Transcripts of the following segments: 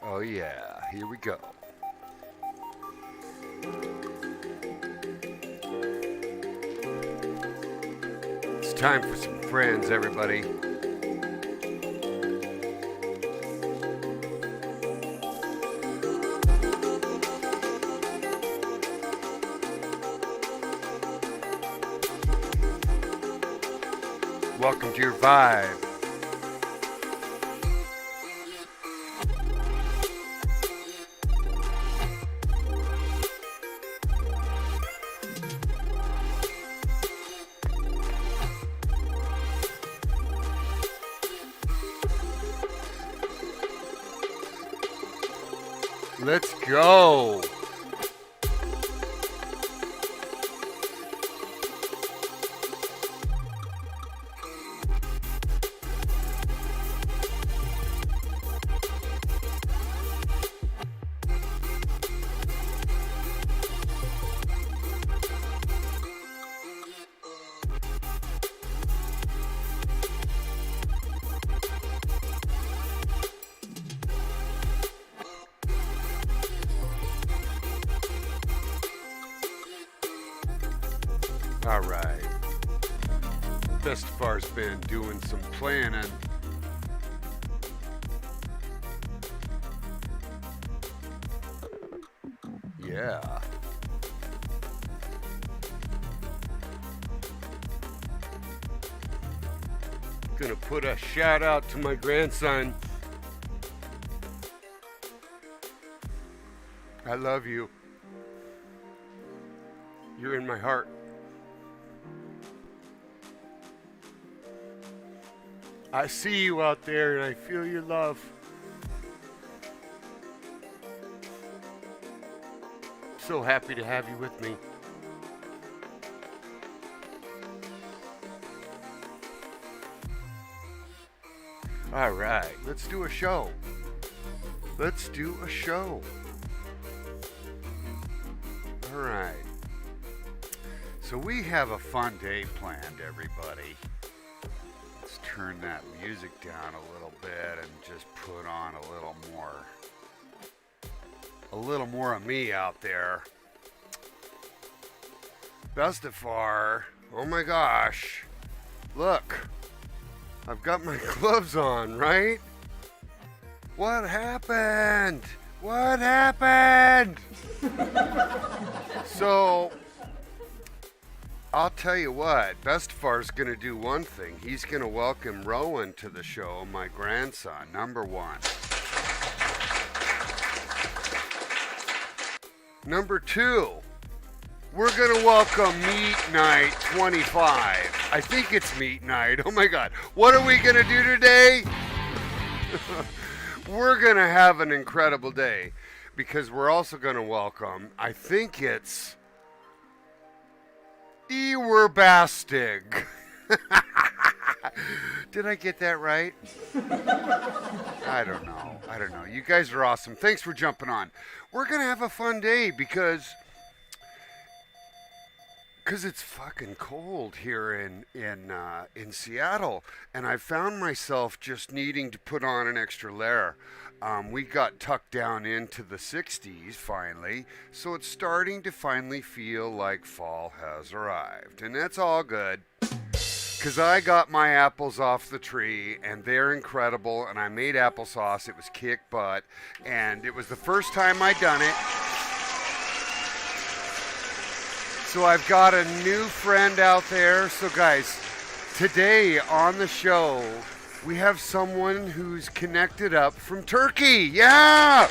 Oh yeah, here we go. It's time for some friends, everybody. Welcome to your vibe. Let's go. All right. Bestefar's been doing some planning. Yeah. Gonna put a shout out to my grandson. I love you. You're in my heart. I see you out there and I feel your love. So happy to have you with me. All right, let's do a show. Let's do a show. All right. So we have a fun day planned, everybody. Let's turn that music down a little bit and just put on a little more of me out there. Bestefar, oh my gosh. Look, I've got my gloves on, right? What happened? What happened? So, I'll tell you what, Bestefar's going to do one thing. He's going to welcome Rowan to the show, my grandson, number one. Number two, we're going to welcome Meat Night 25. I think it's Meat Night. Oh my God. What are we going to do today? We're going to have an incredible day because we're also going to welcome, I think it's Ewerbastig. Did I get that right? I don't know. You guys are awesome. Thanks for jumping on. We're going to have a fun day because it's fucking cold here in Seattle, and I found myself just needing to put on an extra layer. We got tucked down into the 60s finally, so it's starting to finally feel like fall has arrived, and that's all good. Because I got my apples off the tree, and they're incredible, and I made applesauce. It was kick butt, and it was the first time I'd done it. So I've got a new friend out there. So guys, today on the show, we have someone who's connected up from Turkey. Yeah!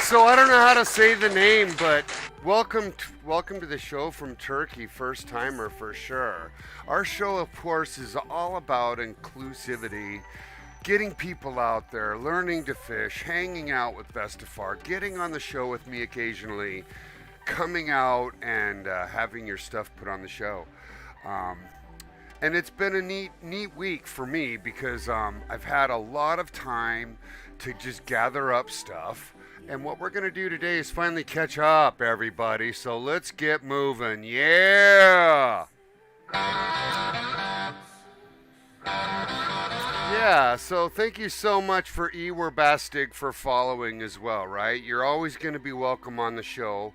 So I don't know how to say the name, but welcome to the show from Turkey, first timer for sure. Our show, of course, is all about inclusivity, getting people out there, learning to fish, hanging out with Bestefar, getting on the show with me occasionally, coming out and having your stuff put on the show. And it's been a neat week for me because I've had a lot of time to just gather up stuff. And what we're going to do today is finally catch up, everybody. So let's get moving. Yeah! Yeah, Yeah, so thank you so much for Bastig for following as well, right? You're always going to be welcome on the show.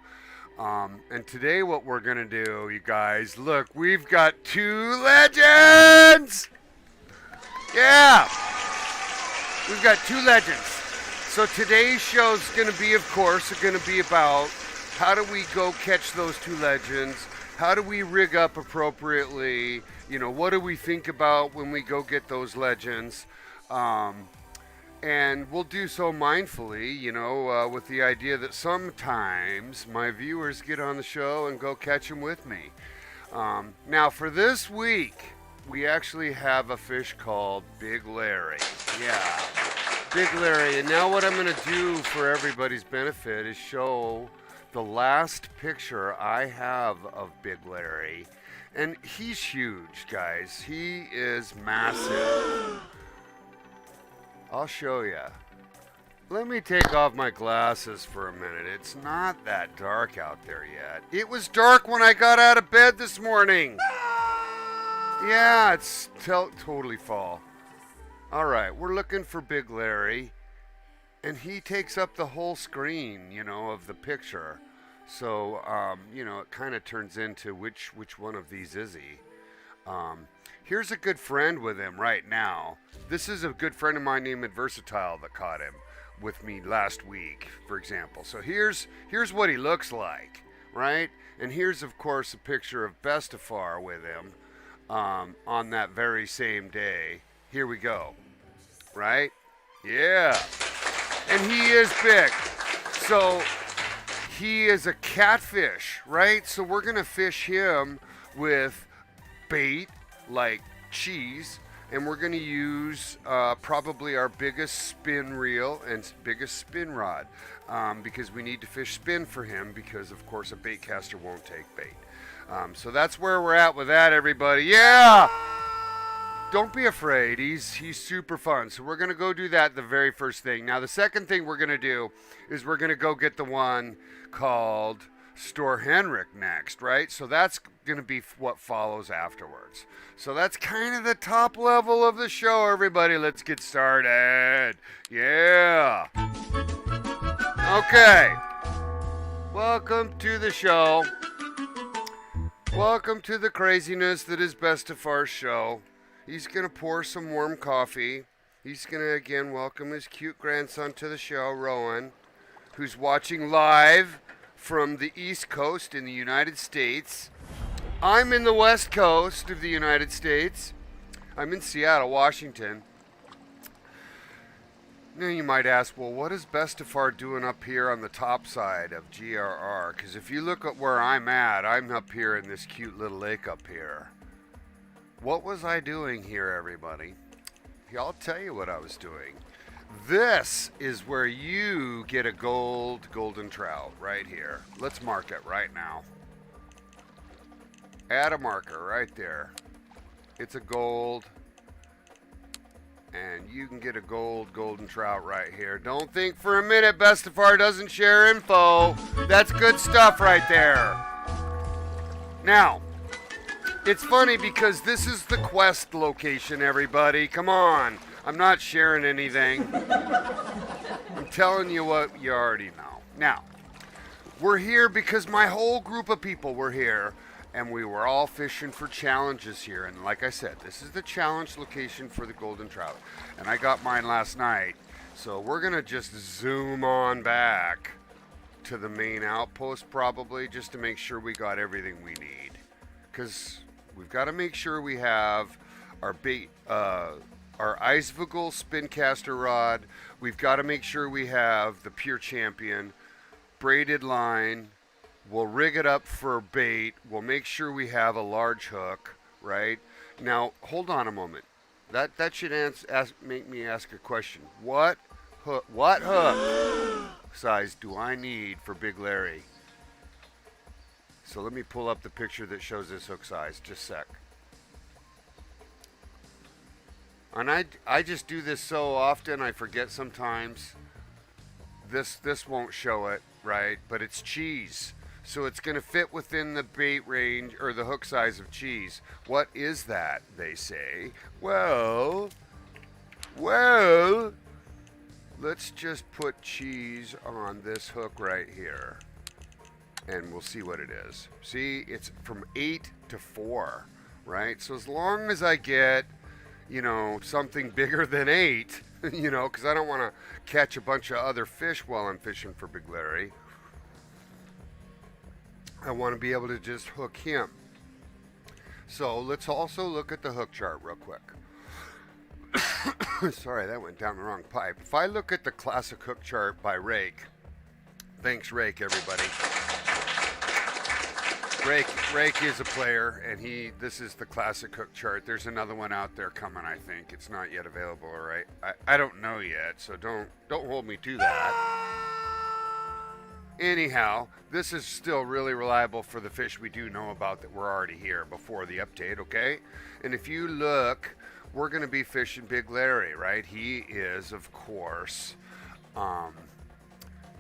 And today, what we're going to do, you guys, look, we've got two legends! Yeah! We've got two legends. So today's show's going to be, of course, going to be about how do we go catch those two legends? How do we rig up appropriately? You know, what do we think about when we go get those legends? And we'll do so mindfully, you know, with the idea that sometimes my viewers get on the show and go catch them with me. Now, for this week, we actually have a fish called Big Larry. Yeah, Big Larry. And now what I'm going to do for everybody's benefit is show the last picture I have of Big Larry. And he's huge, guys. He is massive. I'll show you. Let me take off my glasses for a minute. It's not that dark out there yet. It was dark when I got out of bed this morning. Yeah, it's totally fall. All right, we're looking for Big Larry. And he takes up the whole screen, you know, of the picture. So, you know, it kind of turns into which one of these is he. Here's a good friend with him right now. This is a good friend of mine named imBestefar that caught him with me last week, for example. So here's what he looks like, right? And here's, of course, a picture of imBestefar with him on that very same day. Here we go, right? Yeah. And he is big. So he is a catfish, right? So we're going to fish him with bait like cheese, and we're going to use probably our biggest spin reel and biggest spin rod because we need to fish spin for him because, of course, a bait caster won't take bait. So that's where we're at with that, everybody. Yeah! Don't be afraid. He's super fun. So we're going to go do that the very first thing. Now, the second thing we're going to do is we're going to go get the one called Store Henrik next, right? So that's going to be what follows afterwards. So that's kind of the top level of the show, everybody. Let's get started. Yeah. Okay. Welcome to the show. Welcome to the craziness that is imBestefar's show. He's going to pour some warm coffee. He's going to, again, welcome his cute grandson to the show, Rowan, who's watching live from the East Coast in the United States. I'm in the West Coast of the United States. I'm in Seattle, Washington. Now you might ask, well, what is imBestefar doing up here on the top side of GRR? Because if you look at where I'm at, I'm up here in this cute little lake up here. What was I doing here, everybody? I'll tell you what I was doing. This is where you get a golden trout right here. Let's mark it right now. Add a marker right there. It's a gold. And you can get a golden trout right here. Don't think for a minute imBestefar doesn't share info. That's good stuff right there. Now, it's funny because this is the quest location, everybody. Come on. I'm not sharing anything. I'm telling you what you already know. Now, we're here because my whole group of people were here, and we were all fishing for challenges here. And like I said, this is the challenge location for the golden trout. And I got mine last night. So we're going to just zoom on back to the main outpost probably just to make sure we got everything we need. Because we've got to make sure we have our bait, our Eisvogel spin caster rod. We've got to make sure we have the Pure Champion braided line. We'll rig it up for bait. We'll make sure we have a large hook, right? Now, hold on a moment. That should make me ask a question. What hook size do I need for Big Larry? So let me pull up the picture that shows this hook size. Just a sec. And I just do this so often I forget sometimes. This won't show it, right? But it's cheese. So it's going to fit within the bait range or the hook size of cheese. What is that, they say? Well, Well, let's just put cheese on this hook right here. And we'll see what it is. See, it's from 8 to 4, right? So as long as I get, something bigger than 8, because I don't want to catch a bunch of other fish while I'm fishing for Big Larry. I want to be able to just hook him. So let's also look at the hook chart real quick. Sorry, that went down the wrong pipe. If I look at the classic hook chart by Rake, thanks Rake, everybody. Rake is a player, and this is the classic hook chart. There's another one out there coming, I think. It's not yet available, all right? I don't know yet, so don't hold me to that. Anyhow, this is still really reliable for the fish we do know about that were already here before the update, okay? And if you look, we're going to be fishing Big Larry, right? He is, of course,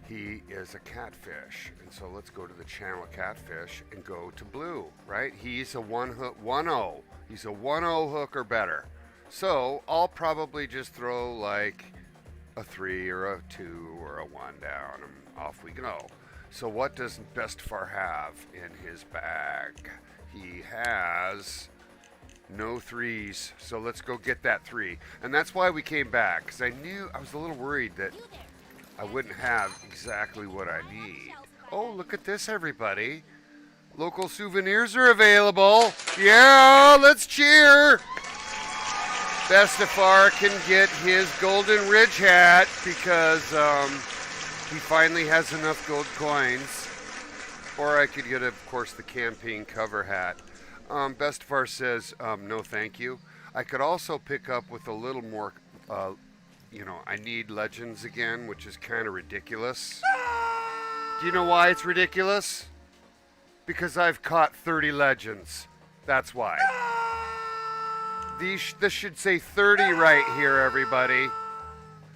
he is a catfish. And so let's go to the channel catfish and go to blue, right? He's a 1-0. He's a 1-0 hook or better. So I'll probably just throw like a 3 or a 2 or a 1 down and off we go. So what does imBestefar have in his bag? He has no 3s. So let's go get that 3. And that's why we came back, because I was a little worried that I wouldn't have exactly what I need. Oh, look at this, everybody. Local souvenirs are available. Yeah, let's cheer. imBestefar can get his Golden Ridge hat because he finally has enough gold coins. Or I could get, of course, the campaign cover hat. imBestefar says, no thank you. I could also pick up with a little more, I need legends again, which is kind of ridiculous. Do you know why it's ridiculous? Because I've caught 30 legends. That's why. This should say 30 right here, everybody.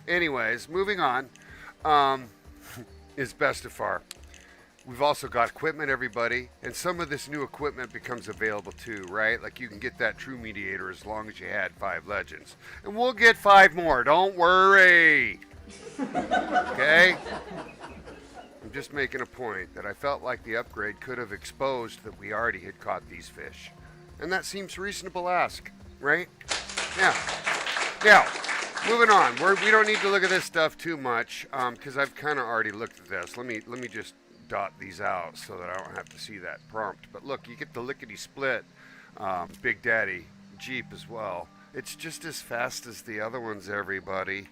Anyways, moving on. Is imBestefar. We've also got equipment, everybody, and some of this new equipment becomes available too, right? Like you can get that True Mediator as long as you had 5 legends. And we'll get 5 more, don't worry. Okay? I'm just making a point that I felt like the upgrade could have exposed that we already had caught these fish. And that seems reasonable ask, right? Yeah. Now, moving on. We don't need to look at this stuff too much because I've kind of already looked at this. Let me just dot these out so that I don't have to see that prompt. But look, you get the lickety split Big Daddy Jeep as well. It's just as fast as the other ones, everybody.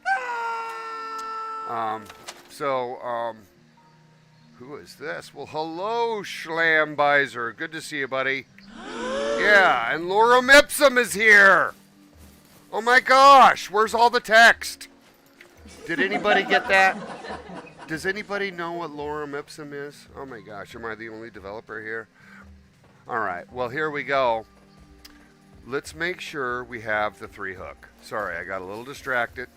Who is this? Well, hello, Schlambizer. Good to see you, buddy. Yeah, and Lorem Ipsum is here. Oh my gosh, where's all the text? Did anybody get that? Does anybody know what Lorem Ipsum is? Oh my gosh, am I the only developer here? All right, well, here we go. Let's make sure we have the 3 hook. Sorry, I got a little distracted.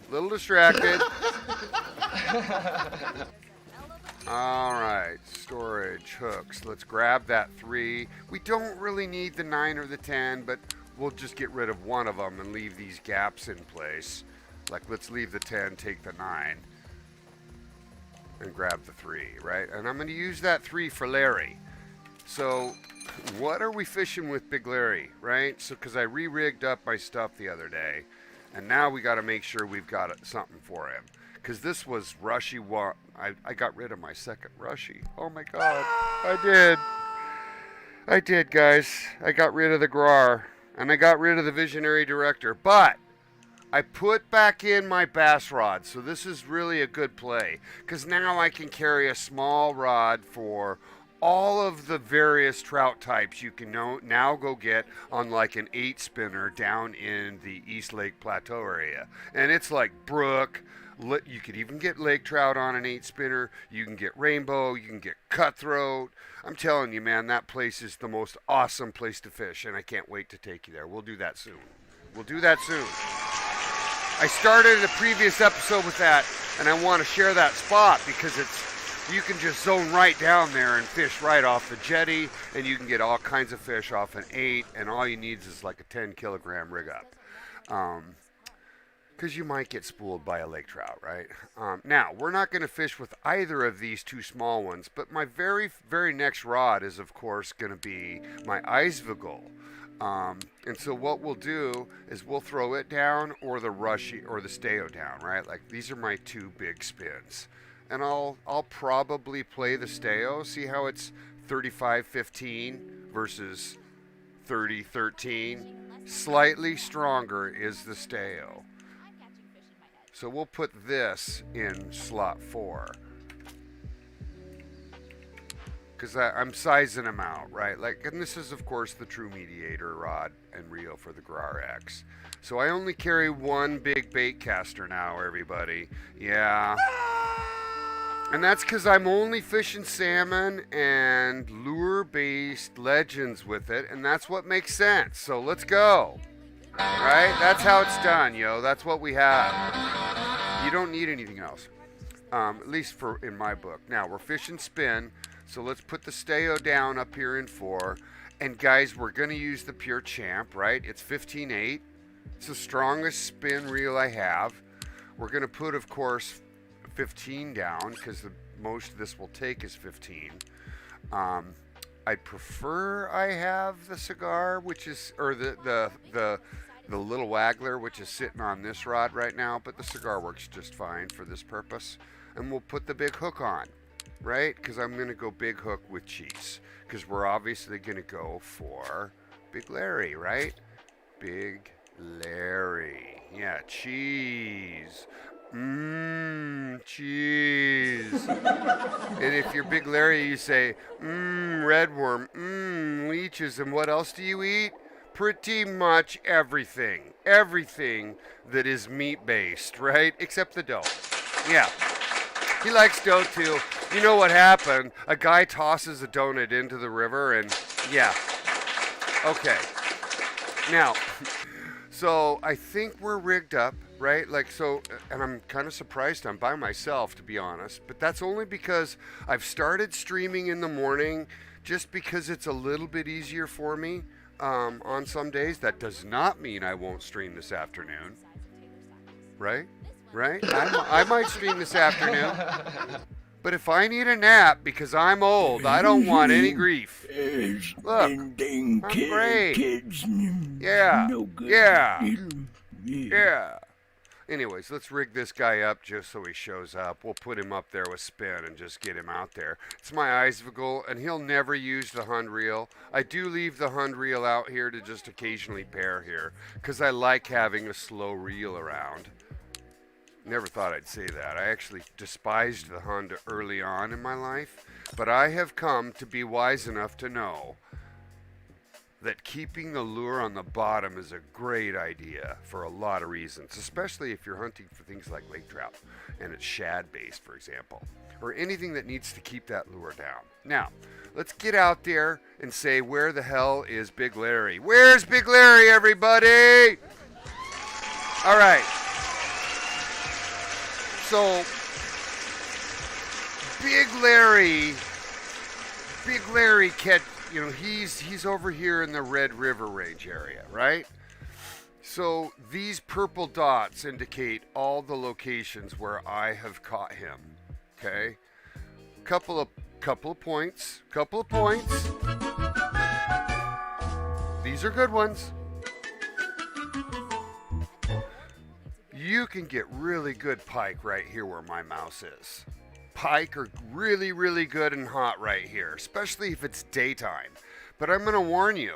All right, storage, hooks. Let's grab that 3. We don't really need the 9 or the 10, but we'll just get rid of one of them and leave these gaps in place. Like, let's leave the 10, take the 9. And grab the 3, right? And I'm going to use that 3 for Larry. So what are we fishing with Big Larry, right? So because I re-rigged up my stuff the other day, and now we got to make sure we've got something for him. Because this was rushy. I got rid of my second rushy. Oh my God, I did, guys. I got rid of the Grar, and I got rid of the Visionary Director, but I put back in my bass rod, so this is really a good play, because now I can carry a small rod for all of the various trout types you can now go get on like an 8-spinner down in the East Lake Plateau area. And it's like brook. You could even get lake trout on an 8-spinner. You can get rainbow. You can get cutthroat. I'm telling you, man, that place is the most awesome place to fish, and I can't wait to take you there. We'll do that soon. I started a previous episode with that, and I want to share that spot because you can just zone right down there and fish right off the jetty, and you can get all kinds of fish off an 8, and all you need is like a 10-kilogram rig up. because you might get spooled by a lake trout, right? Now, we're not going to fish with either of these two small ones, but my very, very next rod is, of course, going to be my Eisvogel. And so what we'll do is we'll throw it down or the rushy or the steo down, right? Like these are my two big spins. And I'll probably play the steo, see how it's 35-15 versus 30-13. Slightly stronger is the steo. So we'll put this in slot 4. Because I'm sizing them out, right? Like, and this is, of course, the true mediator rod and reel for the Grar X. So I only carry one big bait caster now, everybody. Yeah. And that's because I'm only fishing salmon and lure-based legends with it, and that's what makes sense. So let's go. Right? That's how it's done, yo. That's what we have. You don't need anything else. At least in my book. Now, we're fishing spin. So let's put the steo down up here in 4. And guys, we're going to use the Pure Champ, right? It's 15-8. It's the strongest spin reel I have. We're going to put, of course, 15 down because the most this will take is 15. I'd prefer I have the cigar, which is, or the little waggler, which is sitting on this rod right now, but the cigar works just fine for this purpose. And we'll put the big hook on. Right? Because I'm going to go big hook with cheese. Because we're obviously going to go for Big Larry, right? Big Larry. Yeah, cheese. Cheese. And if you're Big Larry, you say, redworm, leeches. And what else do you eat? Pretty much everything. Everything that is meat-based, right? Except the dough. Yeah. He likes dough too. You know what happened? A guy tosses a donut into the river and yeah. Okay. Now, so I think we're rigged up, right? Like so, and I'm kind of surprised I'm by myself to be honest, but that's only because I've started streaming in the morning just because it's a little bit easier for me on some days. That does not mean I won't stream this afternoon. Right? Right? I might stream this afternoon. But if I need a nap because I'm old, I don't want any grief. Look, I'm great. Yeah. Yeah. Yeah. Anyways, let's rig this guy up just so he shows up. We'll put him up there with spin and just get him out there. It's my Eisvogel, and he'll never use the Hund reel. I do leave the Hund reel out here to just occasionally pair here because I like having a slow reel around. Never thought I'd say that. I actually despised the Hund early on in my life, but I have come to be wise enough to know that keeping the lure on the bottom is a great idea for a lot of reasons, especially if you're hunting for things like lake trout and it's shad based, for example, or anything that needs to keep that lure down. Now, let's get out there and say, where the hell is Big Larry? Where's Big Larry, everybody? All right. So, Big Larry he's over here in the Red River Range area, right? So these purple dots indicate all the locations where I have caught him. Okay, couple of points. These are good ones. You can get really good pike right here where my mouse is. Pike are really, really good and hot right here, especially if it's daytime. But I'm going to warn you,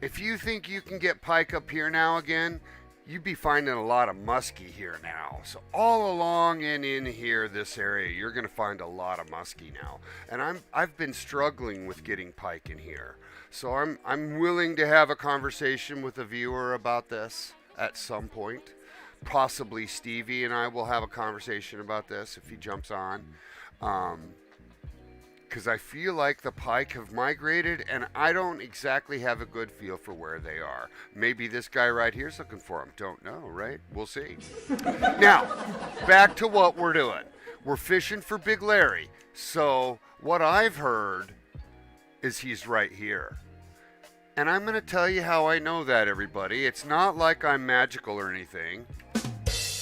if you think you can get pike up here now again, you'd be finding a lot of muskie here now. So all along and in here, this area, you're going to find a lot of muskie now. And I've been struggling with getting pike in here. So I'm willing to have a conversation with a viewer about this at some point. Possibly Stevie and I will have a conversation about this if he jumps on. Because I feel like the pike have migrated and I don't exactly have a good feel for where they are. Maybe this guy right here is looking for them. Don't know, right? We'll see. Now, back to what we're doing. We're fishing for Big Larry. So what I've heard is he's right here. And I'm going to tell you how I know that, everybody. It's not like I'm magical or anything.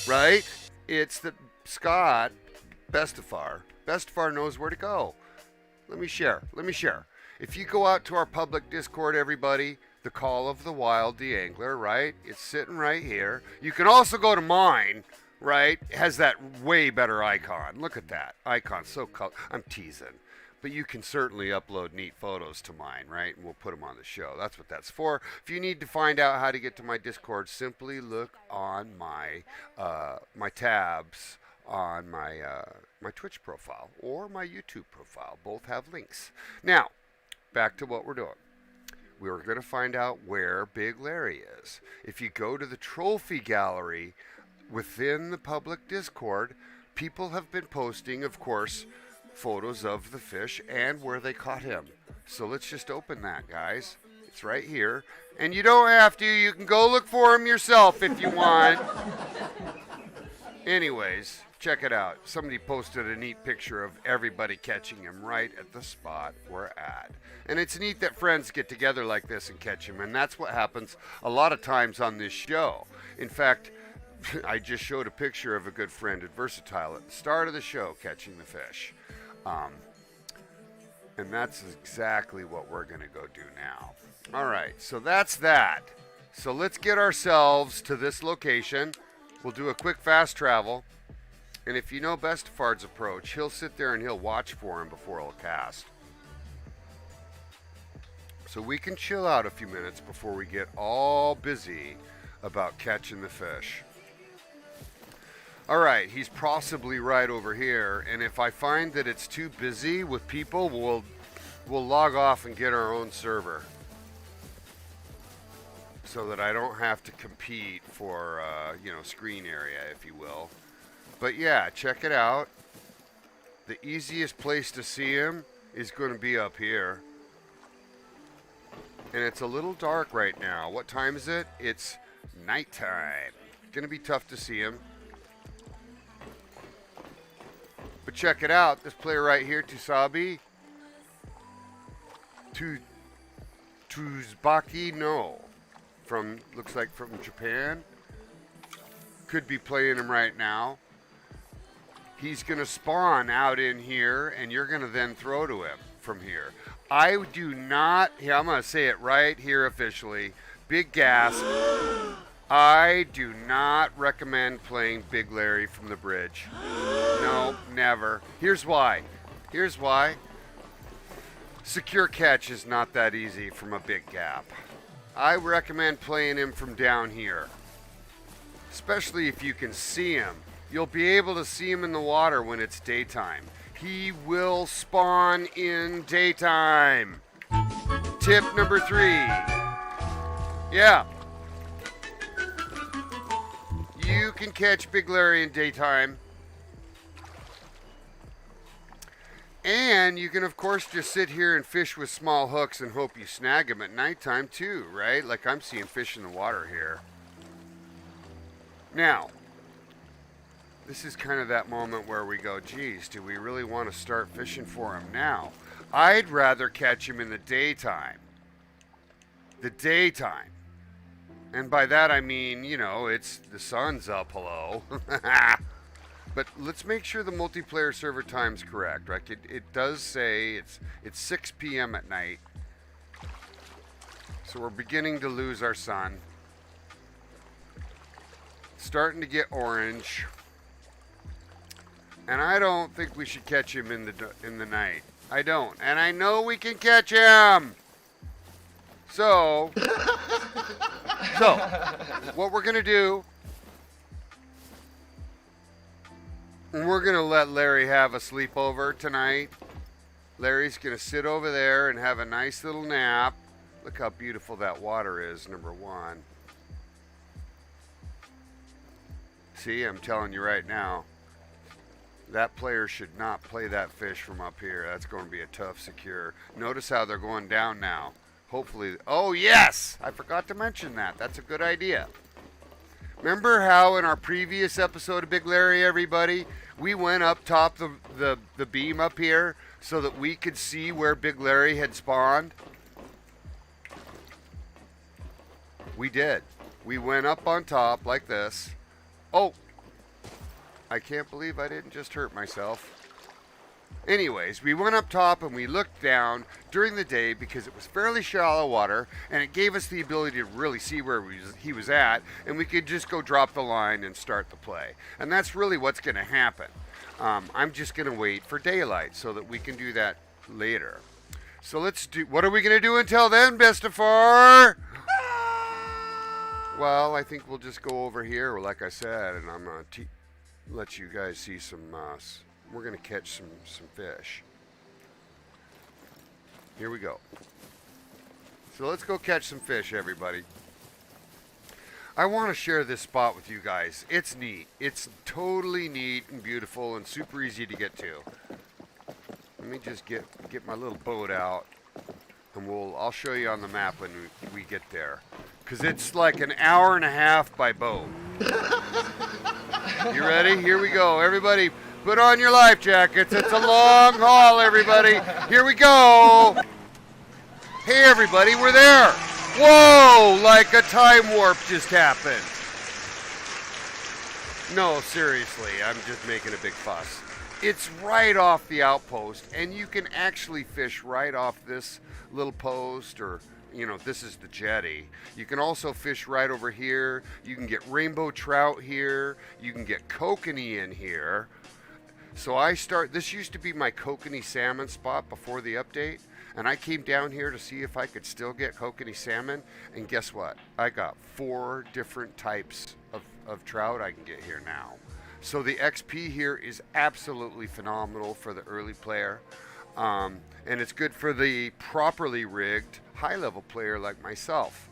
right? It's the Scott Bestefar. Bestefar knows where to go. Let me share. If you go out to our public Discord, everybody, the Call of the Wild Deangler, right? It's sitting right here. You can also go to mine, right? It has that way better icon. Look at that icon. So cool. I'm teasing. But you can certainly upload neat photos to mine, right? And we'll put them on the show. That's what that's for. If you need to find out how to get to my Discord, simply look on my my tabs on my my Twitch profile or my YouTube profile. Both have links. Now, back to what we're doing. We were going to find out where Big Larry is. If you go to the trophy gallery within the public Discord, people have been posting, of course, photos of the fish and where they caught him. So let's just open that, guys. It's right here. And you don't have to. You can go look for him yourself if you want. Anyways, check it out. Somebody posted a neat picture of everybody catching him right at the spot we're at. And it's neat that friends get together like this and catch him. And that's what happens a lot of times on this show. In fact, I just showed a picture of a good friend at Versatile at the start of the show catching the fish. And that's exactly what we're going to go do now. All right, so that's that. So let's get ourselves to this location. We'll do a quick fast travel. And if you know Bestefar's approach, he'll sit there and he'll watch for him before he'll cast. So we can chill out a few minutes before we get all busy about catching the fish. All right, he's possibly right over here, and if I find that it's too busy with people, we'll log off and get our own server so that I don't have to compete for screen area, if you will. But yeah, check it out. The easiest place to see him is going to be up here. And it's a little dark right now. What time is it? It's nighttime. Going to be tough to see him. But check it out. This player right here, Tusabi. Tuzbaki, no. Looks like from Japan. Could be playing him right now. He's going to spawn out in here, and you're going to then throw to him from here. I do not, I'm going to say it right here officially. Big gasp. I do not recommend playing Big Larry from the bridge. No, never. Here's why. Secure catch is not that easy from a big gap. I recommend playing him from down here. Especially if you can see him. You'll be able to see him in the water when it's daytime. He will spawn in daytime. Tip number 3. Yeah. You can catch Big Larry in daytime. And you can, of course, just sit here and fish with small hooks and hope you snag him at nighttime, too, right? Like I'm seeing fish in the water here. Now, this is kind of that moment where we go, geez, do we really want to start fishing for him now? I'd rather catch him in the daytime. The daytime. And by that I mean, it's the sun's up, hello. But let's make sure the multiplayer server time's correct, right? It does say it's 6 p.m. at night. So we're beginning to lose our sun. Starting to get orange. And I don't think we should catch him in the night. I don't. And I know we can catch him. So what we're going to do, we're going to let Larry have a sleepover tonight. Larry's going to sit over there and have a nice little nap. Look how beautiful that water is, number one. See, I'm telling you right now, that player should not play that fish from up here. That's going to be a tough secure. Notice how they're going down now. Hopefully, oh yes! I forgot to mention that. That's a good idea. Remember how in our previous episode of Big Larry, everybody, we went up top the beam up here so that we could see where Big Larry had spawned? We did. We went up on top like this. Oh, I can't believe I didn't just hurt myself. Anyways, we went up top and we looked down during the day because it was fairly shallow water and it gave us the ability to really see where he was at, and we could just go drop the line and start the play. And that's really what's going to happen. I'm just going to wait for daylight so that we can do that later. So let's do, what are we going to do until then, Bestefar? Well, I think we'll just go over here, like I said, and I'm going to let you guys see some, we're going to catch some fish. Here we go. So let's go catch some fish, everybody. I want to share this spot with you guys. It's neat. It's totally neat and beautiful and super easy to get to. Let me just get my little boat out, and I'll show you on the map when we get there. Because it's like an hour and a half by boat. You ready? Here we go. Everybody, put on your life jackets. It's a long haul, everybody. Here we go. Hey, everybody, we're there. Whoa, like a time warp just happened. No, seriously, I'm just making a big fuss. It's right off the outpost, and you can actually fish right off this little post, or, you know, this is the jetty. You can also fish right over here. You can get rainbow trout here. You can get kokanee in here. So this used to be my kokanee salmon spot before the update, and I came down here to see if I could still get kokanee salmon, and guess what? I got 4 different types of trout I can get here now. So the XP here is absolutely phenomenal for the early player, and it's good for the properly rigged high-level player like myself.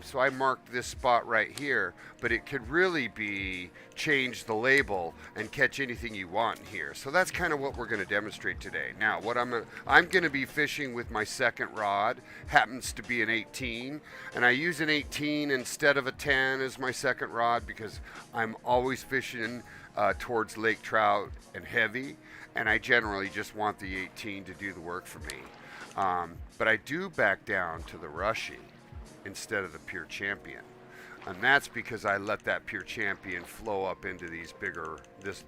So I marked this spot right here, but it could really be change the label and catch anything you want in here. So that's kind of what we're going to demonstrate today. Now, what I'm going to be fishing with my second rod, happens to be an 18, and I use an 18 instead of a 10 as my second rod because I'm always fishing towards lake trout and heavy, and I generally just want the 18 to do the work for me. But I do back down to the Rushy instead of the Pure Champion, and that's because I let that Pure Champion flow up into these bigger, this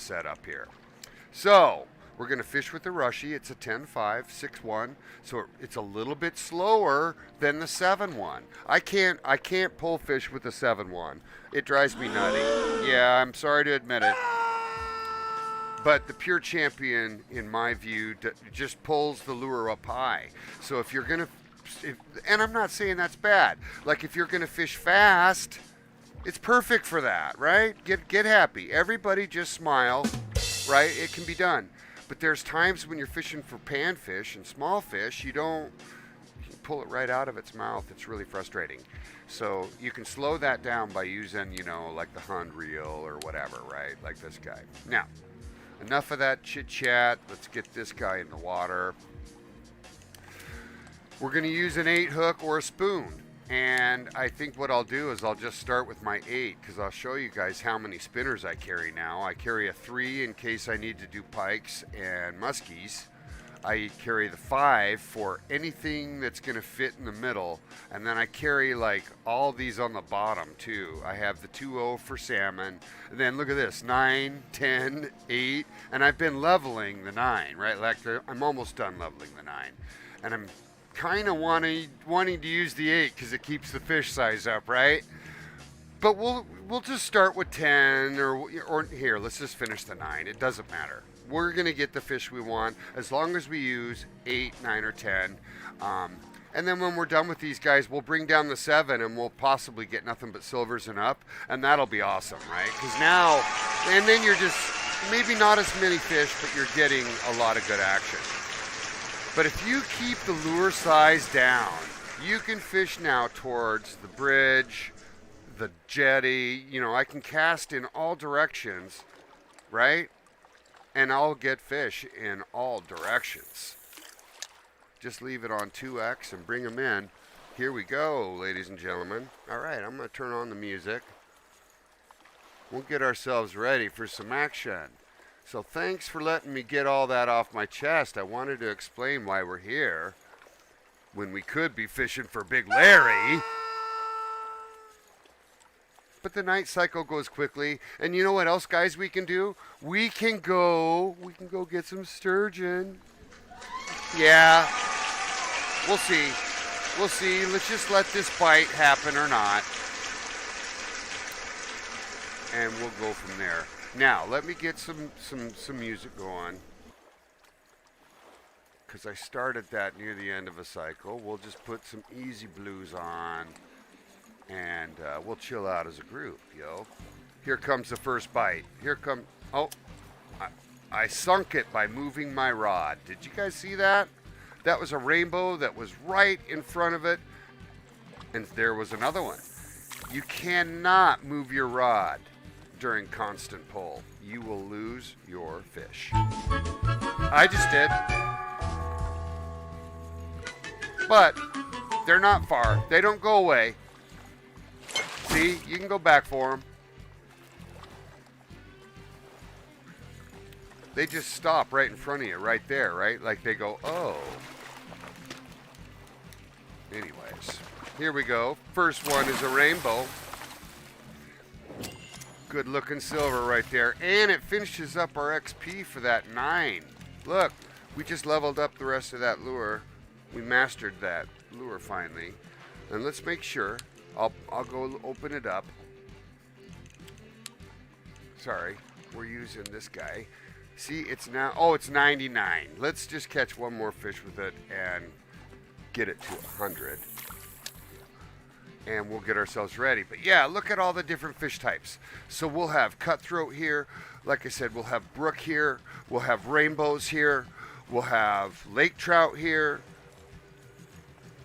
setup here. So we're going to fish with the Rushy. It's a 10.5, 6.1, so it's a little bit slower than the 7.1. I can't pull fish with the 7.1. It drives me nutty. Yeah, I'm sorry to admit it. But the Pure Champion, in my view, just pulls the lure up high. So if you're going to, and I'm not saying that's bad. Like if you're going to fish fast, it's perfect for that, right? Get happy. Everybody just smile, right? It can be done. But there's times when you're fishing for panfish and small fish, you pull it right out of its mouth. It's really frustrating. So you can slow that down by using, like the Hund reel or whatever, right? Like this guy. Now, enough of that chit chat. Let's get this guy in the water. We're going to use an 8 hook or a spoon. And I think what I'll do is I'll just start with my 8 because I'll show you guys how many spinners I carry now. I carry a 3 in case I need to do pikes and muskies. I carry the 5 for anything that's going to fit in the middle. And then I carry like all these on the bottom too. I have the 2.0 for salmon. And then look at this, 9, 10, 8. And I've been leveling the 9, right? Like I'm almost done leveling the 9. And I'm kind of wanting to use the 8 because it keeps the fish size up, right? But we'll just start with 10 or here, let's just finish the 9. It doesn't matter. We're going to get the fish we want as long as we use 8, 9, or 10. And then when we're done with these guys, we'll bring down the 7 and we'll possibly get nothing but silvers and up. And that'll be awesome, right? Because now, and then you're just, maybe not as many fish, but you're getting a lot of good action. But if you keep the lure size down, you can fish now towards the bridge, the jetty. I can cast in all directions, right? And I'll get fish in all directions. Just leave it on 2x and bring them in. Here we go, ladies and gentlemen. All right, I'm going to turn on the music. We'll get ourselves ready for some action. So thanks for letting me get all that off my chest. I wanted to explain why we're here when we could be fishing for Big Larry. but the night cycle goes quickly. And you know what else, guys, we can do? We can go get some sturgeon. Yeah, we'll see. We'll see. Let's just let this bite happen or not. And we'll go from there. Now, let me get some music going. Because I started that near the end of a cycle. We'll just put some easy blues on. And we'll chill out as a group, yo. Here comes the first bite. Here come... Oh, I sunk it by moving my rod. Did you guys see that? That was a rainbow that was right in front of it. And there was another one. You cannot move your rod during constant pull. You will lose your fish. I just did. But they're not far. They don't go away. See, you can go back for them. They just stop right in front of you, right there, right? Like they go, oh. Anyways, here we go. First one is a rainbow. Good looking silver right there. And it finishes up our XP for that 9. Look, we just leveled up the rest of that lure. We mastered that lure finally. And let's make sure. I'll go open it up. Sorry, we're using this guy. See, it's now, oh, it's 99. Let's just catch one more fish with it and get it to 100. And we'll get ourselves ready. But yeah, look at all the different fish types. So we'll have cutthroat here. Like I said, we'll have brook here. We'll have rainbows here. We'll have lake trout here.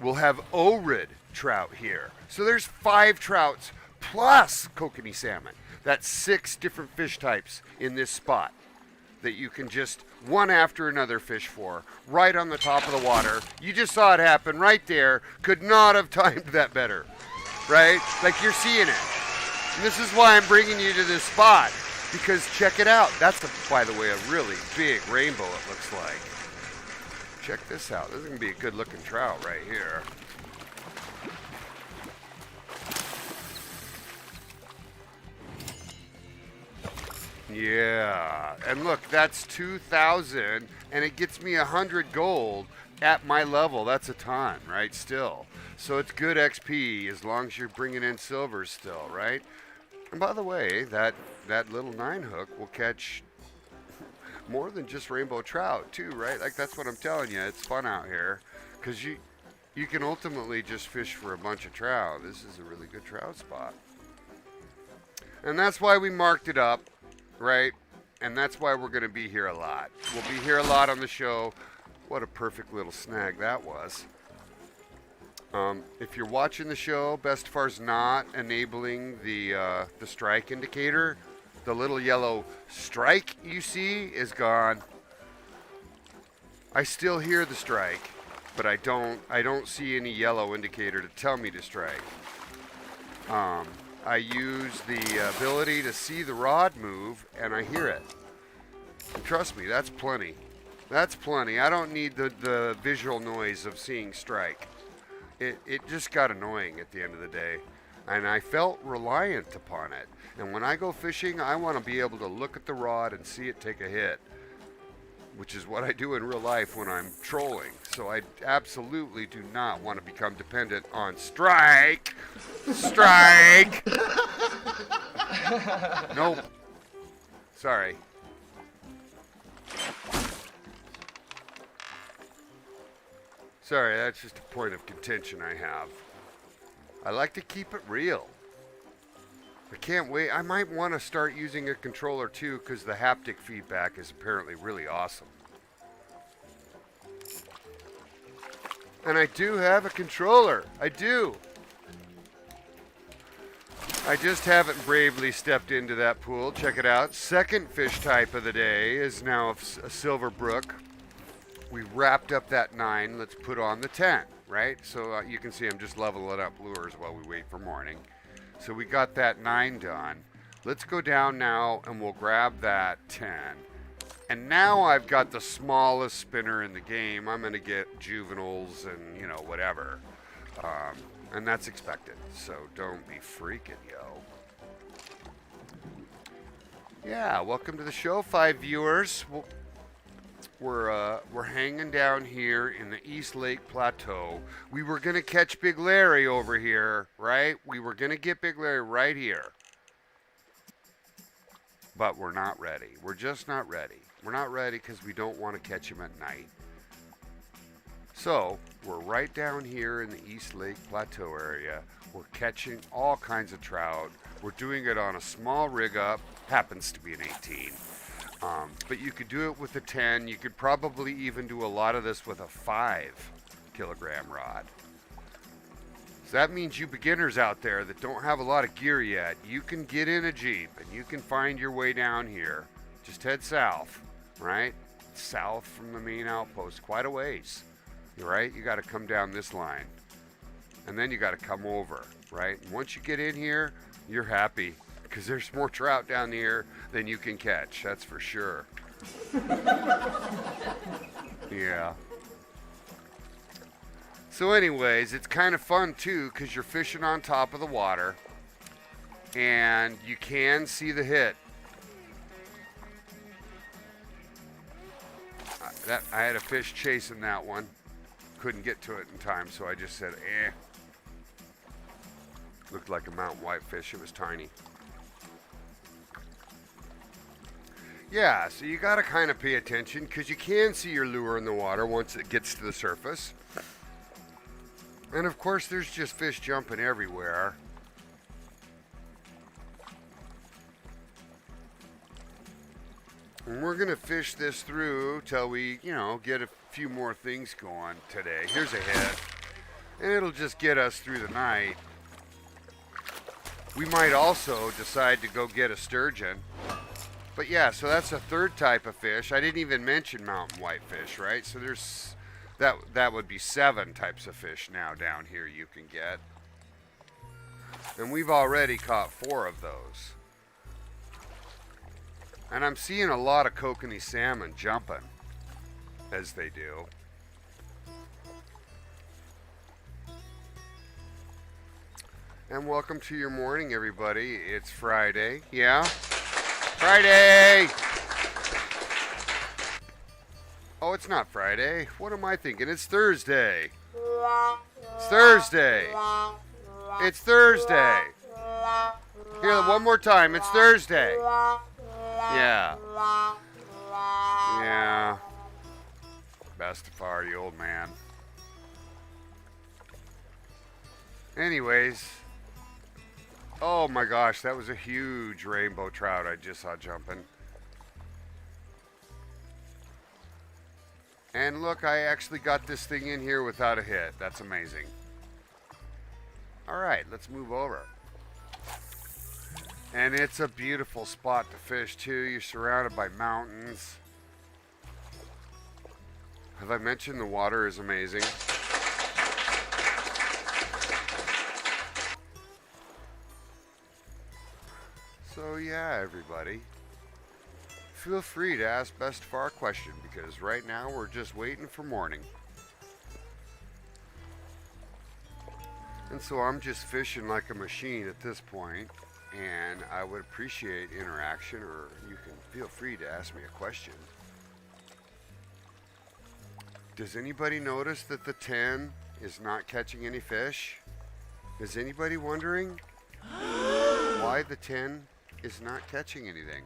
We'll have orid trout here. So there's 5 trouts plus kokanee salmon. That's 6 different fish types in this spot that you can just one after another fish for right on the top of the water. You just saw it happen right there. Could not have timed that better, right? Like you're seeing it. And this is why I'm bringing you to this spot, because check it out. That's, by the way, a really big rainbow it looks like. Check this out. This is going to be a good looking trout right here. Yeah, and look, that's 2,000, and it gets me 100 gold at my level. That's a ton, right, still. So it's good XP as long as you're bringing in silver still, right? And by the way, that little 9 hook will catch more than just rainbow trout too, right? Like that's what I'm telling you. It's fun out here because you can ultimately just fish for a bunch of trout. This is a really good trout spot. And that's why we marked it up. Right? And that's why we're going to be here a lot. We'll be here a lot on the show. What a perfect little snag that was. If you're watching the show, Bestefar's not enabling the strike indicator. The little yellow strike you see is gone. I still hear the strike, but I don't see any yellow indicator to tell me to strike. I use the ability to see the rod move, and I hear it. And trust me, that's plenty. That's plenty. I don't need the visual noise of seeing strike. It just got annoying at the end of the day, and I felt reliant upon it. And when I go fishing, I want to be able to look at the rod and see it take a hit, which is what I do in real life when I'm trolling. So I absolutely do not want to become dependent on strike. Strike! Nope. Sorry. Sorry, that's just a point of contention I have. I like to keep it real. I can't wait. I might want to start using a controller too, because the haptic feedback is apparently really awesome. And I do have a controller. I do. I just haven't bravely stepped into that pool. Check it out. Second fish type of the day is now a silver brook. We wrapped up that 9. Let's put on the 10, right? So you can see I'm just leveling up lures while we wait for morning. So we got that 9 done. Let's go down now and we'll grab that 10. And now I've got the smallest spinner in the game. I'm going to get juveniles and, you know, whatever. And that's expected. So don't be freaking, yo. Yeah, welcome to the show, 5 viewers. We're hanging down here in the East Lake Plateau. We were gonna catch Big Larry over here, right? We were gonna get Big Larry right here, but we're not ready. We're just not ready. We're not ready because we don't want to catch him at night. So we're right down here in the East Lake Plateau area. We're catching all kinds of trout. We're doing it on a small rig up. Happens to be an 18. But you could do it with a 10. You could probably even do a lot of this with a 5 kilogram rod. So that means you beginners out there that don't have a lot of gear yet, you can get in a Jeep and you can find your way down here. Just head south, right? South from the main outpost, quite a ways. Right? You got to come down this line. And then you got to come over, right? And once you get in here, you're happy because there's more trout down here than you can catch. That's for sure. Yeah. So anyways, it's kind of fun too because you're fishing on top of the water and you can see the hit. I had a fish chasing that one. Couldn't get to it in time, so I just said, eh. Looked like a mountain whitefish. It was tiny. Yeah, so you got to kind of pay attention because you can see your lure in the water once it gets to the surface. And of course, there's just fish jumping everywhere. And we're going to fish this through till we, get a few more things going today. Here's a hit. And it'll just get us through the night. We might also decide to go get a sturgeon. But yeah, so that's a third type of fish. I didn't even mention mountain whitefish, right? So there's that would be 7 types of fish now down here you can get. And we've already caught 4 of those. And I'm seeing a lot of kokanee salmon jumping as they do. And welcome to your morning, everybody. It's Friday. Yeah? Friday! Oh, it's not Friday. What am I thinking? It's Thursday. It's Thursday. It's Thursday. Here, one more time. It's Thursday. Yeah. Yeah. Bestefar, you old man. Anyways. Oh my gosh, that was a huge rainbow trout I just saw jumping. And look, I actually got this thing in here without a hit. That's amazing. Alright, let's move over. And it's a beautiful spot to fish too. You're surrounded by mountains. Have I mentioned the water is amazing? So yeah, everybody. Feel free to ask Bestefar a question because right now we're just waiting for morning. And so I'm just fishing like a machine at this point. And I would appreciate interaction, or you can feel free to ask me a question. Does anybody notice that the 10 is not catching any fish? Is anybody wondering why the 10 is not catching anything?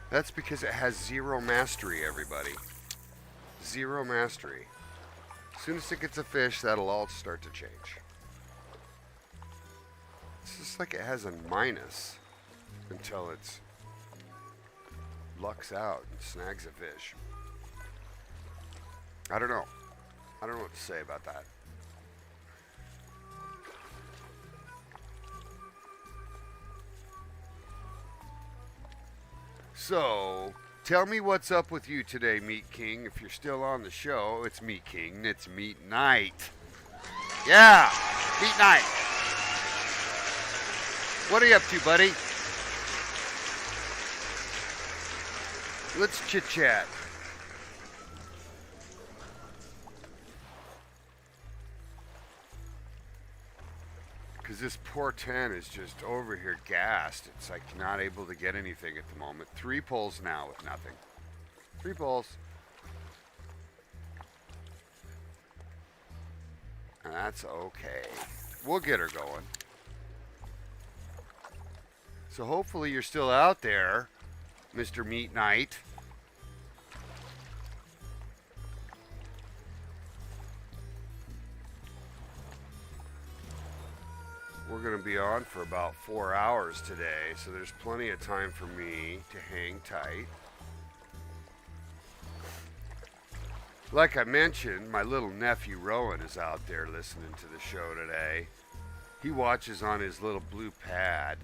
That's because it has 0 mastery, everybody. 0 mastery. As soon as it gets a fish, that'll all start to change. It's just like it has a minus until it's lucks out and snags a fish. I don't know. I don't know what to say about that. So, tell me what's up with you today, Meat King. If you're still on the show, it's Meat King. It's Meat Night. Yeah, Meat Night. What are you up to, buddy? Let's chit-chat. Because this poor 10 is just over here gassed. It's like not able to get anything at the moment. 3 pulls now with nothing. 3 pulls. And that's okay. We'll get her going. So hopefully you're still out there, Mr. Meat Knight. We're going to be on for about 4 hours today, so there's plenty of time for me to hang tight. Like I mentioned, my little nephew Rowan is out there listening to the show today. He watches on his little blue pad.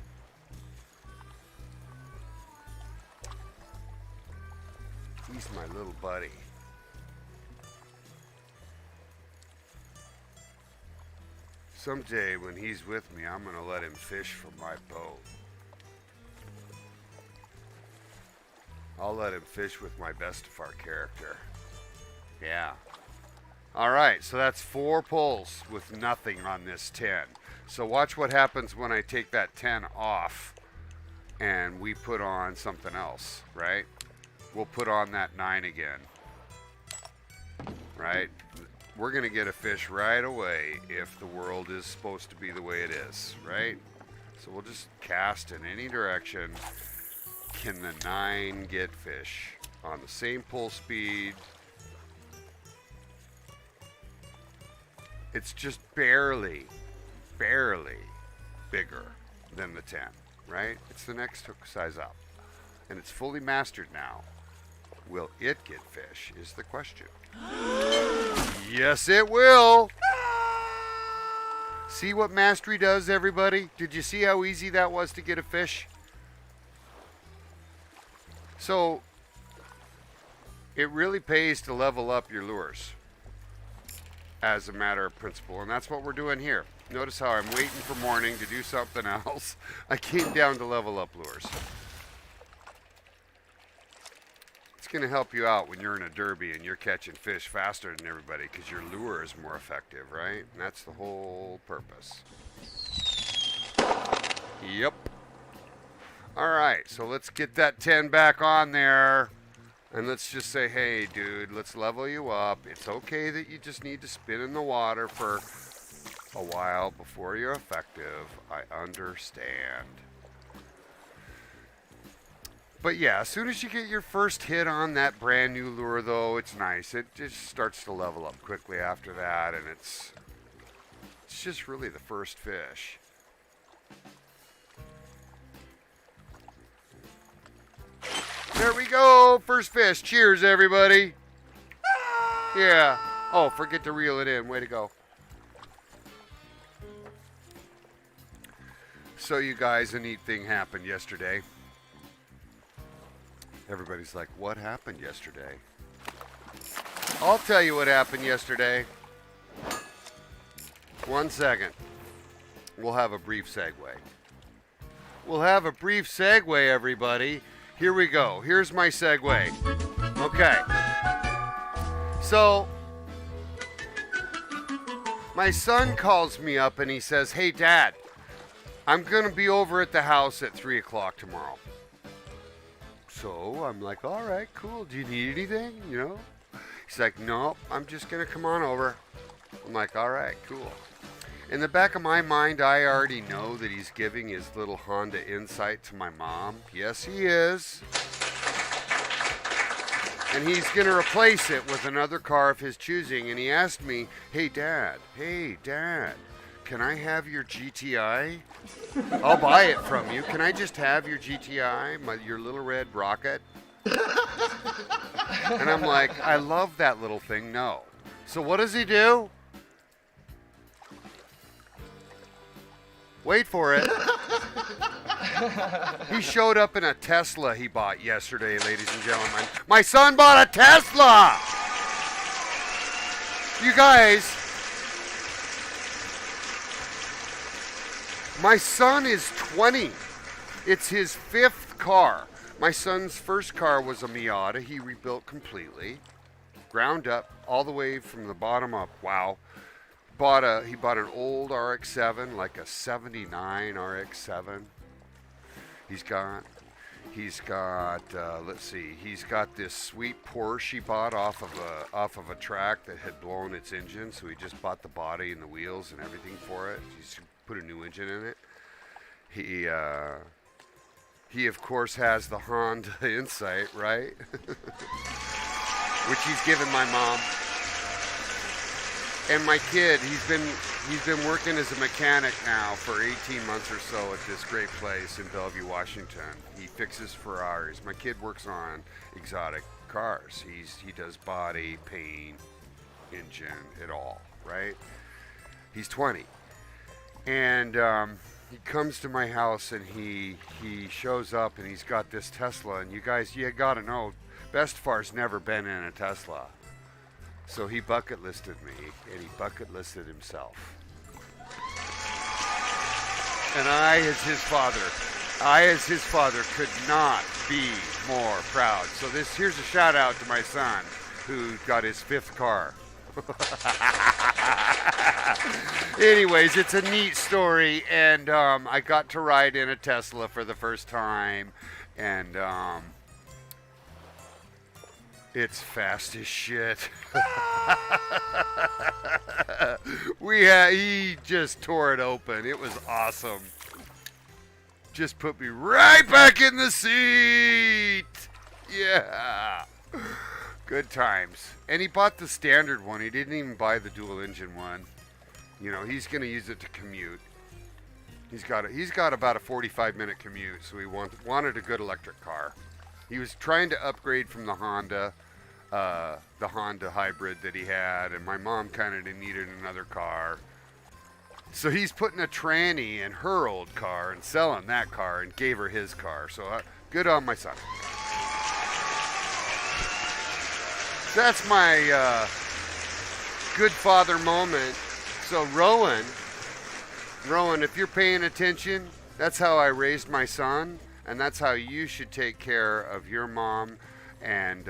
He's my little buddy. Someday when he's with me, I'm going to let him fish from my boat. I'll let him fish with my imBestefar character. Yeah. All right, so that's 4 pulls with nothing on this 10. So watch what happens when I take that 10 off and we put on something else, right? We'll put on that 9 again, right? We're going to get a fish right away if the world is supposed to be the way it is, right? So we'll just cast in any direction. Can the 9 get fish on the same pull speed? It's just barely bigger than the 10, right? It's the next hook size up. And it's fully mastered now. Will it get fish is the question. Yes, it will. See what mastery does, everybody? Did you see how easy that was to get a fish? So, it really pays to level up your lures as a matter of principle, and that's what we're doing here. Notice how I'm waiting for morning to do something else. I came down to level up lures. It's going to help you out when you're in a derby and you're catching fish faster than everybody because your lure is more effective, right? And that's the whole purpose. Yep. All right, so let's get that 10 back on there. And let's just say, hey, dude, let's level you up. It's okay that you just need to spin in the water for a while before you're effective. I understand. But yeah, as soon as you get your first hit on that brand new lure, though, it's nice. It just starts to level up quickly after that, and it's just really the first fish. There we go. First fish. Cheers, everybody. Yeah. Oh, forget to reel it in. Way to go. So, you guys, a neat thing happened yesterday. Everybody's like, what happened yesterday? I'll tell you what happened yesterday. 1 second. We'll have a brief segue. We'll have a brief segue, everybody. Here we go. Here's my segue. Okay. So, my son calls me up and he says, hey, Dad, I'm going to be over at the house at 3 o'clock tomorrow. So, I'm like, all right, cool. Do you need anything? You know? He's like, no, I'm just going to come on over. I'm like, all right, cool. In the back of my mind, I already know that he's giving his little Honda Insight to my mom. Yes, he is. And he's going to replace it with another car of his choosing. And he asked me, hey, Dad, can I have your GTI? I'll buy it from you. Can I just have your GTI, your little red rocket? And I'm like, I love that little thing. No. So what does he do? Wait for it. He showed up in a Tesla he bought yesterday, ladies and gentlemen. My son bought a Tesla! You guys, my son is 20. It's his 5th car. My son's first car was a Miata. He rebuilt completely. Ground up, all the way from the bottom up. Wow. bought an old RX-7, like a '79 RX-7. He's got let's see, he's got this sweet Porsche he bought off of a track that had blown its engine, so he just bought the body and the wheels and everything for it. He's put a new engine in it. He of course has the Honda Insight, right? Which he's given my mom. And my kid, he's been working as a mechanic now for 18 months or so at this great place in Bellevue, Washington. He fixes Ferraris. My kid works on exotic cars. He does body, paint, engine, it all, right? He's 20. And he comes to my house and he shows up and he's got this Tesla. And you guys, you gotta know, Bestefar's never been in a Tesla. So he bucket listed me, and he bucket listed himself. And I, as his father, could not be more proud. So here's a shout out to my son, who got his 5th car. Anyways, it's a neat story, and I got to ride in a Tesla for the first time, and it's fast as shit. He just tore it open. It was awesome. Just put me right back in the seat. Yeah. Good times. And he bought the standard one. He didn't even buy the dual engine one. You know, he's going to use it to commute. He's got about a 45-minute commute, so he wanted a good electric car. He was trying to upgrade from the Honda hybrid that he had, and my mom kind of needed another car. So he's putting a tranny in her old car and selling that car and gave her his car. So good on my son. That's my good father moment. So Rowan, if you're paying attention, that's how I raised my son. And that's how you should take care of your mom and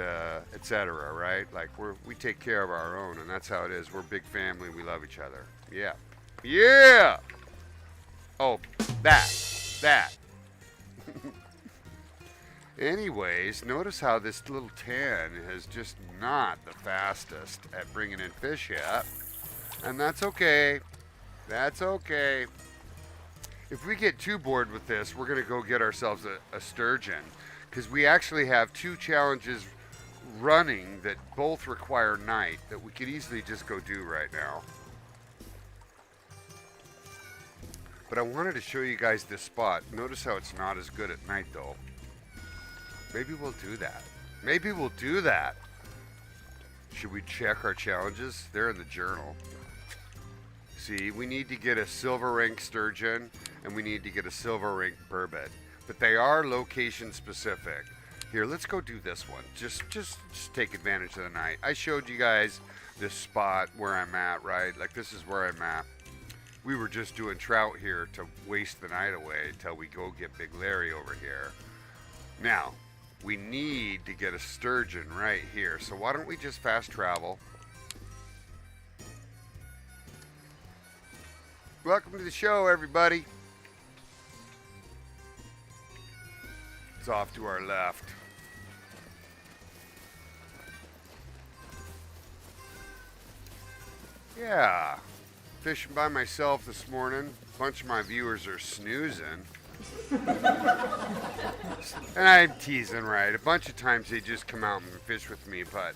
etc., right? Like we take care of our own, and that's how it is. We're a big family. We love each other. Yeah. Yeah! Oh, that. Anyways, notice how this little 10 is just not the fastest at bringing in fish yet. And that's okay. That's okay. If we get too bored with this, we're going to go get ourselves a sturgeon, because we actually have 2 challenges running that both require night that we could easily just go do right now. But I wanted to show you guys this spot. Notice how it's not as good at night, though. Maybe we'll do that. Should we check our challenges? They're in the journal. See, we need to get a silver rank sturgeon, and we need to get a silver rank burbot. But they are location specific. Here, let's go do this one. Just take advantage of the night. I showed you guys this spot where I'm at, right? Like, this is where I'm at. We were just doing trout here to waste the night away until we go get Big Larry over here. Now, we need to get a sturgeon right here. So why don't we just fast travel? Welcome to the show, everybody. It's off to our left. Yeah. Fishing by myself this morning. A bunch of my viewers are snoozing. And I'm teasing, right? A bunch of times they just come out and fish with me, but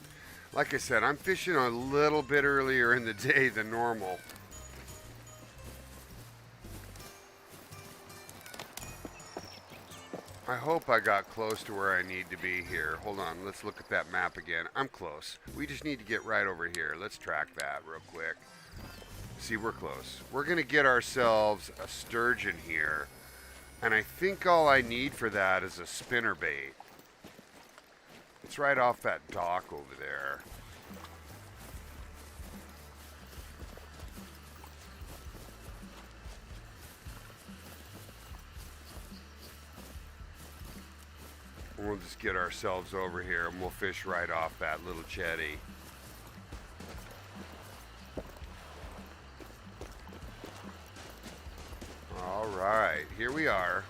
like I said, I'm fishing a little bit earlier in the day than normal. I hope I got close to where I need to be here. Hold on, let's look at that map again. I'm close. We just need to get right over here. Let's track that real quick. See, we're close. We're going to get ourselves a sturgeon here. And I think all I need for that is a spinnerbait. It's right off that dock over there. We'll just get ourselves over here and we'll fish right off that little jetty. right, here we are.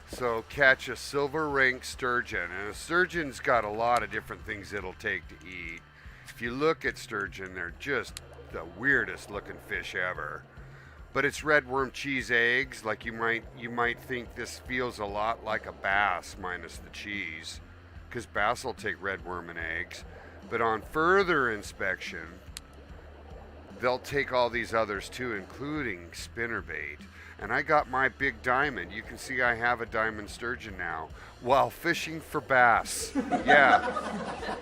So catch a silver ring sturgeon, and a sturgeon's got a lot of different things it'll take to eat. If you look at sturgeon, they're just the weirdest looking fish ever. But it's red worm cheese eggs. Like you might think this feels a lot like a bass minus the cheese, because bass will take red worm and eggs. But on further inspection, they'll take all these others too, including spinnerbait. And I got my big diamond. You can see I have a diamond sturgeon now while fishing for bass. Yeah,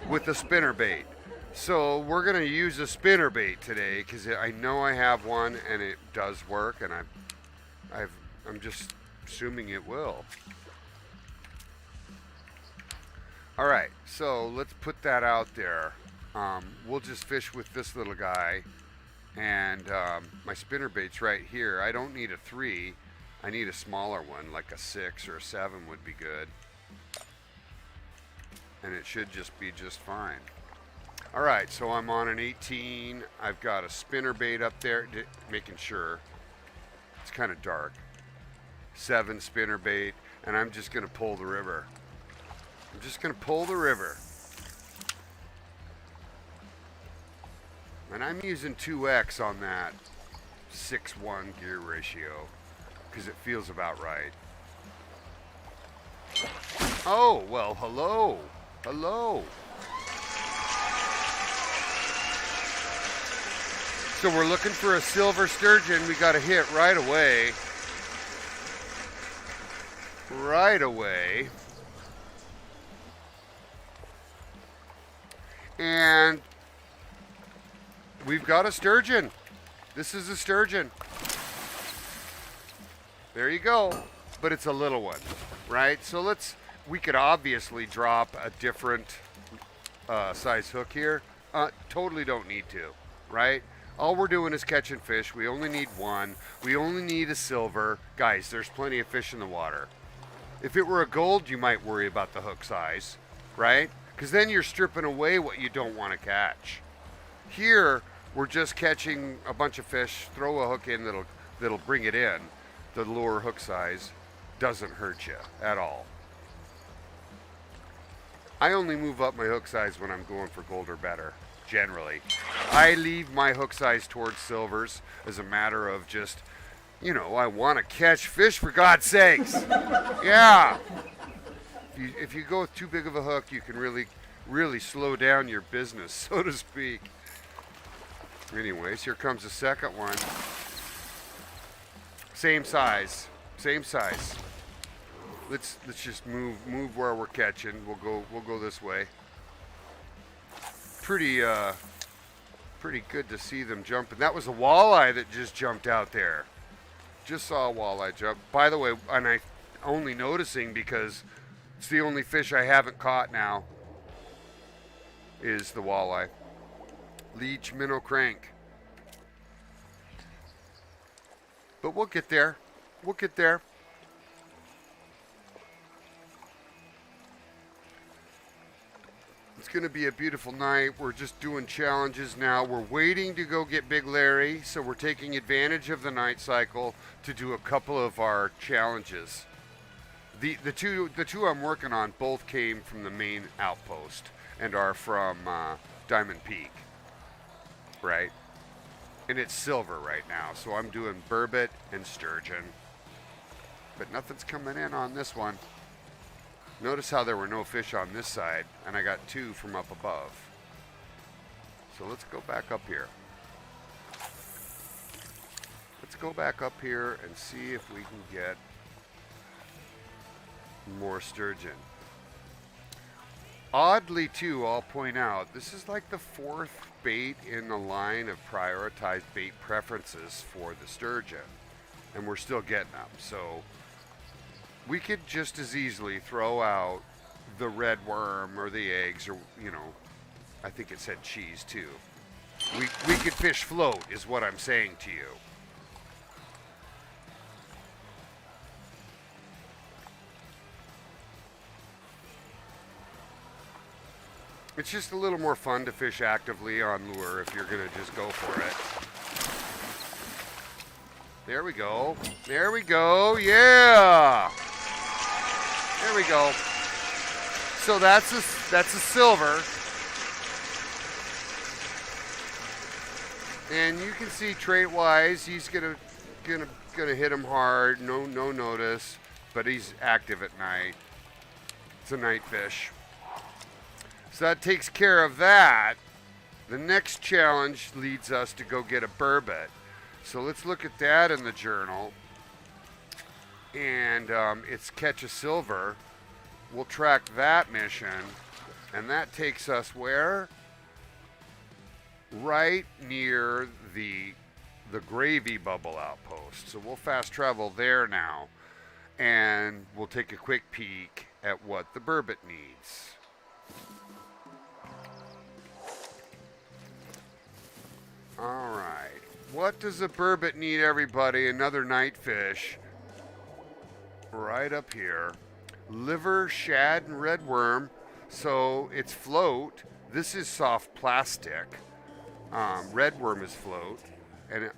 with a spinnerbait. So we're gonna use a spinnerbait today because I know I have one and it does work, and I'm just assuming it will. All right, so let's put that out there. We'll just fish with this little guy. And my spinnerbait's right here. I don't need a 3. I need a smaller one, like a 6 or a 7 would be good. And it should just be just fine. All right, so I'm on an 18. I've got a spinnerbait up there, making sure. It's kind of dark. 7 spinnerbait, and I'm just going to pull the river. I'm just going to pull the river. And I'm using 2x on that 6:1 gear ratio because it feels about right. Oh, well, hello. Hello. So we're looking for a silver sturgeon. We got a hit right away. Right away. And we've got a sturgeon. This is a sturgeon. There you go. But it's a little one, right? So we could obviously drop a different size hook here. Totally don't need to, right? All we're doing is catching fish. We only need one. We only need a silver. Guys, there's plenty of fish in the water. If it were a gold, you might worry about the hook size, right? Because then you're stripping away what you don't want to catch. Here, we're just catching a bunch of fish. Throw a hook in that'll bring it in. The lower hook size doesn't hurt you at all. I only move up my hook size when I'm going for gold or better, generally. I leave my hook size towards silvers as a matter of just, I want to catch fish, for God's sakes. Yeah. If you go with too big of a hook, you can really, really slow down your business, so to speak. Anyways, here comes the second one. Same size. Let's just move where we're catching. We'll go this way. Pretty good to see them jumping. That was a walleye that just jumped out there. Just saw a walleye jump. By the way, and I only noticing because it's the only fish I haven't caught now is the walleye. Leech minnow crank. But we'll get there. It's going to be a beautiful night. We're just doing challenges now. We're waiting to go get Big Larry, so we're taking advantage of the night cycle to do a couple of our challenges. The two I'm working on both came from the main outpost and are from Diamond Peak, right? And it's silver right now, so I'm doing burbot and sturgeon. But nothing's coming in on this one. Notice how there were no fish on this side, and I got 2 from up above. So let's go back up here. Let's go back up here and see if we can get more sturgeon. Oddly, too, I'll point out, this is like the 4th bait in the line of prioritized bait preferences for the sturgeon, and we're still getting them. So we could just as easily throw out the red worm or the eggs, or I think it said cheese too. We could fish float is what I'm saying to you. It's just a little more fun to fish actively on lure if you're going to just go for it. There we go. There we go. Yeah. There we go. So that's a silver. And you can see trait-wise, he's gonna hit him hard. No notice, but he's active at night. It's a night fish. So that takes care of that. The next challenge leads us to go get a burbot. So let's look at that in the journal. And it's catch a silver. We'll track that mission. And that takes us where? Right near the gravy bubble outpost. So we'll fast travel there now. And we'll take a quick peek at what the burbot needs. All right. What does a burbot need, everybody? Another night fish. Right up here. Liver, shad, and red worm. So it's float. This is soft plastic. Red worm is float. And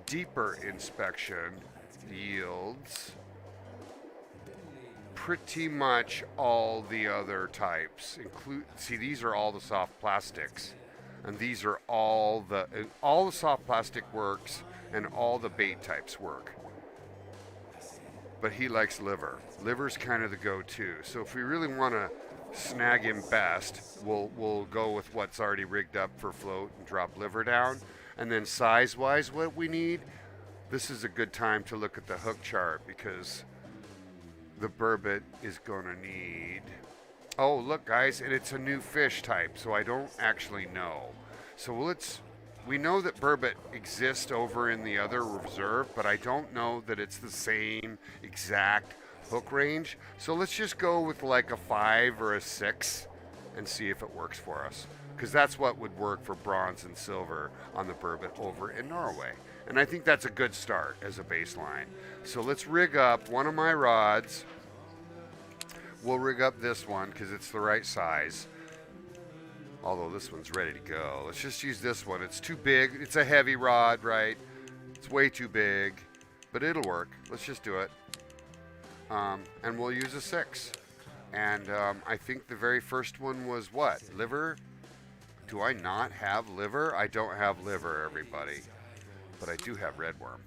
deeper inspection yields pretty much all the other types. See, these are all the soft plastics. And these are all the soft plastic works and all the bait types work. But he likes liver. Liver's kind of the go-to. So if we really want to snag him best, we'll go with what's already rigged up for float and drop liver down. And then size-wise, what we need, this is a good time to look at the hook chart because the burbot is going to need... Oh, look, guys, and it's a new fish type, so I don't actually know. So we know that burbot exists over in the other reserve, but I don't know that it's the same exact hook range. So let's just go with like a 5 or a 6 and see if it works for us. Because that's what would work for bronze and silver on the burbot over in Norway. And I think that's a good start as a baseline. So let's rig up one of my rods. We'll rig up this one because it's the right size. Although this one's ready to go. Let's just use this one. It's too big. It's a heavy rod, right? It's way too big. But it'll work. Let's just do it. And we'll use a 6. And I think the very first one was what? Liver? Do I not have liver? I don't have liver, everybody. But I do have red worm.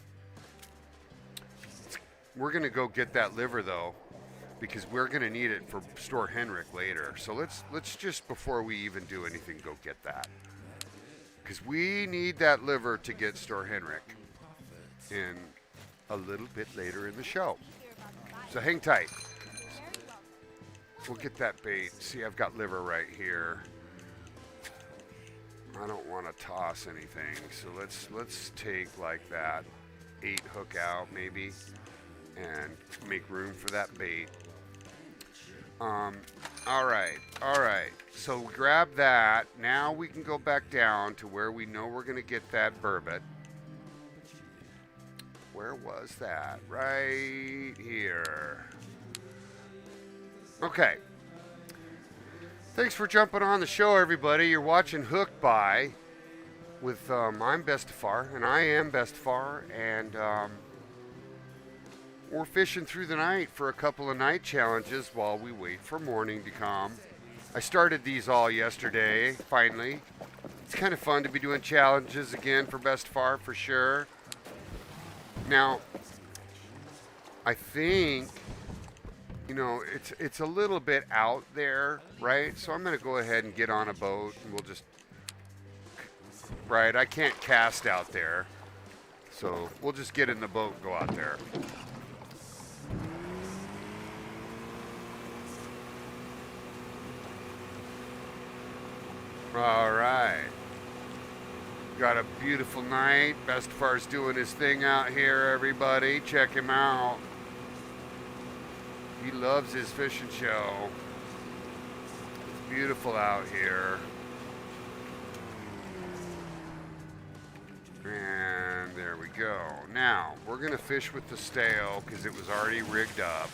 We're going to go get that liver, though, because we're going to need it for Store Henrik later. So let's just, before we even do anything, go get that. Because we need that liver to get Store Henrik in a little bit later in the show. So hang tight. We'll get that bait. See, I've got liver right here. I don't want to toss anything, so let's take like that 8 hook out maybe and make room for that bait. All right. So we grab that. Now we can go back down to where we know we're going to get that burbot. Where was that? Right here. Okay. Thanks for jumping on the show, everybody. You're watching Hooked By with imBestefar, and I am Bestefar, and we're fishing through the night for a couple of night challenges while we wait for morning to come. I started these all yesterday, finally. It's kind of fun to be doing challenges again for Bestefar, for sure. Now, I think... You know, it's a little bit out there, right? So I'm going to go ahead and get on a boat and we'll just... Right, I can't cast out there. So we'll just get in the boat and go out there. All right. Got a beautiful night. Bestefar's doing his thing out here, everybody. Check him out. He loves his fishing show. It's beautiful out here. And there we go. Now, we're going to fish with the stale because it was already rigged up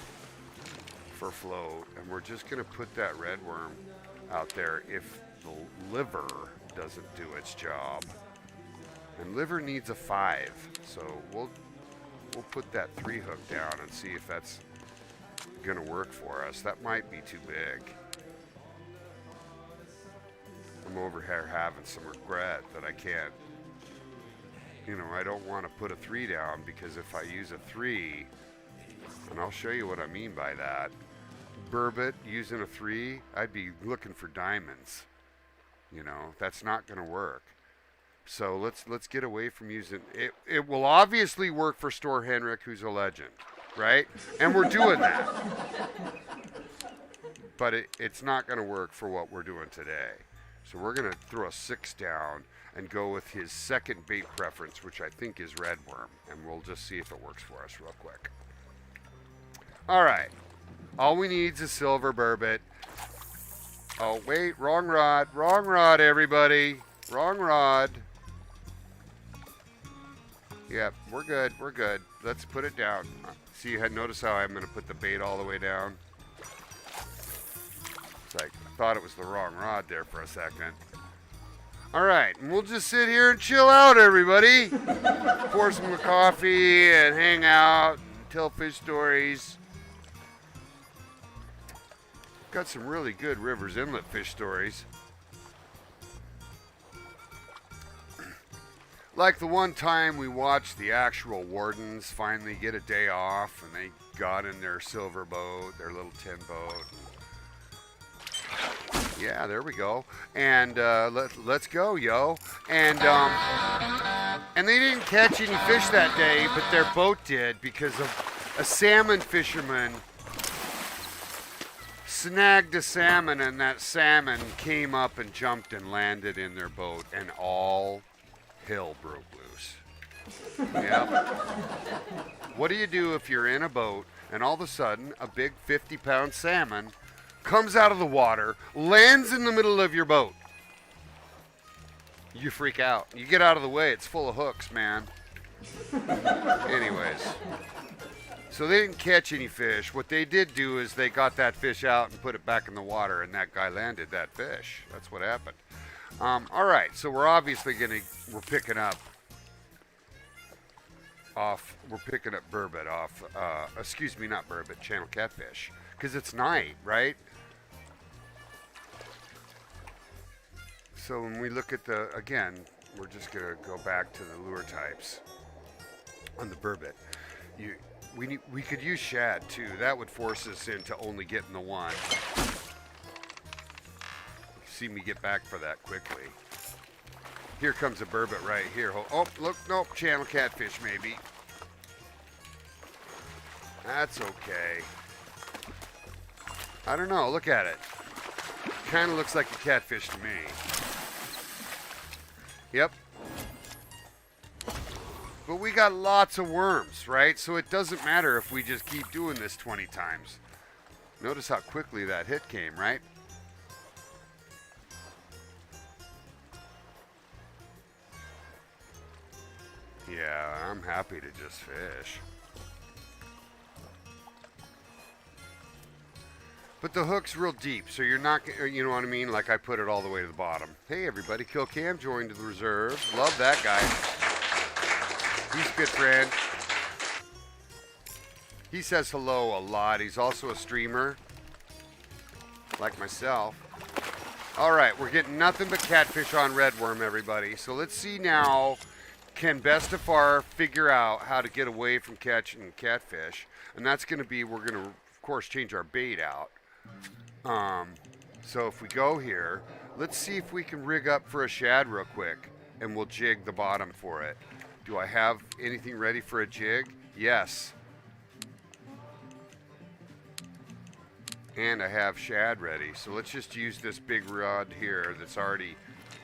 for float. And we're just going to put that red worm out there if the liver doesn't do its job. And liver needs a 5. So we'll put that 3 hook down and see if that's gonna work for us. That might be too big. I'm over here having some regret that I can't, I don't want to put a 3 down, because if I use a 3, and I'll show you what I mean by that, burbot using a 3, I'd be looking for diamonds. That's not going to work. So let's get away from using it. It will obviously work for Store Henrik, who's a legend, right? And we're doing that. But it's not going to work for what we're doing today. So we're going to throw a 6 down and go with his second bait preference, which I think is red worm. And we'll just see if it works for us real quick. All right. All we need is a silver burbot. Oh, wait. Wrong rod. Wrong rod, everybody. Wrong rod. Yep, we're good. We're good. Let's put it down. See, notice how I'm going to put the bait all the way down? It's like, I thought it was the wrong rod there for a second. All right, and we'll just sit here and chill out, everybody. Pour some coffee and hang out and tell fish stories. Got some really good Rivers Inlet fish stories. Like the one time we watched the actual Wardens finally get a day off, and they got in their silver boat, their little tin boat. Yeah, there we go. And let's go, yo. And they didn't catch any fish that day, but their boat did, because of a salmon fisherman snagged a salmon, and that salmon came up and jumped and landed in their boat, and all hell broke loose. Yep. What do you do if you're in a boat and all of a sudden a big 50-pound salmon comes out of the water, lands in the middle of your boat? You freak out. You get out of the way. It's full of hooks, man. Anyways, so they didn't catch any fish. What they did do is they got that fish out and put it back in the water, and that guy landed that fish. That's what happened. All right, so we're obviously we're picking up burbot off, excuse me, not burbot, channel catfish, because it's night, right? So when we look at again, we're just going to go back to the lure types on the burbot. We could use shad too. That would force us into only getting the one. See me get back for that quickly. Here comes a burbot right here. Oh, look, nope, channel catfish maybe. That's okay. I don't know, look at it. Kind of looks like a catfish to me. Yep. But we got lots of worms, right? So it doesn't matter if we just keep doing this 20 times. Notice how quickly that hit came, right? Yeah, I'm happy to just fish. But the hook's real deep, so you're not, you know what I mean? Like I put it all the way to the bottom. Hey everybody, Kill Cam joined the reserve. Love that guy. He's a good friend. He says hello a lot. He's also a streamer, like myself. All right, we're getting nothing but catfish on redworm, everybody. So let's see now. Can imBestefar figure out how to get away from catching catfish? And that's going to be, we're going to, of course, change our bait out. So if we go here, let's see if we can rig up for a shad real quick, and we'll jig the bottom for it. Do I have anything ready for a jig? Yes. And I have shad ready. So let's just use this big rod here that's already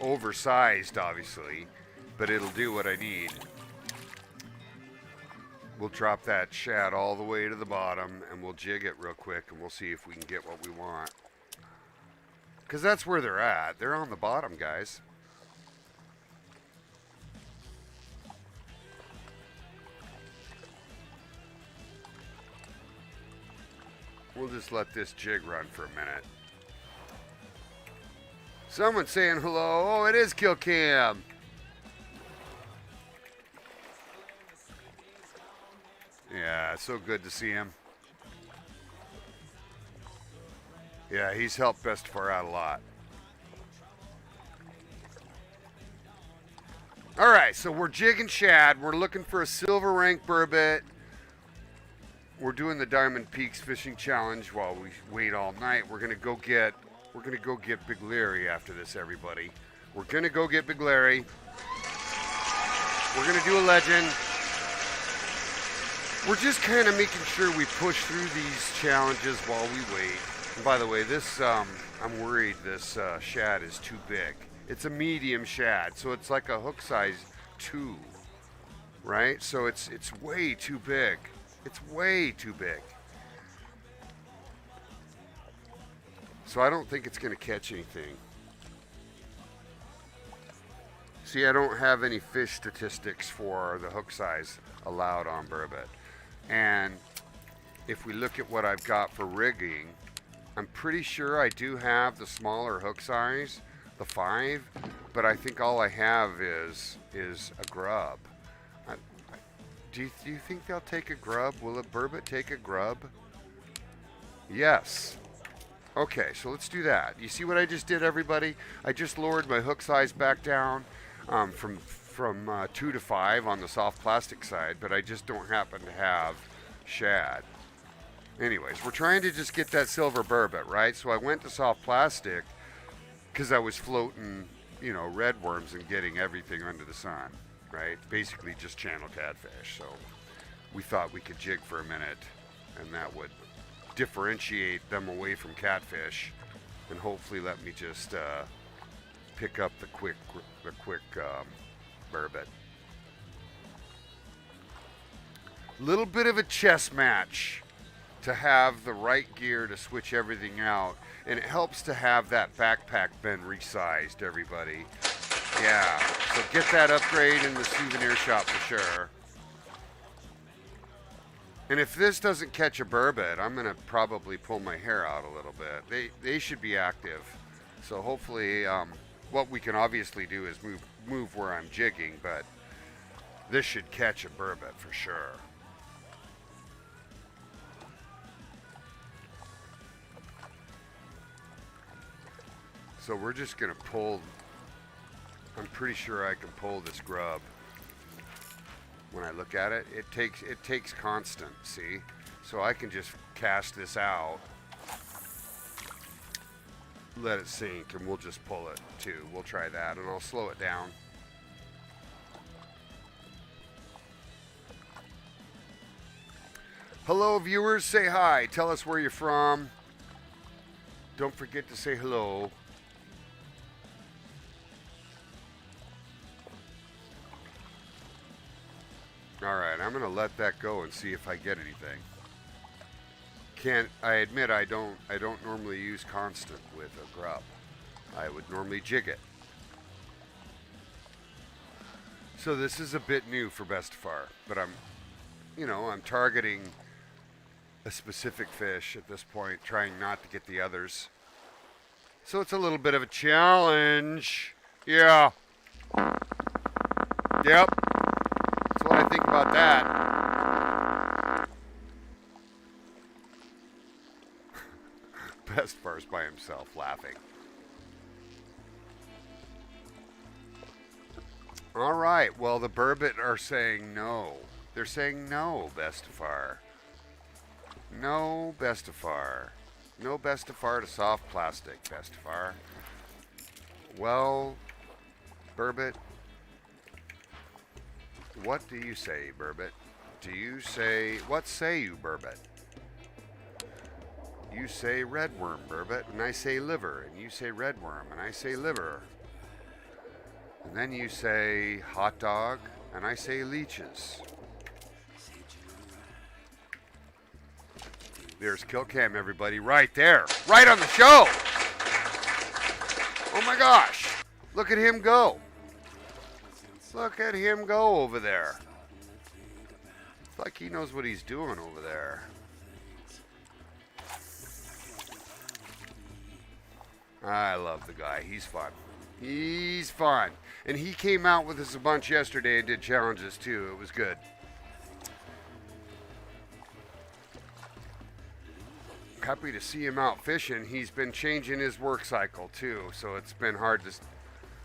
oversized, obviously. But it'll do what I need. We'll drop that shad all the way to the bottom, and we'll jig it real quick, and we'll see if we can get what we want. Because that's where they're at. They're on the bottom, guys. We'll just let this jig run for a minute. Someone's saying hello. Oh, it is Kill Cam. Yeah, so good to see him. Yeah, he's helped Bestefar out a lot. All right, so we're jigging shad. We're looking for a silver rank burbot. We're doing the Diamond Peaks Fishing Challenge while we wait all night. We're gonna go get Big Larry after this, everybody. We're gonna go get Big Larry. We're gonna do a legend. We're just kind of making sure we push through these challenges while we wait. And by the way, this I'm worried this shad is too big. It's a medium shad, so it's like a hook size 2, right? So it's way too big. It's way too big. So I don't think it's going to catch anything. See, I don't have any fish statistics for the hook size allowed on burbot. And if we look at what I've got for rigging, I'm pretty sure I do have the smaller hook size, the 5, but I think all I have is a grub. Do you think they'll take a grub? Will a burbot take a grub? Yes. Okay, so let's do that. You see what I just did, everybody? I just lowered my hook size back down from 2 to 5 on the soft plastic side, but I just don't happen to have shad. Anyways, we're trying to just get that silver burbot, right? So I went to soft plastic because I was floating, red worms and getting everything under the sun, right? Basically just channel catfish. So we thought we could jig for a minute, and that would differentiate them away from catfish, and hopefully let me just pick up the quick burbot. Little bit of a chess match to have the right gear to switch everything out, and it helps to have that backpack been resized, everybody. Yeah, so get that upgrade in the souvenir shop for sure. And if this doesn't catch a burbot, I'm going to probably pull my hair out a little bit. They should be active. So hopefully what we can obviously do is move where I'm jigging, but this should catch a burbot for sure. So we're just going to pull. I'm pretty sure I can pull this grub. When I look at it, it takes constant, see? So I can just cast this out, let it sink, and we'll just pull it too. We'll try that, and I'll slow it down. Hello, viewers. Say hi. Tell us where you're from. Don't forget to say hello. All right, I'm going to let that go and see if I get anything. I admit I don't normally use constant with a grub. I would normally jig it. So this is a bit new for Bestefar, but I'm targeting a specific fish at this point, trying not to get the others. So it's a little bit of a challenge. Yeah. Yep. That's what I think about that. Bestefar's by himself laughing. All right. Well, the burbot are saying no. They're saying no, Bestefar. No, Bestefar. No Bestefar to soft plastic, Bestefar. Well, burbot, what do you say, burbot? What say you, burbot? You say redworm, burbot, and I say liver, and you say redworm, and I say liver. And then you say hot dog, and I say leeches. There's kill cam, everybody, right there, right on the show. Oh my gosh, look at him go. Look at him go over there. It's like he knows what he's doing over there. I love the guy. He's fun. He's fun. And he came out with us a bunch yesterday and did challenges too. It was good. happy to see him out fishing. He's been changing his work cycle too, so it's been hard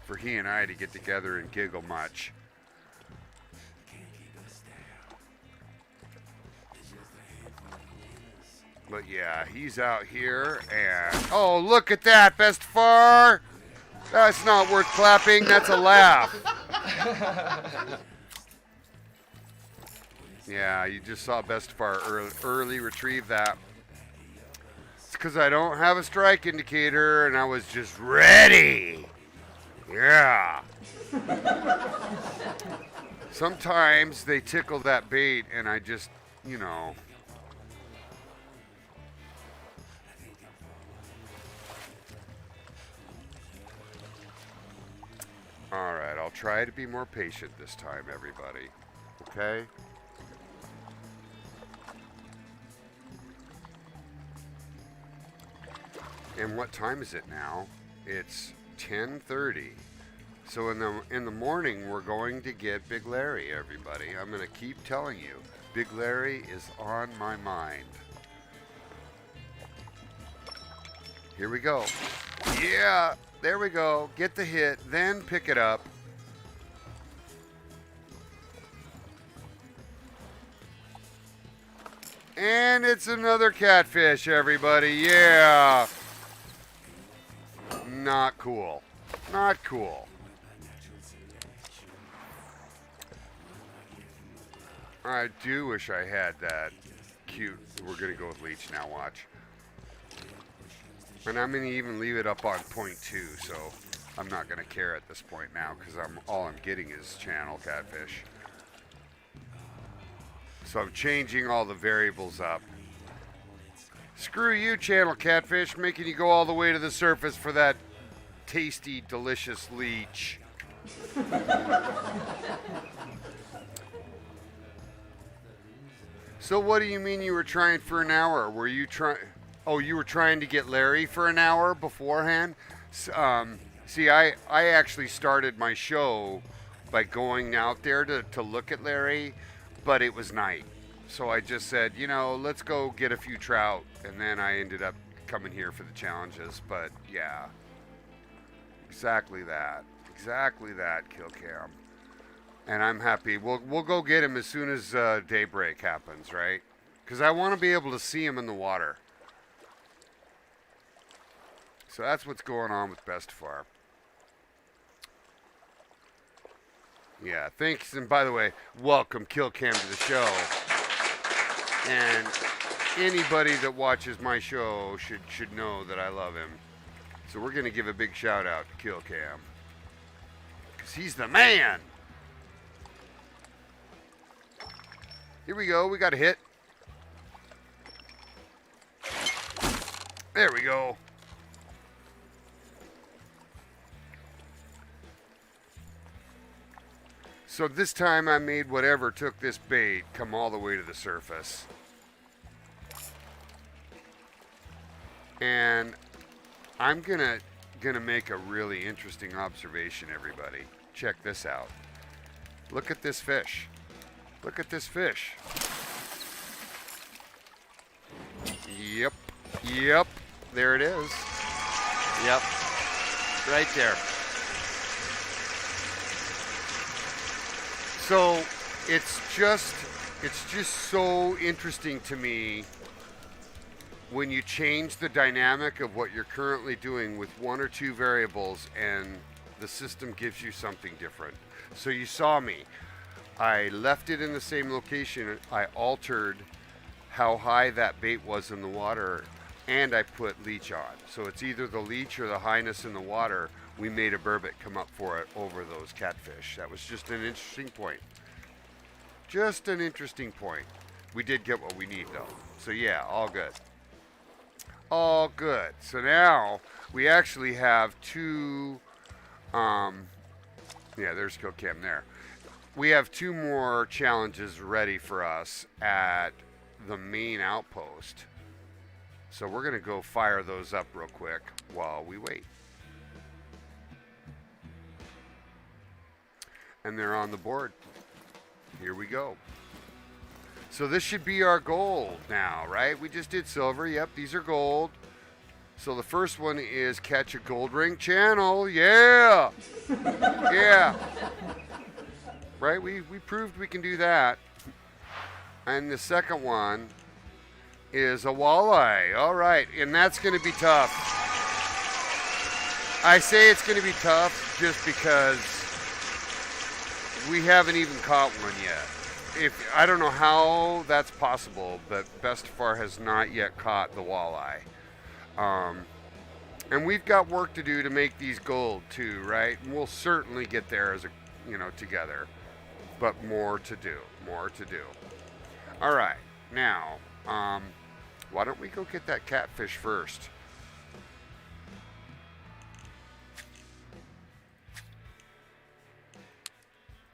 for he and I to get together and giggle much. But yeah, he's out here, and oh, look at that, Bestefar! That's not worth clapping, that's a laugh. Yeah, you just saw Bestefar early retrieve that. It's because I don't have a strike indicator, and I was just ready. Yeah. Sometimes they tickle that bait, and I just, you know. All right, I'll try to be more patient this time, everybody. Okay? And what time is it now? It's 10:30. So in the morning we're going to get Big Larry, everybody. I'm going to keep telling you, Big Larry is on my mind. Here we go. Yeah, there we go. Get the hit, then pick it up. And it's another catfish, everybody. Yeah. Not cool. Not cool. I do wish I had that cute. We're going to go with leech now, watch. And I'm going to even leave it up on 0.2, so I'm not going to care at this point now because all I'm getting is channel catfish. So I'm changing all the variables up. Screw you, channel catfish, making you go all the way to the surface for that tasty, delicious leech. So what do you mean you were trying for an hour? Were you trying... Oh, you were trying to get Larry for an hour beforehand? See, I actually started my show by going out there to look at Larry, but it was night. So I just said, you know, let's go get a few trout. And then I ended up coming here for the challenges. But yeah, exactly that. Exactly that, Kill Cam. And I'm happy. We'll go get him as soon as daybreak happens, right? Because I want to be able to see him in the water. So that's what's going on with Bestefar. Yeah, thanks. And by the way, welcome Kill Cam to the show. And anybody that watches my show should know that I love him. So we're going to give a big shout out to Kill Cam. Because he's the man. Here we go. We got a hit. There we go. So this time I made whatever took this bait come all the way to the surface. And I'm gonna make a really interesting observation, everybody. Check this out. Look at this fish. Look at this fish. Yep. Yep. There it is. Yep. Right there. So it's just so interesting to me when you change the dynamic of what you're currently doing with one or two variables and the system gives you something different. So you saw me. I left it in the same location. I altered how high that bait was in the water and I put leech on. So it's either the leech or the highness in the water. We made a burbot come up for it over those catfish. That was just an interesting point. Just an interesting point. We did get what we need though. So yeah, all good. All good. So now we actually have two, yeah, there's Kill Cam there. We have two more challenges ready for us at the main outpost. So we're going to go fire those up real quick while we wait. And they're on the board. Here we go. So this should be our gold now, right? We just did silver. Yep, these are gold. So the first one is catch a gold ring channel. Yeah. Yeah. Right? We proved we can do that. And the second one is a walleye. All right. And that's going to be tough. I say it's going to be tough just because we haven't even caught one yet. I don't know how that's possible, but Bestefar has not yet caught the walleye. And we've got work to do to make these gold too, right? And we'll certainly get there as together, but more to do. All right, now, why don't we go get that catfish first?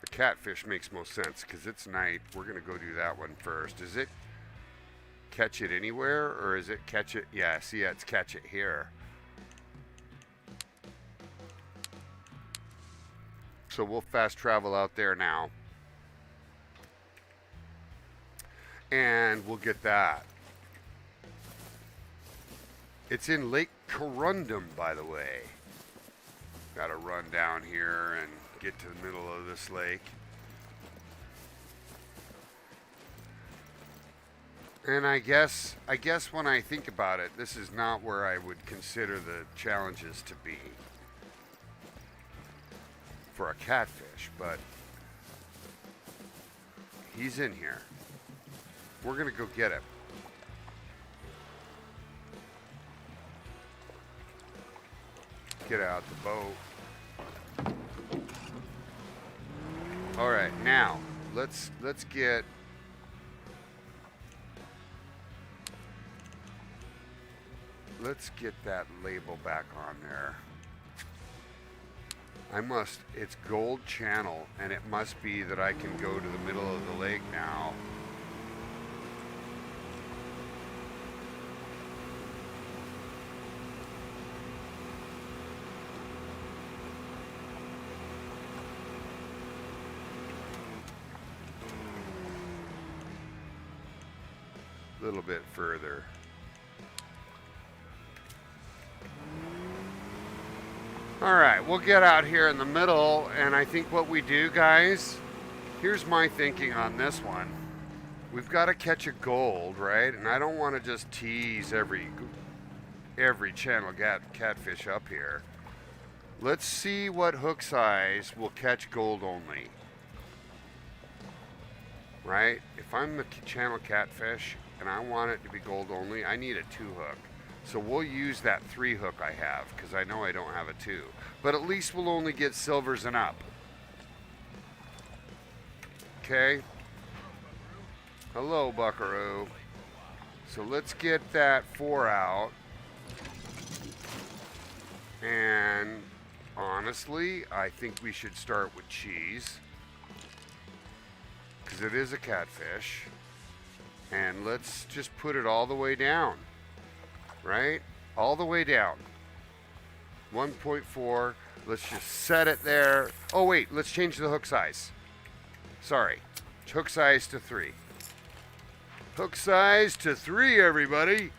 The catfish makes most sense because it's night. We're gonna go do that one first. Is it catch it anywhere, or is it catch it? Yeah, see, it's catch it here. So we'll fast travel out there now. And we'll get that. It's in Lake Corundum, by the way. Got to run down here and get to the middle of this lake. And I guess when I think about it, this is not where I would consider the challenges to be for a catfish, but he's in here. We're gonna go get him. Get out the boat. All right, now let's get that label back on there. It's Gold Channel, and it must be that I can go to the middle of the lake now. A little bit further. All right, we'll get out here in the middle, and I think what we do, guys, here's my thinking on this one. We've got to catch a gold, right? And I don't want to just tease every channel catfish up here. Let's see what hook size will catch gold only. Right? If I'm the channel catfish and I want it to be gold only, I need a 2 hook. So we'll use that 3 hook I have, because I know I don't have a 2. But at least we'll only get silvers and up. Okay. Hello, buckaroo. So let's get that 4 out. And honestly, I think we should start with cheese, because it is a catfish. And let's just put it all the way down. Right? All the way down. 1.4. Let's just set it there. Oh, wait. Let's change the hook size. Sorry. Hook size to 3. Hook size to 3, everybody.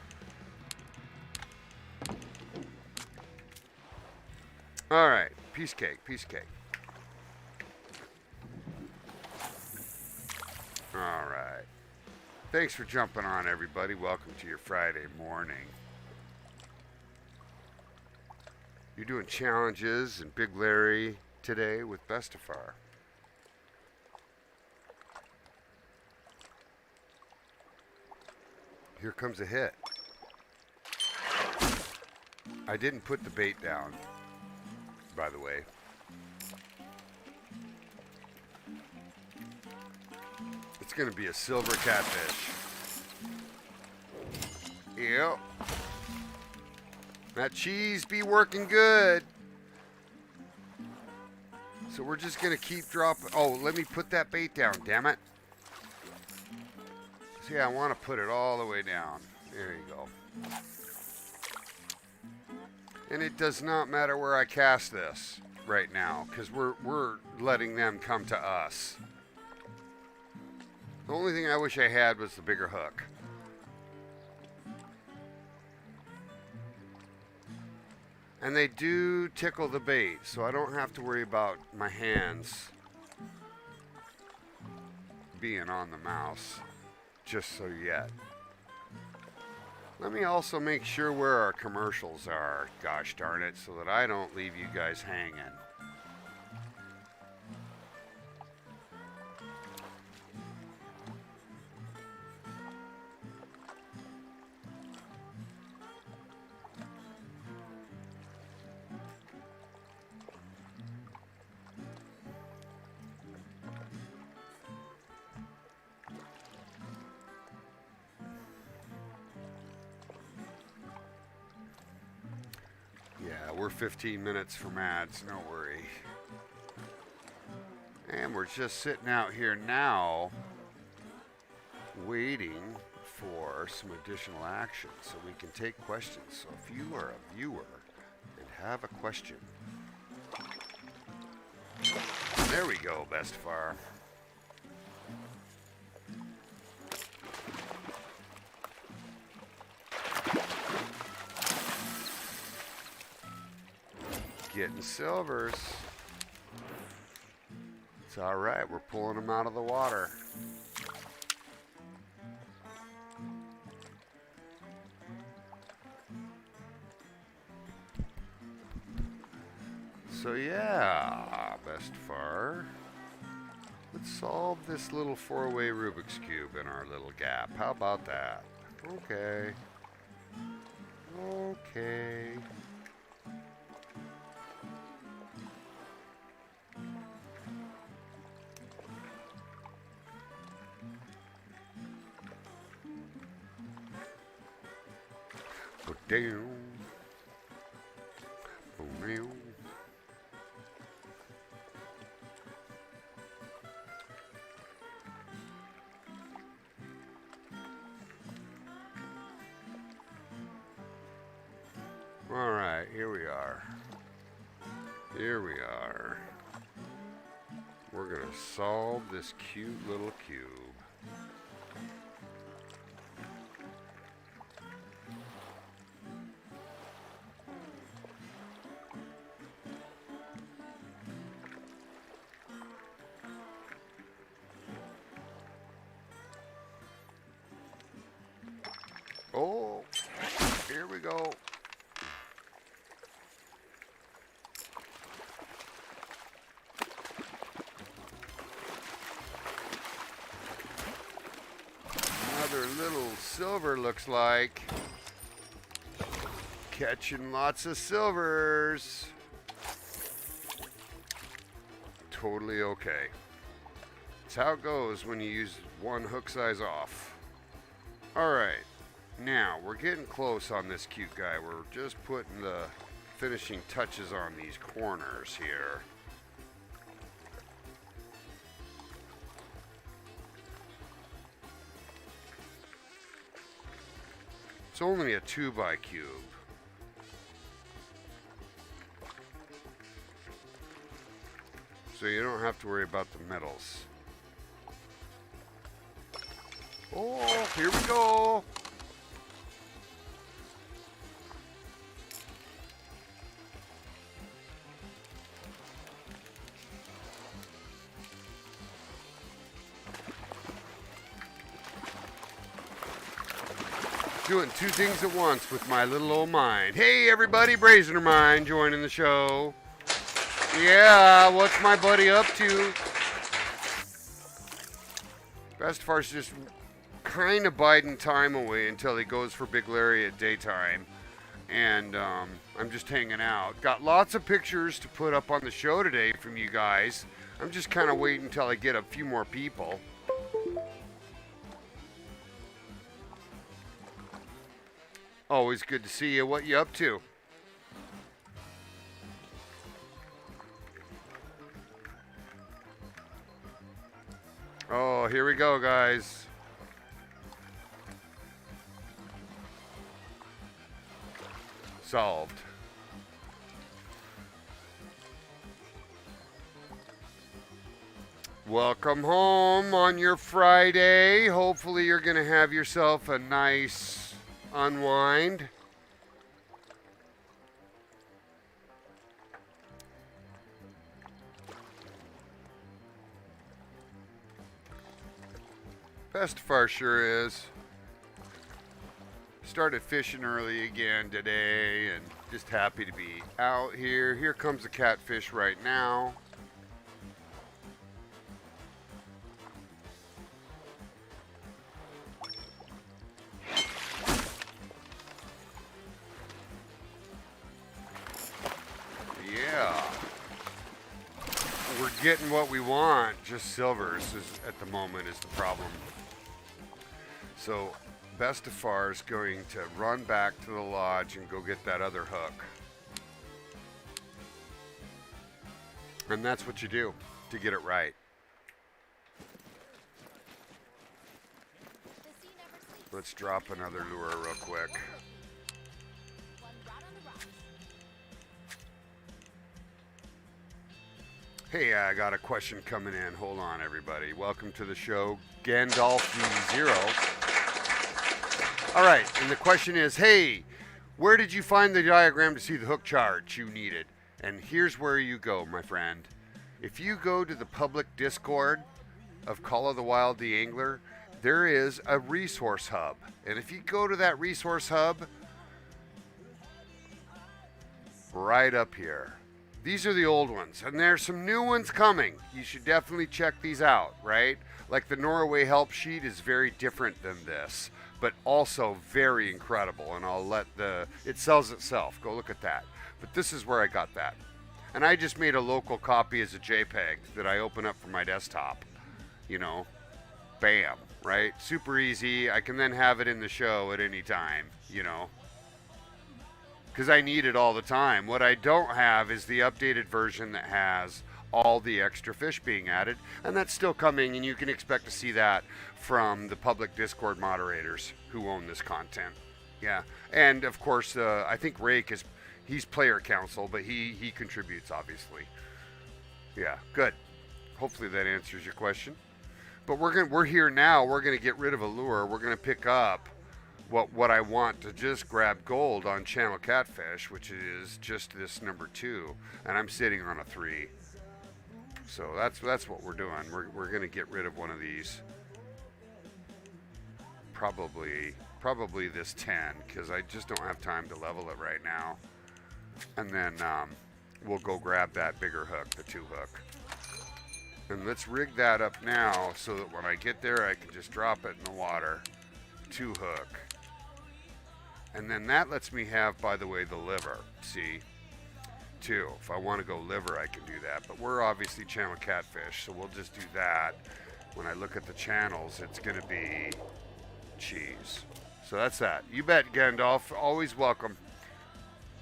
All right. Piece cake. Piece cake. All right. Thanks for jumping on, everybody. Welcome to your Friday morning. You're doing challenges and Big Larry today with Bestefar. Here comes a hit. I didn't put the bait down, by the way. It's going to be a silver catfish. Yep. That cheese be working good. So we're just going to keep dropping. Oh, let me put that bait down, damn it. See, I want to put it all the way down. There you go. And it does not matter where I cast this right now, because we're letting them come to us. The only thing I wish I had was the bigger hook. And they do tickle the bait, so I don't have to worry about my hands being on the mouse just so yet. Let me also make sure where our commercials are, gosh darn it, so that I don't leave you guys hanging. Yeah, we're 15 minutes from ads, no worry. And we're just sitting out here now waiting for some additional action so we can take questions. So if you are a viewer and have a question, there we go, Bestefar. Getting silvers. It's all right. We're pulling them out of the water. So yeah, Bestefar, let's solve this little four-way Rubik's Cube in our little gap. How about that? Okay. Okay. Down. Boom. All right, here we are. Here we are. We're gonna solve this cute little cube. Oh, here we go. Another little silver looks like. Catching lots of silvers. Totally okay. It's how it goes when you use one hook size off. All right. Now, we're getting close on this cute guy. We're just putting the finishing touches on these corners here. It's only a 2x cube. So you don't have to worry about the metals. Oh, here we go. Doing two things at once with my little old mind. Hey everybody, Brazener Mind joining the show. Yeah, what's my buddy up to? Bestefar's just kind of biding time away until he goes for Big Larry at daytime. And I'm just hanging out. Got lots of pictures to put up on the show today from you guys. I'm just kind of waiting until I get a few more people. Always good to see you. What you up to? Oh, here we go, guys. Solved. Welcome home on your Friday. Hopefully you're going to have yourself a nice unwind. Bestefar sure is. Started fishing early again today and just happy to be out here. Here comes the catfish right now. Yeah. We're getting what we want, just silvers at the moment is the problem. So Bestefar is going to run back to the lodge and go get that other hook. And that's what you do to get it right. Let's drop another lure real quick. Hey, I got a question coming in. Hold on, everybody. Welcome to the show, Gandalf Zero. All right, and the question is, hey, where did you find the diagram to see the hook charge you needed? And here's where you go, my friend. If you go to the public Discord of Call of the Wild the Angler, there is a resource hub. And if you go to that resource hub, right up here, these are the old ones, and there's some new ones coming. You should definitely check these out, right? Like the Norway help sheet is very different than this, but also very incredible, and it sells itself. Go look at that. But this is where I got that. And I just made a local copy as a JPEG that I open up from my desktop. You know, bam, right? Super easy. I can then have it in the show at any time, you know, because I need it all the time. What I don't have is the updated version that has all the extra fish being added, and that's still coming, and you can expect to see that from the public Discord moderators who own this content. Yeah, and of course, I think Rake he's player council, but he contributes, obviously. Yeah, good. Hopefully that answers your question. But we're here now. We're gonna get rid of a lure. We're gonna pick up what I want to just grab gold on channel catfish, which is just this number 2, and I'm sitting on a 3. So that's what we're doing. We're gonna get rid of one of these. Probably this 10, because I just don't have time to level it right now. And then we'll go grab that bigger hook, the 2 hook. And let's rig that up now so that when I get there, I can just drop it in the water. 2 hook. And then that lets me have, by the way, the liver. See? 2. If I want to go liver, I can do that. But we're obviously channel catfish, so we'll just do that. When I look at the channels, it's going to be cheese. So that's that. You bet, Gandalf. Always welcome.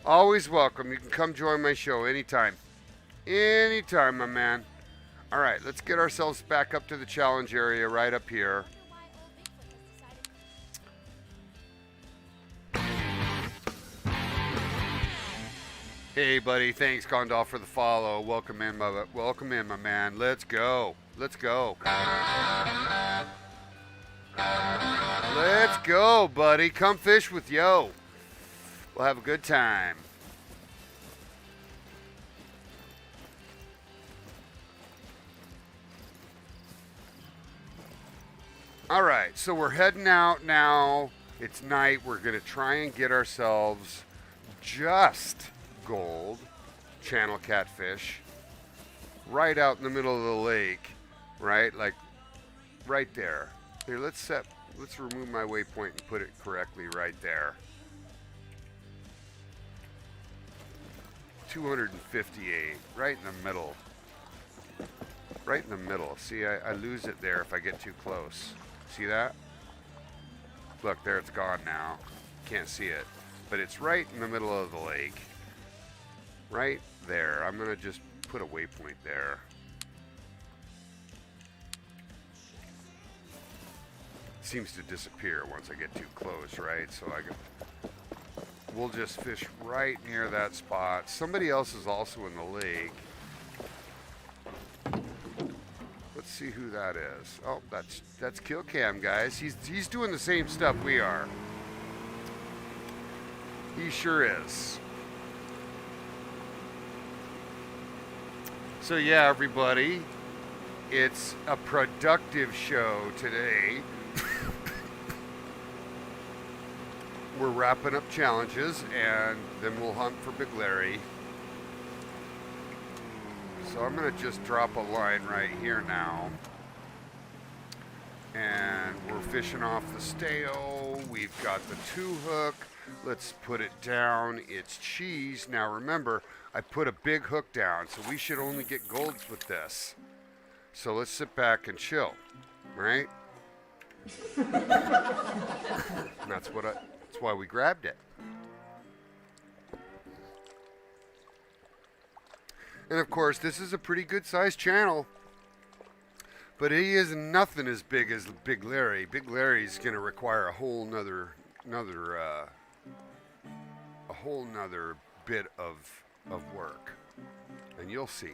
Always welcome. You can come join my show anytime. Anytime, my man. All right, let's get ourselves back up to the challenge area right up here. Hey, buddy. Thanks, Gandalf, for the follow. Welcome in, my man. Let's go. Let's go. Let's go, buddy. Come fish with yo. We'll have a good time. All right, so we're heading out now. It's night. We're going to try and get ourselves just gold channel catfish right out in the middle of the lake, right? Like right there. Here, let's remove my waypoint and put it correctly right there. 258, right in the middle. Right in the middle. See, I lose it there if I get too close. See that? Look, there it's gone now. Can't see it. But it's right in the middle of the lake. Right there. I'm going to just put a waypoint there. It seems to disappear once I get too close, right? So we'll just fish right near that spot. Somebody else is also in the lake. Let's see who that is. Oh, that's Kill Cam, guys. He's doing the same stuff we are. He sure is. So yeah, everybody, it's a productive show today. We're wrapping up challenges, and then we'll hunt for Big Larry. So I'm going to just drop a line right here now. And we're fishing off the stale. We've got the 2-hook. Let's put it down. It's cheese. Now remember, I put a big hook down, so we should only get golds with this. So let's sit back and chill, right? That's why we grabbed it. And of course, this is a pretty good sized channel, but he is nothing as big as Big Larry. Big Larry's going to require a whole nother bit of work, and you'll see.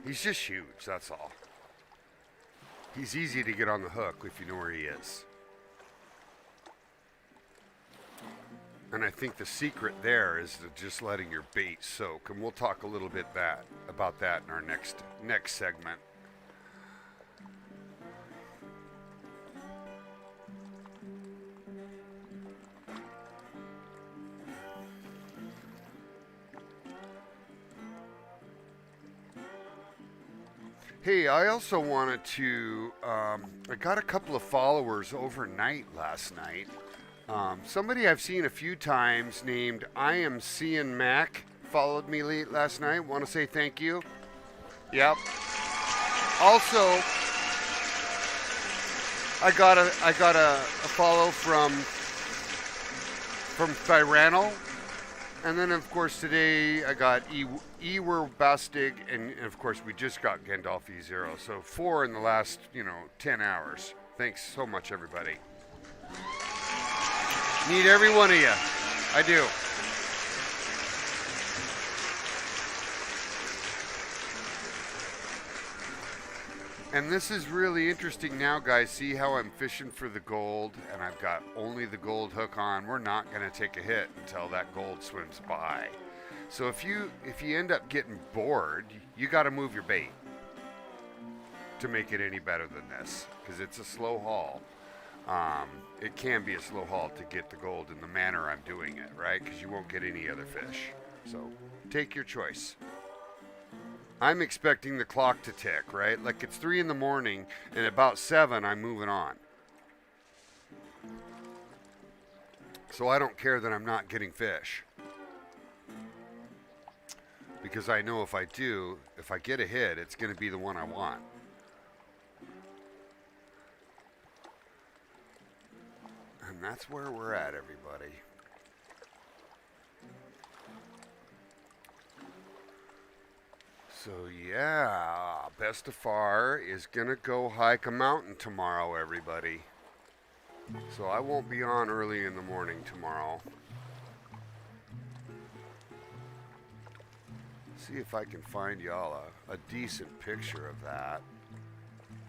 He's just huge, that's all. He's easy to get on the hook if you know where he is. And I think the secret there is just letting your bait soak, and we'll talk a little bit about that in our next segment. Hey, I also wanted to, I got a couple of followers overnight last night. Somebody I've seen a few times named I Am Seeing Mac followed me late last night. Want to say thank you. Yep. Also, I got a follow from Thyranal. And then, of course, today I got Ewer Bastig, and of course, we just got Gandalfi Zero. So 4 in the last, 10 hours. Thanks so much, everybody. Need every one of you. I do. And this is really interesting now, guys. See how I'm fishing for the gold, and I've got only the gold hook on. We're not going to take a hit until that gold swims by. So if you end up getting bored, you got to move your bait to make it any better than this, because it's a slow haul. It can be a slow haul to get the gold in the manner I'm doing it, right? Because you won't get any other fish. So take your choice. I'm expecting the clock to tick, right? Like it's 3 in the morning, and about 7, I'm moving on. So I don't care that I'm not getting fish. Because I know if I get a hit, it's going to be the one I want. And that's where we're at, everybody. So yeah, imBestefar is gonna go hike a mountain tomorrow, everybody. So I won't be on early in the morning tomorrow. See if I can find y'all a decent picture of that.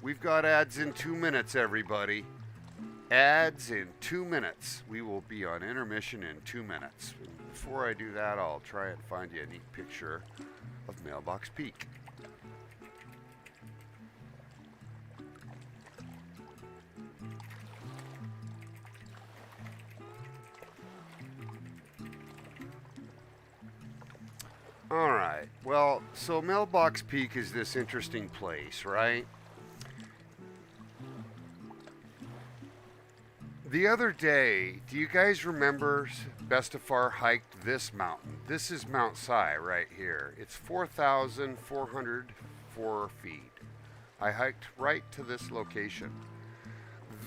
We've got ads in 2 minutes, everybody. Ads in 2 minutes. We will be on intermission in 2 minutes. Before I do that, I'll try and find you a neat picture of Mailbox Peak. All right. Well, so Mailbox Peak is this interesting place, right? The other day, do you guys remember imBestefar hiked this mountain? This is Mount Si right here. It's 4,404 feet. I hiked right to this location.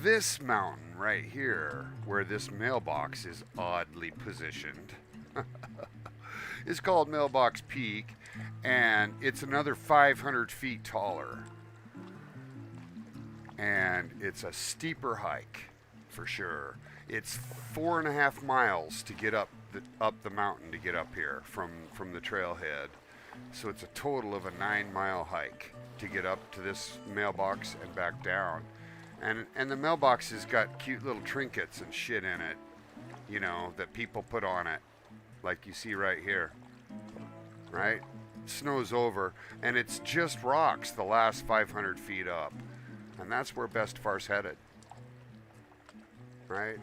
This mountain right here, where this mailbox is oddly positioned, is called Mailbox Peak, and it's another 500 feet taller. And it's a steeper hike. For sure. It's 4.5 miles to get up the mountain to get up here from the trailhead. So it's a total of a 9-mile hike to get up to this mailbox and back down. And the mailbox has got cute little trinkets and shit in it, you know, that people put on it, like you see right here, right? Snow's over, and it's just rocks the last 500 feet up, and that's where Bestefar's headed, right?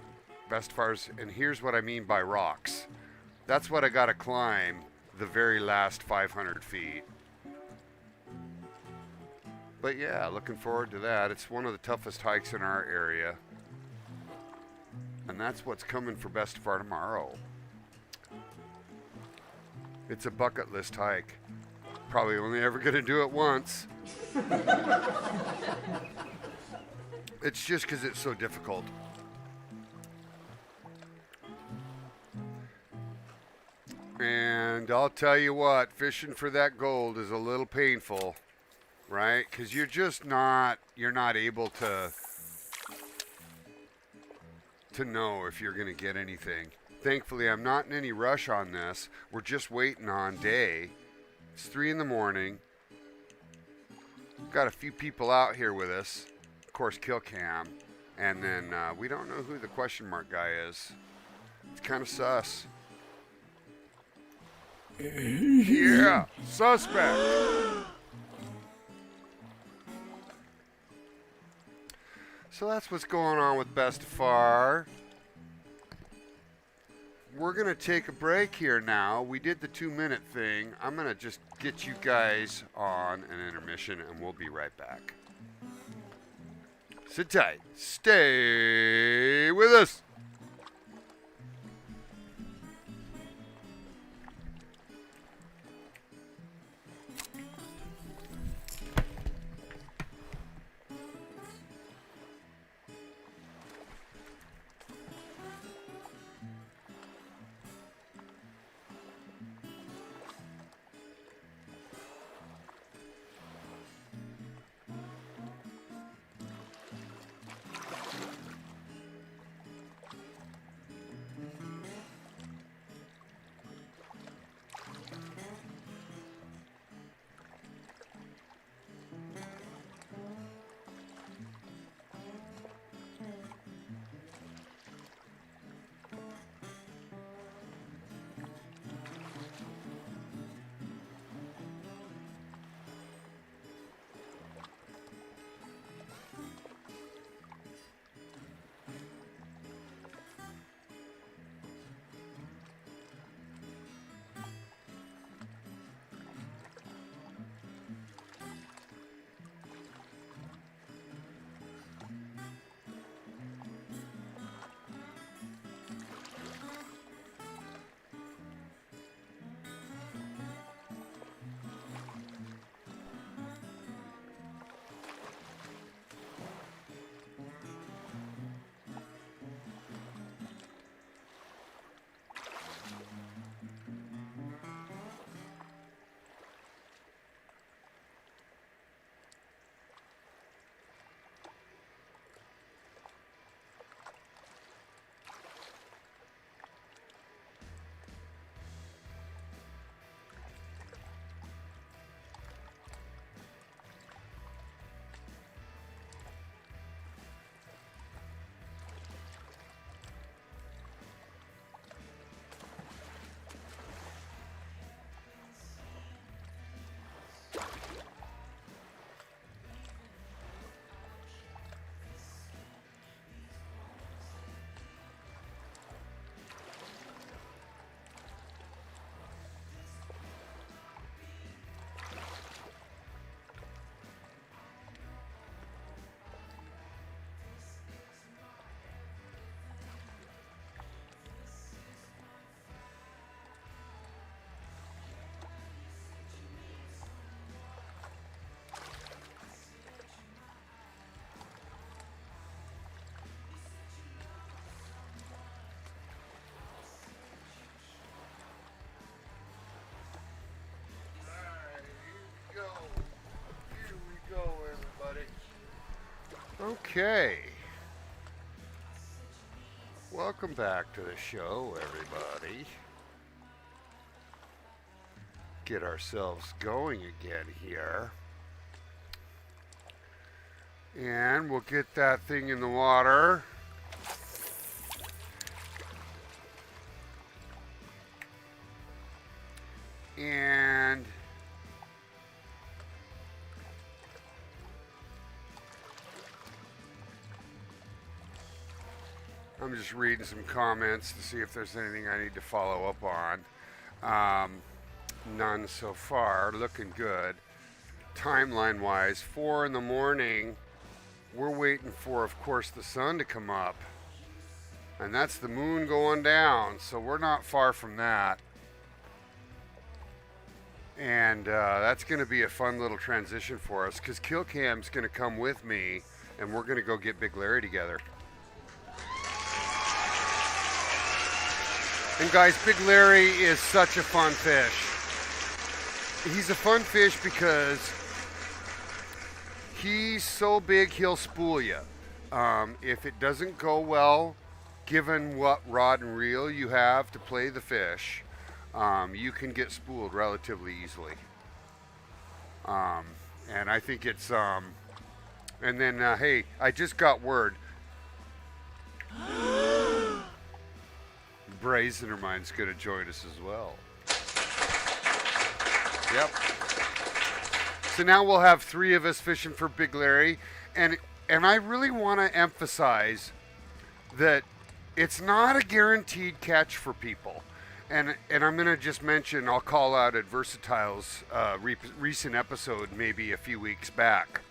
Bestefar's, and here's what I mean by rocks. That's what I gotta climb the very last 500 feet. But yeah, looking forward to that. It's one of the toughest hikes in our area, and that's what's coming for Bestefar tomorrow. It's a bucket list hike. Probably only ever gonna do it once. It's just because it's so difficult. And I'll tell you what, fishing for that gold is a little painful, right? Because you're not able to know if you're gonna get anything. Thankfully, I'm not in any rush on this. We're just waiting on day. It's 3 in the morning. We've got a few people out here with us. Of course, Kill Cam. And then we don't know who the question mark guy is. It's kind of sus. Yeah, suspect. So that's what's going on with Bestefar. We're going to take a break here now. We did the 2-minute thing. I'm going to just get you guys on an intermission, and we'll be right back. Sit tight. Stay with us. Okay. Welcome back to the show, everybody. Get ourselves going again here. And we'll get that thing in the water. And I'm just reading some comments to see if there's anything I need to follow up on. None so far. Looking good. Timeline wise, 4 in the morning. We're waiting for, of course, the sun to come up. And that's the moon going down. So we're not far from that. And that's going to be a fun little transition for us because KillCam's going to come with me and we're going to go get Big Larry together. And guys, Big Larry is such a fun fish. He's a fun fish because he's so big he'll spool you. If it doesn't go well, given what rod and reel you have to play the fish, you can get spooled relatively easily. And I think it's, and then, hey, I just got word. Brazenermine's going to join us as well. Yep. So now we'll have 3 of us fishing for Big Larry. And I really want to emphasize that it's not a guaranteed catch for people. And I'm going to just mention, I'll call out Adversatile's recent episode maybe a few weeks back,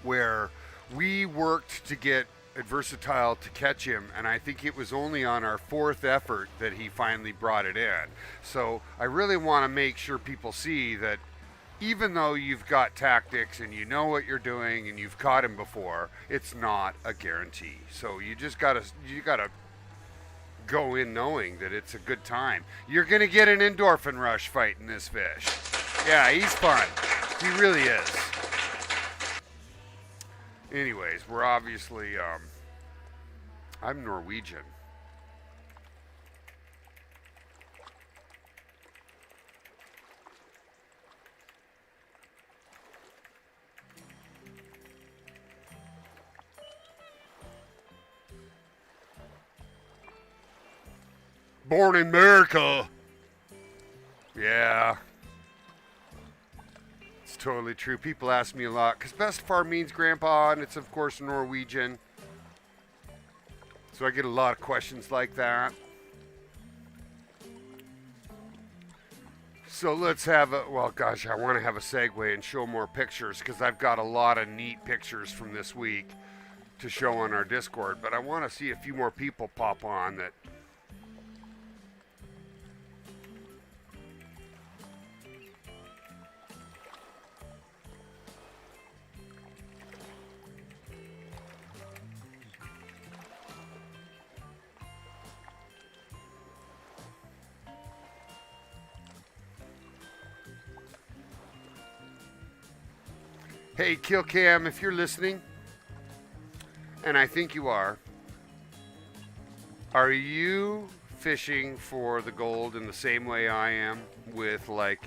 where we worked to get Adversatile to catch him, and I think it was only on our 4th effort that he finally brought it in. So I really want to make sure people see that even though you've got tactics and you know what you're doing and you've caught him before, it's not a guarantee. So you just gotta go in knowing that it's a good time. You're gonna get an endorphin rush fighting this fish. Yeah, he's fun. He really is. Anyways, we're obviously, I'm Norwegian. Born in America. Yeah. It's totally true. People ask me a lot, because Bestefar means grandpa, and it's, of course, Norwegian. So I get a lot of questions like that. So let's have a, well, gosh, I want to have a segue and show more pictures, because I've got a lot of neat pictures from this week to show on our Discord. But I want to see a few more people pop on that. Hey, KillCam, if you're listening, and I think you are you fishing for the gold in the same way I am with like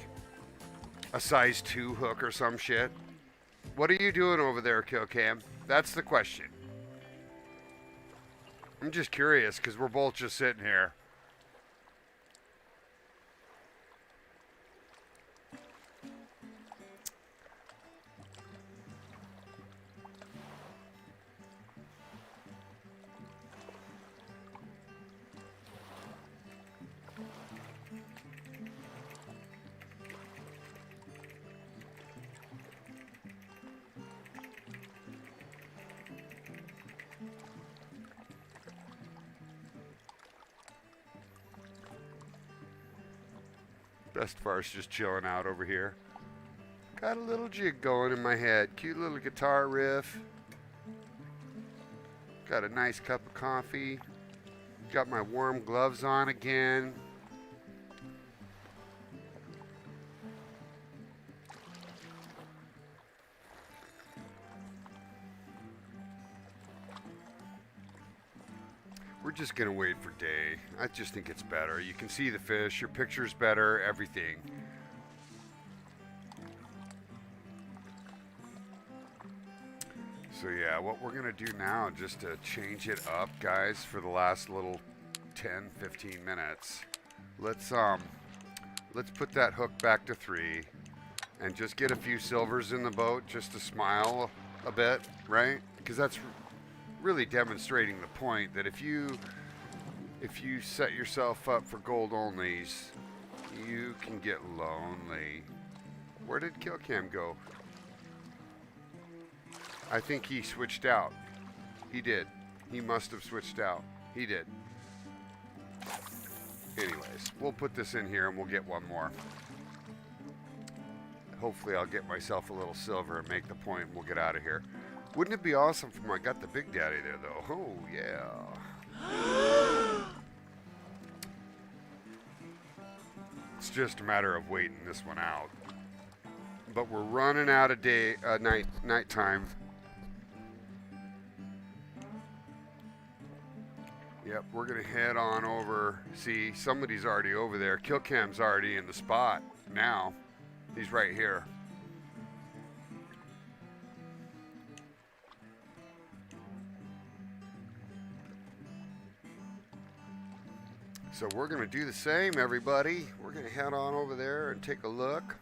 a size 2 hook or some shit? What are you doing over there, KillCam? That's the question. I'm just curious because we're both just sitting here. Bestefar's just chilling out over here. Got a little jig going in my head. Cute little guitar riff. Got a nice cup of coffee. Got my warm gloves on again. We're just gonna wait for day. I just think it's better. You can see the fish, your picture's better, everything. So yeah, what we're gonna do now, just to change it up, guys, for the last little 10, 15 minutes, let's put that hook back to 3 and just get a few silvers in the boat just to smile a bit, right? Because that's really demonstrating the point that if you set yourself up for gold onlys, you can get lonely. Where did Killcam go? I think he switched out. He did. He must have switched out. He did. Anyways, we'll put this in here and we'll get one more. Hopefully I'll get myself a little silver and make the point and we'll get out of here. Wouldn't it be awesome if I got the Big Daddy there though? Oh yeah. It's just a matter of waiting this one out. But we're running out of nighttime. Yep, we're gonna head on over. See, somebody's already over there. Killcam's already in the spot now. He's right here. So we're gonna do the same, everybody. We're gonna head on over there and take a look.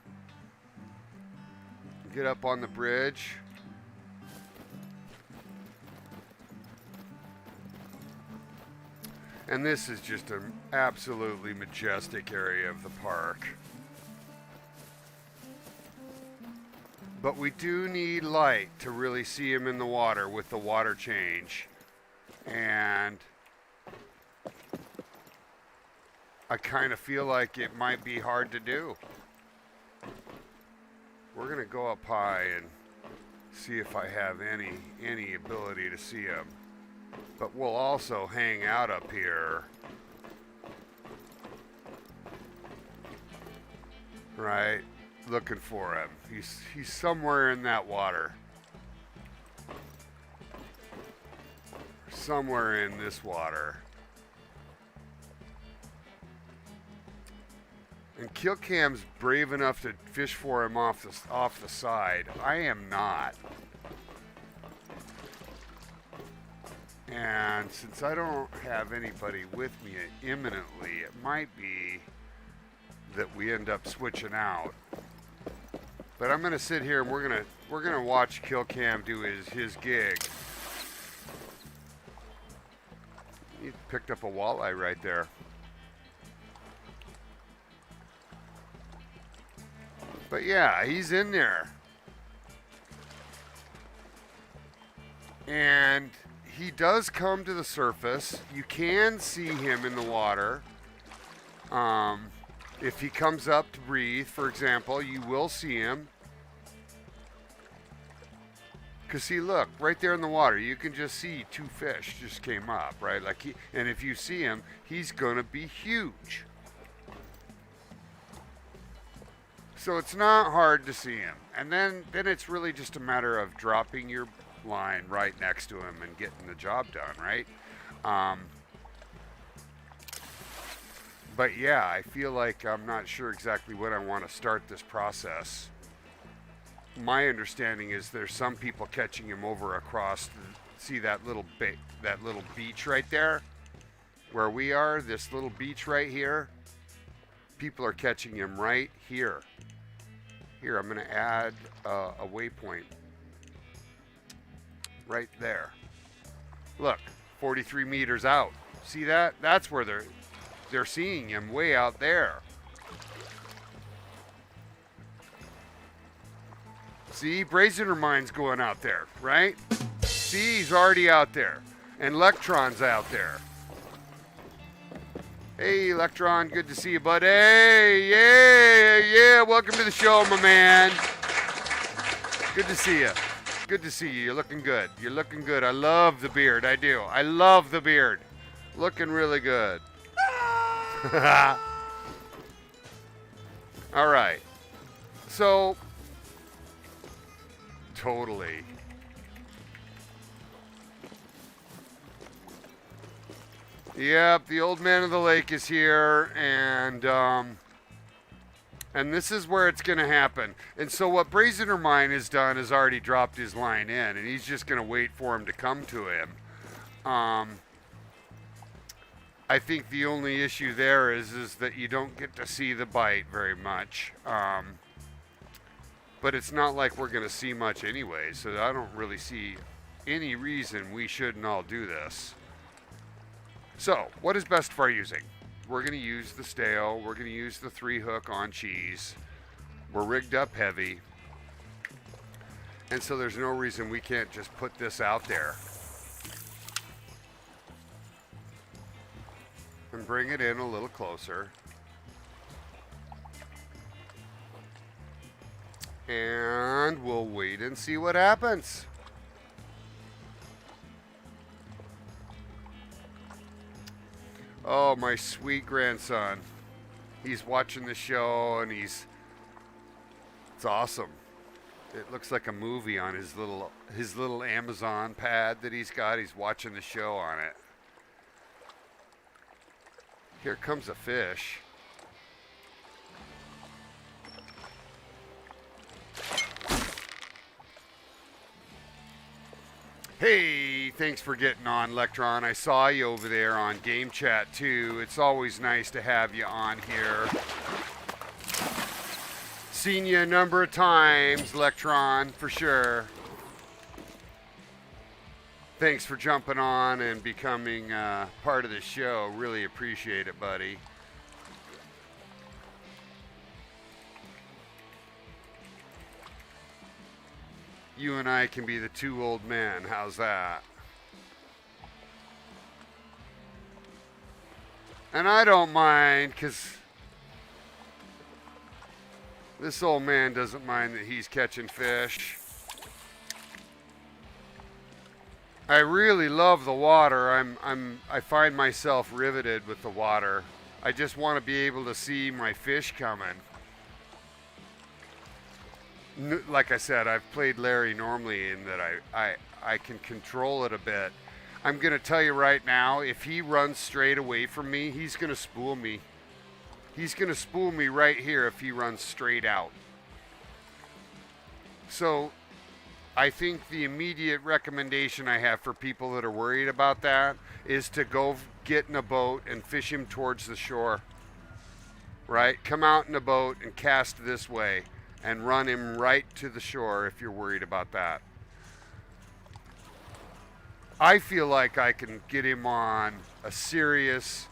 Get up on the bridge. And this is just an absolutely majestic area of the park. But we do need light to really see him in the water with the water change. And I kind of feel like it might be hard to do. We're going to go up high and see if I have any ability to see him. But we'll also hang out up here. Right? Looking for him. He's somewhere in that water. Somewhere in this water. And Killcam's brave enough to fish for him off the side. I am not. And since I don't have anybody with me imminently, it might be that we end up switching out. But I'm gonna sit here and we're gonna watch Killcam do his gig. He picked up a walleye right there. But yeah, he's in there. And he does come to the surface. You can see him in the water. If he comes up to breathe, for example, you will see him. Because see, look, right there in the water, you can just see 2 fish just came up, right? And if you see him, he's gonna be huge. So it's not hard to see him. And then it's really just a matter of dropping your line right next to him and getting the job done, right? But yeah, I feel like I'm not sure exactly when I want to start this process. My understanding is there's some people catching him over across. See that little beach right there, where we are. This little beach right here. People are catching him right here. Here, I'm going to add a waypoint right there. Look, 43 meters out. See that? That's where they're seeing him, way out there. See, Brazener Mine's going out there, right? See, he's already out there. And Electron's out there. Hey, Electron, good to see you, bud. Hey, yeah, welcome to the show, my man. Good to see you. Good to see you. You're looking good. You're looking good. I love the beard. I do. I love the beard. Looking really good. All right. So, totally. Yep, the old man of the lake is here, and And this is where it's going to happen. And so what Brazener Mine has done is already dropped his line in, and he's just going to wait for him to come to him. I think the only issue there is that you don't get to see the bite very much. But it's not like we're going to see much anyway, so I don't really see any reason we shouldn't all do this. So, what is BestefAr using? We're going to use the stale. We're going to use the 3-hook on cheese. We're rigged up heavy. And so there's no reason we can't just put this out there. And bring it in a little closer. And we'll wait and see what happens. Oh, my sweet grandson. He's watching the show and it's awesome. It looks like a movie on his little Amazon pad that he's got. He's watching the show on it. Here comes a fish. Hey, thanks for getting on, Electron. I saw you over there on Game Chat, too. It's always nice to have you on here. Seen you a number of times, Electron, for sure. Thanks for jumping on and becoming part of the show. Really appreciate it, buddy. You and I can be the two old men. How's that? And I don't mind, because this old man doesn't mind that he's catching fish. I really love the water. I find myself riveted with the water. I just want to be able to see my fish coming. Like I said, I've played Larry normally in that I can control it a bit. I'm going to tell you right now, if he runs straight away from me, he's going to spool me. He's going to spool me right here if he runs straight out. So I think the immediate recommendation I have for people that are worried about that is to go get in a boat and fish him towards the shore. Right? Come out in a boat and cast this way and run him right to the shore if you're worried about that. I feel like I can get him on a serious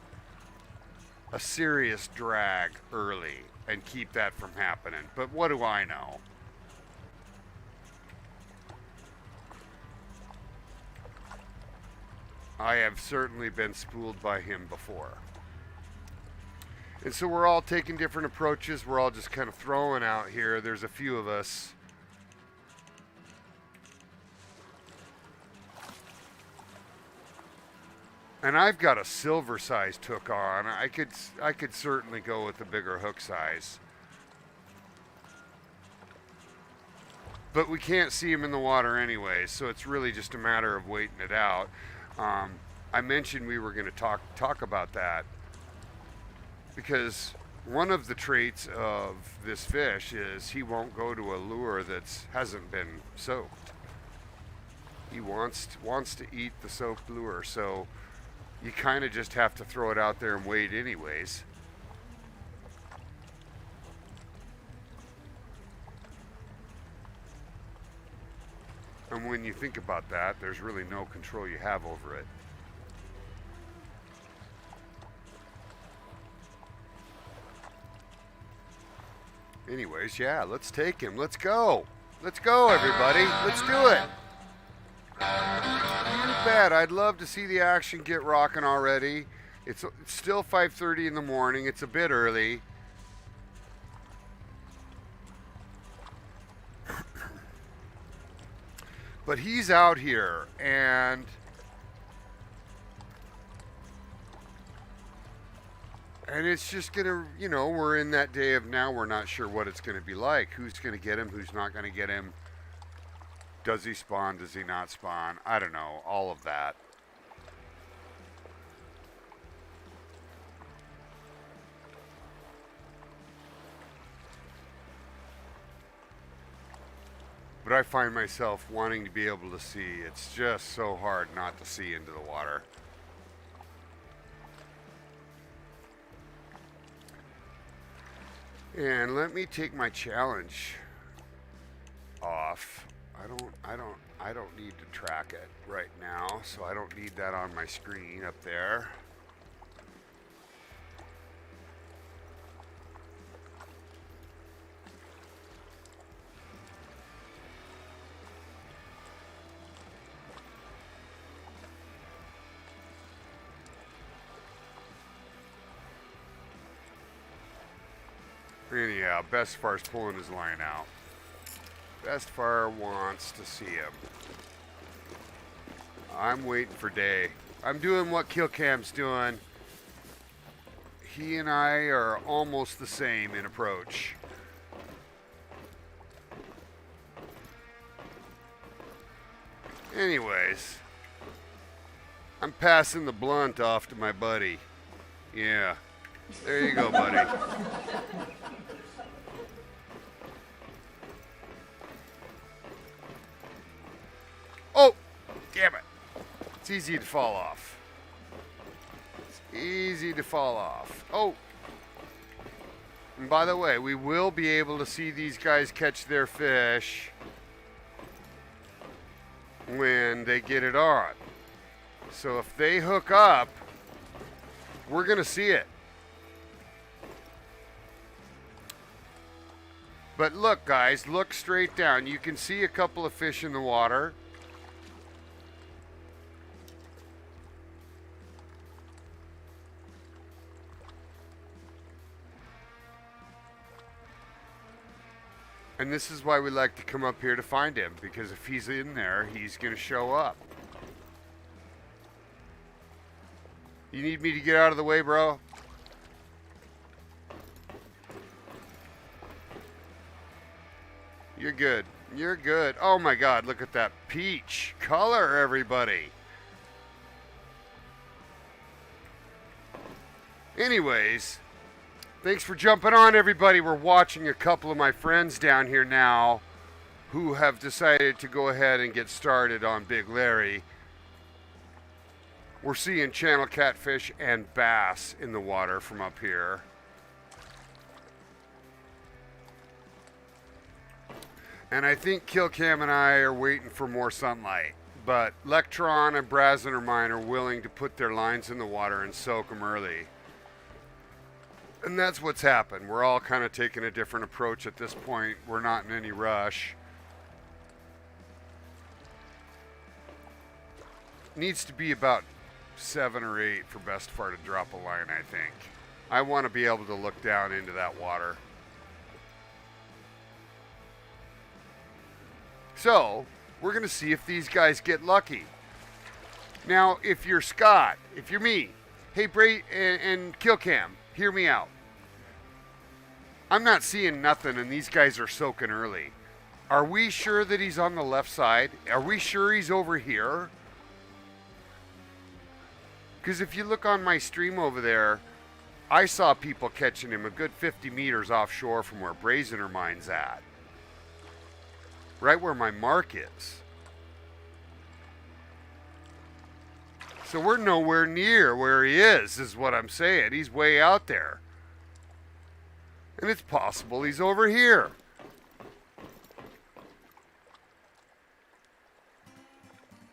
drag early and keep that from happening. But what do I know? I have certainly been spooled by him before. And so we're all taking different approaches. We're all just kind of throwing out here. There's a few of us. And I've got a silver-sized hook on. I could certainly go with a bigger hook size. But we can't see him in the water anyway, so it's really just a matter of waiting it out. I mentioned we were going to talk about that because one of the traits of this fish is he won't go to a lure that hasn't been soaked. He wants to eat the soaked lure, so you kind of just have to throw it out there and wait anyways. And when you think about that, there's really no control you have over it. Anyways, yeah, let's take him. Let's go. Let's go, everybody. Let's do it. You bet. I'd love to see the action get rocking already. It's still 5:30 in the morning. It's a bit early. But he's out here, and it's just going to, we're in that day of now we're not sure what it's going to be like. Who's going to get him? Who's not going to get him? Does he spawn? Does he not spawn? I don't know. All of that. but I find myself wanting to be able to see. It's just so hard not to see into the water. And let me take my challenge off. I don't need to track it right now, so I don't need that on my screen up there. Anyhow, Bestefar's pulling his line out. Bestefar wants to see him. I'm waiting for day. I'm doing what Killcam's doing. He and I are almost the same in approach. Anyways, I'm passing the blunt off to my buddy. Yeah, there you go, buddy. Oh, damn it. It's easy to fall off. It's easy to fall off. Oh. And by the way, we will be able to see these guys catch their fish when they get it on. So if they hook up, we're going to see it. But look, guys, look straight down. You can see a couple of fish in the water. And this is why we like to come up here to find him, because if he's in there, he's going to show up. You need me to get out of the way, bro? You're good. You're good. Oh my God, look at that peach color, everybody. Anyways, thanks for jumping on, everybody. We're watching a couple of my friends down here now who have decided to go ahead and get started on Big Larry. We're seeing channel catfish and bass in the water from up here. And I think Killcam and I are waiting for more sunlight. But Lectron and Brazen or mine are willing to put their lines in the water and soak them early. And that's what's happened. We're all kind of taking a different approach at this point. We're not in any rush. Needs to be about 7 or 8 for Bestefar to drop a line, I think. I want to be able to look down into that water. So, we're going to see if these guys get lucky. Now, if you're Scott, if you're me, hey, Bray and Killcam, hear me out. I'm not seeing nothing, and these guys are soaking early. Are we sure that he's on the left side? Are we sure he's over here? Because if you look on my stream over there, I saw people catching him a good 50 meters offshore from where Brazen or mine's at. Right where my mark is. So we're nowhere near where he is what I'm saying. He's way out there. And it's possible he's over here.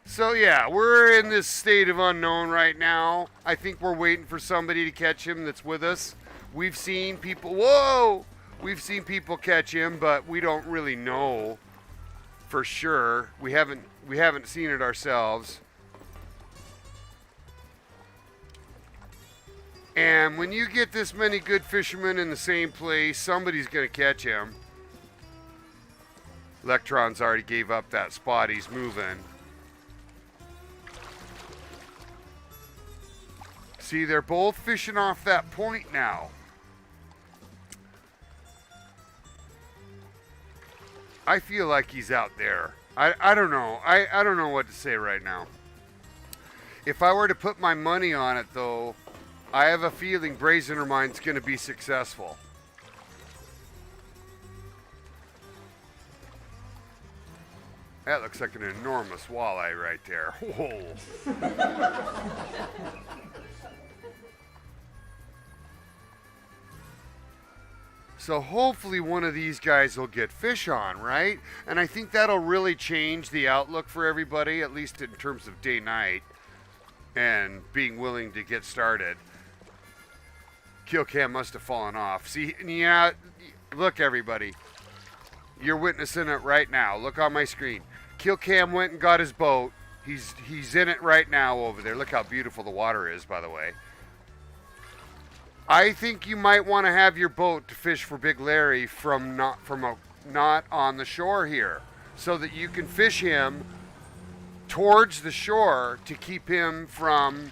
So yeah, we're in this state of unknown right now. I think we're waiting for somebody to catch him that's with us. We've seen people, whoa! We've seen people catch him, but we don't really know for sure. We haven't seen it ourselves. And when you get this many good fishermen in the same place, somebody's going to catch him. Electron's already gave up that spot. He's moving. See, they're both fishing off that point now. I feel like he's out there. I don't know. I don't know what to say right now. If I were to put my money on it, though, I have a feeling Brazen or mine's going to be successful. That looks like an enormous walleye right there. Whoa. So hopefully one of these guys will get fish on, right? And I think that'll really change the outlook for everybody, at least in terms of day-night and being willing to get started. Kill cam must have fallen off. See, yeah, look everybody. You're witnessing it right now. Look on my screen. Kill cam went and got his boat. He's in it right now over there. Look how beautiful the water is, by the way. I think you might want to have your boat to fish for Big Larry not on the shore here, so that you can fish him towards the shore to keep him from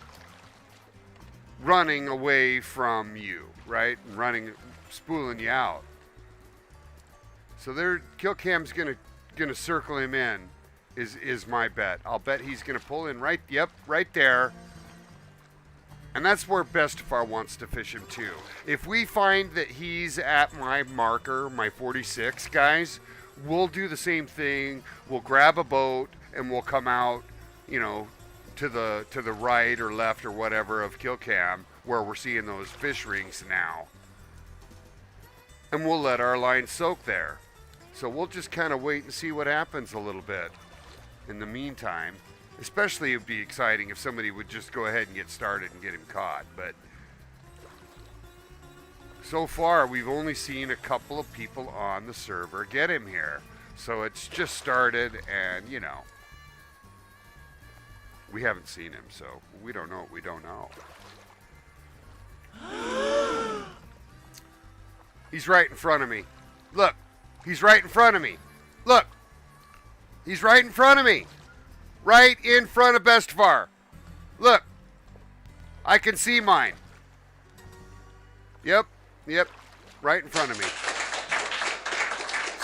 running away from you, right? And spooling you out. So kill cam's gonna circle him in, is my bet. I'll bet he's gonna pull in right there. And that's where Bestefar wants to fish him too. If we find that he's at my marker, my 46, guys, we'll do the same thing. We'll grab a boat and we'll come out, to the right or left or whatever of kill cam where we're seeing those fish rings now. And we'll let our line soak there. So we'll just kind of wait and see what happens a little bit in the meantime. Especially it would be exciting if somebody would just go ahead and get started and get him caught. But so far, we've only seen a couple of people on the server get him here. So it's just started and, we haven't seen him. So we don't know what we don't know. He's right in front of me. Look, he's right in front of me. Look, he's right in front of me. Right in front of Bestefar. Look, I can see mine. Yep, right in front of me.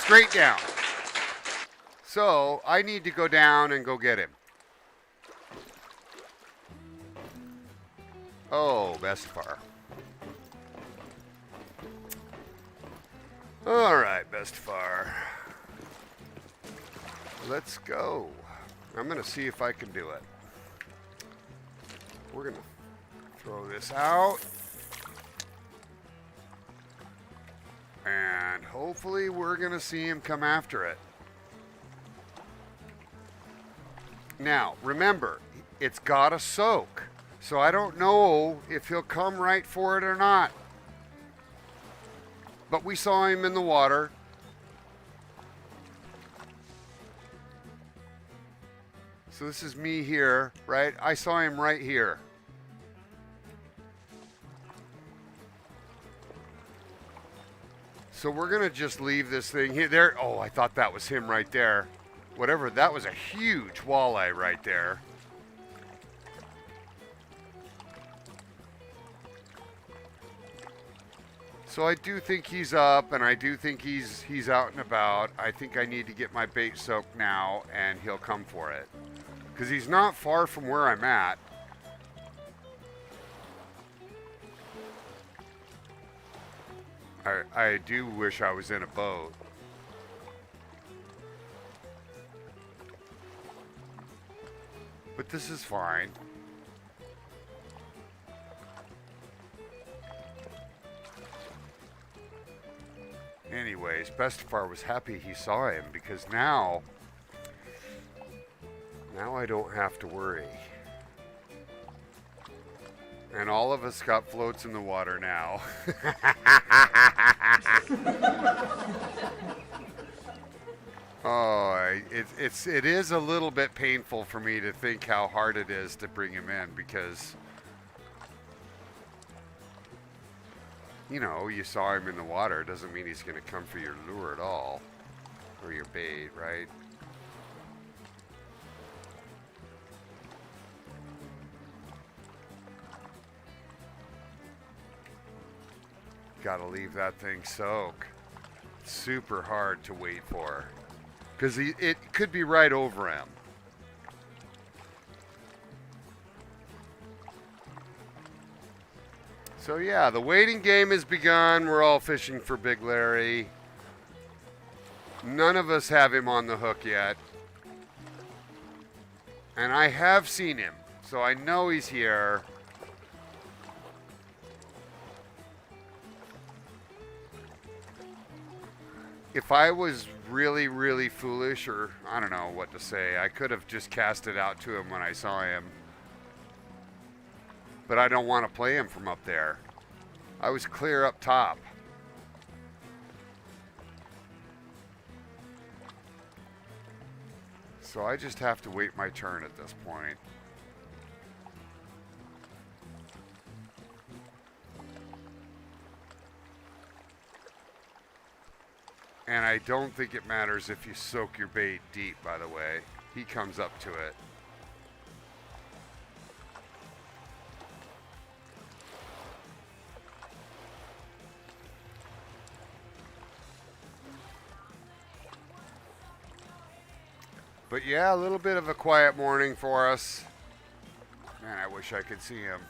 Straight down. So I need to go down and go get him. Oh, Bestefar. All right, Bestefar. Let's go. I'm going to see if I can do it. We're going to throw this out. And hopefully we're going to see him come after it. Now, remember, it's got to soak. So I don't know if he'll come right for it or not. But we saw him in the water. So this is me here, right? I saw him right here. So we're going to just leave this thing here. There. Oh, I thought that was him right there. Whatever. That was a huge walleye right there. So I do think he's up, and I do think he's out and about. I think I need to get my bait soaked now, and he'll come for it. Because he's not far from where I'm at. I do wish I was in a boat. But this is fine. Anyways, Bestefar was happy he saw him because now I don't have to worry. And all of us got floats in the water now. Oh, it is a little bit painful for me to think how hard it is to bring him in because, you saw him in the water. Doesn't mean he's going to come for your lure at all or your bait, right? Got to leave that thing soak. It's super hard to wait for because it could be right over him. So yeah, the waiting game has begun. We're all fishing for Big Larry. None of us have him on the hook yet. And I have seen him, so I know he's here. If I was really, really foolish, or I don't know what to say, I could have just cast it out to him when I saw him. But I don't want to play him from up there. I was clear up top. So I just have to wait my turn at this point. And I don't think it matters if you soak your bait deep, by the way. He comes up to it. But yeah, a little bit of a quiet morning for us. Man, I wish I could see him.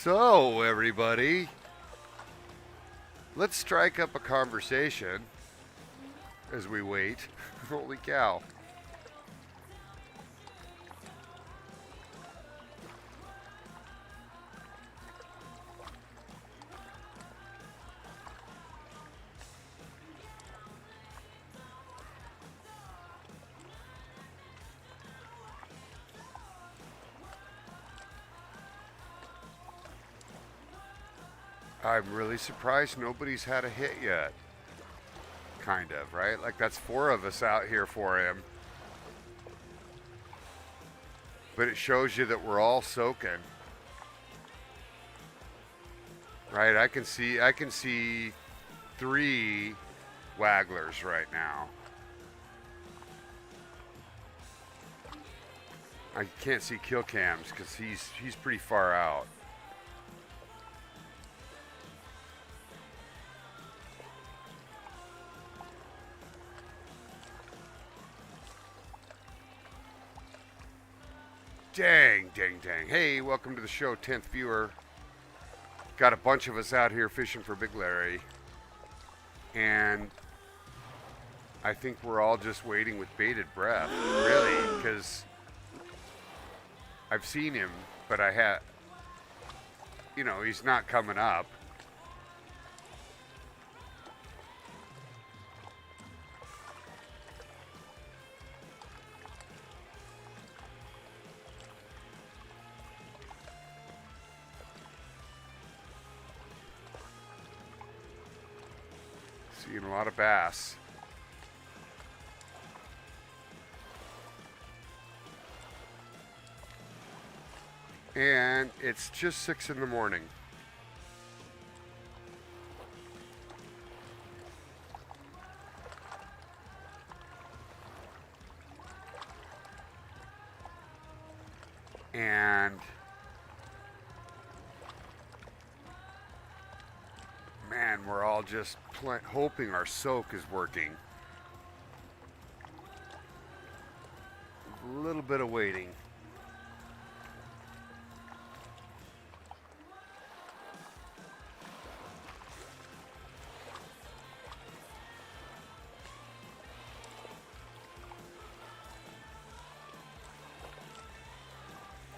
So, everybody, let's strike up a conversation as we wait. Holy cow. I'm really surprised nobody's had a hit yet. Kind of, right? Like that's 4 of us out here for him. But it shows you that we're all soaking. Right? I can see 3 wagglers right now. I can't see kill cams because he's pretty far out. Dang, dang, dang. Hey, welcome to the show, 10th viewer. Got a bunch of us out here fishing for Big Larry. And I think we're all just waiting with bated breath, really, because I've seen him, but he's not coming up. Seeing a lot of bass. And it's just 6 in the morning. And man, we're all just hoping our soak is working. A little bit of waiting.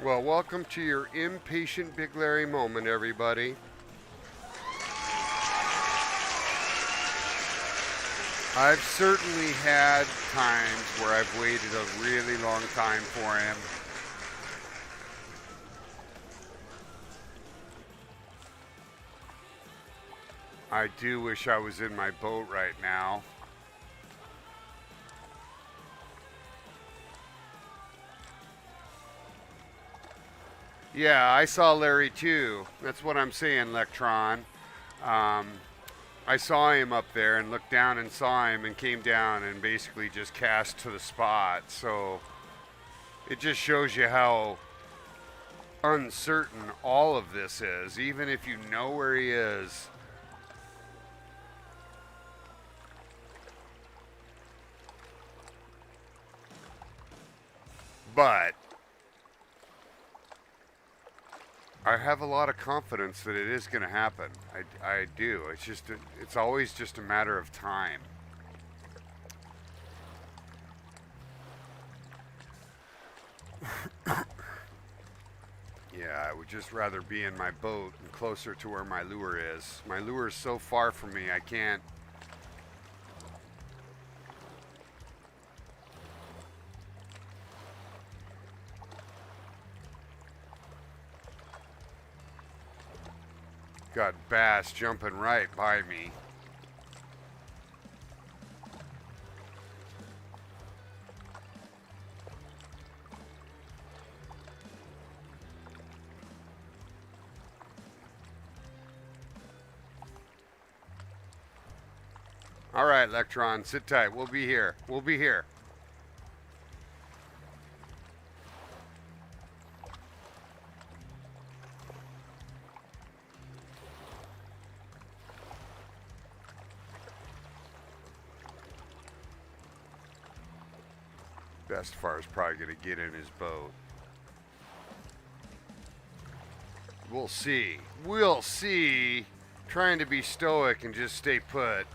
Well, welcome to your impatient Big Larry moment, everybody. I've certainly had times where I've waited a really long time for him. I do wish I was in my boat right now. Yeah, I saw Larry too. That's what I'm saying, Electron. I saw him up there and looked down and saw him and came down and basically just cast to the spot. So it just shows you how uncertain all of this is, even if you know where he is. But I have a lot of confidence that it is going to happen. I do. It's always just a matter of time. Yeah, I would just rather be in my boat and closer to where my lure is. My lure is so far from me, I can't. Got bass jumping right by me. All right, Electron, sit tight. We'll be here. We'll be here. Bestefar is probably going to get in his boat. We'll see. We'll see. Trying to be stoic and just stay put.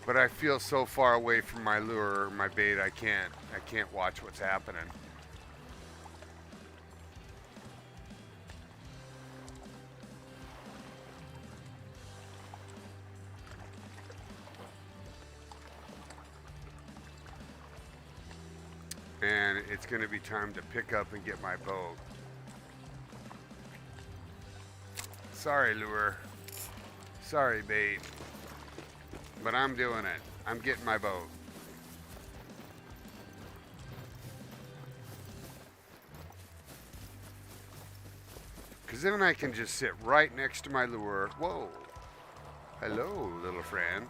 But I feel so far away from my lure, my bait, I can't watch what's happening. And it's going to be time to pick up and get my boat. Sorry, lure. Sorry, bait. But I'm doing it. I'm getting my boat. Because then I can just sit right next to my lure. Whoa. Hello, little friend.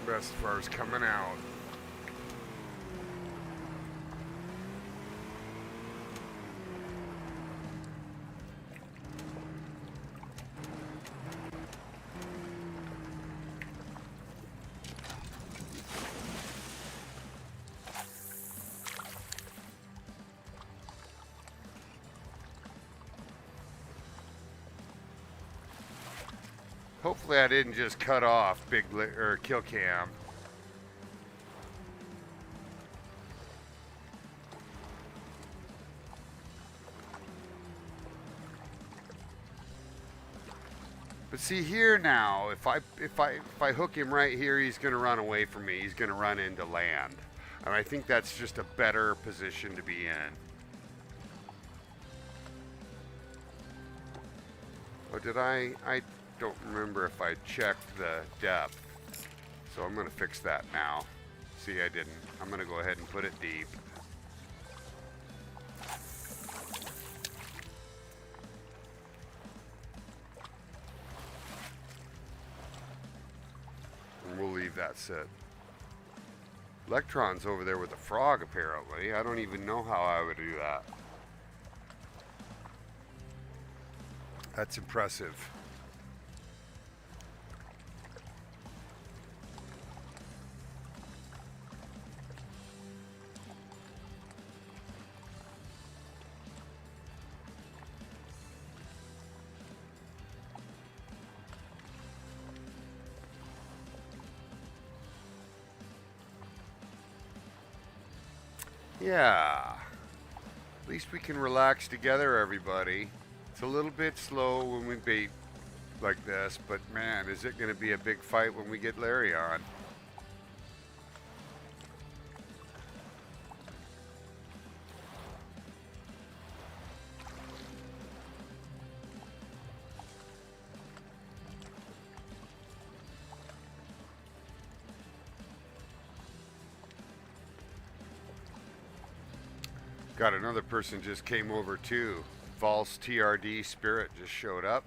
Bestefar's coming out. Hopefully I didn't just cut off kill cam. But see here now, if I hook him right here, he's going to run away from me. He's going to run into land. And I think that's just a better position to be in. Oh, did I don't remember if I checked the depth. So I'm going to fix that now. See, I didn't. I'm going to go ahead and put it deep. And we'll leave that sit. Electron's over there with the frog, apparently. I don't even know how I would do that. That's impressive. Yeah. At least we can relax together, everybody. It's a little bit slow when we bait like this, but man, is it going to be a big fight when we get Larry on. Got another person just came over too. False TRD Spirit just showed up.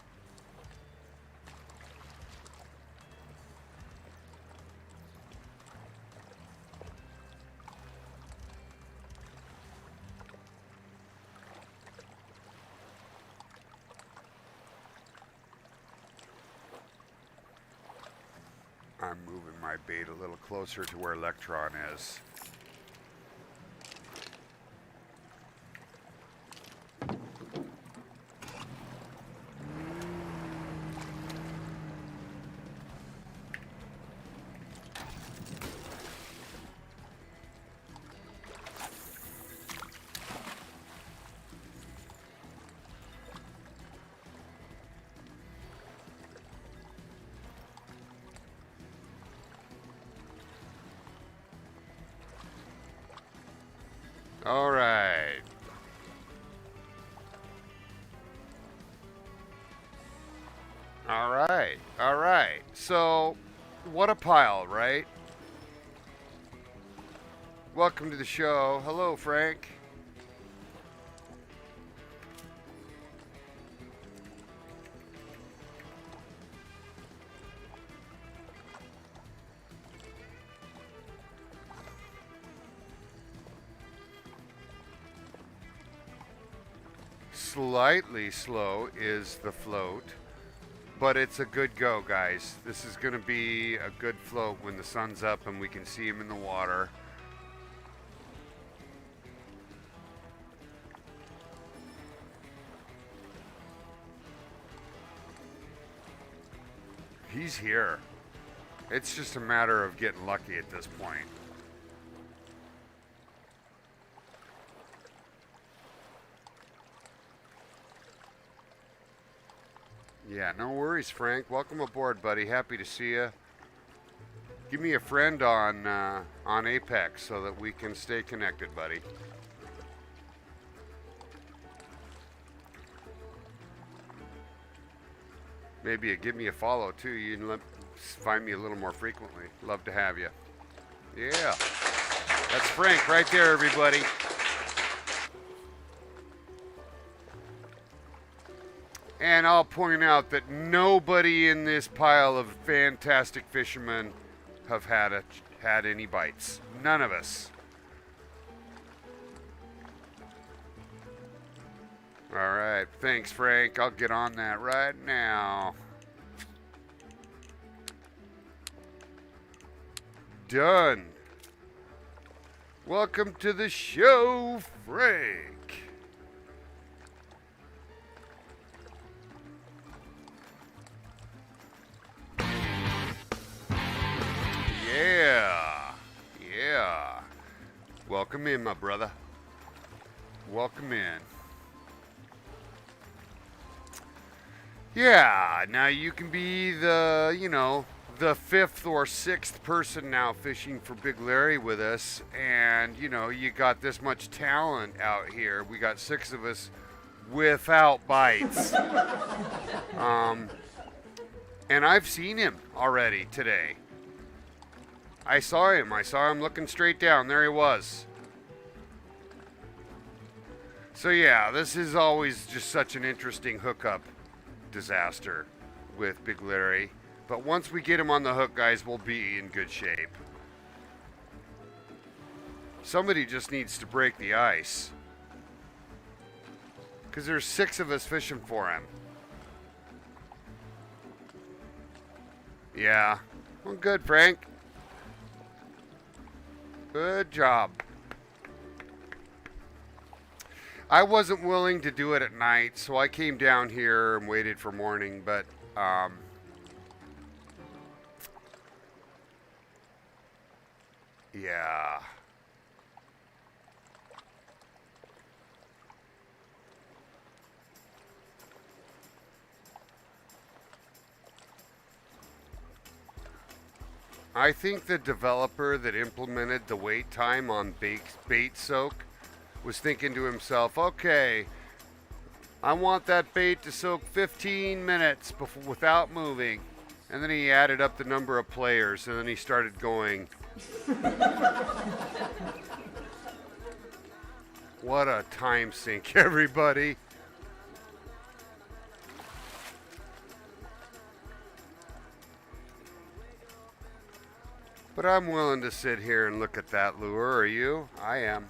I'm moving my bait a little closer to where Electron is. All right. All right. All right. So, what a pile, right? Welcome to the show. Hello, Frank. Slightly slow is the float, but it's a good go, guys. This is going to be a good float when the sun's up and we can see him in the water. He's here. It's just a matter of getting lucky at this point. Yeah, no worries, Frank. Welcome aboard, buddy. Happy to see you. Give me a friend on Apex so that we can stay connected, buddy. Maybe give me a follow too. You can find me a little more frequently. Love to have you. Yeah, that's Frank right there, everybody. And I'll point out that nobody in this pile of fantastic fishermen have had any bites. None of us. All right, thanks, Frank. I'll get on that right now. Done. Welcome to the show, Frank. Yeah, yeah. Welcome in, my brother. Welcome in. Yeah, now you can be the fifth or sixth person now fishing for Big Larry with us, and you got this much talent out here. We got 6 of us without bites. And I've seen him already today. I saw him looking straight down. There he was. So yeah, this is always just such an interesting hookup disaster with Big Larry. But once we get him on the hook, guys, we'll be in good shape. Somebody just needs to break the ice. Because there's 6 of us fishing for him. Yeah. Well, good, Frank. Good job. I wasn't willing to do it at night, so I came down here and waited for morning, but yeah. I think the developer that implemented the wait time on bait soak was thinking to himself, okay, I want that bait to soak 15 minutes without moving. And then he added up the number of players, and then he started going, what a time sink, everybody. But I'm willing to sit here and look at that lure. Are you? I am.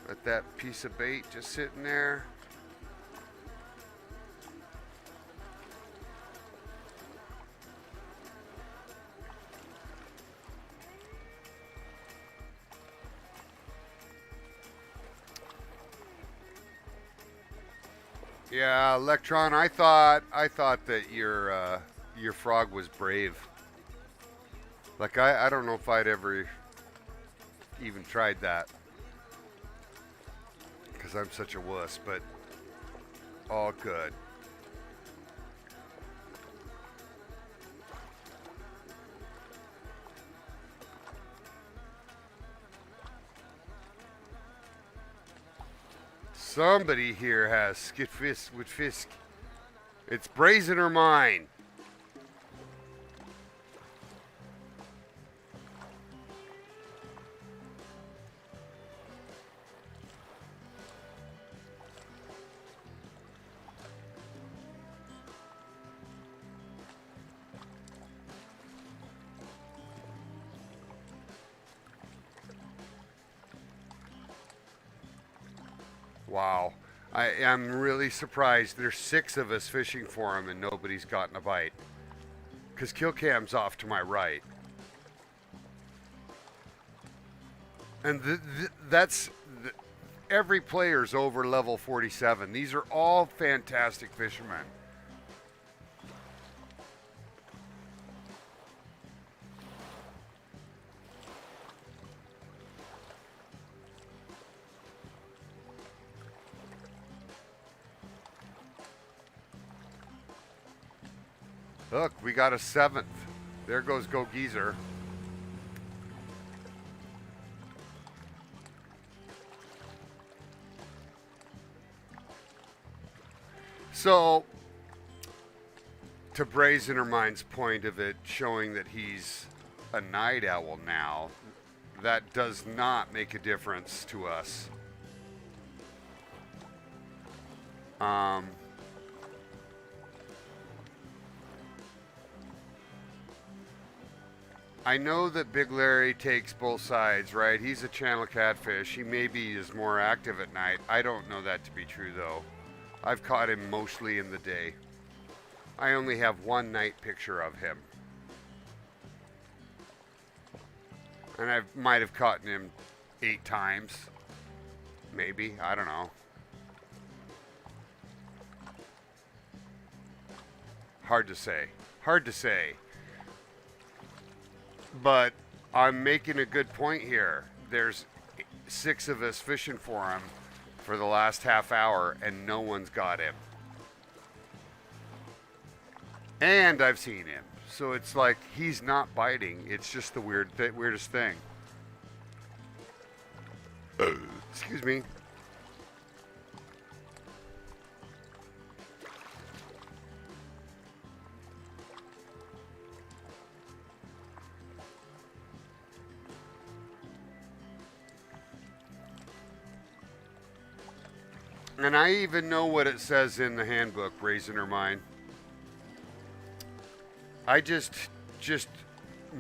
Let that piece of bait just sitting there. Yeah, Electron, I thought that your frog was brave. Like I don't know if I'd ever even tried that. Because I'm such a wuss, but all good. Somebody here has skitfisk with fisk. It's brazen or mine. Wow. I am really surprised. There's 6 of us fishing for him and nobody's gotten a bite. Because kill cam's off to my right. And every player's over level 47. These are all fantastic fishermen. Look, we got a 7th. There goes Go Geezer. So, to Brazenermind's point of it showing that he's a night owl now, that does not make a difference to us. I know that Big Larry takes both sides, right? He's a channel catfish. He maybe is more active at night. I don't know that to be true, though. I've caught him mostly in the day. I only have one night picture of him. And I might have caught him 8 times. Maybe. I don't know. Hard to say. Hard to say. But I'm making a good point here. There's 6 of us fishing for him for the last half hour, and no one's got him. And I've seen him. So it's like he's not biting. It's just the weirdest thing. Excuse me. And I even know what it says in the handbook, Brazenermind. I just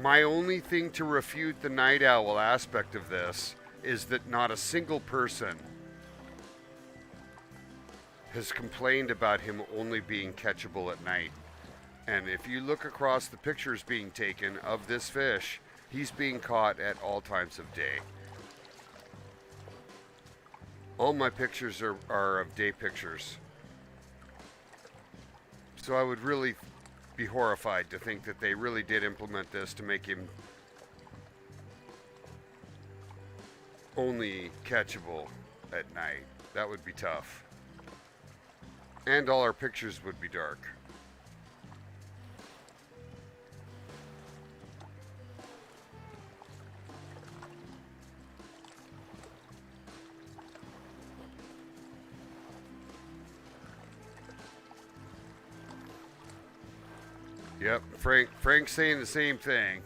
my only thing to refute the night owl aspect of this is that not a single person has complained about him only being catchable at night. And if you look across the pictures being taken of this fish, he's being caught at all times of day. All my pictures are of day pictures. So I would really be horrified to think that they really did implement this to make him only catchable at night. That would be tough. And all our pictures would be dark. Yep, Frank's saying the same thing.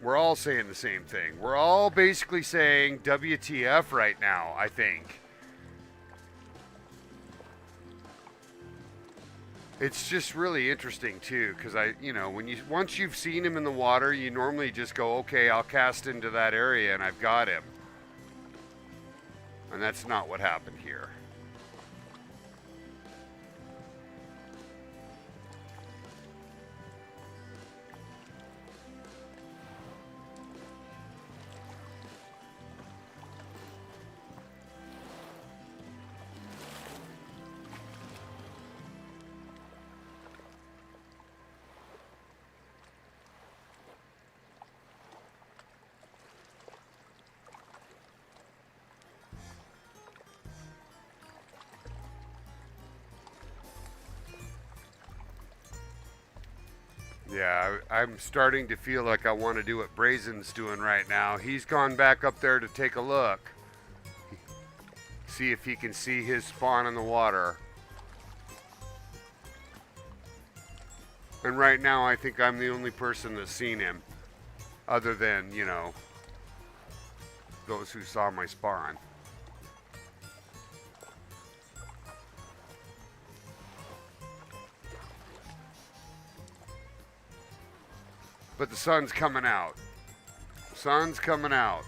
We're all saying the same thing. We're all basically saying WTF right now, I think. It's just really interesting too, because once you've seen him in the water, you normally just go, okay, I'll cast into that area and I've got him. And that's not what happened here. Yeah, I'm starting to feel like I want to do what Brazen's doing right now. He's gone back up there to take a look. See if he can see his spawn in the water. And right now I think I'm the only person that's seen him. Other than, those who saw my spawn. But the sun's coming out. Sun's coming out.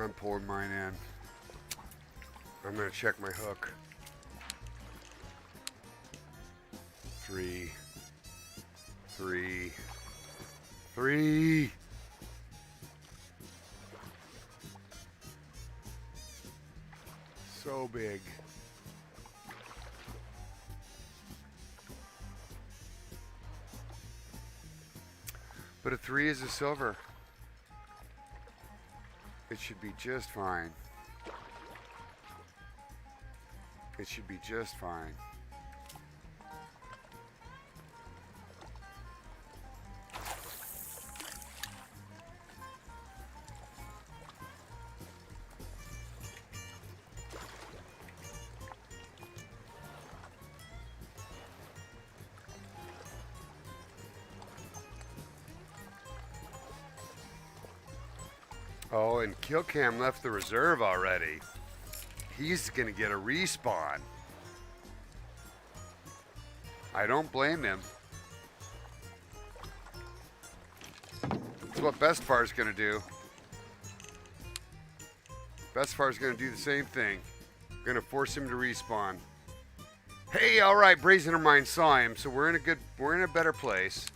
I'm pulling mine in. I'm gonna check my hook. 3, 3, 3. So big. But a 3 is a silver. It should be just fine. It should be just fine. Oh, and Killcam left the reserve already. He's going to get a respawn. I don't blame him. That's what Bestefar's going to do. Bestefar's going to do the same thing. Going to force him to respawn. Hey, all right, Brazenermine saw him, so we're in a better place.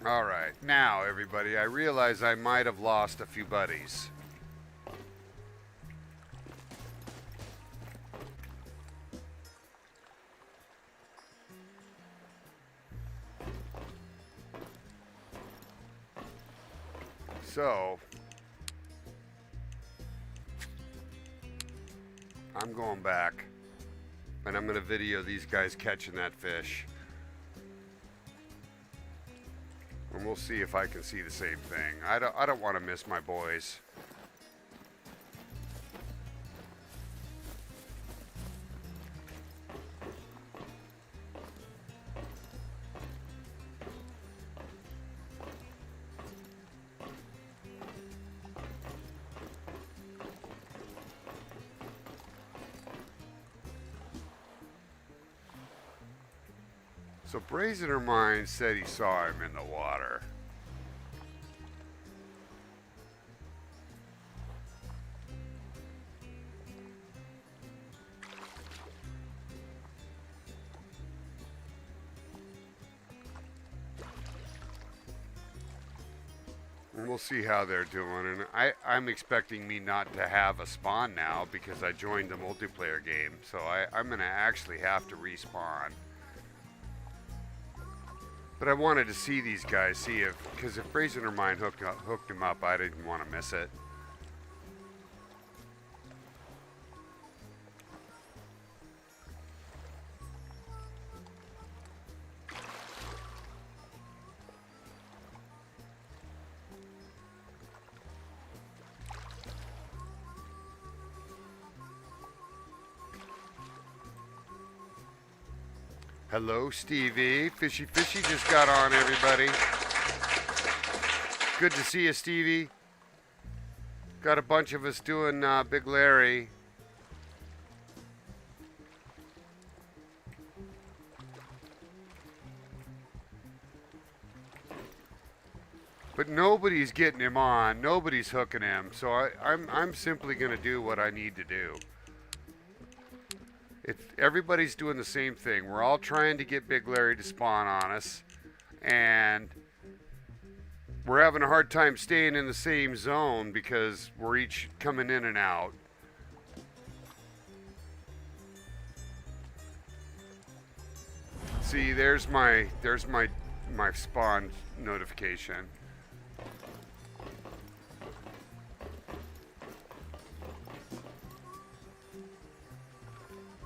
All right, now everybody, I realize I might have lost a few buddies. So, I'm going back, and I'm going to video these guys catching that fish. And we'll see if I can see the same thing. I don't want to miss my boys. So Brazener Mine said he saw him in the water. And we'll see how they're doing. And I'm expecting me not to have a spawn now because I joined the multiplayer game. So I'm going to actually have to respawn. But I wanted to see these guys, see if, because if Brazener Mine hooked him up, I didn't want to miss it. Hello, Stevie. Fishy Fishy just got on, everybody. Good to see you, Stevie. Got a bunch of us doing Big Larry. But nobody's getting him on. Nobody's hooking him. So I'm simply going to do what I need to do. Everybody's doing the same thing. We're all trying to get Big Larry to spawn on us. And we're having a hard time staying in the same zone because we're each coming in and out. See, there's my spawn notification.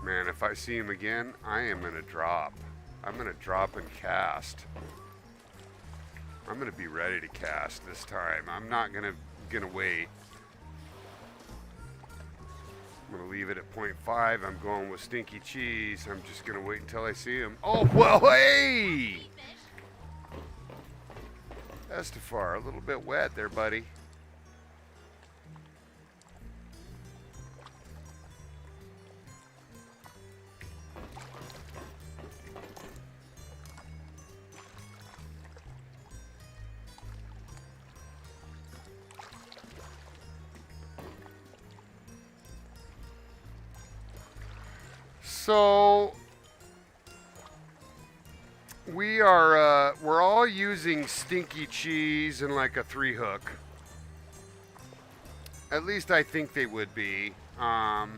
Man, if I see him again, I am going to drop. I'm going to drop and cast. I'm going to be ready to cast this time. I'm not going to wait. I'm going to leave it at 0.5. I'm going with Stinky Cheese. I'm just going to wait until I see him. Oh, well, hey! imBestefar, a little bit wet there, buddy. So we're all using Stinky Cheese and like a 3-hook. At least I think they would be. I'll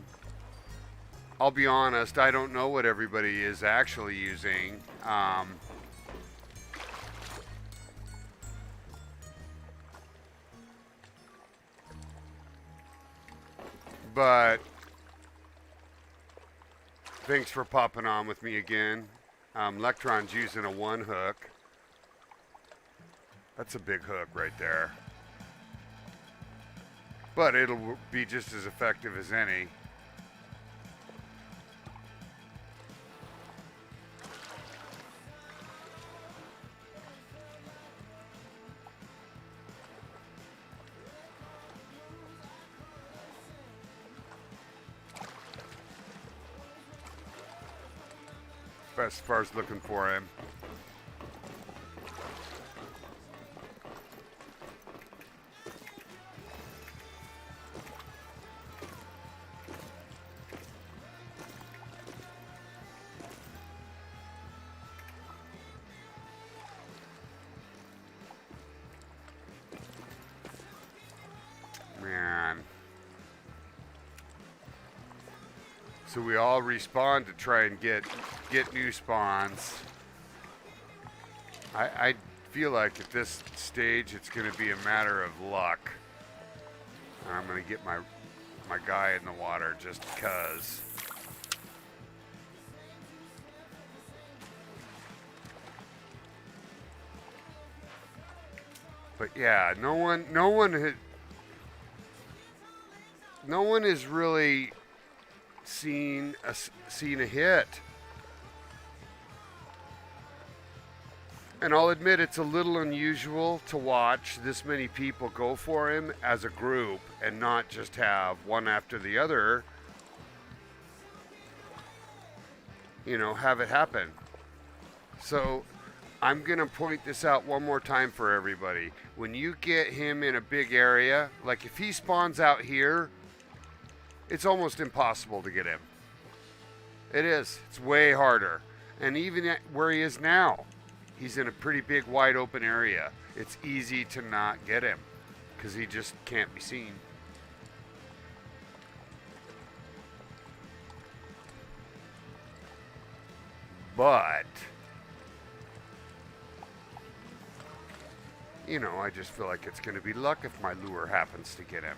be honest, I don't know what everybody is actually using. But thanks for popping on with me again. Electron's using a 1-hook. That's a big hook right there. But it'll be just as effective as any. imBestefar looking for him. Man. So we all respawn to try and get new spawns. I feel like at this stage it's going to be a matter of luck. And I'm going to get my guy in the water just because. But yeah, no one has really seen a hit. And I'll admit it's a little unusual to watch this many people go for him as a group and not just have one after the other, you know, have it happen. So I'm going to point this out one more time for everybody. When you get him in a big area, like if he spawns out here, it's almost impossible to get him. It is. It's way harder. And even at where he is now, he's in a pretty big wide open area. It's easy to not get him because he just can't be seen. But, you know, I just feel like it's going to be luck if my lure happens to get him.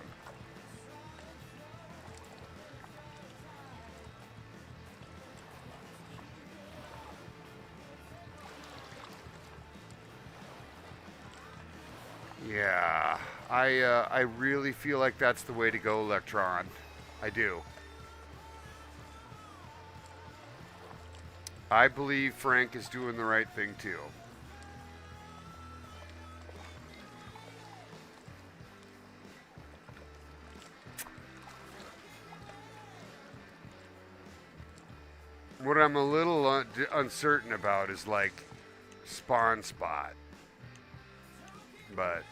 Yeah, I really feel like that's the way to go, Electron. I do. I believe Frank is doing the right thing too. What I'm a little uncertain about is like spawn spot. But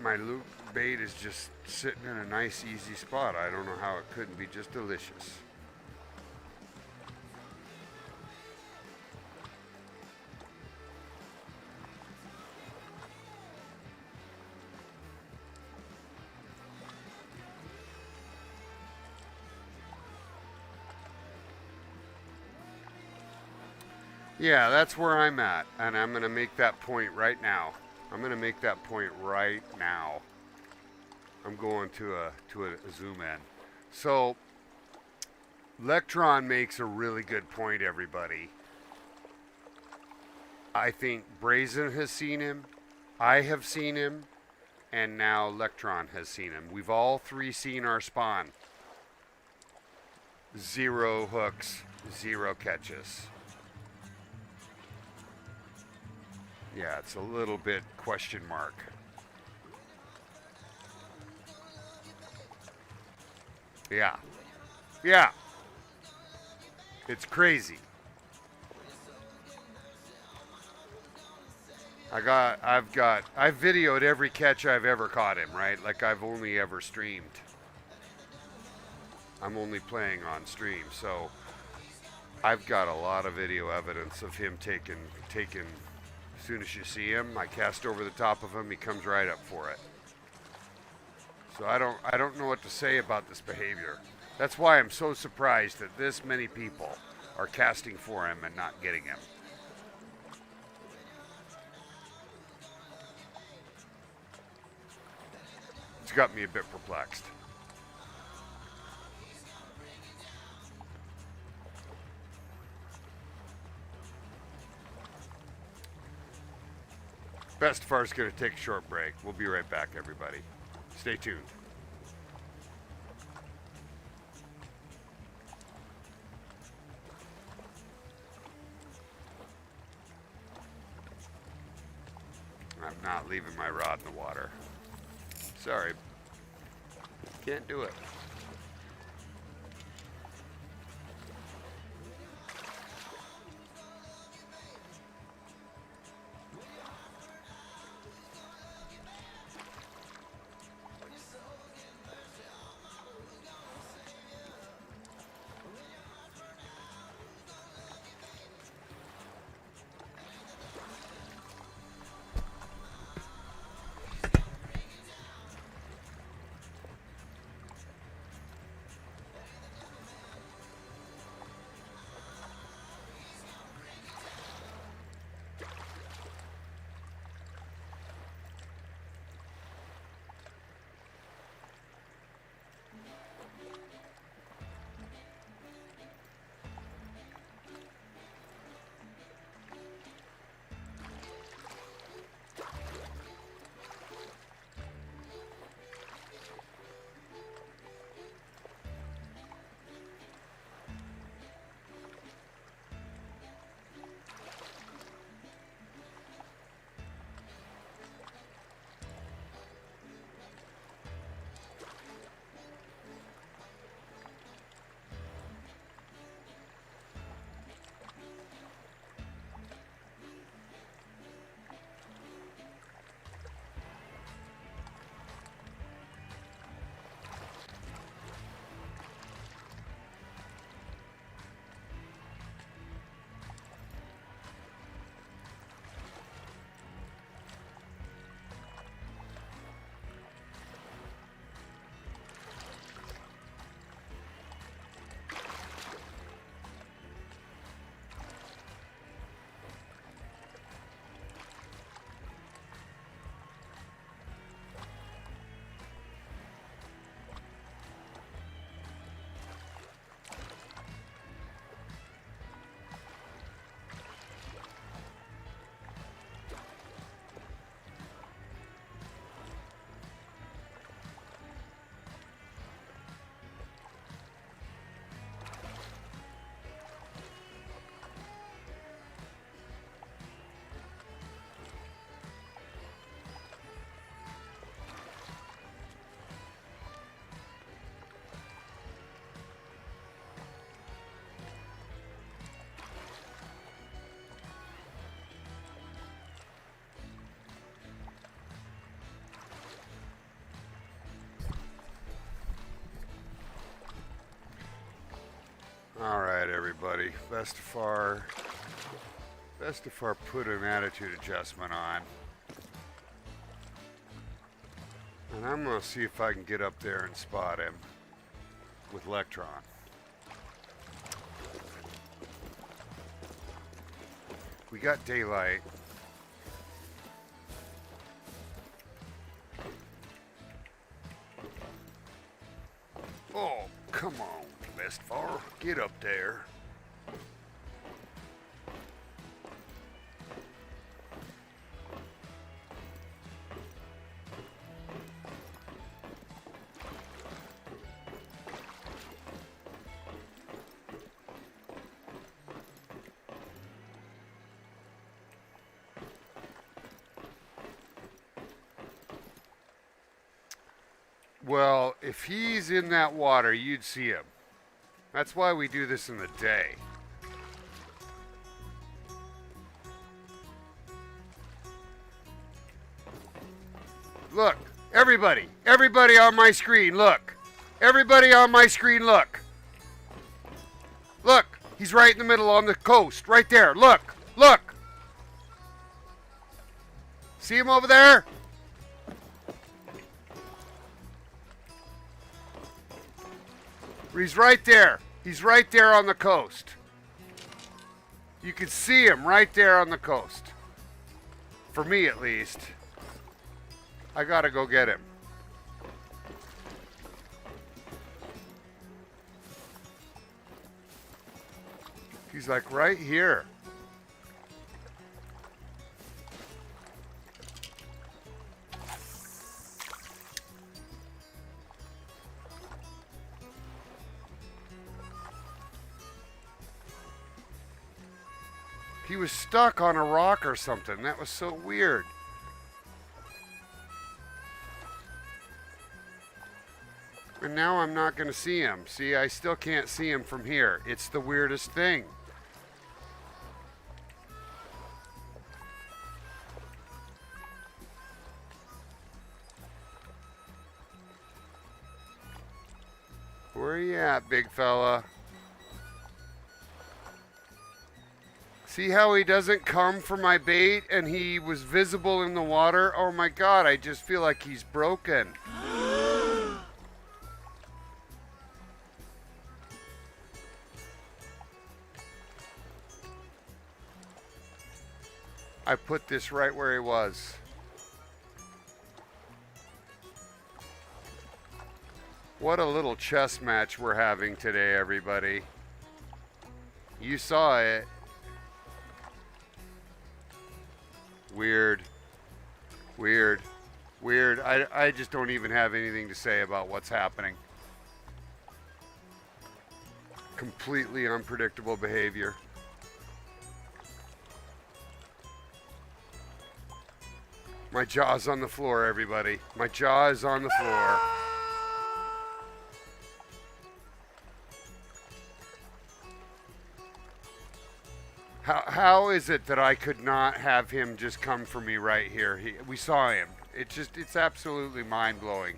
my loop bait is just sitting in a nice easy spot. I don't know how it couldn't be just delicious. Yeah, that's where I'm at, and I'm going to make that point right now. I'm going to make that point right now. I'm going to a zoom in. So, Electron makes a really good point, everybody. I think Brazen has seen him, I have seen him, and now Electron has seen him. We've all three seen our spawn. 0 hooks, 0 catches. Yeah, it's a little bit question mark. Yeah. Yeah. It's crazy. I've videoed every catch I've ever caught him, right? Like I've only ever streamed. I'm only playing on stream, so I've got a lot of video evidence of him taking. As soon as you see him, I cast over the top of him, he comes right up for it. So I don't know what to say about this behavior. That's why I'm so surprised that this many people are casting for him and not getting him. It's got me a bit perplexed. Bestefar's going to take a short break. We'll be right back, everybody. Stay tuned. I'm not leaving my rod in the water. Sorry. Can't do it. All right, everybody. Bestefar put an attitude adjustment on. And I'm going to see if I can get up there and spot him with Electron. We got daylight. Oh, come on, Bestefar. Get up there. Well, if he's in that water, you'd see him. That's why we do this in the day. Look, everybody on my screen, look. Everybody on my screen, look. Look, he's right in the middle on the coast, right there. Look. See him over there? He's right there. He's right there on the coast. You can see him right there on the coast. For me, at least. I gotta go get him. He's like right here. He was stuck on a rock or something. That was so weird. And now I'm not going to see him. See, I still can't see him from here. It's the weirdest thing. Where are you at, big fella? See how he doesn't come for my bait and he was visible in the water? Oh my God, I just feel like he's broken. I put this right where he was. What a little chess match we're having today, everybody. You saw it. Weird. I just don't even have anything to say about what's happening. Completely unpredictable behavior. My jaw's on the floor, everybody. My jaw is on the floor. How is it that I could not have him just come for me right here? We saw him. It's absolutely mind-blowing.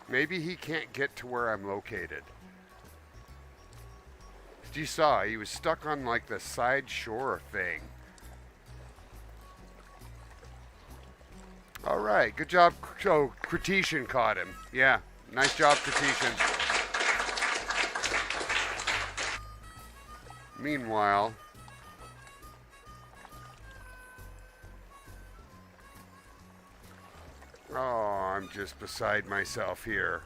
Maybe he can't get to where I'm located. You saw, he was stuck on like the side shore thing. All right, good job. So, Cretition caught him. Yeah, nice job, Cretition. Meanwhile, oh, I'm just beside myself here.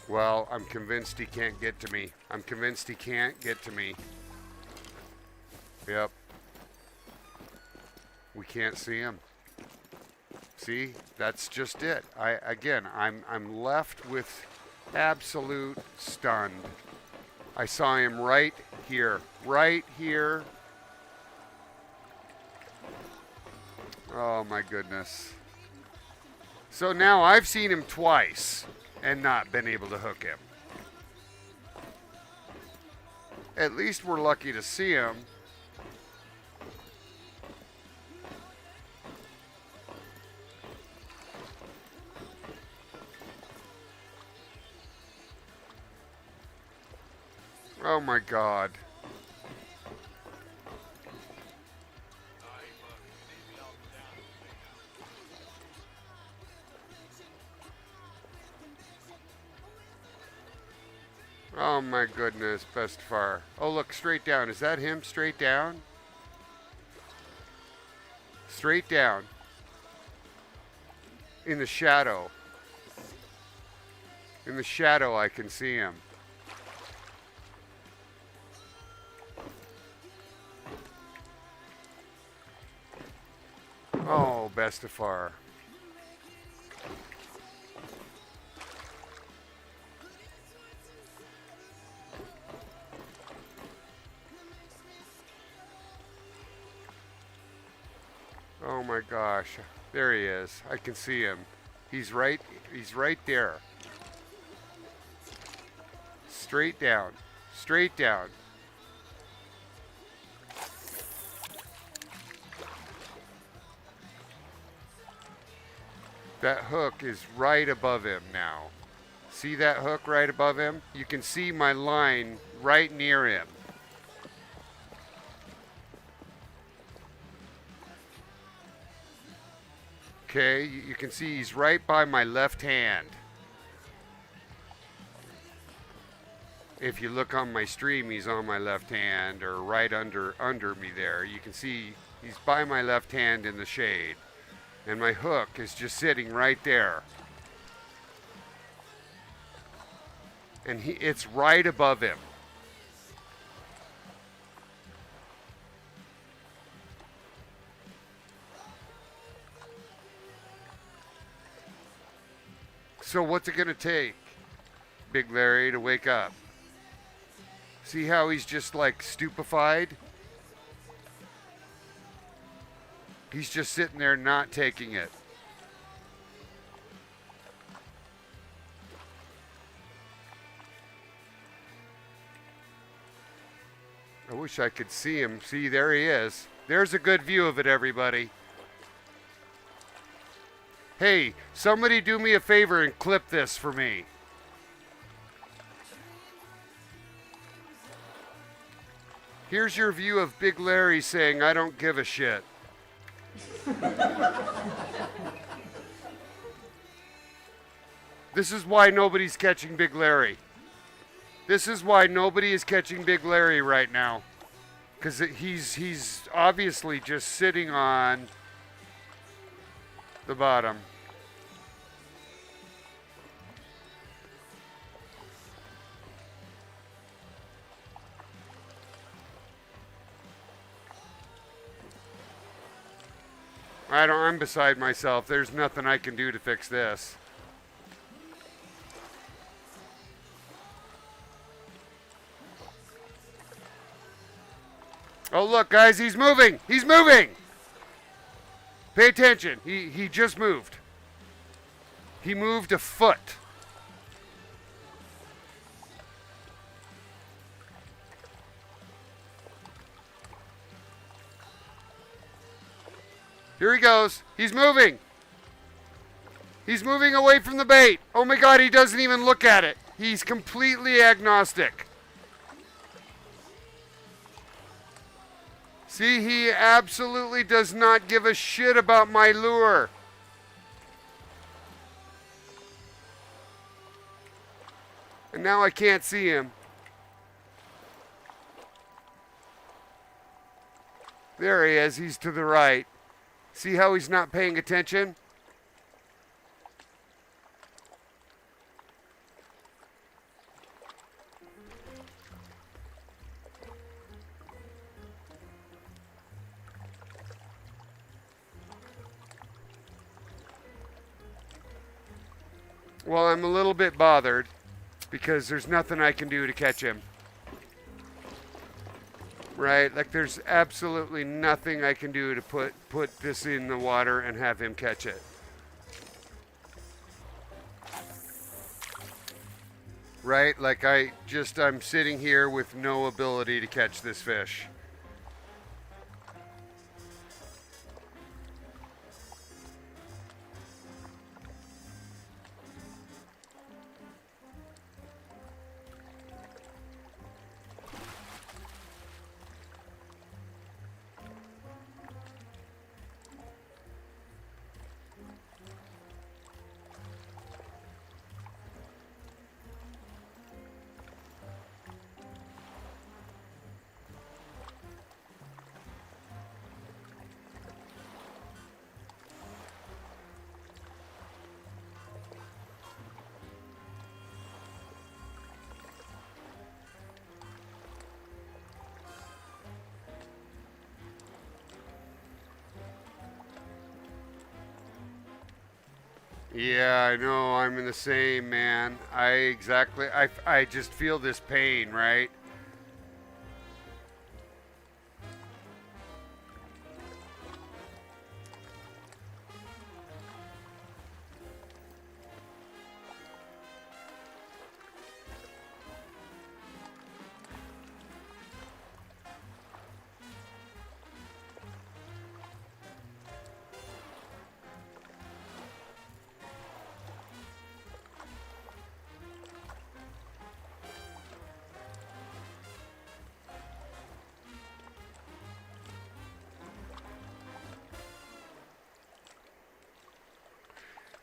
Well, I'm convinced he can't get to me. I'm convinced he can't get to me. Yep. We can't see him. See? That's just it. I'm left with absolute stunned. I saw him right here. Right here. Oh my goodness. So now I've seen him twice and not been able to hook him. At least we're lucky to see him. Oh my God. Oh my goodness, imBestefar. Oh look, straight down. Is that him? Straight down? Straight down. In the shadow. In the shadow I can see him. Oh, imBestefar. Oh my gosh. There he is. I can see him. He's right there. Straight down. Straight down. That hook is right above him now. See that hook right above him? You can see my line right near him. Okay, you can see he's right by my left hand. If you look on my stream, he's on my left hand or right under me there. You can see he's by my left hand in the shade. And my hook is just sitting right there. And it's right above him. So what's it going to take, Big Larry, to wake up? See how he's just like stupefied? He's just sitting there not taking it. I wish I could see him. See, there he is. There's a good view of it, everybody. Hey, somebody do me a favor and clip this for me. Here's your view of Big Larry saying, "I don't give a shit." This is why nobody's catching Big Larry. This is why nobody is catching Big Larry right now. Because he's obviously just sitting on the bottom. I'm beside myself. There's nothing I can do to fix this. Oh, look, guys, he's moving. He's moving. Pay attention. He just moved. He moved a foot. Here he goes. He's moving. He's moving away from the bait. Oh my God, he doesn't even look at it. He's completely agnostic. See, he absolutely does not give a shit about my lure. And now I can't see him. There he is. He's to the right. See how he's not paying attention? Well, I'm a little bit bothered because there's nothing I can do to catch him. Right? Like there's absolutely nothing I can do to put this in the water and have him catch it. Right? Like I'm sitting here with no ability to catch this fish. Yeah, I know. I'm in the same, man. I just feel this pain, right?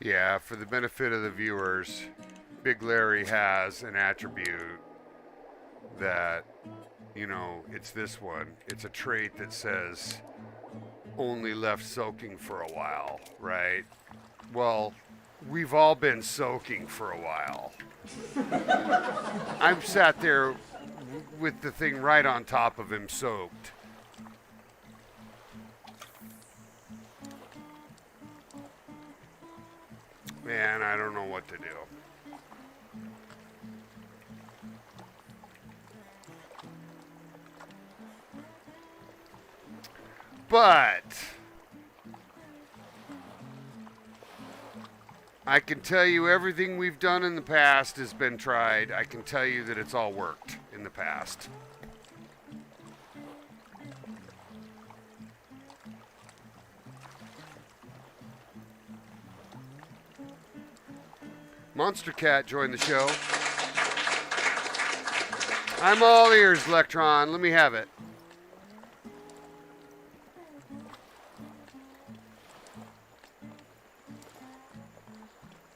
Yeah, for the benefit of the viewers, Big Larry has an attribute that, it's this one. It's a trait that says only left soaking for a while, right? Well, we've all been soaking for a while. I've sat there with the thing right on top of him soaked. Man, I don't know what to do. But I can tell you everything we've done in the past has been tried. I can tell you that it's all worked in the past. Monster Cat joined the show. I'm all ears, Electron. Let me have it.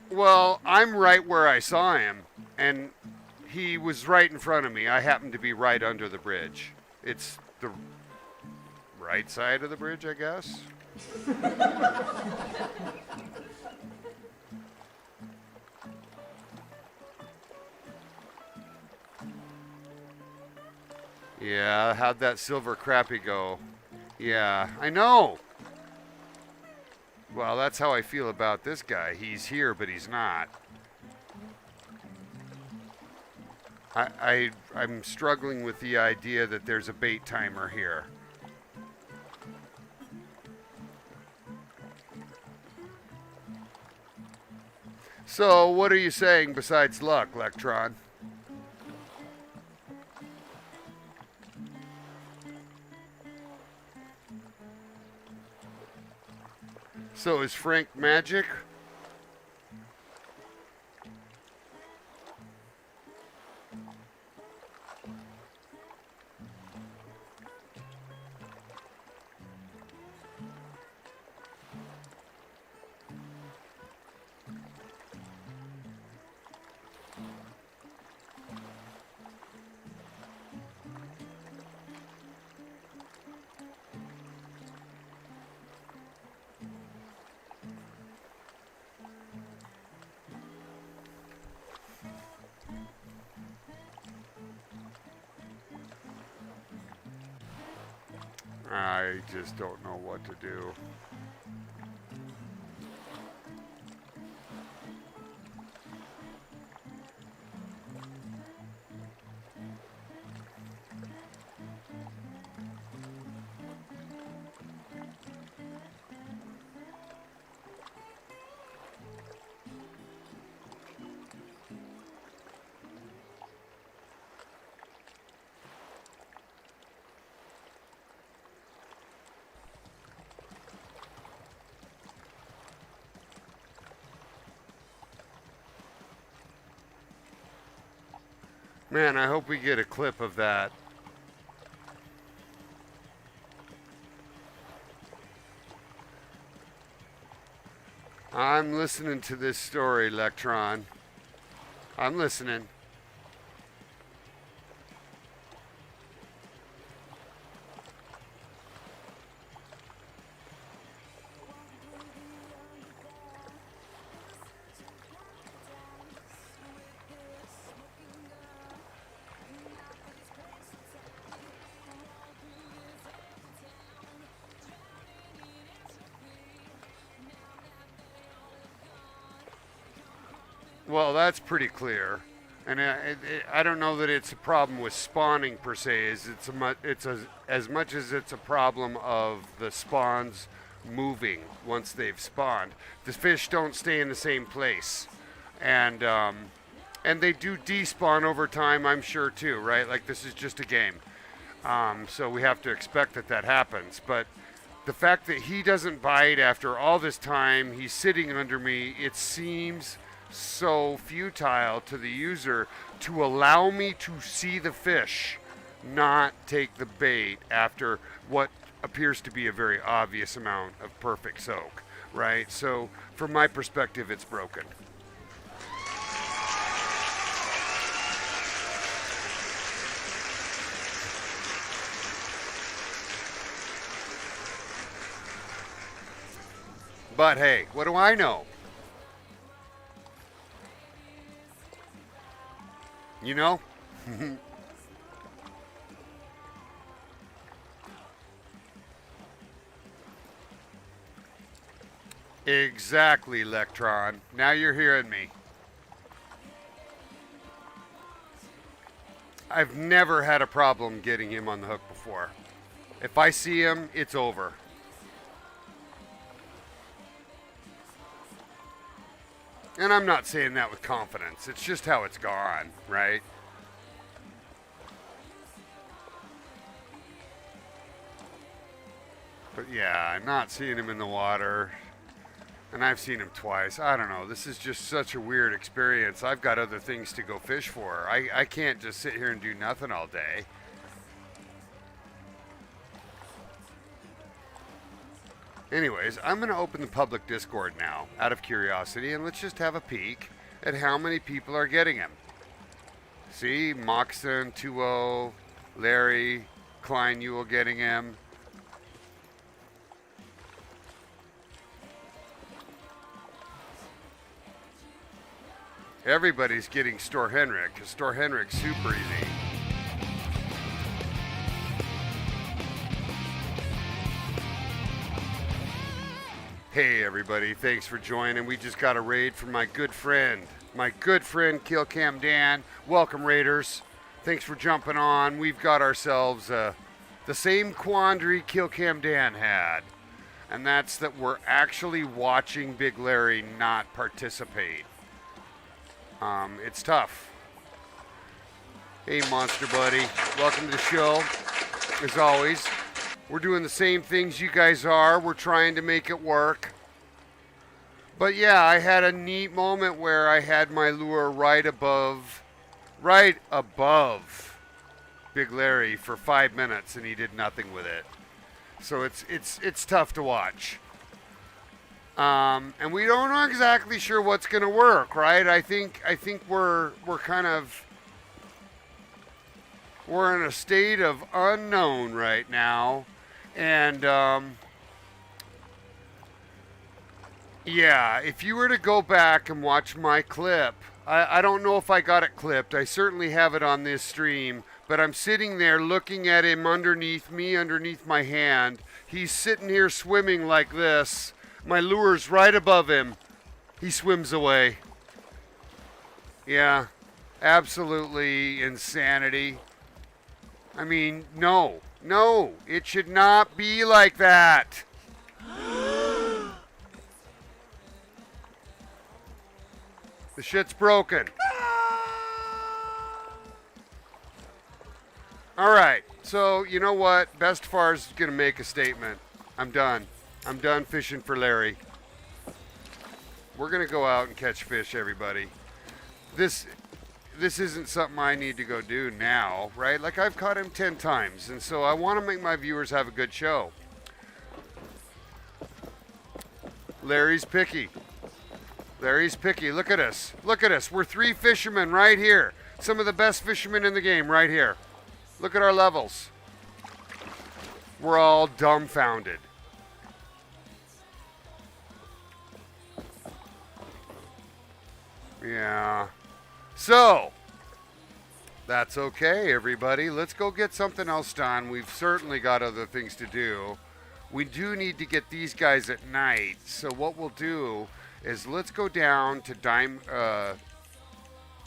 Well, I'm right where I saw him, and he was right in front of me. I happened to be right under the bridge. It's the right side of the bridge, I guess. Yeah, how'd that silver crappie go? Yeah, I know. Well, that's how I feel about this guy. He's here, but he's not. I'm struggling with the idea that there's a bait timer here. So, what are you saying besides luck, Electron? So is Frank magic? I just don't know what to do. Man, I hope we get a clip of that. I'm listening to this story, Electron. I'm listening. Well, that's pretty clear. And I don't know that it's a problem with spawning per se. As much as it's a problem of the spawns moving once they've spawned. The fish don't stay in the same place, and they do despawn over time. I'm sure too, right? Like this is just a game, so we have to expect that happens. But the fact that he doesn't bite after all this time, he's sitting under me. It seems so futile to the user to allow me to see the fish not take the bait after what appears to be a very obvious amount of perfect soak, right? So from my perspective, it's broken. But hey, what do I know? You know? Exactly, Electron. Now you're hearing me. I've never had a problem getting him on the hook before. If I see him, it's over. And I'm not saying that with confidence. It's just how it's gone, right? But yeah, I'm not seeing him in the water. And I've seen him twice. I don't know. This is just such a weird experience. I've got other things to go fish for. I can't just sit here and do nothing all day. Anyways, I'm going to open the public Discord now, out of curiosity, and let's just have a peek at how many people are getting him. See, Moxon, 2-0, Larry, Klein, Ewell getting him. Everybody's getting Store Henrik, because Store Henrik's super easy. Hey everybody, thanks for joining. We just got a raid from my good friend Kill Cam Dan. Welcome Raiders. Thanks for jumping on. We've got ourselves the same quandary Kill Cam Dan had. And that's that we're actually watching Big Larry not participate. It's tough. Hey Monster Buddy, welcome to the show. As always, we're doing the same things you guys are. We're trying to make it work. But yeah, I had a neat moment where I had my lure right above Big Larry for 5 minutes and he did nothing with it. So it's tough to watch. And we don't know exactly sure what's going to work, right? I think we're in a state of unknown right now. And yeah, if you were to go back and watch my clip, I don't know if I got it clipped. I certainly have it on this stream, but I'm sitting there looking at him underneath my hand. He's sitting here swimming like this. My lure's right above him. He swims away. Yeah, absolutely insanity. I mean, no, it should not be like that. The shit's broken. All right, so you know what? Bestefar's gonna make a statement. I'm done fishing for Larry. We're gonna go out and catch fish, everybody. This this isn't something I need to go do now, right? Like I've caught him 10 times, and so I want to make my viewers have a good show. Larry's picky. Larry's picky. Look at us. Look at us. We're 3 fishermen right here. Some of the best fishermen in the game right here. Look at our levels. We're all dumbfounded. Yeah. So, that's okay, everybody. Let's go get something else done. We've certainly got other things to do. We do need to get these guys at night. So what we'll do is let's go down to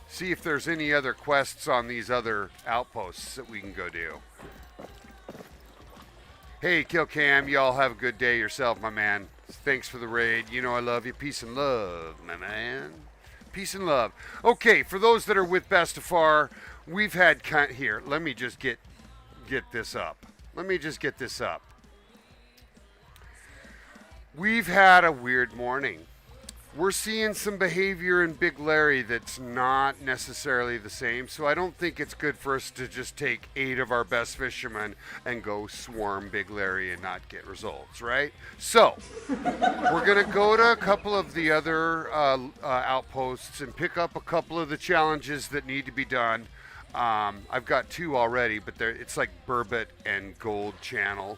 see if there's any other quests on these other outposts that we can go do. Hey, KillCam, y'all have a good day yourself, my man. Thanks for the raid. You know I love you. Peace and love, my man. Peace and love. Okay, for those that are with Bestefar, we've had here. Let me just get this up. Let me just get this up. We've had a weird morning. We're seeing some behavior in Big Larry that's not necessarily the same, so I don't think it's good for us to just take 8 of our best fishermen and go swarm Big Larry and not get results, right? So, we're going to go to a couple of the other outposts and pick up a couple of the challenges that need to be done. I've got 2 already, but it's like Burbot and Gold Channel.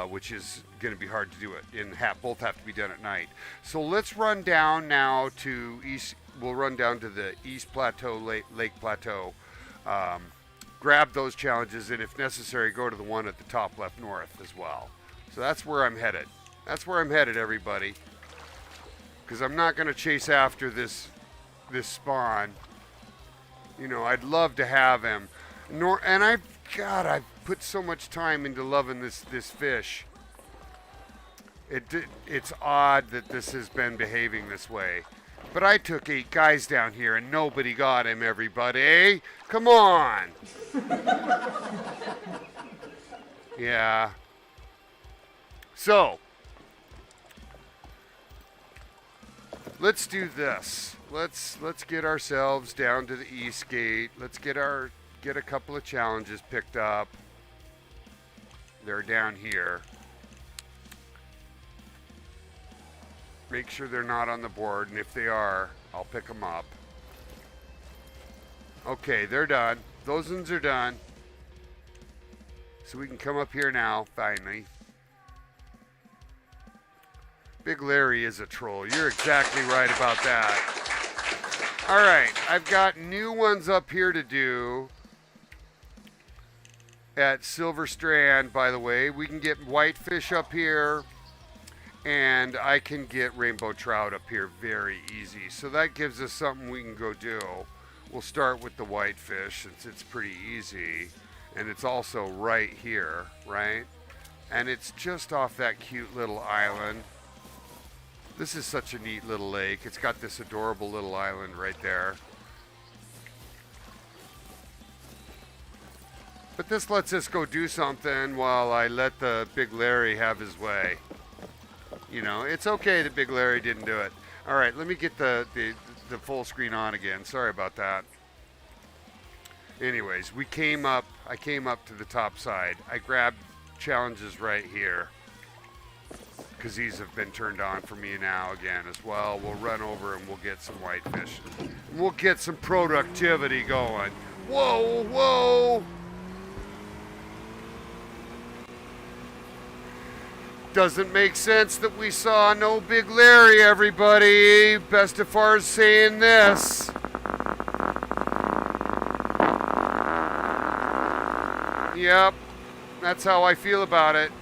Which is going to be hard to do it, and both have to be done at night. So let's run down now to East. We'll run down to the East Plateau, Lake Plateau, grab those challenges, and if necessary, go to the one at the top left north as well. So that's where I'm headed. That's where I'm headed, everybody. Because I'm not going to chase after this spawn. You know, I'd love to have him. And I've put so much time into loving this fish. It's odd that this has been behaving this way. But I took 8 guys down here and nobody got him, everybody. Come on. Yeah. So, let's do this. Let's get ourselves down to the east gate. Let's get a couple of challenges picked up. They're down here. Make sure they're not on the board, and if they are, I'll pick them up. Okay, they're done. Those ones are done. So we can come up here now, finally. Big Larry is a troll. You're exactly right about that. All right, I've got new ones up here to do. At Silver Strand, by the way, we can get whitefish up here, and I can get rainbow trout up here very easy. So that gives us something we can go do. We'll start with the whitefish since it's pretty easy, and it's also right here, right? And it's just off that cute little island. This is such a neat little lake. It's got this adorable little island right there. But this lets us go do something while I let the Big Larry have his way. You know, it's okay that Big Larry didn't do it. All right, let me get the full screen on again. Sorry about that. Anyways, I came up to the top side. I grabbed challenges right here because these have been turned on for me now again as well. We'll run over and we'll get some whitefish. And we'll get some productivity going. Whoa, whoa. Doesn't make sense that we saw no Big Larry, everybody. Bestefar's saying this. Yep, that's how I feel about it.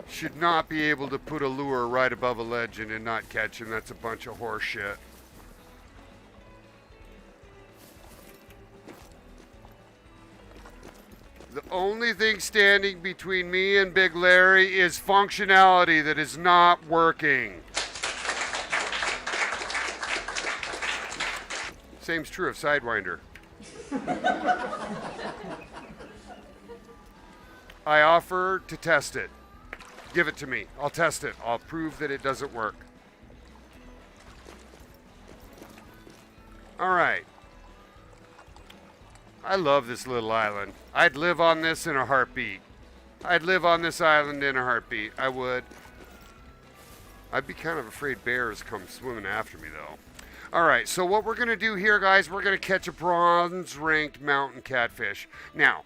Should not be able to put a lure right above a legend and not catch him. That's a bunch of horse shit. The only thing standing between me and Big Larry is functionality that is not working. Same's true of Sidewinder. I offer to test it. Give it to me. I'll test it. I'll prove that it doesn't work. All right. I love this little island. I'd live on this in a heartbeat. I'd live on this island in a heartbeat. I would. I'd be kind of afraid bears come swimming after me, though. All right, so what we're going to do here, guys, we're going to catch a bronze-ranked mountain catfish. Now,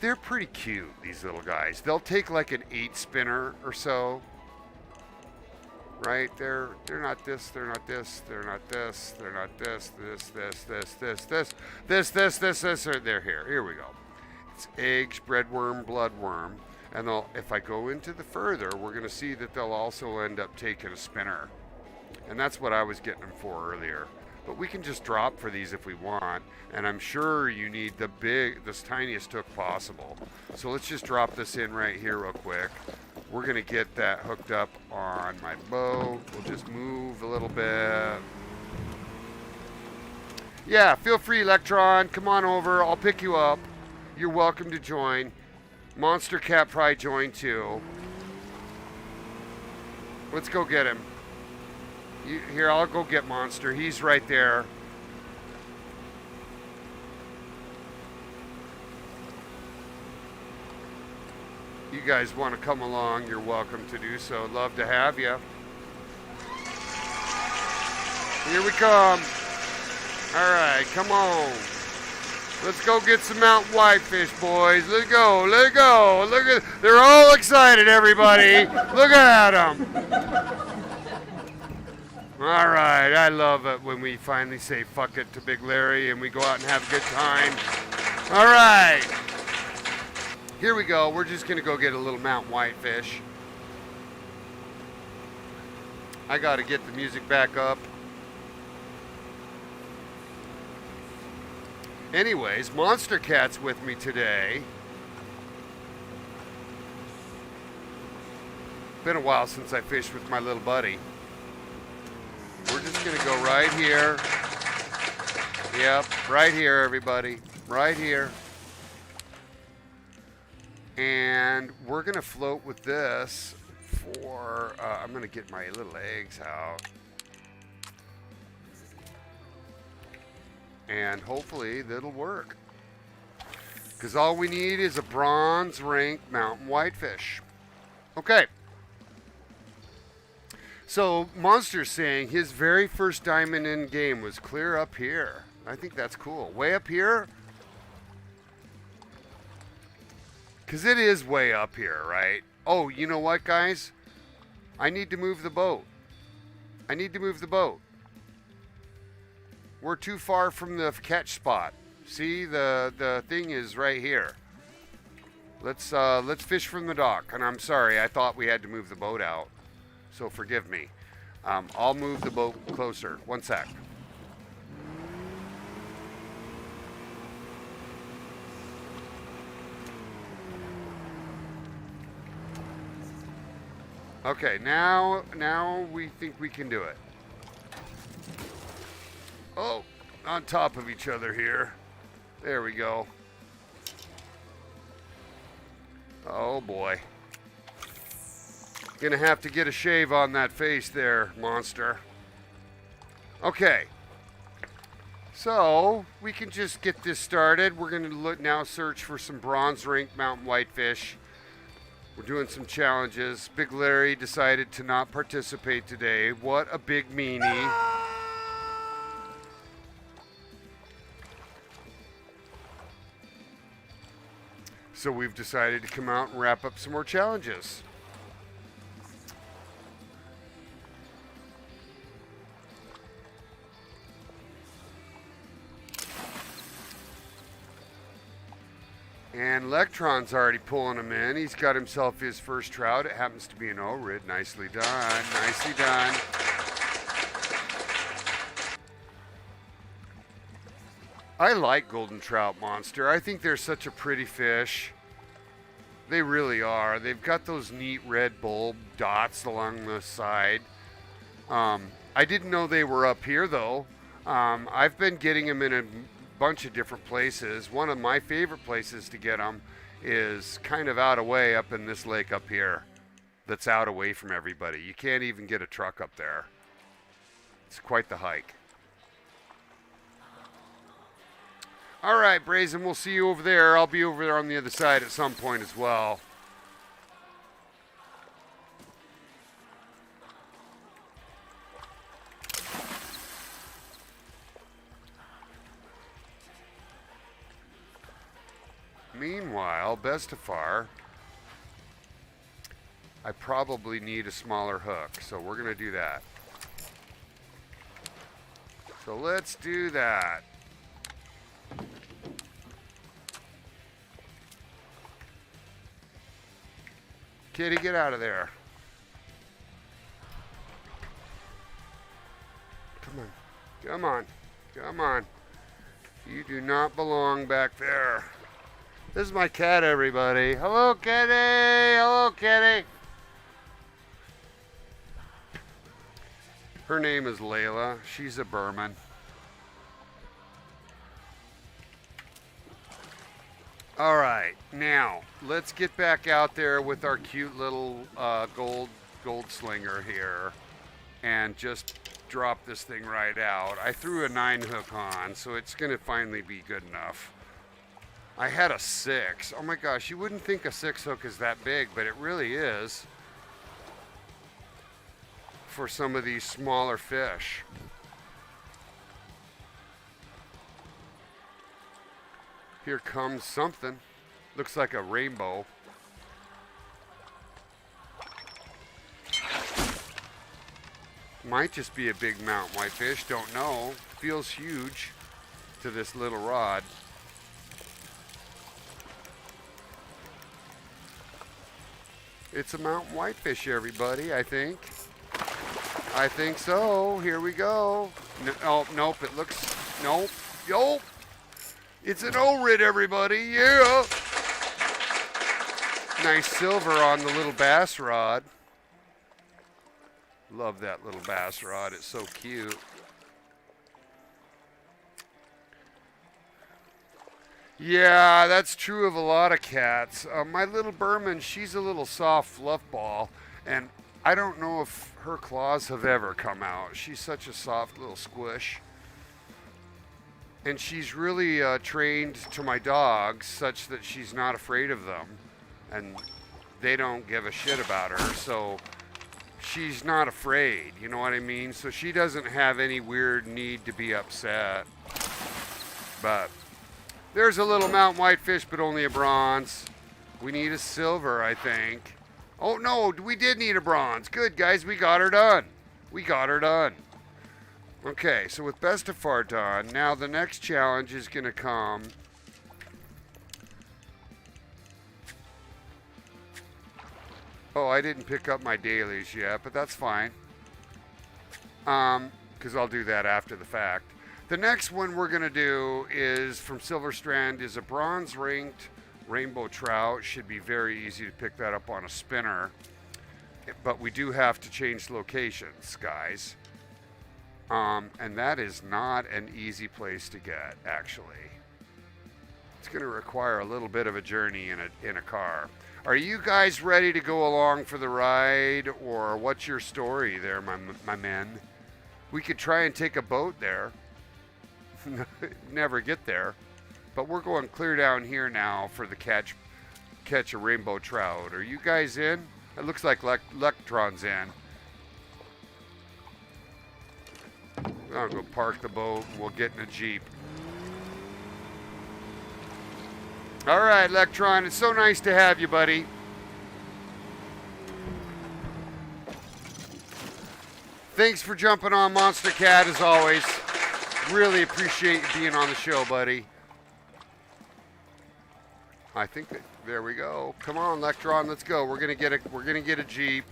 they're pretty cute, these little guys. They'll take like an 8-spinner or so. Right? They're not this, they're not this, they're not this, they're not this, this, or they're here. Here we go. It's eggs, breadworm, bloodworm. And if I go into the further, we're going to see that they'll also end up taking a spinner. And that's what I was getting them for earlier. But we can just drop for these if we want. And I'm sure you need this tiniest hook possible. So let's just drop this in right here real quick. We're going to get that hooked up on my bow. We'll just move a little bit. Yeah, feel free, Electron. Come on over. I'll pick you up. You're welcome to join. Monster Cat probably joined too. Let's go get him. Here, I'll go get Monster. He's right there. You guys want to come along, you're welcome to do so. Love to have you. Here we come. All right, come on. Let's go get some mountain whitefish, boys. Let's go, let's go. Look at, they're all excited, everybody. Look at them. All right, I love it when we finally say fuck it to Big Larry and we go out and have a good time. All right. Here we go. We're just going to go get a little mountain whitefish. I got to get the music back up. Anyways, Monster Cat's with me today. Been a while since I fished with my little buddy. We're just going to go right here. Yep, right here, everybody. Right here. And we're going to float with this for, I'm going to get my little eggs out. And hopefully that'll work. Because all we need is a bronze-ranked mountain whitefish. Okay. So Monster's saying his very first diamond in game was clear up here. I think that's cool. Way up here. Because it is way up here, right? Oh, you know what, guys? I need to move the boat. I need to move the boat. We're too far from the catch spot. See, the thing is right here. Let's fish from the dock. And I'm sorry, I thought we had to move the boat out. So forgive me. I'll move the boat closer. One sec. Okay, now we think we can do it. Oh, on top of each other here. There we go. Oh boy. Gonna have to get a shave on that face there, Monster. Okay. So, we can just get this started. We're gonna now search for some bronze-ranked mountain whitefish. We're doing some challenges. Big Larry decided to not participate today. What a big meanie. So we've decided to come out and wrap up some more challenges. And Electron's already pulling him in. He's got himself his first trout. It happens to be an O-rid. Nicely done. Nicely done. I like golden trout, Monster. I think they're such a pretty fish. They really are. They've got those neat red bulb dots along the side. I didn't know they were up here, though. I've been getting them in a bunch of different places. One of my favorite places to get them is kind of out of way up in this lake up here that's out away from everybody. You can't even get a truck up there. It's quite the hike. All right, Brazen, we'll see you over there. I'll be over there on the other side at some point as well. Meanwhile, Bestefar, I probably need a smaller hook, so we're going to do that. So let's do that. Kitty, get out of there. Come on. Come on. Come on. You do not belong back there. This is my cat, everybody. Hello, Kitty. Hello, Kitty. Her name is Layla. She's a Burman. All right, now let's get back out there with our cute little gold slinger here and just drop this thing right out. I threw a 9 hook on, so it's gonna finally be good enough. I had a 6. Oh my gosh, you wouldn't think a 6 hook is that big, but it really is for some of these smaller fish. Here comes something. Looks like a rainbow. Might just be a big mountain whitefish, don't know. Feels huge to this little rod. It's a mountain whitefish, everybody, I think. I think so. Here we go. No, oh, nope, it looks, nope, nope. It's an O-rid, everybody, yeah. Nice silver on the little bass rod. Love that little bass rod, it's so cute. Yeah, that's true of a lot of cats. My little Burman, she's a little soft fluff ball, and I don't know if her claws have ever come out. She's such a soft little squish. And she's really trained to my dogs such that she's not afraid of them. And they don't give a shit about her, so she's not afraid, you know what I mean? So she doesn't have any weird need to be upset. But there's a little mountain whitefish, but only a bronze. We need a silver, I think. Oh no, we did need a bronze. Good, guys, we got her done. We got her done. Okay, so with Bestefar done, now the next challenge is going to come. Oh, I didn't pick up my dailies yet, but that's fine. Because I'll do that after the fact. The next one we're going to do is from Silver Strand is a bronze ranked rainbow trout. Should be very easy to pick that up on a spinner. But we do have to change locations, guys. And that is not an easy place to get, actually. It's going to require a little bit of a journey in a car. Are you guys ready to go along for the ride, or what's your story there, my men? We could try and take a boat there. Never get there. But we're going clear down here now for the catch a rainbow trout. Are you guys in? It looks like Electron's in. I'll go park the boat and we'll get in a Jeep. All right, Electron, it's so nice to have you, buddy. Thanks for jumping on, Monster Cat, as always. Really appreciate you being on the show, buddy. I think that, there we go. Come on, Electron, let's go. We're gonna get a Jeep.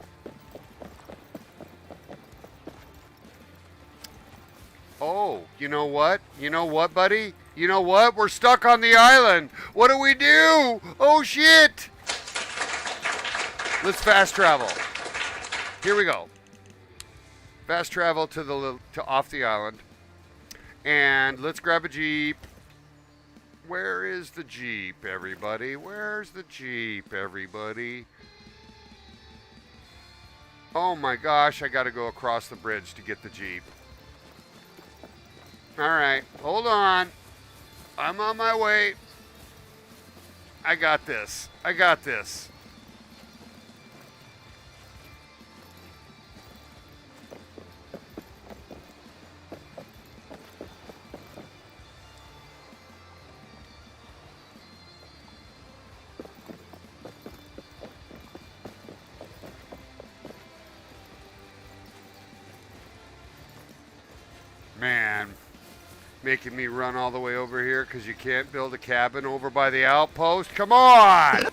Oh, you know what? You know what, buddy? You know what? We're stuck on the island. What do we do? Oh, shit. Let's fast travel. Here we go. Fast travel to off the island. And let's grab a Jeep. Where is the Jeep, everybody? Where's the Jeep, everybody? Oh my gosh, I gotta go across the bridge to get the Jeep. Alright, hold on. I'm on my way. I got this. I got this. Man, making me run all the way over here because you can't build a cabin over by the outpost? Come on!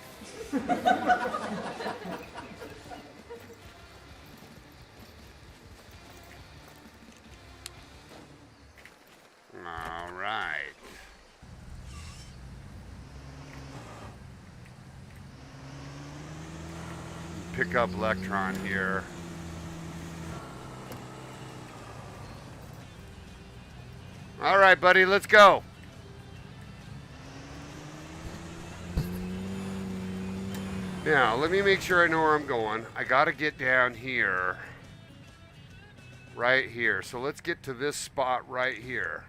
All right. Pick up Electron here. All right, buddy, let's go. Now, let me make sure I know where I'm going. I got to get down here. Right here. So let's get to this spot right here.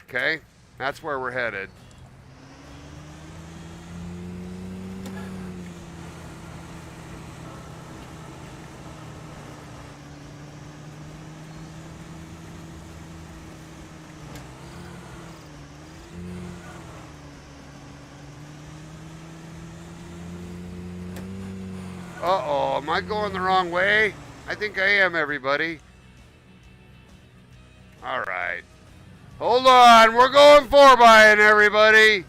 Okay? That's where we're headed. Uh-oh, am I going the wrong way? I think I am, everybody. All right. Hold on, we're going 4-by-ing, everybody.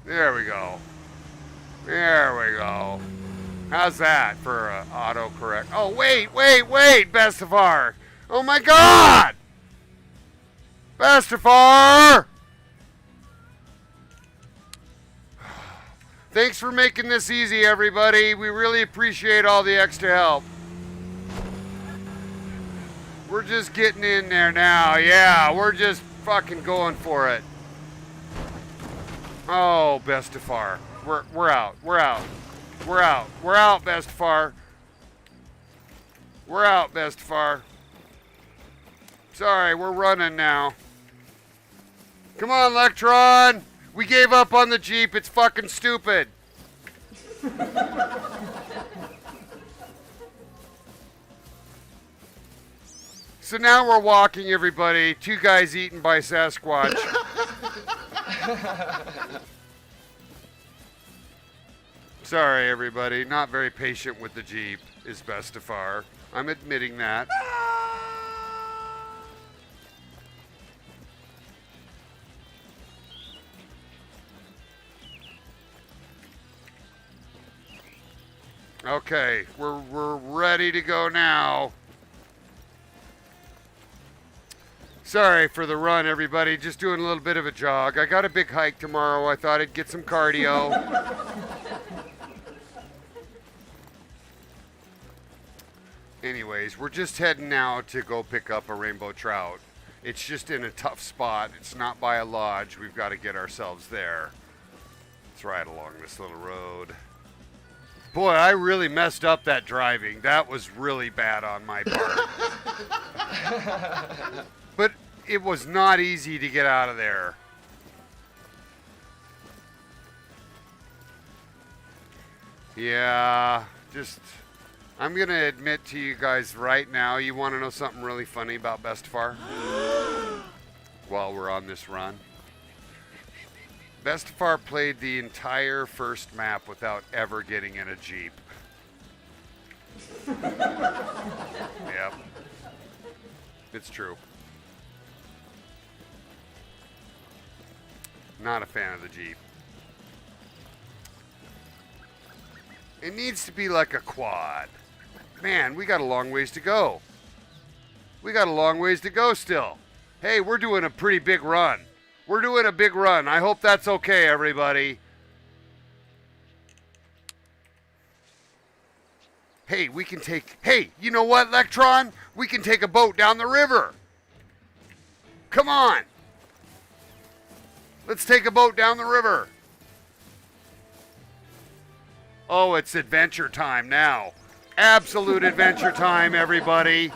There we go. There we go. How's that for autocorrect? Oh, wait, Bestefar. Oh, my God. Bestefar. Thanks for making this easy, everybody. We really appreciate all the extra help. We're just getting in there now. Yeah, we're just fucking going for it. Oh, Bestefar. We're out. We're out. We're out. We're out, Bestefar. We're out, Bestefar. Sorry, we're running now. Come on, Electron. We gave up on the Jeep. It's fucking stupid. So now we're walking, everybody. 2 guys eaten by Sasquatch. Sorry, everybody. Not very patient with the Jeep is Bestefar. I'm admitting that. Okay, we're ready to go now. Sorry for the run, everybody. Just doing a little bit of a jog. I got a big hike tomorrow. I thought I'd get some cardio. Anyways, we're just heading now to go pick up a rainbow trout. It's just in a tough spot. It's not by a lodge. We've got to get ourselves there. Let's ride along this little road. Boy, I really messed up that driving. That was really bad on my part. But it was not easy to get out of there. Yeah, just... I'm going to admit to you guys right now, you want to know something really funny about Bestefar? While we're on this run. Bestefar played the entire first map without ever getting in a Jeep. Yep. It's true. Not a fan of the Jeep. It needs to be like a quad. Man, we got a long ways to go. We got a long ways to go still. Hey, we're doing a pretty big run. We're doing a big run. I hope that's okay, everybody. Hey, hey, you know what, Electron? We can take a boat down the river. Come on. Let's take a boat down the river. Oh, it's adventure time now. Absolute adventure time, everybody.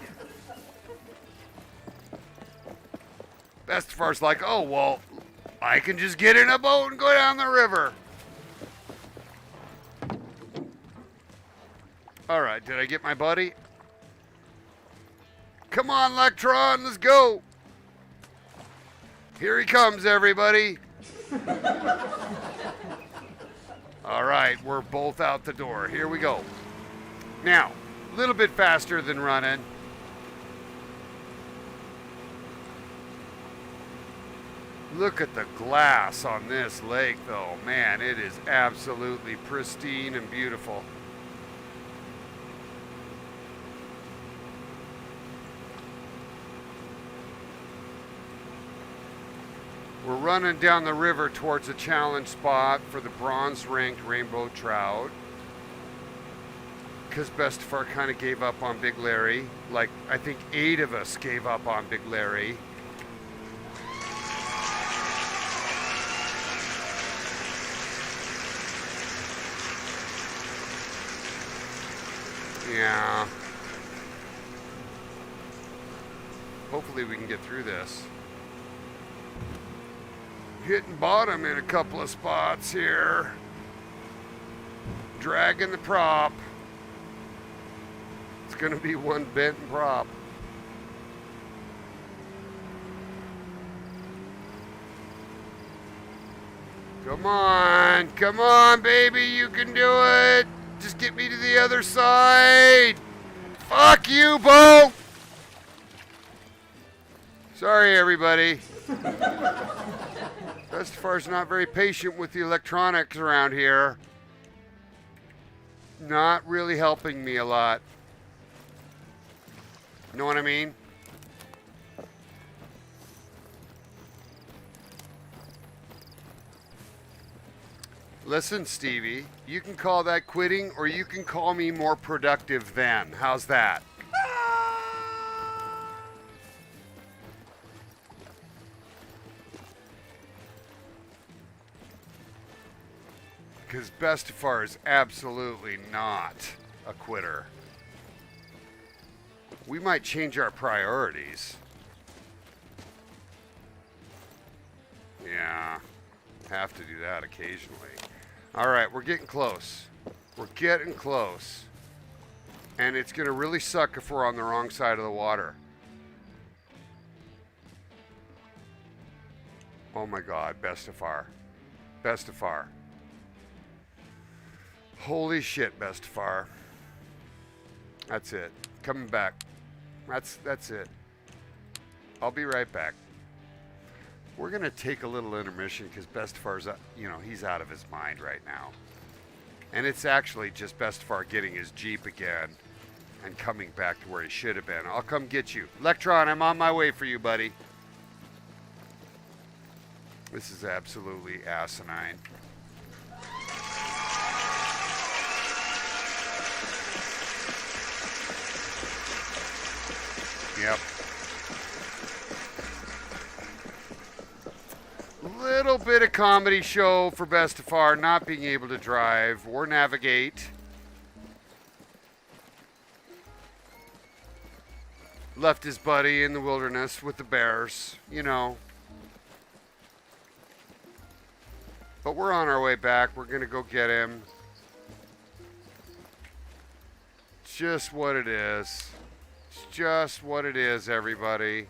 Bestefar's like, oh, well, I can just get in a boat and go down the river. All right, did I get my buddy? Come on, Electron, let's go. Here he comes, everybody. All right, we're both out the door. Here we go. Now, a little bit faster than running. Look at the glass on this lake, though. Man, it is absolutely pristine and beautiful. We're running down the river towards a challenge spot for the bronze-ranked rainbow trout. Because Bestefar kind of gave up on Big Larry. Like, I think 8 of us gave up on Big Larry. Yeah. Hopefully we can get through this. Hitting bottom in a couple of spots here. Dragging the prop. It's going to be one bent prop. Come on, baby, you can do it. Just get me to the other side. Fuck you, boat. Sorry, everybody. Bestefar's not very patient with the electronics around here. Not really helping me a lot. Know what I mean? Listen, Stevie, you can call that quitting or you can call me more productive then. How's that? Because Bestefar is absolutely not a quitter. We might change our priorities. Yeah, have to do that occasionally. All right, we're getting close. We're getting close. And it's going to really suck if we're on the wrong side of the water. Oh my God, Bestefar. Bestefar. Holy shit, Bestefar. That's it. Coming back. That's it. I'll be right back. We're going to take a little intermission because Bestefar's, he's out of his mind right now. And it's actually just Bestefar getting his Jeep again and coming back to where he should have been. I'll come get you. Electron, I'm on my way for you, buddy. This is absolutely asinine. Yep. Little bit of comedy show for Bestefar not being able to drive or navigate. Left his buddy in the wilderness with the bears, But we're on our way back. We're going to go get him. It's just what it is. It's just what it is, everybody.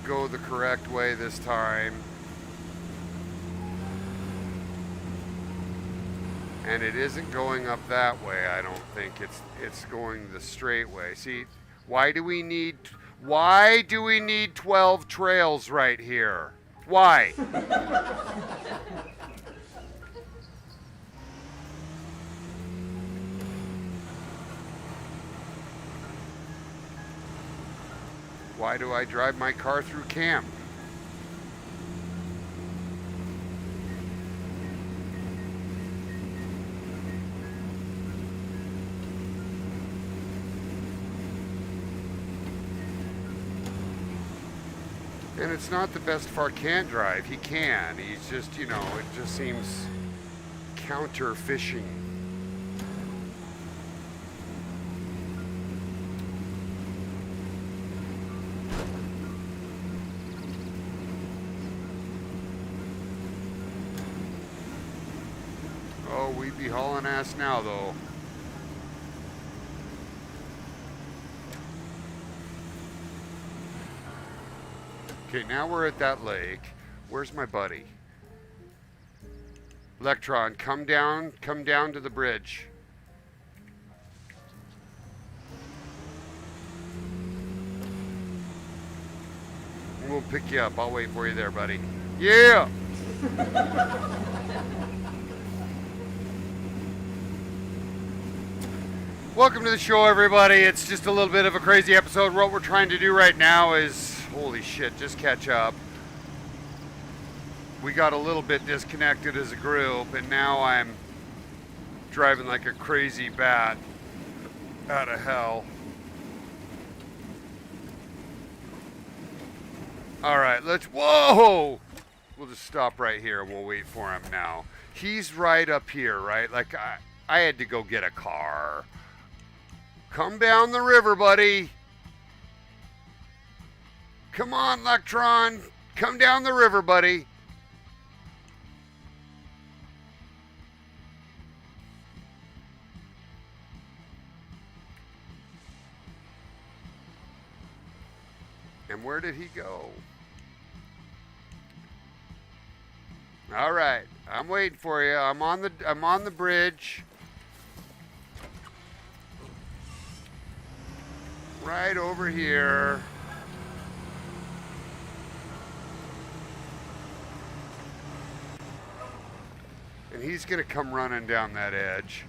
Go the correct way this time. And it isn't going up that way, I don't think. It's going the straight way. See, why do we need 12 trails right here? Why? Why do I drive my car through camp? And it's not the bestefar can't drive. He can. He's just, you know, it just seems counter fishing. Oh, we'd be hauling ass now, though. Okay, now we're at that lake. Where's my buddy? Electron, come down to the bridge. We'll pick you up. I'll wait for you there, buddy. Yeah! Welcome to the show, everybody. It's just a little bit of a crazy episode. What we're trying to do right now is, holy shit, just catch up. We got a little bit disconnected as a group, and now I'm driving like a crazy bat out of hell. All right, whoa! We'll just stop right here and we'll wait for him now. He's right up here, right? Like I had to go get a car. Come down the river, buddy. Come on, Electron. Come down the river, buddy. And where did he go? All right, I'm waiting for you. I'm on the bridge. Right over here. And he's gonna come running down that edge.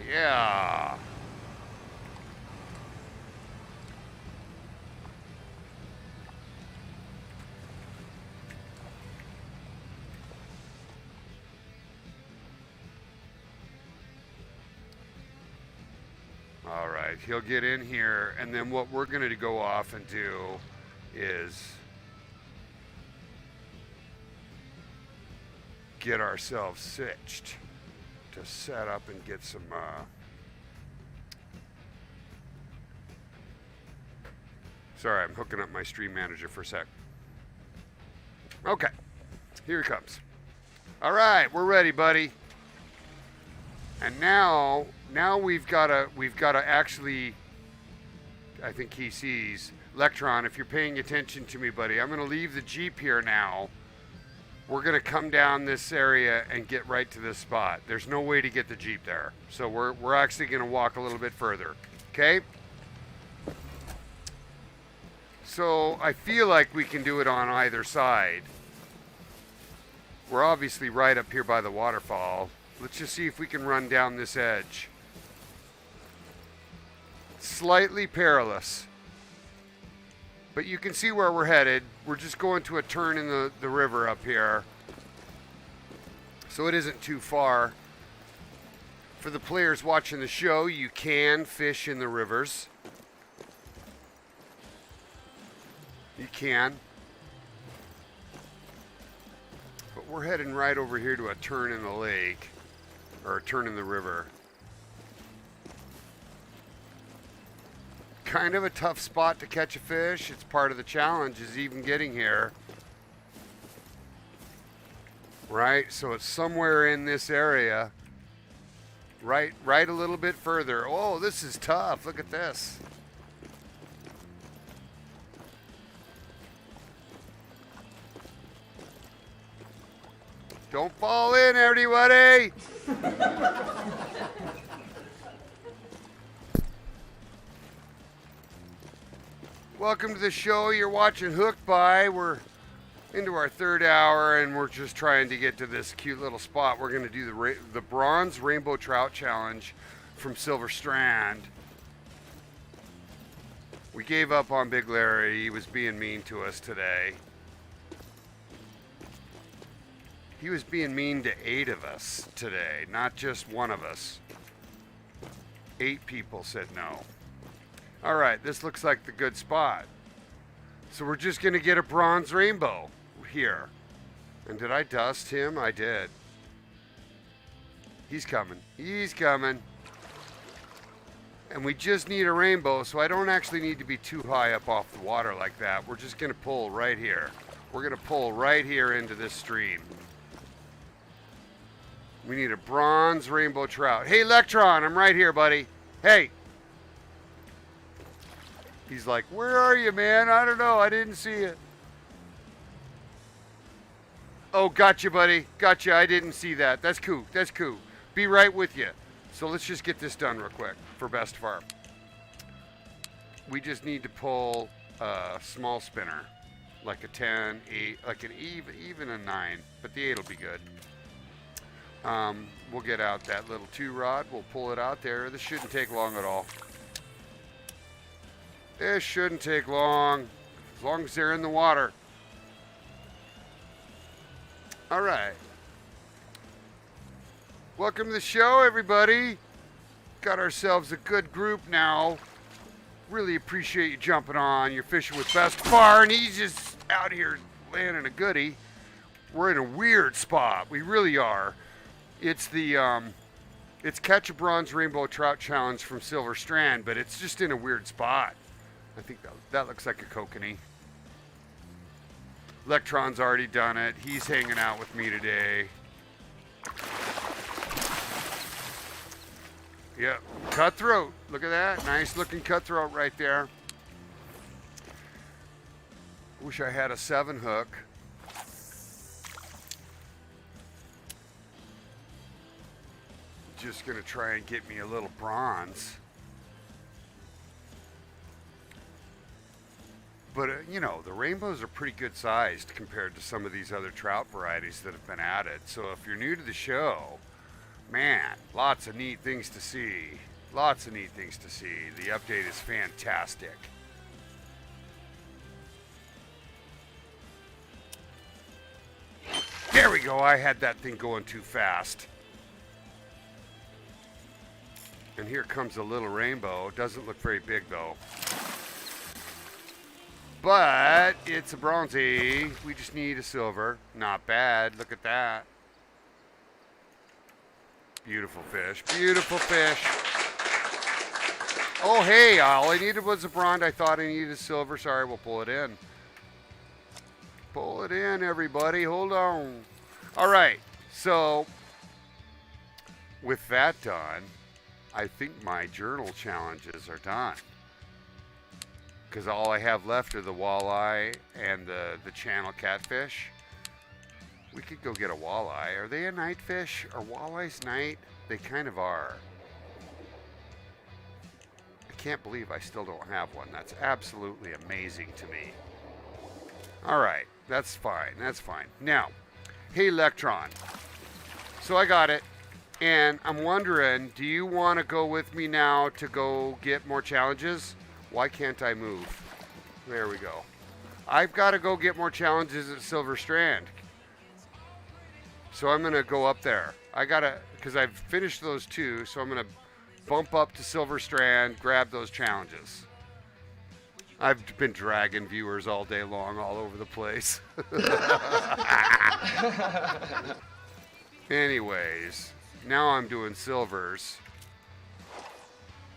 Yeah. All right, he'll get in here, and then what we're going to go off and do is get ourselves stitched to set up and get some sorry, I'm hooking up my stream manager for a sec. Okay, here he comes. All right, we're ready, buddy. And now we've got to actually, I think he sees, Electron, if you're paying attention to me, buddy, I'm going to leave the Jeep here now. We're going to come down this area and get right to this spot. There's no way to get the Jeep there. So we're actually going to walk a little bit further. Okay? So I feel like we can do it on either side. We're obviously right up here by the waterfall. Let's just see if we can run down this edge. Slightly perilous. But you can see where we're headed. We're just going to a turn in the river up here. So it isn't too far. For the players watching the show, you can fish in the rivers. You can. But we're heading right over here to a turn in the lake. Or a turn in the river. Kind of a tough spot to catch a fish. It's part of the challenge is even getting here. Right? So it's somewhere in this area. Right a little bit further. Oh, this is tough. Look at this. Don't fall in, everybody. Welcome to the show. You're watching Hooked By. We're into our third hour, and we're just trying to get to this cute little spot. We're going to do the Bronze Rainbow Trout Challenge from Silver Strand. We gave up on Big Larry. He was being mean to us today. He was being mean to 8 of us today, not just one of us. 8 people said no. All right, this looks like the good spot. So we're just going to get a bronze rainbow here. And did I dust him? I did. He's coming. He's coming. And we just need a rainbow, so I don't actually need to be too high up off the water like that. We're just going to pull right here. We're going to pull right here into this stream. We need a bronze rainbow trout. Hey, Electron, I'm right here, buddy. Hey. He's like, where are you, man? I don't know. I didn't see it. Oh, gotcha, buddy. Gotcha. I didn't see that. That's cool. That's cool. Be right with you. So let's just get this done real quick for Bestefar. We just need to pull a small spinner, like a 10, 8, like an even a 9, but the 8 will be good. We'll get out that little 2 rod. We'll pull it out there. This shouldn't take long at all. This shouldn't take long, as long as they're in the water. All right. Welcome to the show, everybody. Got ourselves a good group now. Really appreciate you jumping on. You're fishing with Bestefar, and he's just out here landing a goodie. We're in a weird spot. We really are. It's the it's Catch a Bronze Rainbow Trout Challenge from Silver Strand, but it's just in a weird spot. I think that looks like a kokanee. Electron's already done it. He's hanging out with me today. Yep, cutthroat. Look at that. Nice looking cutthroat right there. Wish I had a 7 hook. Just gonna try and get me a little bronze. But, you know, the rainbows are pretty good sized compared to some of these other trout varieties that have been added. So if you're new to the show, man, lots of neat things to see. Lots of neat things to see. The update is fantastic. There we go. I had that thing going too fast. And here comes a little rainbow. Doesn't look very big, though. But it's a bronzy. We just need a silver. Not bad. Look at that. Beautiful fish. Beautiful fish. Oh, hey, all I needed was a bronze. I thought I needed a silver. Sorry, we'll pull it in. Pull it in, everybody. Hold on. All right. So, with that done, I think my journal challenges are done. Because all I have left are the walleye and the channel catfish. We could go get a walleye. Are they a night fish? Are walleyes night? They kind of are. I can't believe I still don't have one. That's absolutely amazing to me. All right, that's fine. That's fine. Now, hey, Electron. So I got it. And I'm wondering, do you want to go with me now to go get more challenges? Why can't I move? There we go. I've got to go get more challenges at Silver Strand. So I'm going to go up there. I got to, because I've finished those 2, so I'm going to bump up to Silver Strand, grab those challenges. I've been dragging viewers all day long all over the place. Anyways, now I'm doing silvers.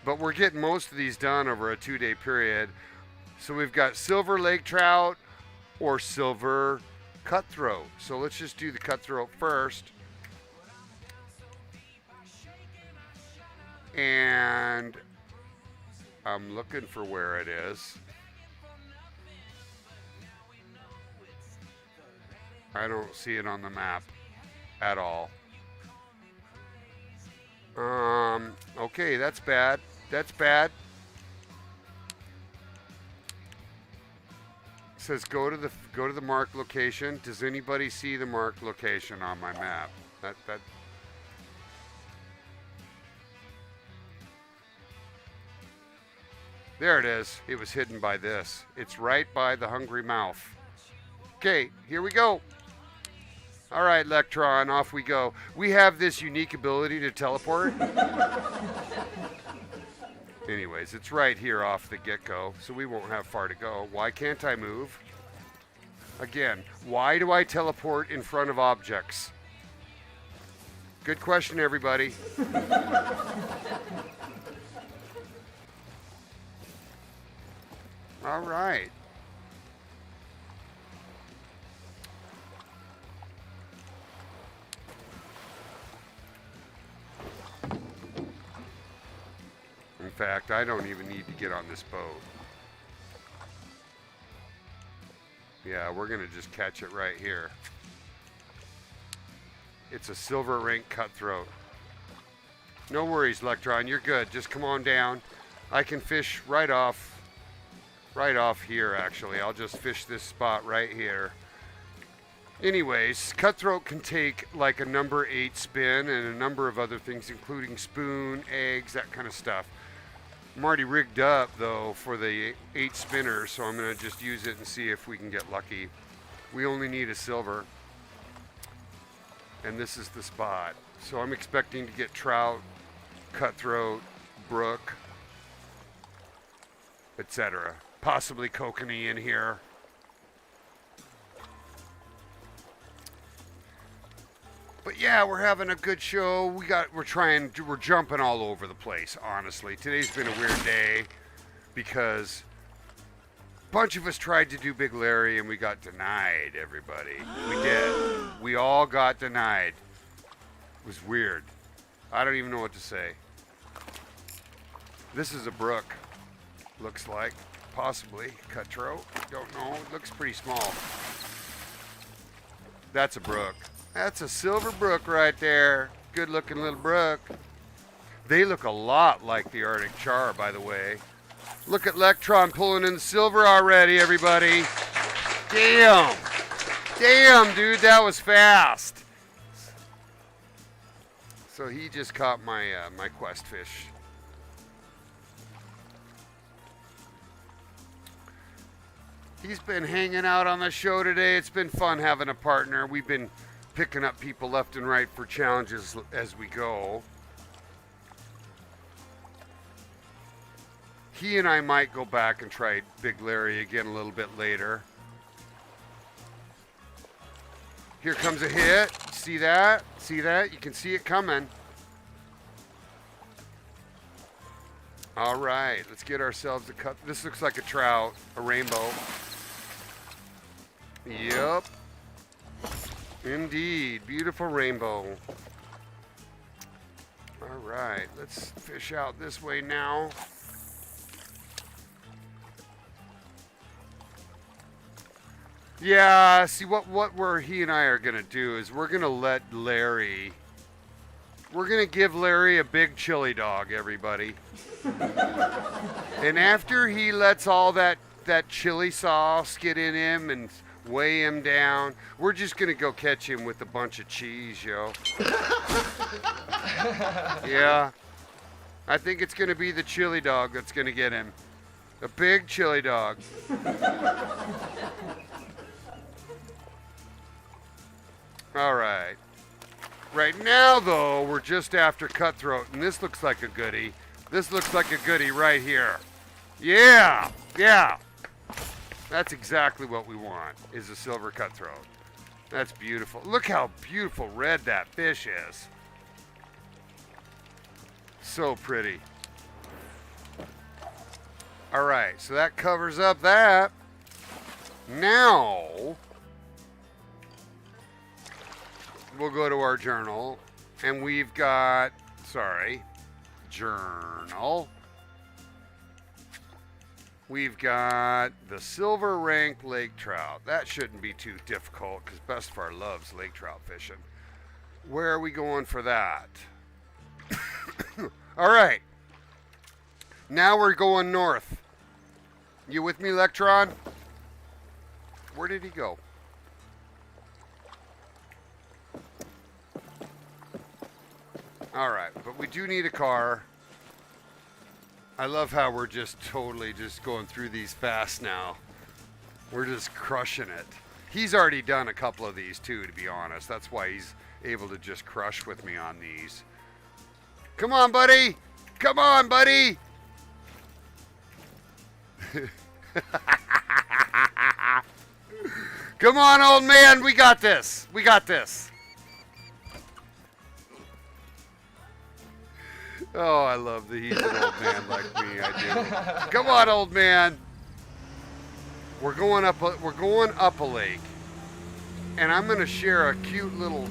But we're getting most of these done over a 2-day period. So we've got silver lake trout or silver cutthroat. So let's just do the cutthroat first. And I'm looking for where it is. I don't see it on the map at all. Okay, that's bad. That's bad. It says go to the marked location. Does anybody see the marked location on my map? That There it is. It was hidden by this. It's right by the hungry mouth. Okay, here we go. All right, Electron, off we go. We have this unique ability to teleport. Anyways, it's right here off the get-go, so we won't have far to go. Why can't I move? Again, why do I teleport in front of objects? Good question, everybody. All right. In fact, I don't even need to get on this boat. Yeah, we're going to just catch it right here. It's a silver rank cutthroat. No worries, Electron, you're good. Just come on down. I can fish right off here, actually. I'll just fish this spot right here. Anyways, cutthroat can take like a number 8 spin and a number of other things, including spoon, eggs, that kind of stuff. I'm already rigged up, though, for the 8 spinner, so I'm going to just use it and see if we can get lucky. We only need a silver. And this is the spot. So I'm expecting to get trout, cutthroat, brook, etc. Possibly kokanee in here. But yeah, we're having a good show. We're jumping all over the place, honestly. Today's been a weird day because a bunch of us tried to do Big Larry and we got denied, everybody. We did. We all got denied. It was weird. I don't even know what to say. This is a brook, looks like. Possibly. Cutthroat. Don't know. It looks pretty small. That's a brook. That's a silver brook right there. Good looking little brook. They look a lot like the Arctic char, by the way. Look at Electron pulling in silver already, everybody. Damn. Damn, dude, that was fast. So he just caught my my quest fish. He's been hanging out on the show today. It's been fun having a partner. We've been picking up people left and right for challenges as we go. He and I might go back and try Big Larry again a little bit later. Here comes a hit. See that? See that? You can see it coming. All right, let's get ourselves a cut. This looks like a trout, a rainbow. Yep. Indeed, beautiful rainbow. All right, let's fish out this way now. Yeah, see what he and I are gonna do is we're gonna let Larry. We're gonna give Larry a big chili dog, everybody. And after he lets all that chili sauce get in him and weigh him down, we're just gonna go catch him with a bunch of cheese, yo. Yeah, I think it's gonna be the chili dog that's gonna get him. A big chili dog. All right. Right now, though, we're just after cutthroat, and this looks like a goodie. This looks like a goodie right here. Yeah, yeah. That's exactly what we want, is a silver cutthroat. That's beautiful. Look how beautiful red that fish is. So pretty. All right, so that covers up that. Now, we'll go to our journal, and we've got, journal. We've got the silver rank lake trout. That shouldn't be too difficult because Bestefar loves lake trout fishing. Where are we going for that? All right. Now we're going north. You with me, Electron? Where did he go? All right, but we do need a car. I love how we're just totally just going through these fast now. We're just crushing it. He's already done a couple of these too, to be honest. That's why he's able to just crush with me on these. Come on, buddy. Come on, buddy. Come on, old man. We got this. We got this. Oh, I love that he's an old man like me. I do. Come on, old man. We're going up a lake, and I'm going to share a cute little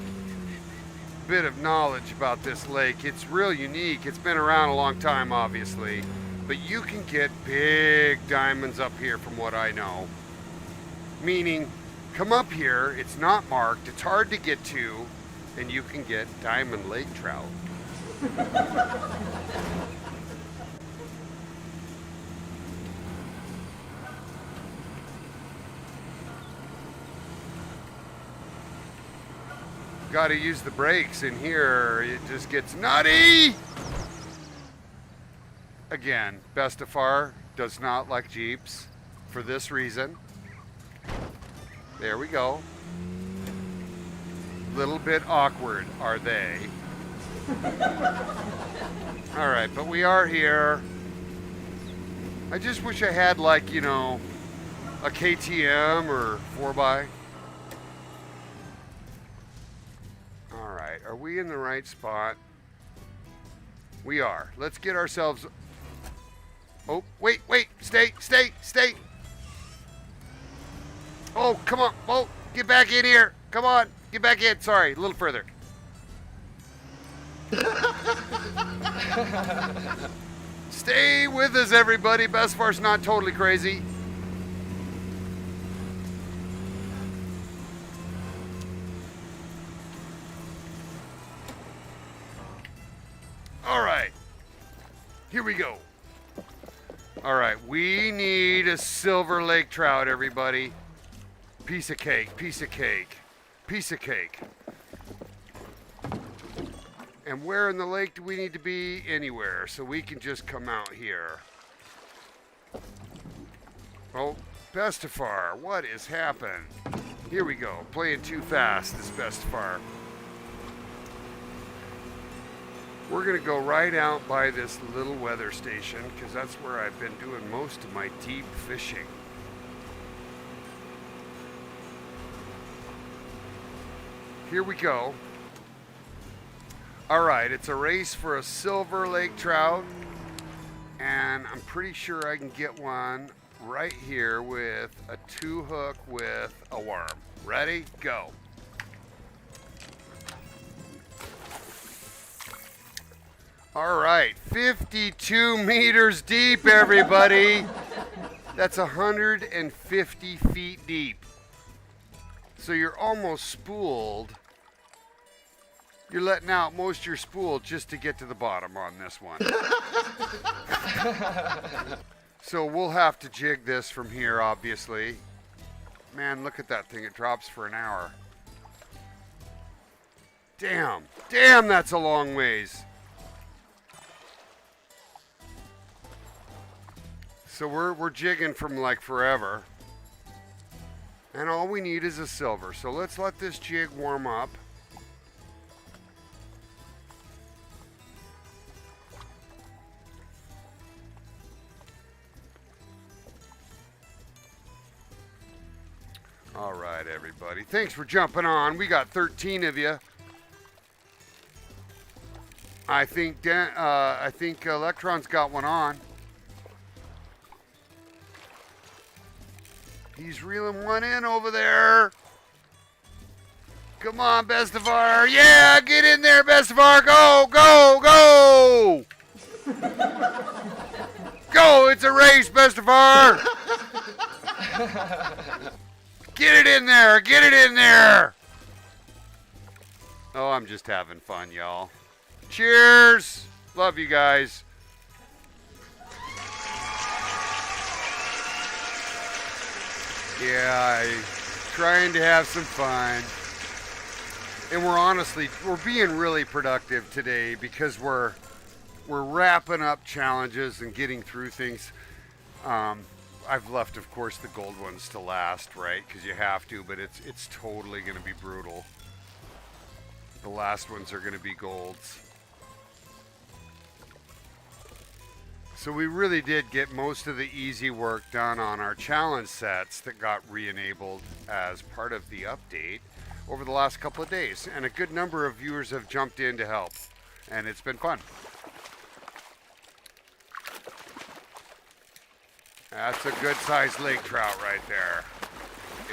bit of knowledge about this lake. It's real unique. It's been around a long time, obviously, but you can get big diamonds up here from what I know. Meaning, come up here, it's not marked, it's hard to get to, and you can get diamond lake trout. Got to use the brakes in here. It just gets nutty. Again, Bestefar does not like Jeeps for this reason. There we go. Little bit awkward, are they? All right, but we are here. I just wish I had, like, you know, a KTM or 4x. All right, are we in the right spot? We are. Let's get ourselves... Oh, wait, stay. Oh, come on. Oh, get back in here. Come on, get back in. Sorry, a little further. Stay with us, everybody. Bestefar's not totally crazy. All right, here we go. All right, we need a silver lake trout, everybody. Piece of cake, piece of cake, piece of cake. And where in the lake do we need to be? Anywhere, so we can just come out here. Oh, Bestefar, what is happening? Here we go, playing too fast, this Bestefar. We're gonna go right out by this little weather station because that's where I've been doing most of my deep fishing. Here we go. All right, it's a race for a silver lake trout, and I'm pretty sure I can get one right here with a 2-hook with a worm. Ready? Go. All right, 52 meters deep, everybody. That's 150 feet deep. So you're almost spooled. You're letting out most of your spool just to get to the bottom on this one. So we'll have to jig this from here, obviously. Man, look at that thing. It drops for an hour. Damn, that's a long ways. So we're jigging from like forever. And all we need is a silver. So let's let this jig warm up. All right, everybody. Thanks for jumping on. We got 13 of you. I think Electron's got one on. He's reeling one in over there. Come on, Bestefar. Yeah, get in there, Bestefar. Go, go, go. Go, it's a race, Bestefar. Get it in there, get it in there. Oh, I'm just having fun, y'all. Cheers. Love you guys. Yeah, trying to have some fun. And we're being really productive today because we're wrapping up challenges and getting through things. I've left, of course, the gold ones to last, right? Because you have to, but it's totally going to be brutal. The last ones are going to be golds. So we really did get most of the easy work done on our challenge sets that got re-enabled as part of the update over the last couple of days. And a good number of viewers have jumped in to help. And it's been fun. That's a good sized lake trout right there.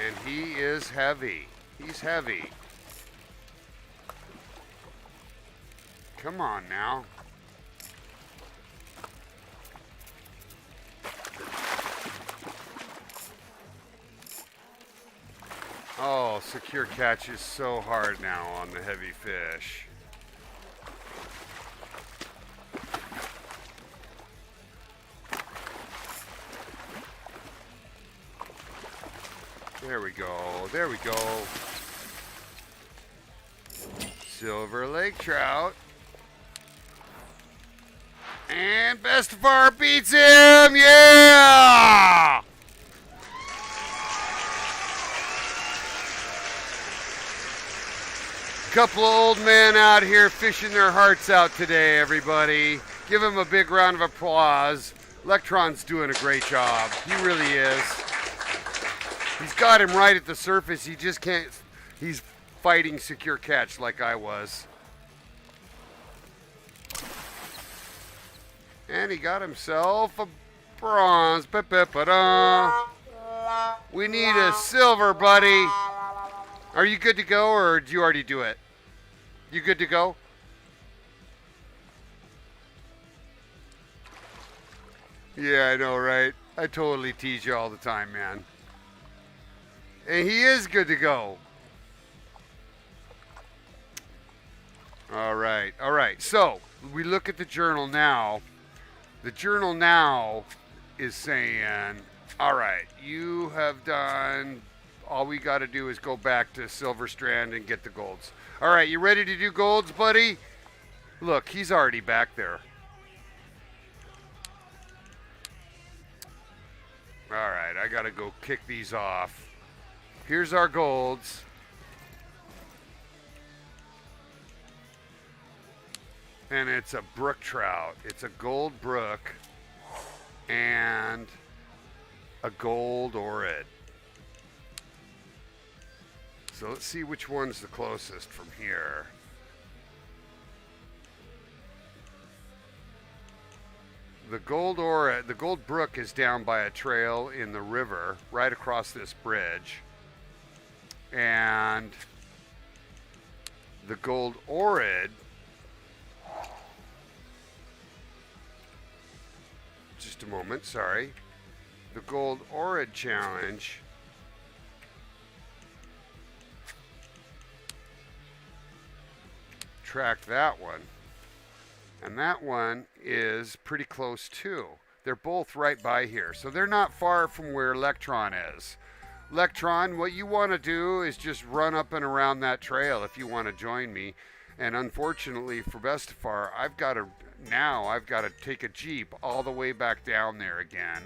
And he is heavy. He's heavy. Come on now. Oh, secure catch is so hard now on the heavy fish. There we go. There we go. Silver lake trout. And imBestefar beats him. Yeah! Couple of old men out here fishing their hearts out today, everybody. Give him a big round of applause. Electron's doing a great job. He really is. He's got him right at the surface. He just can't. He's fighting secure catch like I was. And he got himself a bronze. Ba-ba-ba-da. We need a silver, buddy. Are you good to go, or did you already do it? You good to go? Yeah, I know, right? I totally tease you all the time, man. And he is good to go. All right, all right. So we look at the journal now. The journal now is saying, all right, you have done, all we got to do is go back to Silver Strand and get the golds. All right, you ready to do golds, buddy? Look, he's already back there. All right, I got to go kick these off. Here's our golds. And it's a brook trout. It's a gold brook and a gold orid. So let's see which one's the closest from here. The gold orid, the gold brook is down by a trail in the river right across this bridge. And the gold orid, just a moment, sorry. The gold orid challenge track that one. And that one is pretty close too. They're both right by here. So they're not far from where Electron is. Electron, what you want to do is just run up and around that trail if you want to join me. And unfortunately for imBestefar, I've got to take a Jeep all the way back down there again.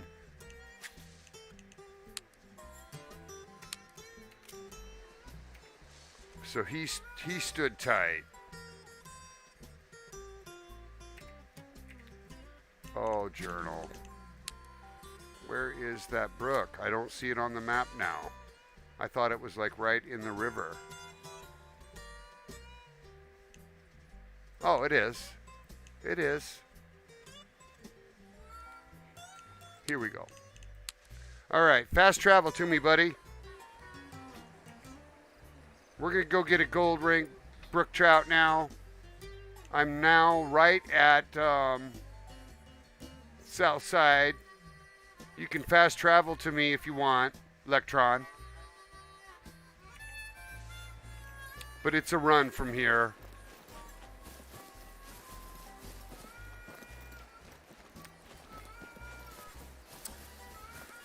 So he stood tight. Oh, journal. Where is that brook? I don't see it on the map now. I thought it was like right in the river. Oh, it is. It is. Here we go. All right, fast travel to me, buddy. We're going to go get a gold ring brook trout now. I'm now right at south side. You can fast travel to me if you want, Electron. But it's a run from here.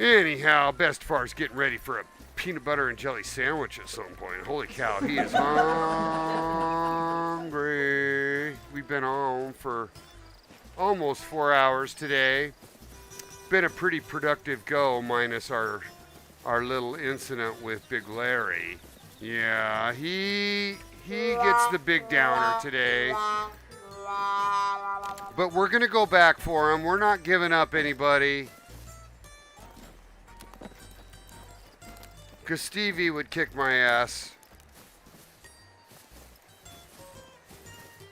Anyhow, imBestefar's getting ready for a peanut butter and jelly sandwich at some point. Holy cow, he is hungry. We've been on for almost 4 hours today. been a pretty productive go, minus our little incident with Big Larry. Yeah, he gets the big downer today. But we're going to go back for him. We're not giving up anybody. Because Stevie would kick my ass.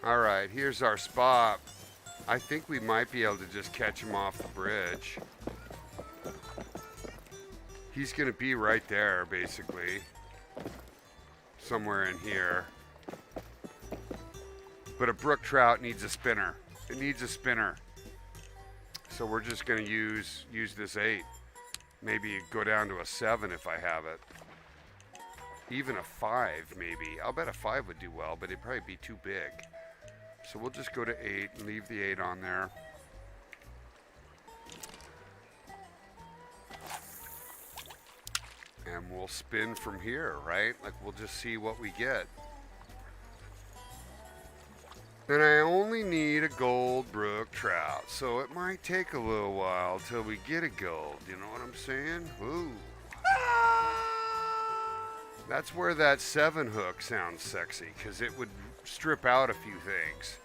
All right, here's our spot. I think we might be able to just catch him off the bridge. He's going to be right there, basically. Somewhere in here. But a brook trout needs a spinner. It needs a spinner. So we're just going to use this 8. Maybe go down to a 7 if I have it. Even a 5, maybe. I'll bet a 5 would do well, but it'd probably be too big. So we'll just go to 8 and leave the 8 on there. And we'll spin from here, right? Like, we'll just see what we get. And I only need a gold brook trout, so it might take a little while till we get a gold. You know what I'm saying? Ooh. That's where that 7 hook sounds sexy, because it would strip out a few things.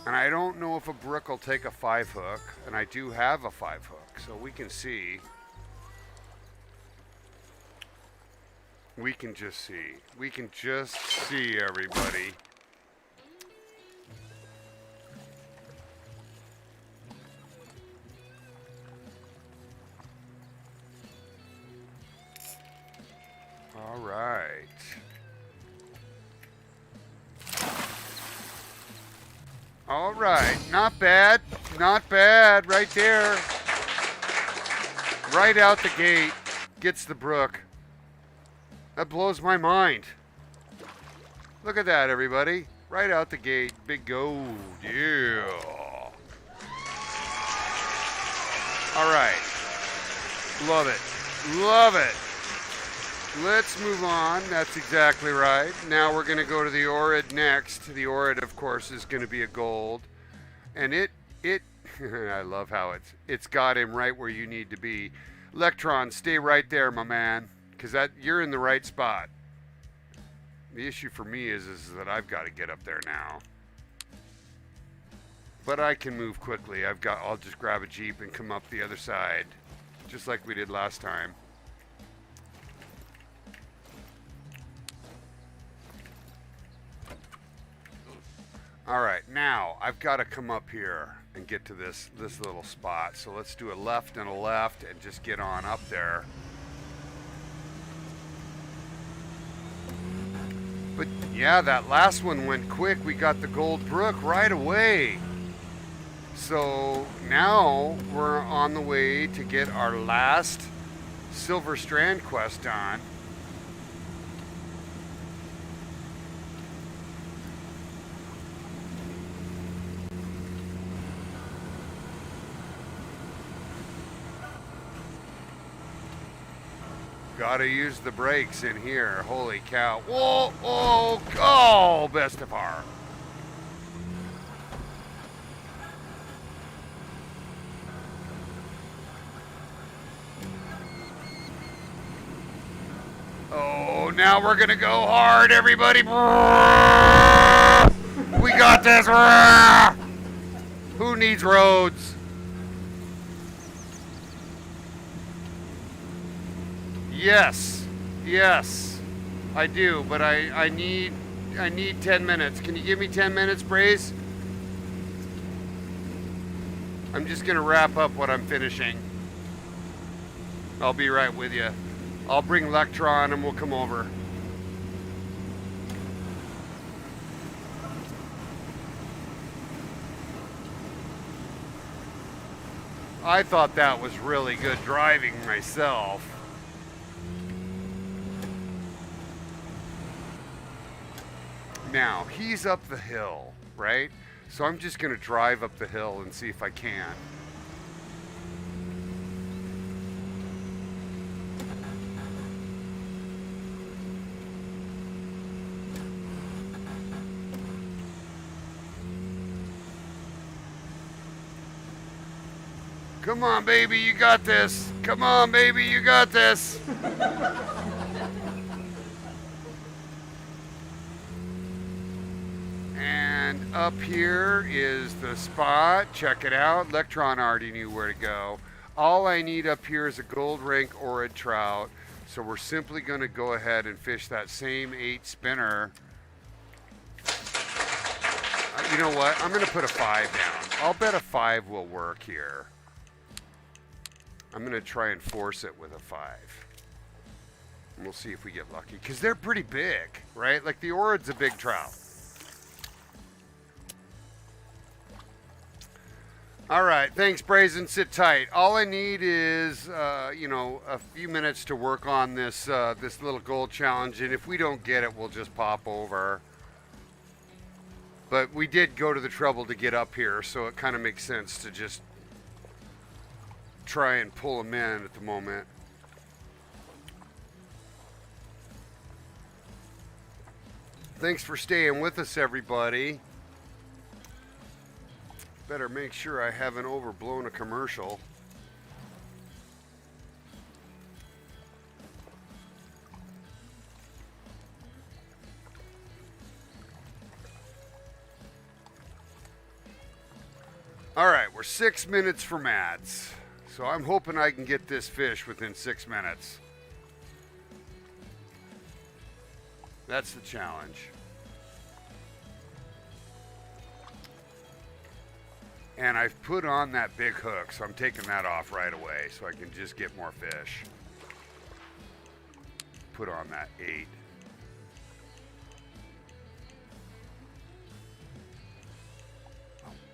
And I don't know if a brook will take a 5 hook, and I do have a 5 hook, so we can see. We can just see. We can just see, everybody. All right. All right. Not bad. Not bad. Right there. Right out the gate. Gets the brook. That blows my mind. Look at that, everybody. Right out the gate. Big gold. Yeah. All right. Love it. Love it. Let's move on. That's exactly right. Now we're going to go to the Orid next. The Orid, of course, is going to be a gold. And it I love how it's got him right where you need to be. Electron, stay right there, my man, because you're in the right spot. The issue for me is that I've got to get up there now. But I can move quickly. I'll just grab a Jeep and come up the other side, just like we did last time. All right, now I've got to come up here and get to this little spot. So let's do a left and a left and just get on up there. But yeah, that last one went quick. We got the gold brook right away. So now we're on the way to get our last Silver Strand quest done. Gotta use the brakes in here. Holy cow. Whoa, oh, oh, Bestefar. Oh, now we're gonna go hard, everybody. We got this. Who needs roads? Yes, yes, I do, but I need 10 minutes. Can you give me 10 minutes, Braze? I'm just gonna wrap up what I'm finishing. I'll be right with you. I'll bring Electron and we'll come over. I thought that was really good driving myself. Now, he's up the hill, right? So I'm just going to drive up the hill and see if I can. Come on, baby, you got this. Come on, baby, you got this. And up here is the spot. Check it out. Electron already knew where to go. All I need up here is a gold rank orid trout. So we're simply going to go ahead and fish that same 8 spinner. You know what? I'm going to put a 5 down. I'll bet a 5 will work here. I'm going to try and force it with a 5. And we'll see if we get lucky. Because they're pretty big, right? Like the orid's a big trout. All right, thanks, Brazen. Sit tight. All I need is, a few minutes to work on this this little gold challenge, and if we don't get it, we'll just pop over. But we did go to the trouble to get up here, so it kind of makes sense to just try and pull them in at the moment. Thanks for staying with us, everybody. Better make sure I haven't overblown a commercial. All right, we're 6 minutes from ads. So I'm hoping I can get this fish within 6 minutes. That's the challenge. And I've put on that big hook, so I'm taking that off right away so I can just get more fish. Put on that 8.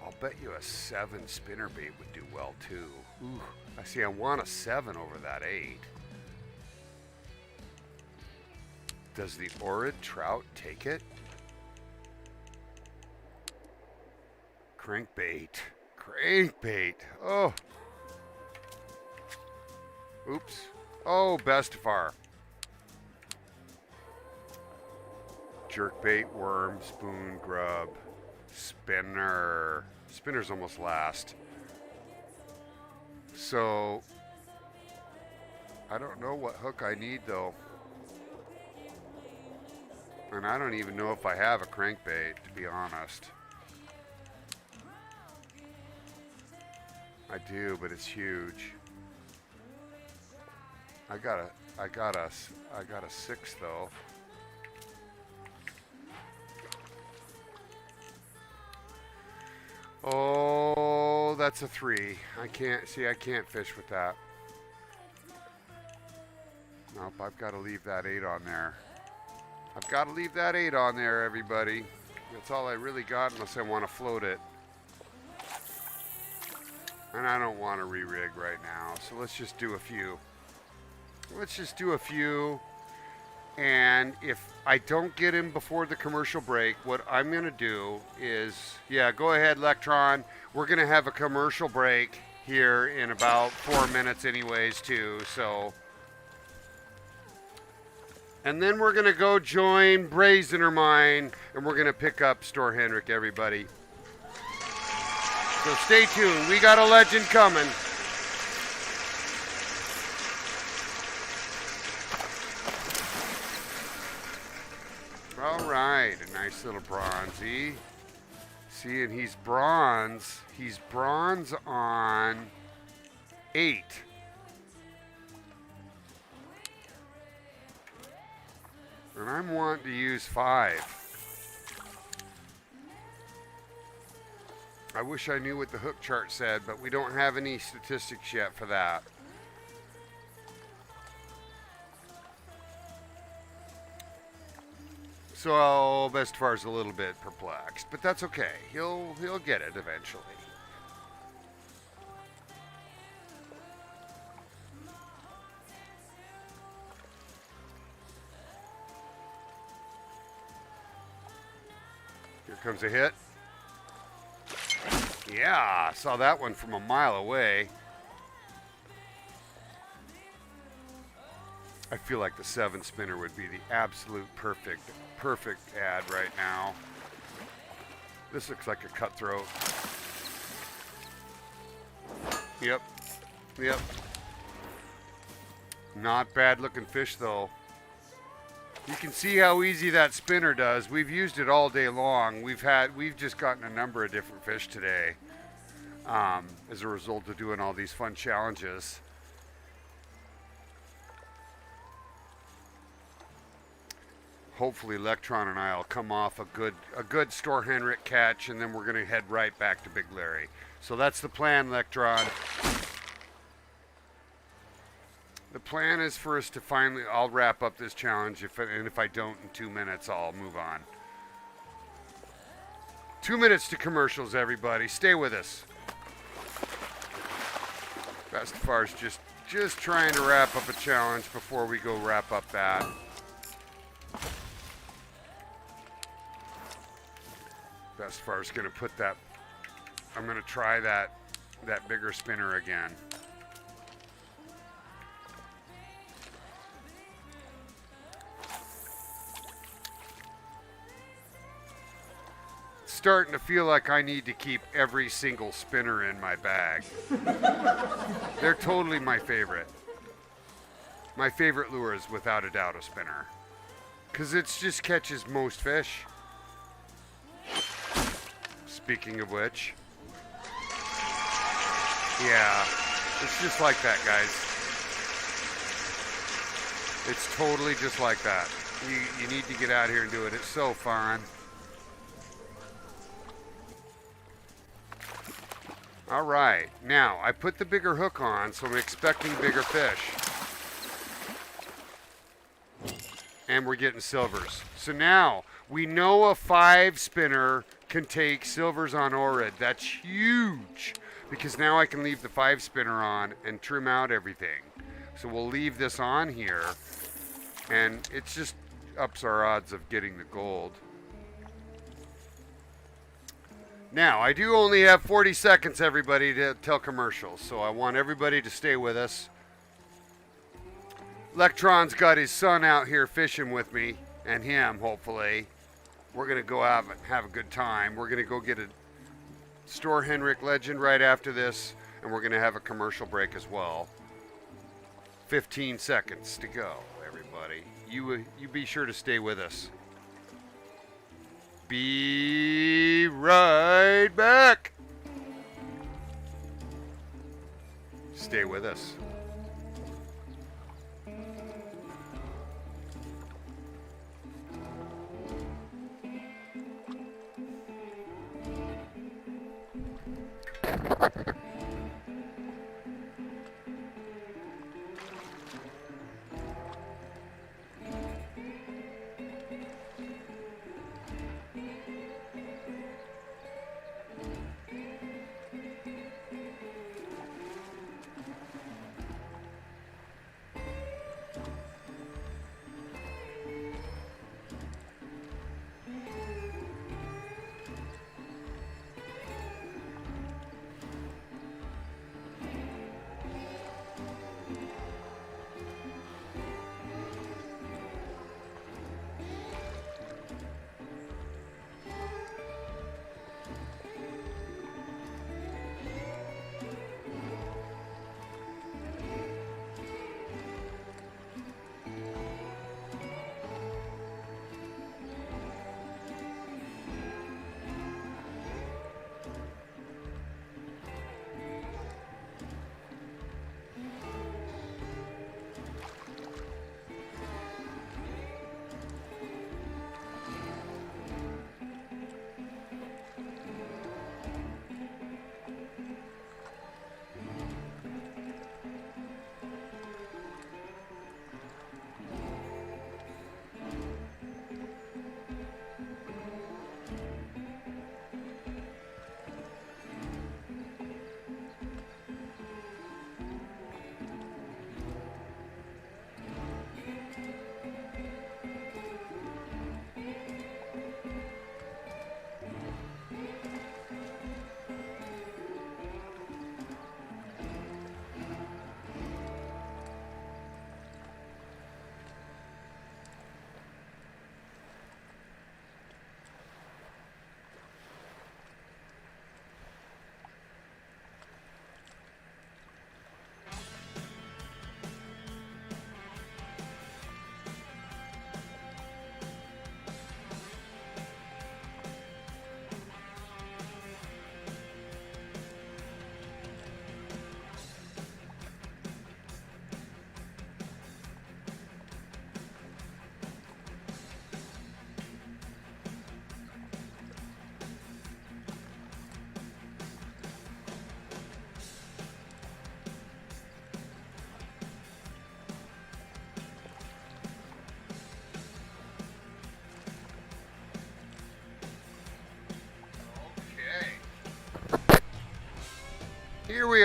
I'll bet you a 7 spinnerbait would do well too. Ooh, I see I want a 7 over that 8. Does the orid trout take it? Crankbait. Crankbait. Oh. Oops. Oh, imBestefar. Jerkbait, worm, spoon, grub, spinner. Spinner's almost last. So, I don't know what hook I need though. And I don't even know if I have a crankbait, to be honest. I do, but it's huge. I got a 6 though. Oh, that's a 3. I can't fish with that. Nope, I've got to leave that 8 on there. I've got to leave that 8 on there, everybody. That's all I really got unless I want to float it. And I don't want to re-rig right now, so let's just do a few. Let's just do a few. And if I don't get him before the commercial break, what I'm going to do is, yeah, go ahead, Electron. We're going to have a commercial break here in about 4 minutes anyways, too. So, and then we're going to go join Brazener Mine, and we're going to pick up Store Hendrick, everybody. So stay tuned. We got a legend coming. All right, a nice little bronzy. See, and he's bronze. He's bronze on 8. And I'm wanting to use 5. I wish I knew what the hook chart said, but we don't have any statistics yet for that. So imBestefar's a little bit perplexed, but that's okay. He'll get it eventually. Here comes a hit. Yeah, saw that one from a mile away. I feel like the 7 spinner would be the absolute perfect ad right now. This looks like a cutthroat. Yep, Yep. Not bad looking fish though. You can see how easy that spinner does. We've used it all day long. We've just gotten a number of different fish today as a result of doing all these fun challenges. Hopefully Electron and I will come off a good Store Henrik catch, and then we're going to head right back to Big Larry. So that's the plan, Electron. The plan is for us to finally, I'll wrap up this challenge, and if I don't in 2 minutes, I'll move on. 2 minutes to commercials, everybody. Stay with us. Bestefar's just trying to wrap up a challenge before we go wrap up that. Bestefar's going to put that, I'm going to try that bigger spinner again. Starting to feel like I need to keep every single spinner in my bag. They're totally my favorite. My favorite lure is without a doubt a spinner, because it just catches most fish. Speaking of which, yeah, it's just like that, guys. It's totally just like that. You need to get out here and do it. It's so fun. All right, now I put the bigger hook on, so I'm expecting bigger fish. And we're getting silvers. So now we know a 5 spinner can take silvers on Orid. That's huge, because now I can leave the 5 spinner on and trim out everything. So we'll leave this on here, and it just ups our odds of getting the gold. Now, I do only have 40 seconds, everybody, to tell commercials, so I want everybody to stay with us. Electron's got his son out here fishing with me, and him, hopefully. We're going to go out and have a good time. We're going to go get a Store Henrik Legend right after this, and we're going to have a commercial break as well. 15 seconds to go, everybody. You be sure to stay with us. Be right back. Stay with us.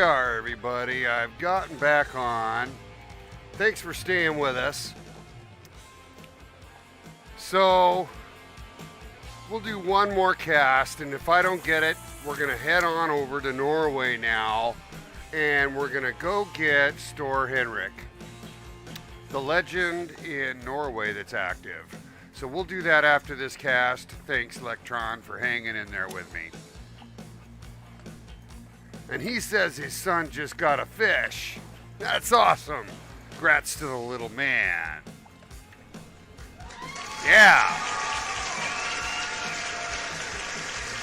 are, everybody. I've gotten back on. Thanks for staying with us. So, we'll do one more cast, and if I don't get it, we're going to head on over to Norway now, and we're going to go get Stor Henrik, the legend in Norway that's active. So we'll do that after this cast. Thanks, Electron, for hanging in there with me. And he says his son just got a fish. That's awesome. Congrats to the little man. Yeah.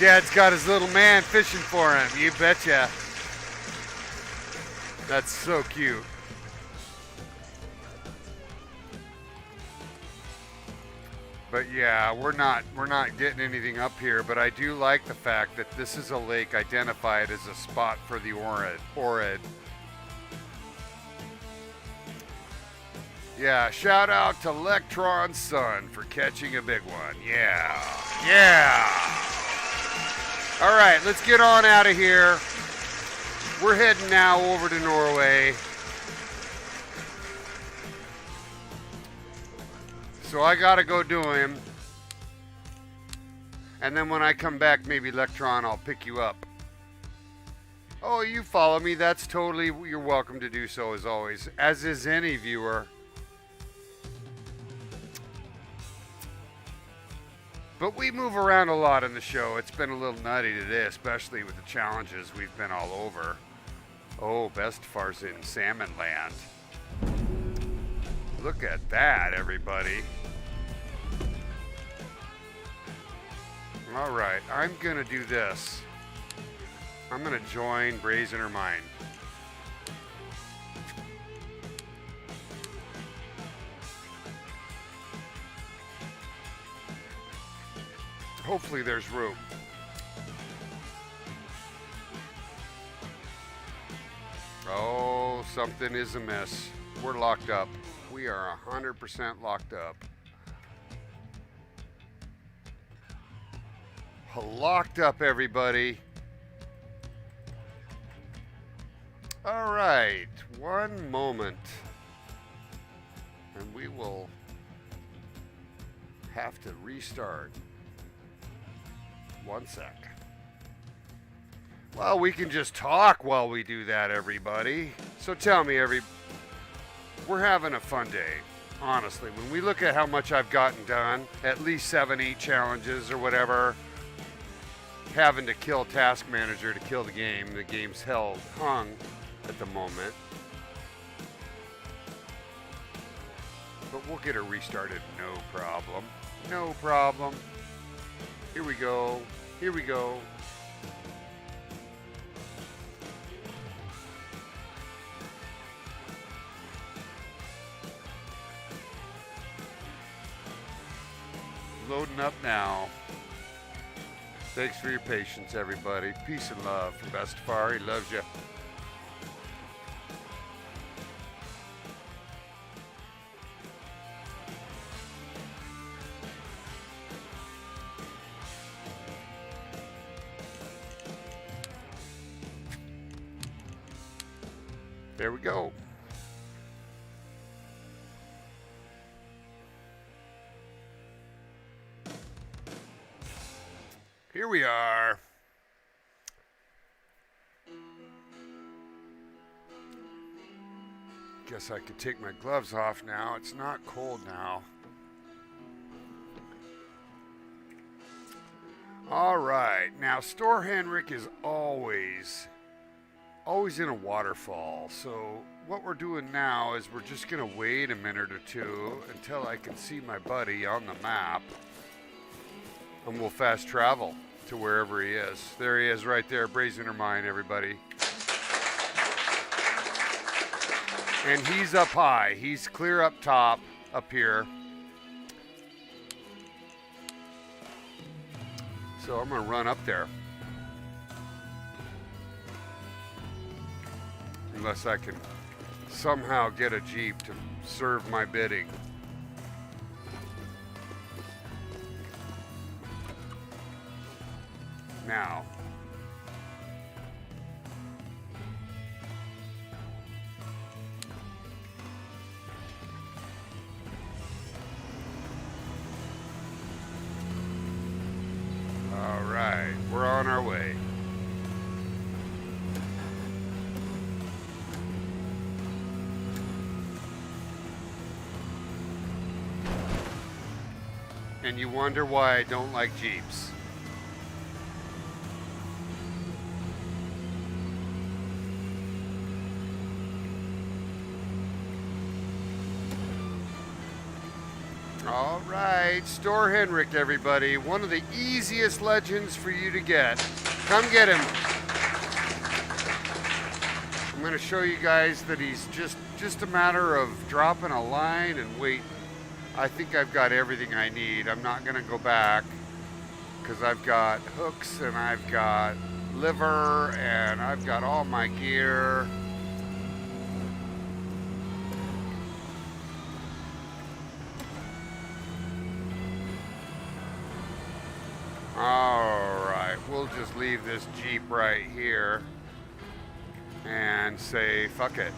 Dad's got his little man fishing for him. You betcha. That's so cute. But yeah, we're not getting anything up here, but I do like the fact that this is a lake identified as a spot for the Orid. Yeah, shout out to Electron's son for catching a big one. Yeah. All right, let's get on out of here. We're heading now over to Norway. So I gotta go do him. And then when I come back, maybe Electron, I'll pick you up. Oh, you follow me, that's totally, you're welcome to do so as always, as is any viewer. But we move around a lot in the show. It's been a little nutty today, especially with the challenges. We've been all over. Oh, imBestefar's in Salmon Land. Look at that, everybody. All right, I'm gonna do this. I'm gonna join Brazen or Mine. Hopefully there's room. Oh, something is amiss. We're locked up. We are 100% locked up. Locked up, everybody. All right, one moment. And we will have to restart. One sec. Well, we can just talk while we do that, everybody. So tell me, we're having a fun day. Honestly, when we look at how much I've gotten done, at least 7, 8 challenges or whatever, having to kill Task Manager to kill the game's hung at the moment. But we'll get her restarted, no problem. No problem. Here we go. Here we go. Loading up now. Thanks for your patience, everybody. Peace and love from imBestefar. He loves you. There we go. Here we are. Guess I could take my gloves off now. It's not cold now. All right. Now, Stor Henrik is always in a waterfall. So what we're doing now is we're just going to wait a minute or two until I can see my buddy on the map. And we'll fast travel to wherever he is. There he is right there, Brazen or Mine, everybody. And he's up high. He's clear up top, up here. So I'm going to run up there. Unless I can somehow get a Jeep to serve my bidding. Now, and you wonder why I don't like Jeeps. All right, Store Henrik, everybody. One of the easiest legends for you to get. Come get him. I'm going to show you guys that he's just a matter of dropping a line and wait. I think I've got everything I need. I'm not going to go back because I've got hooks and I've got liver and I've got all my gear. All right, we'll just leave this Jeep right here and say, fuck it.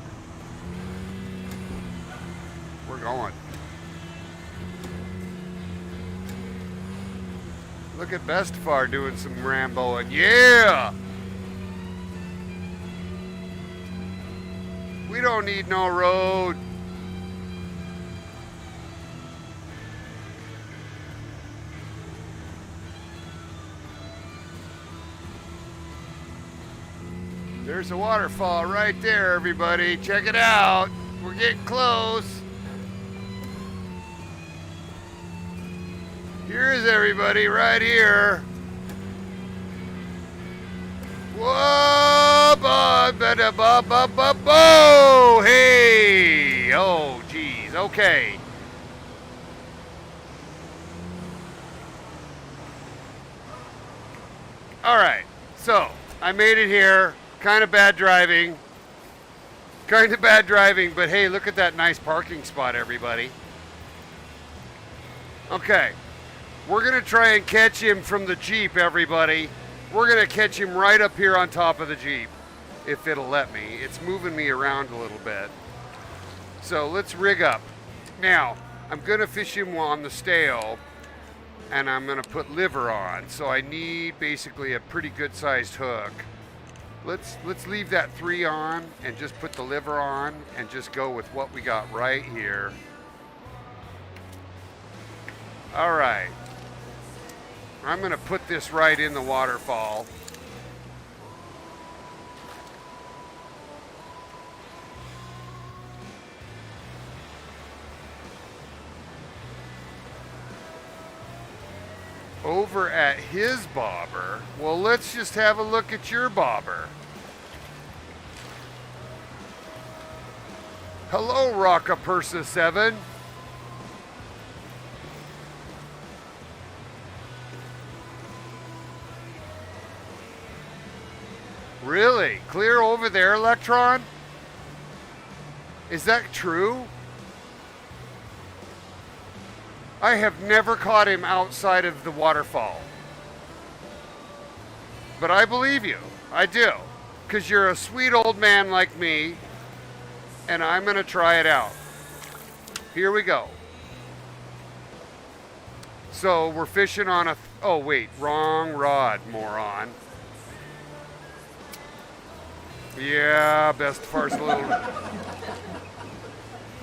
We're going. Look at Bestefar doing some Ramboing. Yeah! We don't need no road. There's a waterfall right there, everybody. Check it out. We're getting close. Here's everybody right here. Whoa, hey, oh, geez, okay. All right, so I made it here. Kind of bad driving, but hey, look at that nice parking spot, everybody. Okay, we're gonna try and catch him from the Jeep, everybody. We're gonna catch him right up here on top of the Jeep, if it'll let me. It's moving me around a little bit. So let's rig up. Now, I'm gonna fish him on the stale, and I'm gonna put liver on. So I need basically a pretty good sized hook. Let's leave that 3 on and just put the liver on and just go with what we got right here. All right. I'm going to put this right in the waterfall. Over at his bobber, well, let's just have a look at your bobber. Hello, Rockapersa 7. Really? Clear over there, Electron? Is that true? I have never caught him outside of the waterfall. But I believe you. I do. Because you're a sweet old man like me. And I'm going to try it out. Here we go. So we're fishing on a... Oh, wait. Wrong rod, moron. Yeah, Bestefar's a little...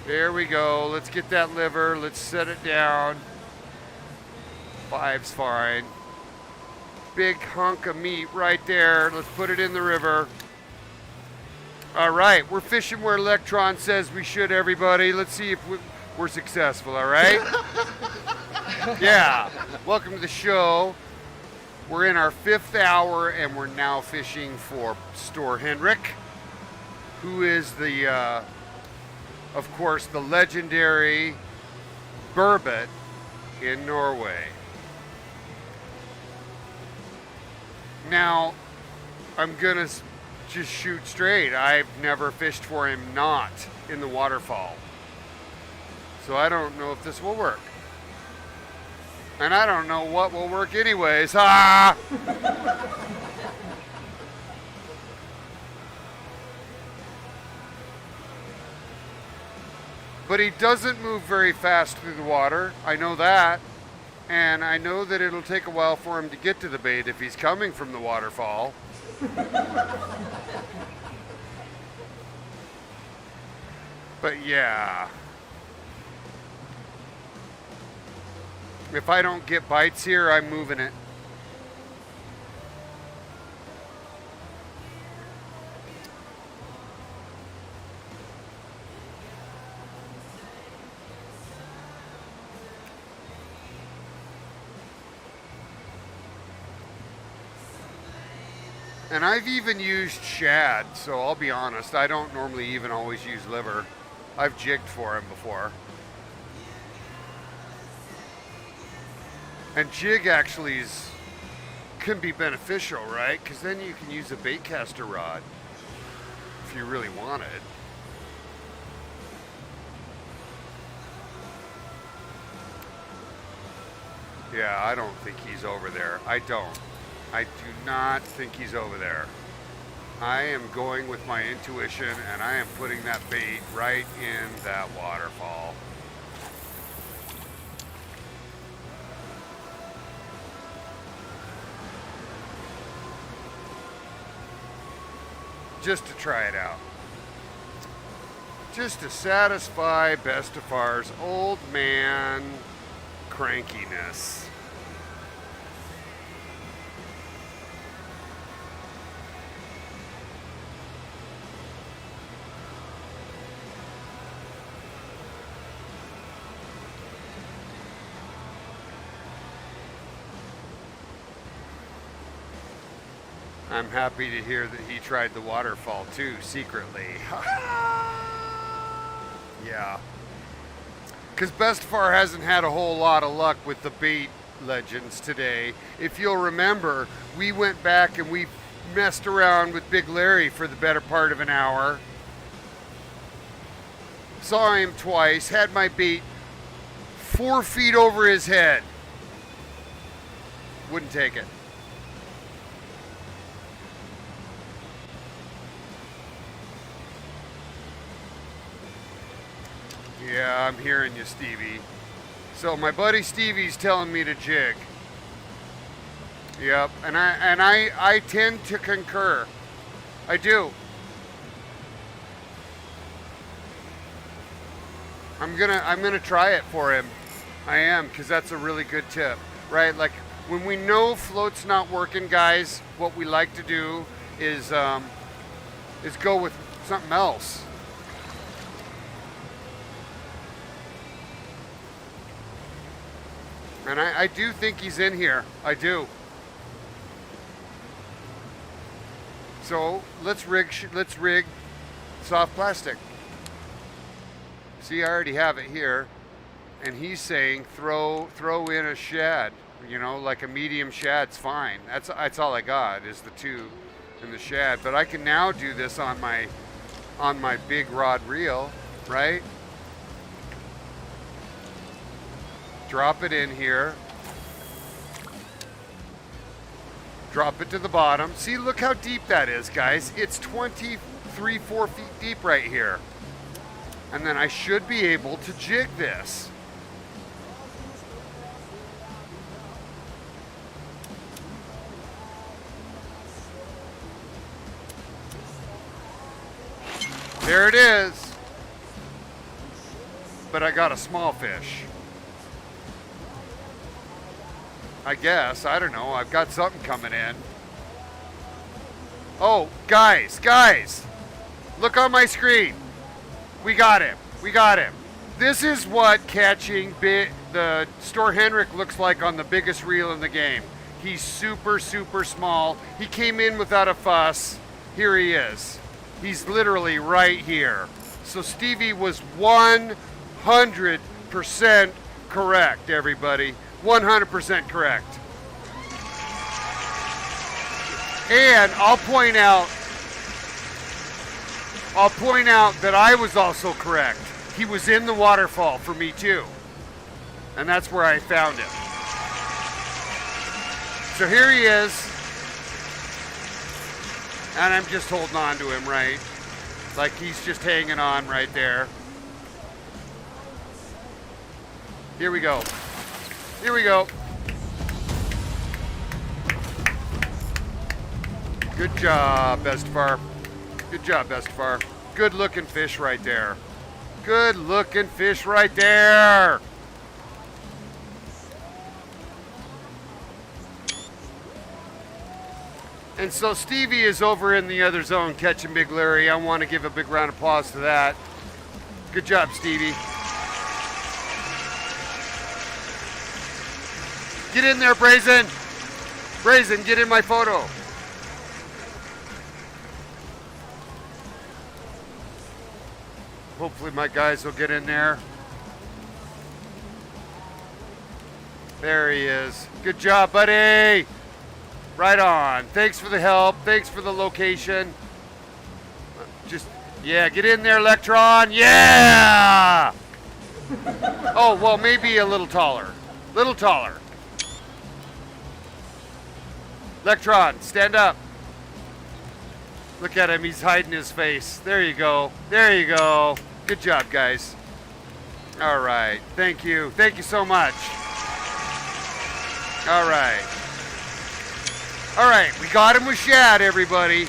There we go. Let's get that liver. Let's set it down. 5's fine. Big hunk of meat right there. Let's put it in the river. All right, we're fishing where Electron says we should, everybody. Let's see if we're successful, all right? Yeah, welcome to the show. We're in our 5th hour, and we're now fishing for Store Henrik, who is the... of course, the legendary burbot in Norway. Now, I'm gonna just shoot straight. I've never fished for him not in the waterfall. So I don't know if this will work. And I don't know what will work anyways. Ah! But he doesn't move very fast through the water. I know that. And I know that it'll take a while for him to get to the bait if he's coming from the waterfall. But yeah. If I don't get bites here, I'm moving it. And I've even used shad, so I'll be honest, I don't normally even always use liver. I've jigged for him before. And jig actually can be beneficial, right? Because then you can use a bait caster rod if you really want it. Yeah, I don't think he's over there. I don't. I do not think he's over there. I am going with my intuition, and I am putting that bait right in that waterfall. Just to try it out. Just to satisfy Bestefar's old man crankiness. I'm happy to hear that he tried the waterfall too, secretly. Yeah. Because Bestefar hasn't had a whole lot of luck with the bait legends today. If you'll remember, we went back and we messed around with Big Larry for the better part of an hour. Saw him twice, had my bait 4 feet over his head. Wouldn't take it. Yeah, I'm hearing you, Stevie. So my buddy Stevie's telling me to jig. Yep, and I tend to concur. I do. I'm gonna try it for him. I am, because that's a really good tip, right? Like when we know float's not working, guys, what we like to do is go with something else. And I do think he's in here. I do. So let's rig soft plastic. See, I already have it here, and he's saying throw in a shad. You know, like a medium shad's fine. That's all I got is the 2 and the shad. But I can now do this on my big rod reel, right? Drop it in here. Drop it to the bottom. See, look how deep that is, guys. It's 23, 4 feet deep right here. And then I should be able to jig this. There it is. But I got a small fish. I guess. I don't know. I've got something coming in. Oh, guys. Look on my screen. We got him. This is what catching the Store Henrik looks like on the biggest reel in the game. He's super, super small. He came in without a fuss. Here he is. He's literally right here. So Stevie was 100% correct, everybody. 100% correct. And I'll point out that I was also correct. He was in the waterfall for me too. And that's where I found him. So here he is. And I'm just holding on to him, right? Like he's just hanging on right there. Here we go. Good job, Bestefar. Good looking fish right there. And so Stevie is over in the other zone catching Big Larry. I want to give a big round of applause to that. Good job, Stevie. Get in there, Brazen. Brazen, get in my photo. Hopefully my guys will get in there. There he is. Good job, buddy. Right on. Thanks for the help. Thanks for the location. Yeah, get in there, Electron. Yeah! Oh, well, maybe a little taller. Little taller. Electron, stand up. Look at him. He's hiding his face. There you go. There you go. Good job, guys. All right. Thank you. Thank you so much. All right. All right. We got him with Shad, everybody.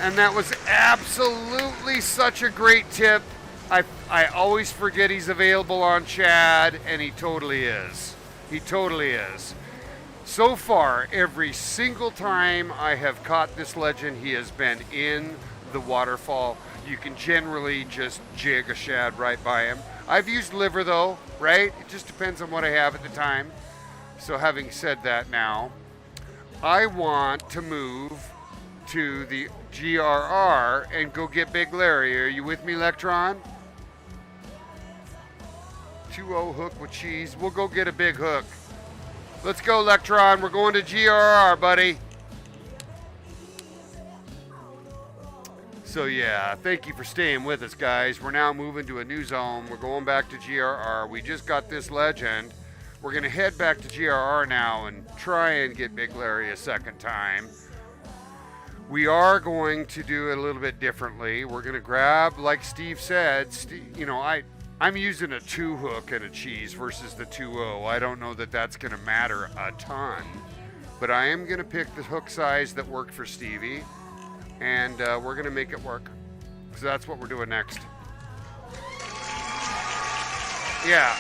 And that was absolutely such a great tip. I always forget he's available on Chad, and he totally is. He totally is. So far, every single time I have caught this legend, he has been in the waterfall. You can generally just jig a shad right by him. I've used liver though, right? It just depends on what I have at the time. So having said that now, I want to move to the GRR and go get Big Larry. Are you with me, Electron? 2-0 hook with cheese. We'll go get a big hook. Let's go, Electron. We're going to GRR, buddy. So yeah, thank you for staying with us, guys. We're now moving to a new zone. We're going back to GRR. We just got this legend. We're going to head back to GRR now and try and get Big Larry a second time. We are going to do it a little bit differently. We're going to grab, like Steve said, I'm using a 2 hook and a cheese versus the 2-0. I don't know that that's going to matter a ton, but I am going to pick the hook size that worked for Stevie, and we're going to make it work. So that's what we're doing next. Yeah.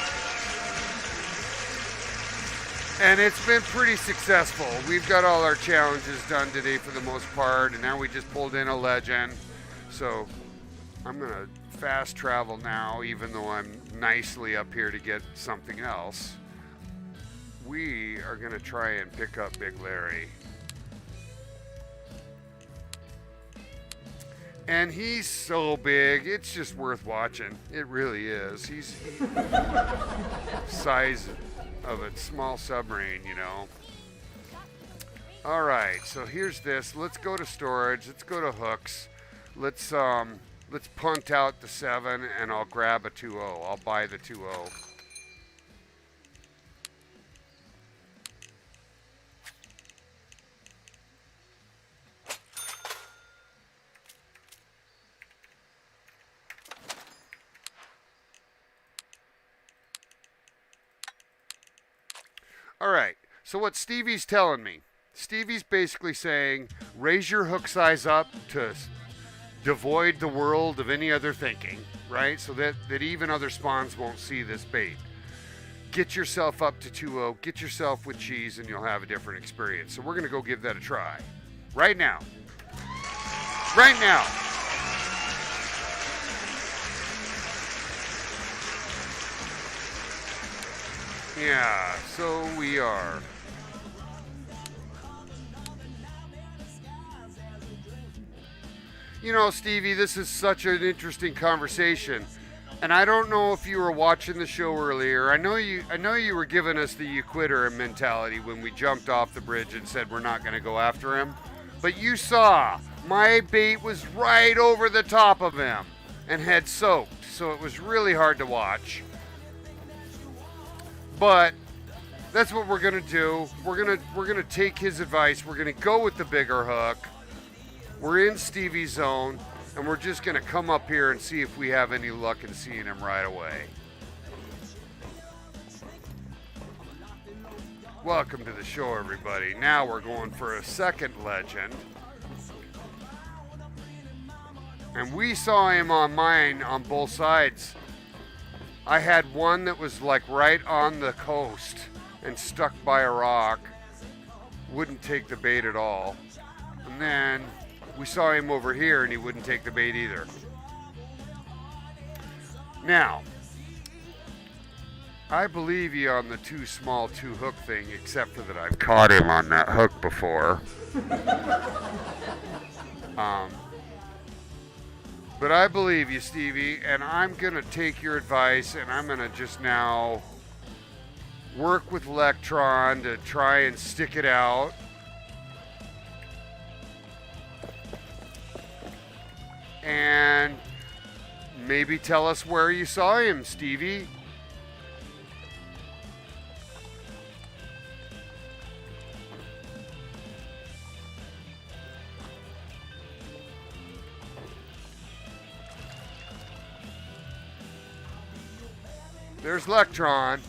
And it's been pretty successful. We've got all our challenges done today for the most part, and now we just pulled in a legend. So I'm going to fast travel now, even though I'm nicely up here to get something else. We are going to try and pick up Big Larry. And he's so big, it's just worth watching. It really is. He's size of a small submarine, you know. All right, so here's this. Let's go to storage. Let's go to hooks. Let's punt out the 7, and I'll grab a 2-0. I'll buy the 2-0. All right, so what Stevie's telling me, Stevie's basically saying, raise your hook size up to devoid the world of any other thinking, right? So that even other spawns won't see this bait. Get yourself up to 2-0, get yourself with cheese, and you'll have a different experience. So we're going to go give that a try. Right now. Right now. Yeah, so we are. You know, Stevie, this is such an interesting conversation. And I don't know if you were watching the show earlier. I know you were giving us the you quitter mentality when we jumped off the bridge and said we're not going to go after him. But you saw my bait was right over the top of him and had soaked. So it was really hard to watch. But that's what we're gonna do. We're gonna take his advice. We're gonna go with the bigger hook. We're in Stevie's zone, and we're just gonna come up here and see if we have any luck in seeing him right away. Welcome to the show, everybody. Now we're going for a second legend. And we saw him on mine on both sides. I had one that was like right on the coast and stuck by a rock. wouldn't take the bait at all. And then we saw him over here and he wouldn't take the bait either. Now, I believe you on the too small, too hook thing, except for that I've caught him on that hook before. But I believe you, Stevie, and I'm going to take your advice and I'm going to just now work with Electron to try and stick it out. And maybe tell us where you saw him, Stevie. There's Electron.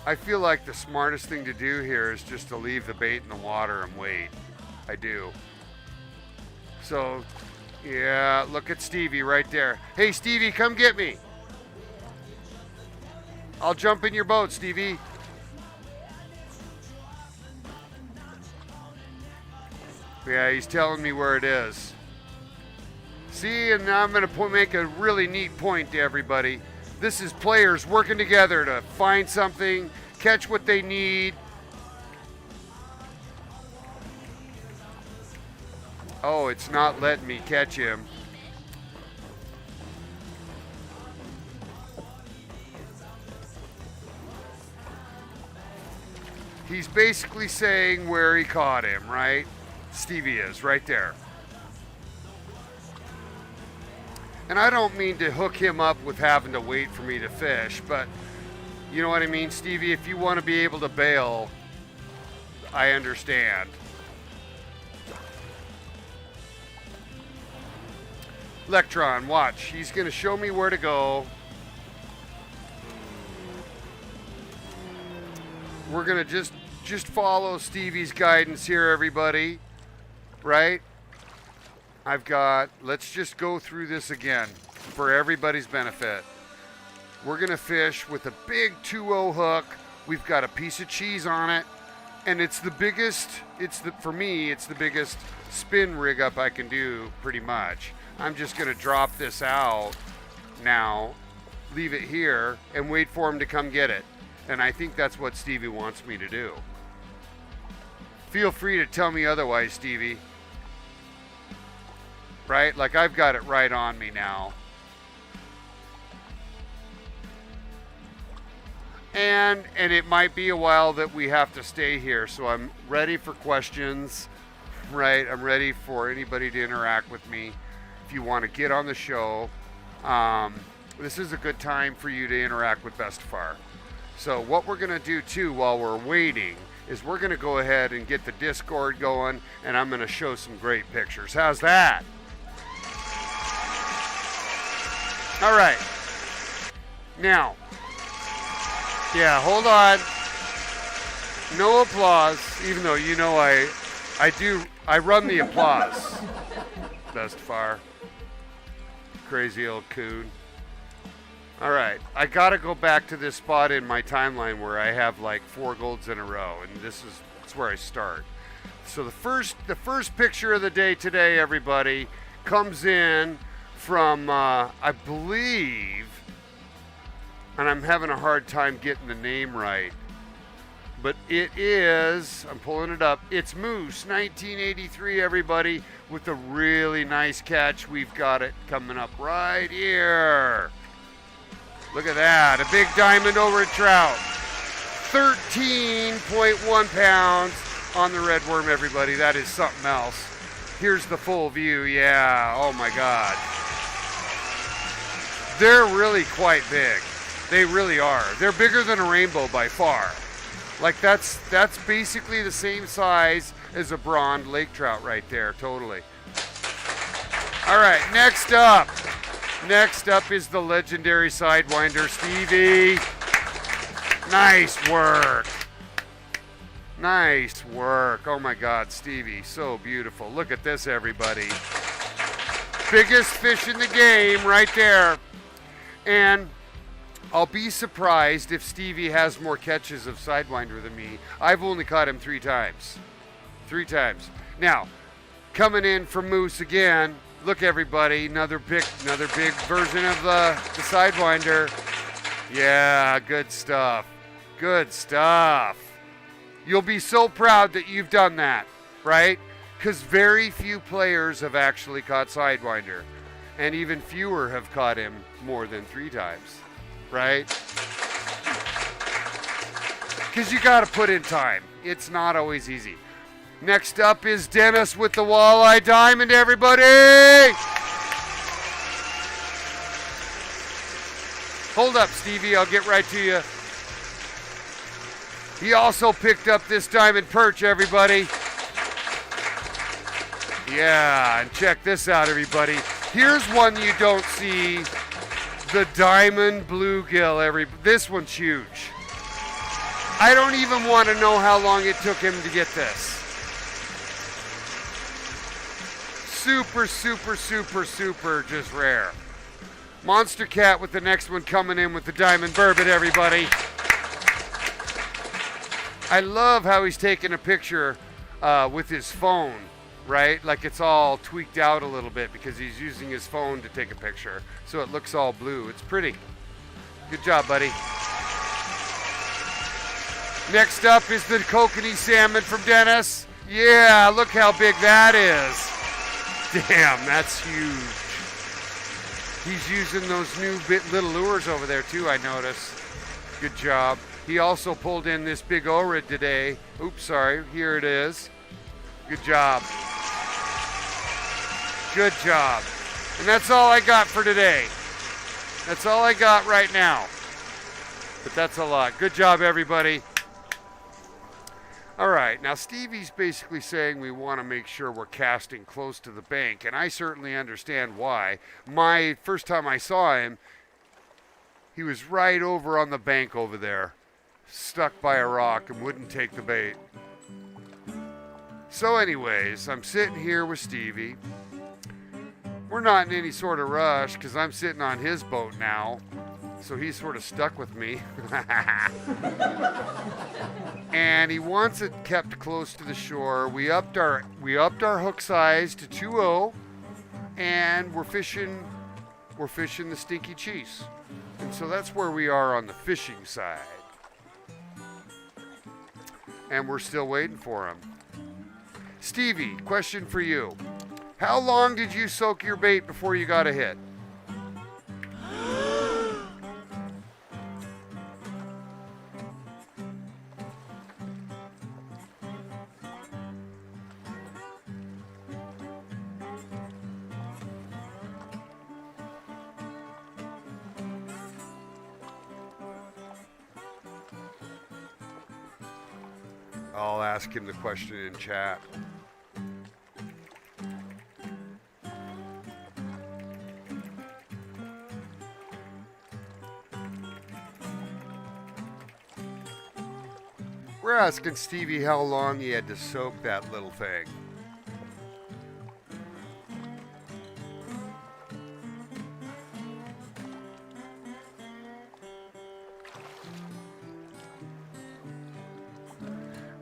I feel like the smartest thing to do here is just to leave the bait in the water and wait. I do. So, yeah, look at Stevie right there. Hey, Stevie, come get me. I'll jump in your boat, Stevie. Yeah, he's telling me where it is. See, and now I'm going to make a really neat point to everybody. This is players working together to find something, catch what they need. Oh, it's not letting me catch him. He's basically saying where he caught him, right? Stevie is right there. And I don't mean to hook him up with having to wait for me to fish, but you know what I mean, Stevie? If you want to be able to bail, I understand. Electron, watch. He's going to show me where to go. We're going to just follow Stevie's guidance here, everybody. Right? Let's just go through this again for everybody's benefit. We're going to fish with a big 2-0 hook. We've got a piece of cheese on it. And it's the biggest, for me, it's the biggest spin rig up I can do, pretty much. I'm just going to drop this out now, leave it here, and wait for him to come get it. And I think that's what Stevie wants me to do. Feel free to tell me otherwise, Stevie. Right? Like I've got it right on me now. And it might be a while that we have to stay here, so I'm ready for questions, right? I'm ready for anybody to interact with me. If you want to get on the show, this is a good time for you to interact with Bestefar. So what we're going to do too while we're waiting is we're going to go ahead and get the Discord going, and I'm going to show some great pictures. How's that? All right. Now, yeah, hold on. No applause, even though you know I run the applause. Bestefar. Crazy old coon. All right, I gotta go back to this spot in my timeline where I have like 4 golds in a row, and that's where I start. So the first picture of the day today, everybody, comes in from I believe, and I'm having a hard time getting the name right, but it is, I'm pulling it up, it's Moose 1983, everybody, with a really nice catch. We've got it coming up right here. Look at that, a big diamond over a trout. 13.1 pounds on the red worm, everybody. That is something else. Here's the full view, yeah, oh my God. They're really quite big. They really are. They're bigger than a rainbow by far. Like that's basically the same size as a bronze lake trout right there, totally. All right, next up is the legendary Sidewinder, Stevie. Nice work. Nice work. Oh my God, Stevie, so beautiful. Look at this, everybody. Biggest fish in the game right there. And I'll be surprised if Stevie has more catches of Sidewinder than me. I've only caught him 3 times. 3 times. Now, coming in from Moose again. Look, everybody, another big version of the Sidewinder. Yeah, good stuff. Good stuff. You'll be so proud that you've done that, right? Because very few players have actually caught Sidewinder, and even fewer have caught him more than 3 times, right? Because you got to put in time. It's not always easy. Next up is Dennis with the walleye diamond, everybody! Hold up, Stevie, I'll get right to you. He also picked up this diamond perch, everybody. Yeah, and check this out, everybody. Here's one you don't see, the diamond bluegill. This one's huge. I don't even want to know how long it took him to get this. Super, super, super, super just rare. Monster Cat with the next one coming in with the diamond burbot, everybody. I love how he's taking a picture with his phone, right? Like it's all tweaked out a little bit because he's using his phone to take a picture. So it looks all blue. It's pretty. Good job, buddy. Next up is the kokanee salmon from Dennis. Yeah, look how big that is. Damn, that's huge. He's using those new little lures over there too, I noticed. Good job. He also pulled in this big orid today. Oops, sorry. Here it is. Good job. Good job. And that's all I got for today. That's all I got right now. But that's a lot. Good job, everybody. All right, now Stevie's basically saying we want to make sure we're casting close to the bank, and I certainly understand why. My first time I saw him, he was right over on the bank over there, stuck by a rock and wouldn't take the bait. So anyways, I'm sitting here with Stevie. We're not in any sort of rush because I'm sitting on his boat now, so he's sort of stuck with me. And he wants it kept close to the shore. We upped our hook size to 2.0, and we're fishing the stinky cheese. And so that's where we are on the fishing side. And we're still waiting for him. Stevie, question for you. How long did you soak your bait before you got a hit? I'll ask him the question in chat. We're asking Stevie how long he had to soak that little thing.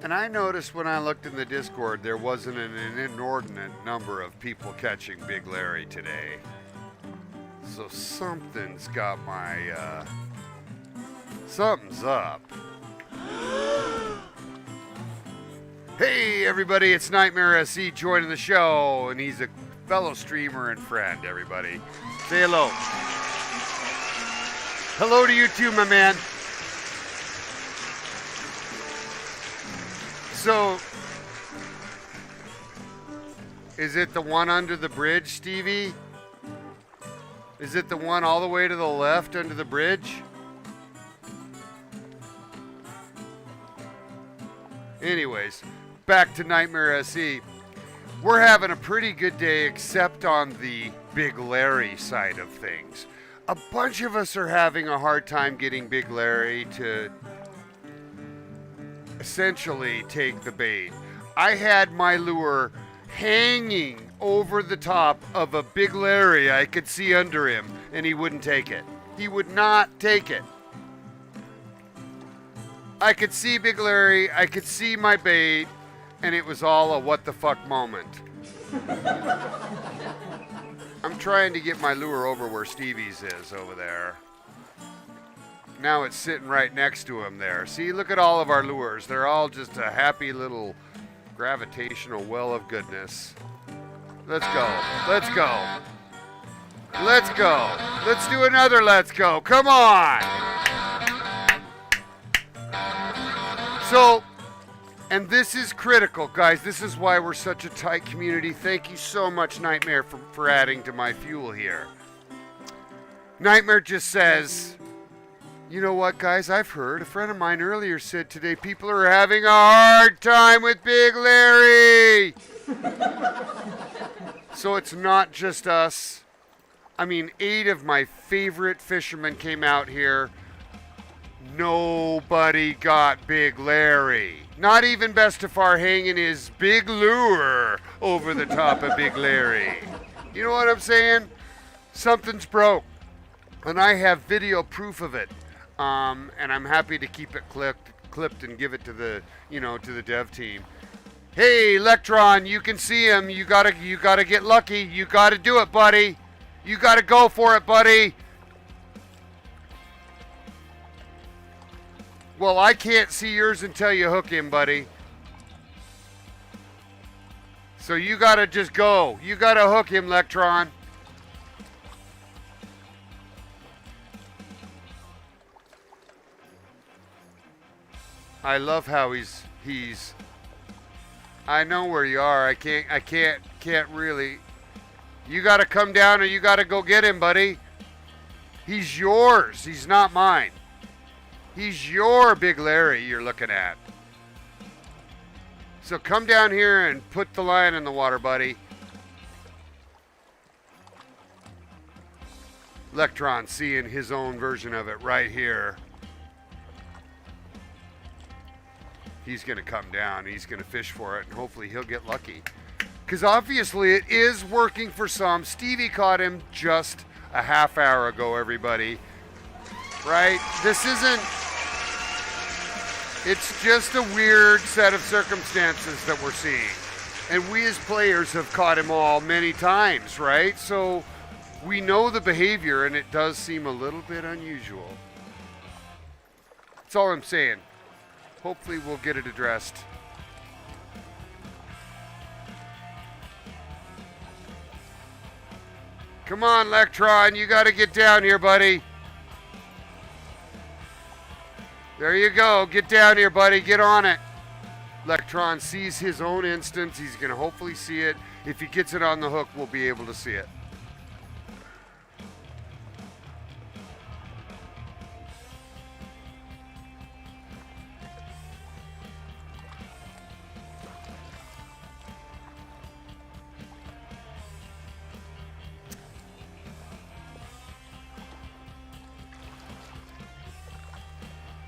And I noticed when I looked in the Discord, there wasn't an inordinate number of people catching Big Larry today. So something's got my, something's up. Hey everybody, it's Nightmare SC joining the show, and he's a fellow streamer and friend, everybody. Say hello. Hello to you too, my man. So, is it the one under the bridge, Stevie? Is it the one all the way to the left under the bridge? Anyways, back to Nightmare SE. We're having a pretty good day except on the Big Larry side of things. A bunch of us are having a hard time getting Big Larry to essentially take the bait. I had my lure hanging over the top of a Big Larry I could see under him, and he wouldn't take it. He would not take it. I could see Big Larry, I could see my bait, and it was all a what the fuck moment. I'm trying to get my lure over where Stevie's is over there. Now it's sitting right next to him there. See, look at all of our lures. They're all just a happy little gravitational well of goodness. Let's go. Let's go. Let's go. Let's do another let's go. Come on. So, and this is critical, guys. This is why we're such a tight community. Thank you so much, Nightmare, for adding to my fuel here. Nightmare just says, you know what, guys? I've heard, a friend of mine earlier said today, people are having a hard time with Big Larry. So it's not just us. I mean, 8 of my favorite fishermen came out here. Nobody got Big Larry. Not even imBestefar hanging his big lure over the top of Big Larry. You know what I'm saying? Something's broke. And I have video proof of it. And I'm happy to keep it clipped and give it to the, to the dev team. Hey, Electron, you can see him. You gotta get lucky. You gotta do it, buddy. You gotta go for it, buddy. Well, I can't see yours until you hook him, buddy. So you gotta just go. You gotta hook him, Electron. I love how he's I know where you are. I can't really. You gotta come down or you gotta go get him, buddy. He's yours. He's not mine. He's your Big Larry you're looking at. So come down here and put the line in the water, buddy. Electron seeing his own version of it right here. He's going to come down. He's going to fish for it, and hopefully he'll get lucky. Because obviously it is working for some. Stevie caught him just a half hour ago, everybody. Right? This isn't... It's just a weird set of circumstances that we're seeing. And we as players have caught him all many times, right? So we know the behavior, and it does seem a little bit unusual. That's all I'm saying. Hopefully we'll get it addressed. Come on, Electron, you got to get down here, buddy. There you go. Get down here, buddy. Get on it. Electron sees his own instance. He's going to hopefully see it. If he gets it on the hook, we'll be able to see it.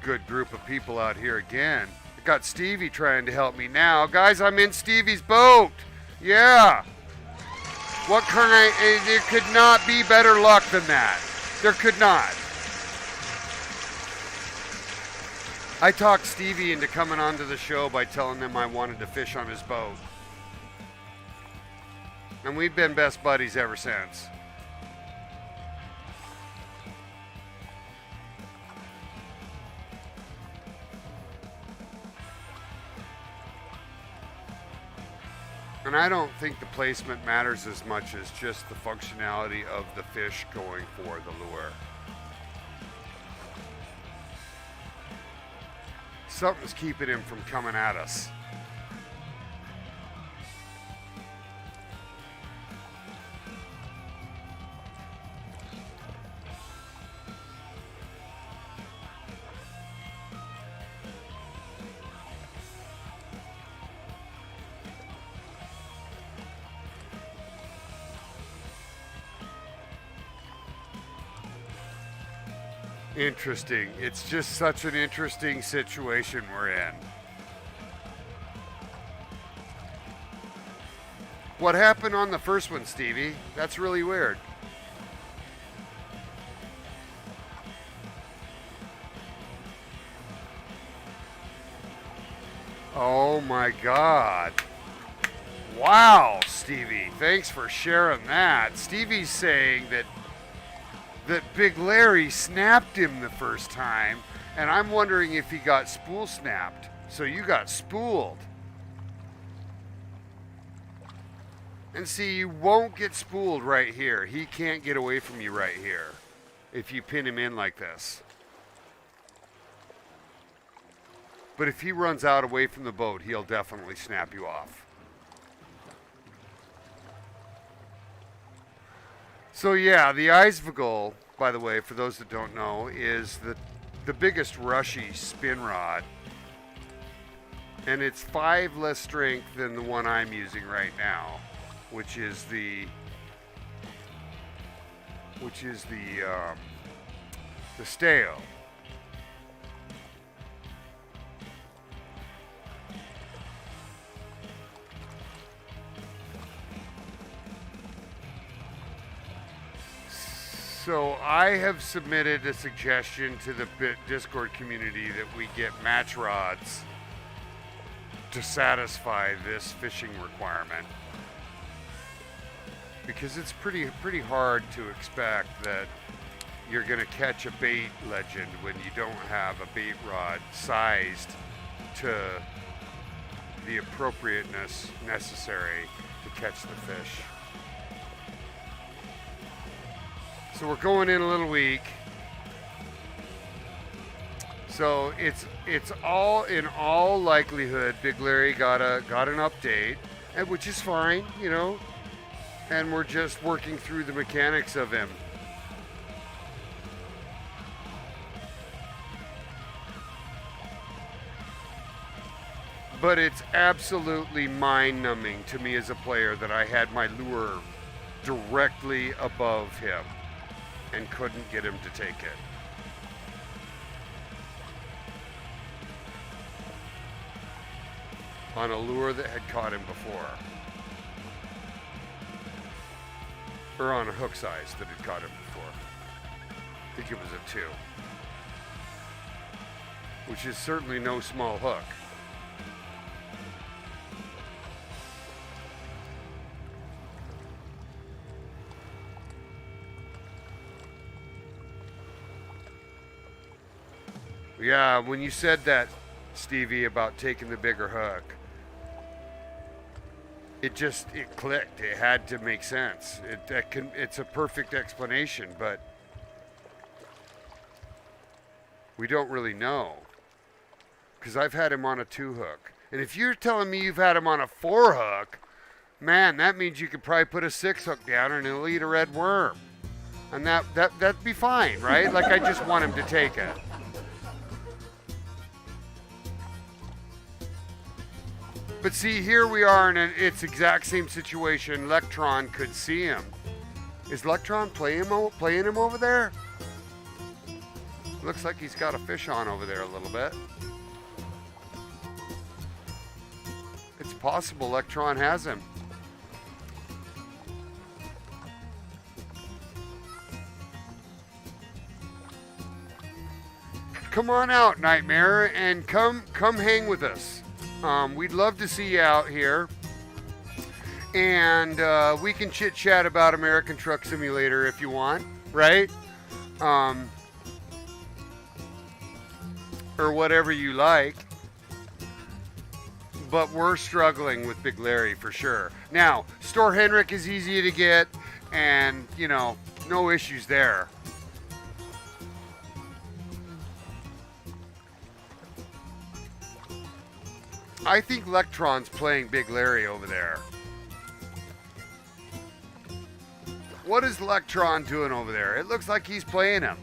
Good group of people out here again. I got Stevie trying to help me now. Guys, I'm in Stevie's boat. Yeah. What kind? There could not be better luck than that. There could not. I talked Stevie into coming onto the show by telling him I wanted to fish on his boat. And we've been best buddies ever since. And I don't think the placement matters as much as just the functionality of the fish going for the lure. Something's keeping him from coming at us. Interesting. It's just such an interesting situation we're in. What happened on the first one, Stevie? That's really weird. Oh my God. Wow, Stevie. Thanks for sharing that. Stevie's saying that Big Larry snapped him the first time, and I'm wondering if he got spool snapped. So you got spooled. And see, you won't get spooled right here. He can't get away from you right here if you pin him in like this. But if he runs out away from the boat, he'll definitely snap you off. So yeah, the Eisvogel, by the way, for those that don't know, is the biggest rushy spin rod. And it's 5 less strength than the one I'm using right now, which is the Steo. So I have submitted a suggestion to the Discord community that we get match rods to satisfy this fishing requirement, because it's pretty hard to expect that you're going to catch a bait legend when you don't have a bait rod sized to the appropriateness necessary to catch the fish. So we're going in a little weak. So it's all, in all likelihood, Big Larry got an update, which is fine, you know. And we're just working through the mechanics of him. But it's absolutely mind-numbing to me as a player that I had my lure directly above him and couldn't get him to take it. On a lure that had caught him before. Or on a hook size that had caught him before. I think it was a 2. Which is certainly no small hook. Yeah, when you said that, Stevie, about taking the bigger hook, it clicked. It had to make sense. It's a perfect explanation, but we don't really know. Because I've had him on a 2 hook. And if you're telling me you've had him on a 4 hook, man, that means you could probably put a 6 hook down and he'll eat a red worm. And that'd be fine, right? Like, I just want him to take it. But see, here we are in its exact same situation. Electron could see him. Is Electron playing him over there? Looks like he's got a fish on over there a little bit. It's possible Electron has him. Come on out, Nightmare, and come hang with us. We'd love to see you out here, and we can chit chat about American Truck Simulator if you want, right? Or whatever you like. But we're struggling with Big Larry for sure. Now, Store Henrik is easy to get, and you know, no issues there. I think Electron's playing Big Larry over there. What is Electron doing over there? It looks like he's playing him.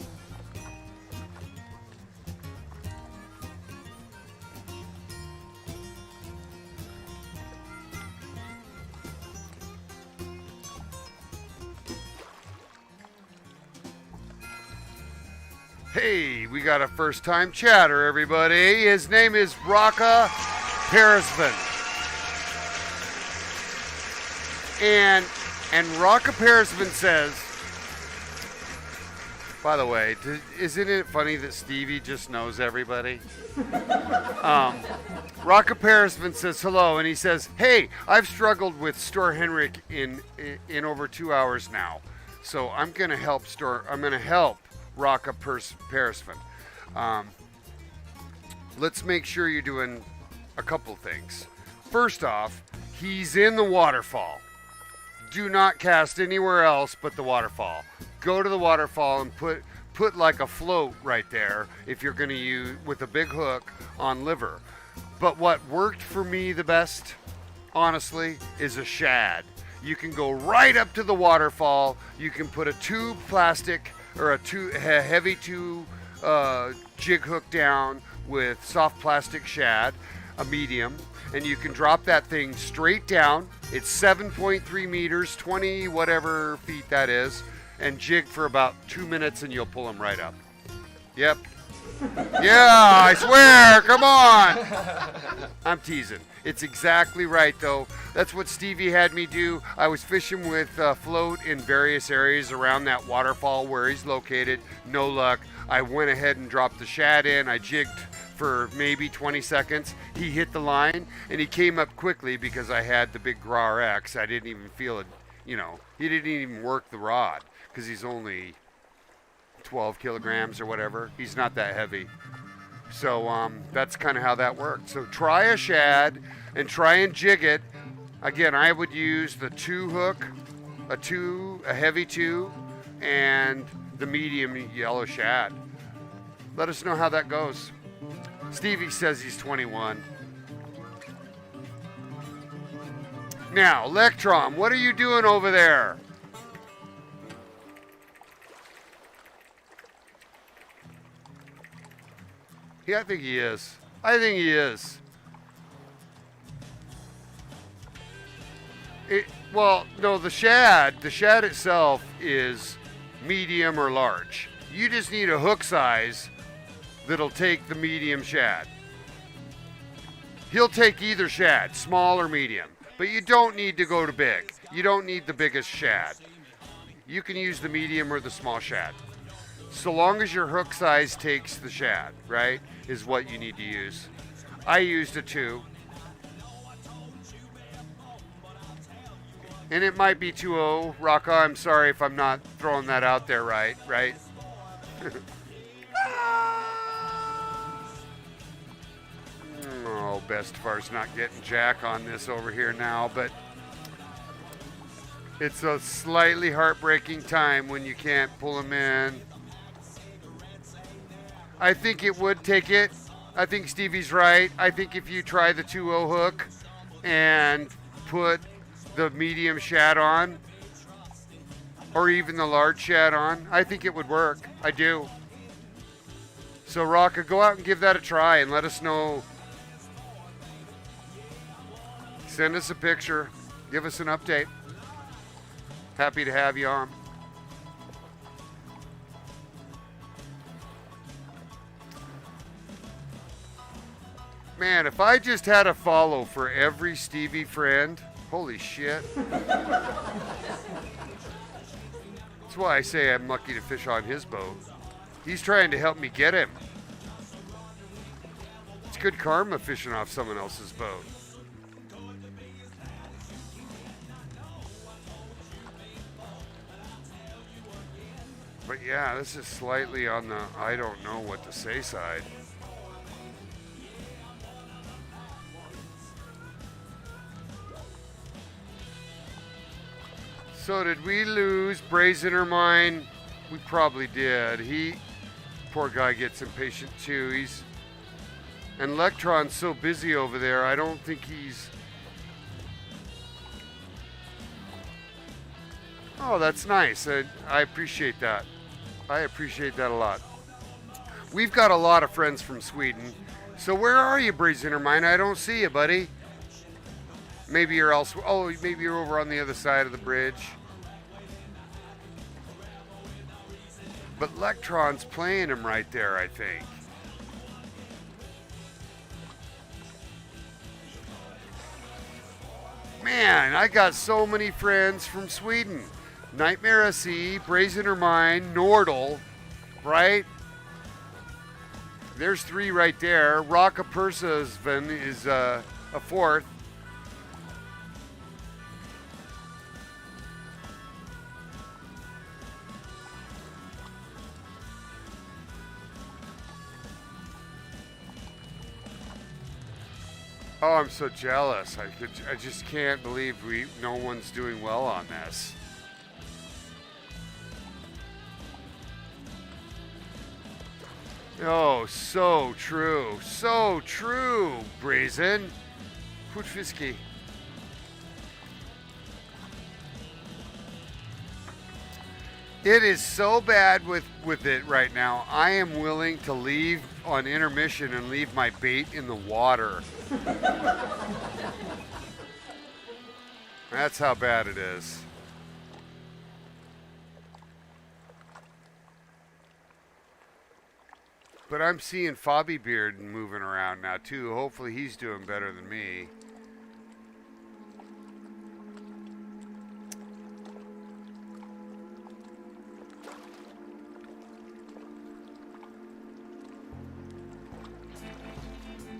Hey, we got a first-time chatter, everybody. His name is Raka Peresvin. And Raka Peresvin says, By the way, isn't it funny that Stevie just knows everybody? Rocka Perisman says hello, and he says, "Hey, I've struggled with Store Henrik in over 2 hours now, so I'm gonna help Rocka Perisman. Let's make sure you're doing a couple things. First off, he's in the waterfall. Do not cast anywhere else but the waterfall. Go to the waterfall and put like a float right there if you're going to use with a big hook on liver. But what worked for me the best, honestly, is a shad. You can go right up to the waterfall. You can put a tube plastic or a heavy tube jig hook down with soft plastic shad, a medium, and you can drop that thing straight down. It's 7.3 meters, 20 whatever feet that is, and jig for about 2 minutes and you'll pull them right up. Yep. Yeah, I swear, come on. I'm teasing. It's exactly right, though. That's what Stevie had me do. I was fishing with float in various areas around that waterfall where he's located. No luck. I went ahead and dropped the shad in. I jigged for maybe 20 seconds. He hit the line, and he came up quickly because I had the big Grar X. I didn't even feel it, he didn't even work the rod because he's only 12 kilograms or whatever. He's not that heavy. So that's kind of how that worked. So try a shad and try and jig it. Again, I would use the 2 hook, a heavy 2, and the medium yellow shad. Let us know how that goes. Stevie says he's 21. Now, Electron, what are you doing over there? Yeah, I think he is. No, the shad itself is medium or large. You just need a hook size that'll take the medium shad. He'll take either shad, small or medium, but you don't need to go to big. You don't need the biggest shad. You can use the medium or the small shad. So long as your hook size takes the shad, right, is what you need to use. I used a 2. And it might be 2-0. Rocka, I'm sorry if I'm not throwing that out there right? Oh, Bestefar's not getting jack on this over here now, but it's a slightly heartbreaking time when you can't pull him in. I think it would take it. I think Stevie's right. I think if you try the 2-0 hook and put the medium shad on, or even the large shad on, I think it would work. I do. So Rocka, go out and give that a try and let us know. Send us a picture. Give us an update. Happy to have you on. Man, if I just had a follow for every Stevie friend, holy shit. That's why I say I'm lucky to fish on his boat. He's trying to help me get him. It's good karma fishing off someone else's boat. But yeah, this is slightly on the I don't know what to say side. So did we lose Brazener Mine? We probably did. Poor guy gets impatient too. And Electron's so busy over there, I don't think he's... Oh, that's nice. I appreciate that. I appreciate that a lot. We've got a lot of friends from Sweden. So where are you, Brazener Mine? I don't see you, buddy. Maybe you're elsewhere. Oh, maybe you're over on the other side of the bridge. But Electron's playing him right there, I think. Man, I got so many friends from Sweden. Nightmare SE, Brazener Mine, Nordal. right? There's 3 right there. Rockapursasvan is a 4th. Oh, I'm so jealous. I just can't believe no one's doing well on this. Oh, so true. So true, Brazen. Putfiski. It is so bad with it right now. I am willing to leave on intermission and leave my bait in the water. That's how bad it is. But I'm seeing Fobby Beard moving around now too. Hopefully he's doing better than me.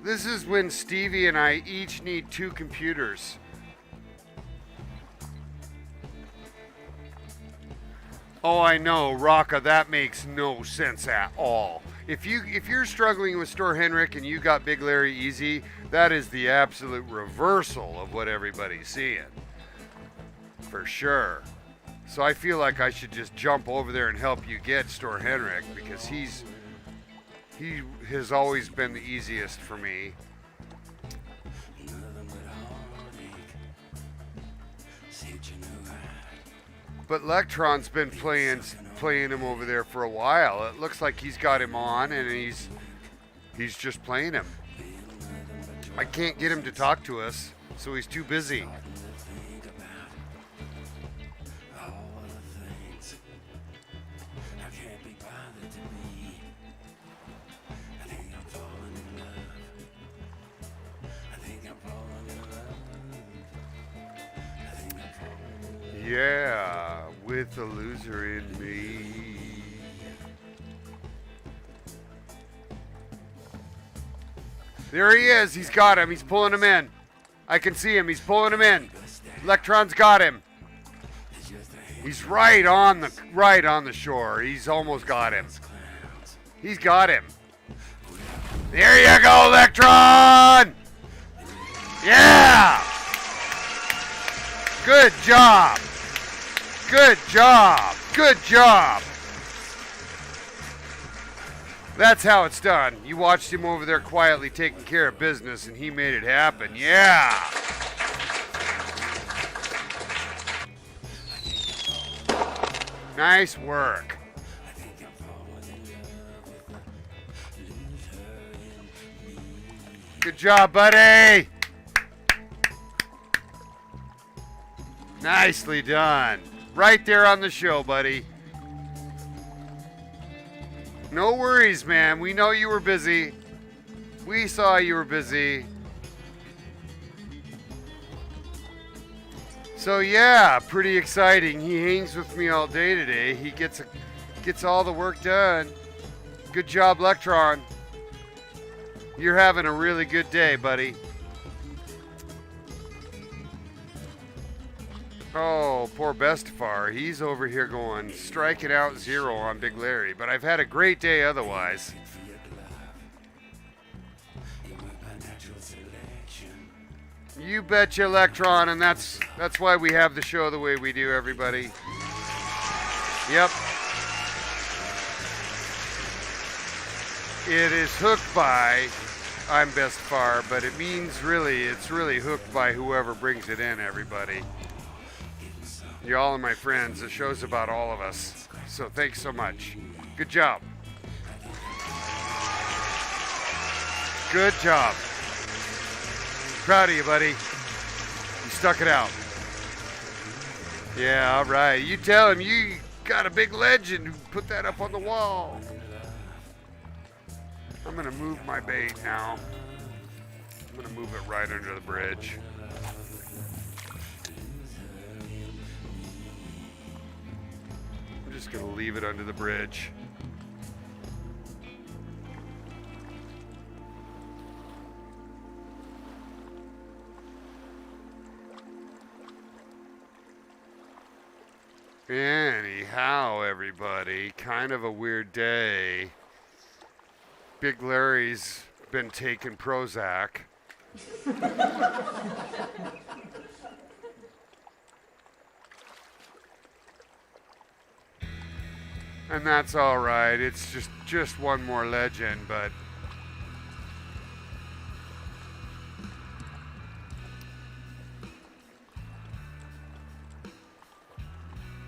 This is when Stevie and I each need 2 computers. Oh, I know, Rocka, that makes no sense at all. If you're struggling with Store Henrik and you got Big Larry Easy, that is the absolute reversal of what everybody's seeing. For sure. So I feel like I should just jump over there and help you get Store Henrik because he has always been the easiest for me. But Electron's been playing him over there for a while. It looks like he's got him on and he's just playing him. I can't get him to talk to us, so he's too busy. Yeah, with the loser in me. There he is. He's got him. He's pulling him in. I can see him. He's pulling him in. Electron's got him. He's right on the shore. He's almost got him. He's got him. There you go, Electron. Yeah. Good job. Good job. Good job. That's how it's done. You watched him over there quietly taking care of business, and he made it happen. Yeah. Nice work. Good job, buddy. Nicely done. Right there on the show, buddy. No worries, man. We know you were busy. We saw you were busy. So yeah, pretty exciting. He hangs with me all day today. He gets all the work done. Good job, Electron. You're having a really good day, buddy. Oh, poor Bestefar. He's over here going, striking out 0 on Big Larry. But I've had a great day otherwise. You betcha, Electron, and that's why we have the show the way we do, everybody. Yep. It is hooked by imBestefar, but it means it's really hooked by whoever brings it in, everybody. You all are my friends. The show's about all of us. So thanks so much. Good job. Good job. Proud of you, buddy. You stuck it out. Yeah, all right. You tell him you got a big legend. Put that up on the wall. I'm going to move my bait now. I'm going to move it right under the bridge. I'm just going to leave it under the bridge. Anyhow, everybody, kind of a weird day. Big Larry's been taking Prozac. And that's all right. It's just one more legend, but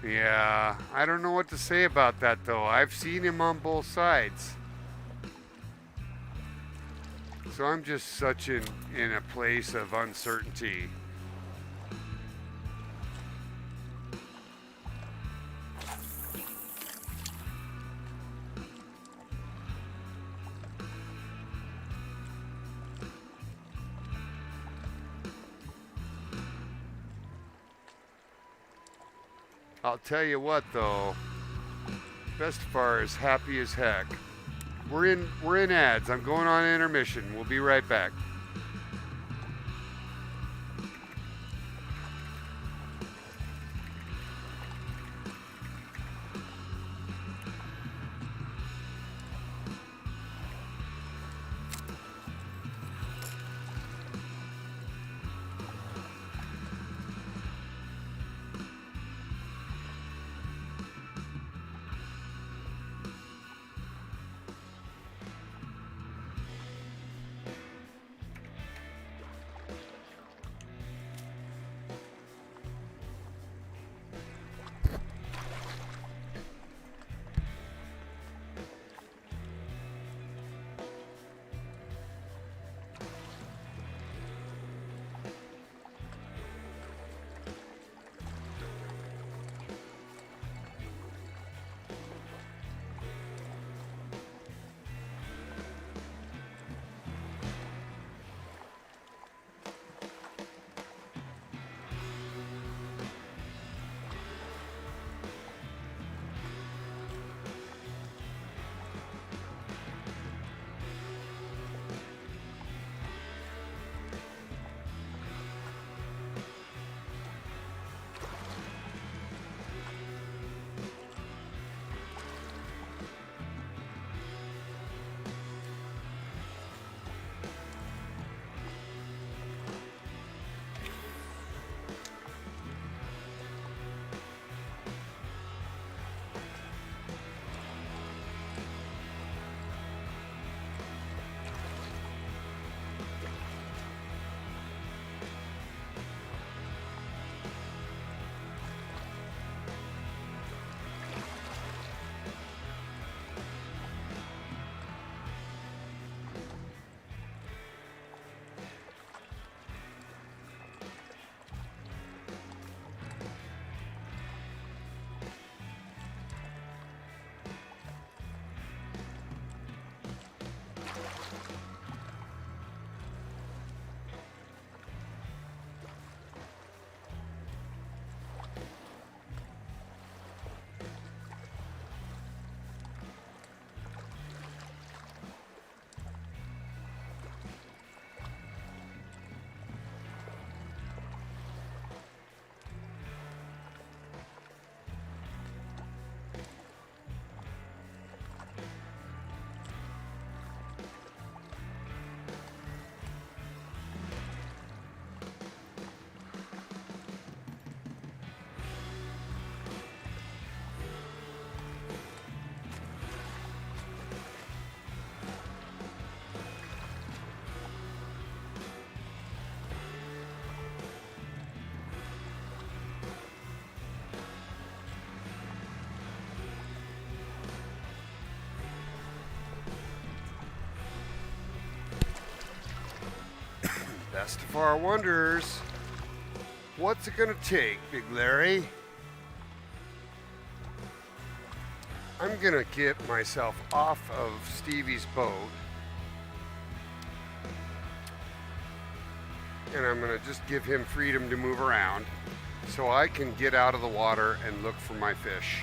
yeah, I don't know what to say about that though. I've seen him on both sides. So I'm just such in a place of uncertainty. I'll tell you what though, Bestefar is happy as heck. We're in ads. I'm going on intermission. We'll be right back. Bestefar wonders, what's it gonna take, Big Larry? I'm gonna get myself off of Stevie's boat, and I'm gonna just give him freedom to move around so I can get out of the water and look for my fish.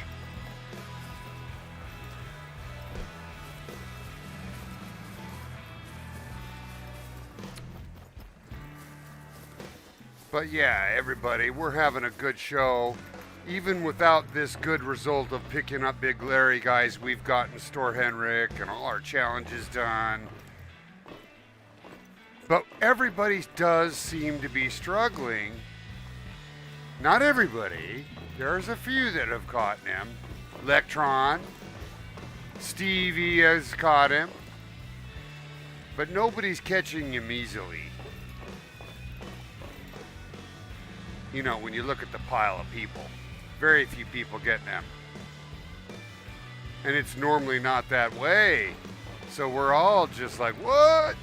But yeah, everybody, we're having a good show. even without this good result of picking up Big Larry, guys, we've gotten Store Henrik and all our challenges done. But everybody does seem to be struggling. Not everybody. There's a few that have caught him. Electron, Stevie has caught him. But nobody's catching him easily. You know, when you look at the pile of people, very few people getting them. And it's normally not that way. So we're all just like, what?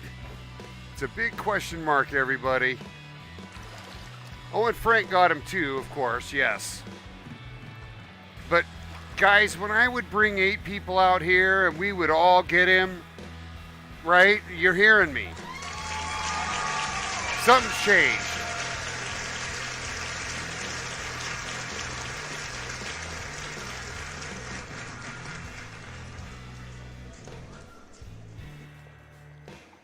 It's a big question mark, everybody. Oh, and Frank got him too, of course, yes. But guys, when I would bring 8 people out here and we would all get him, right? You're hearing me. Something's changed.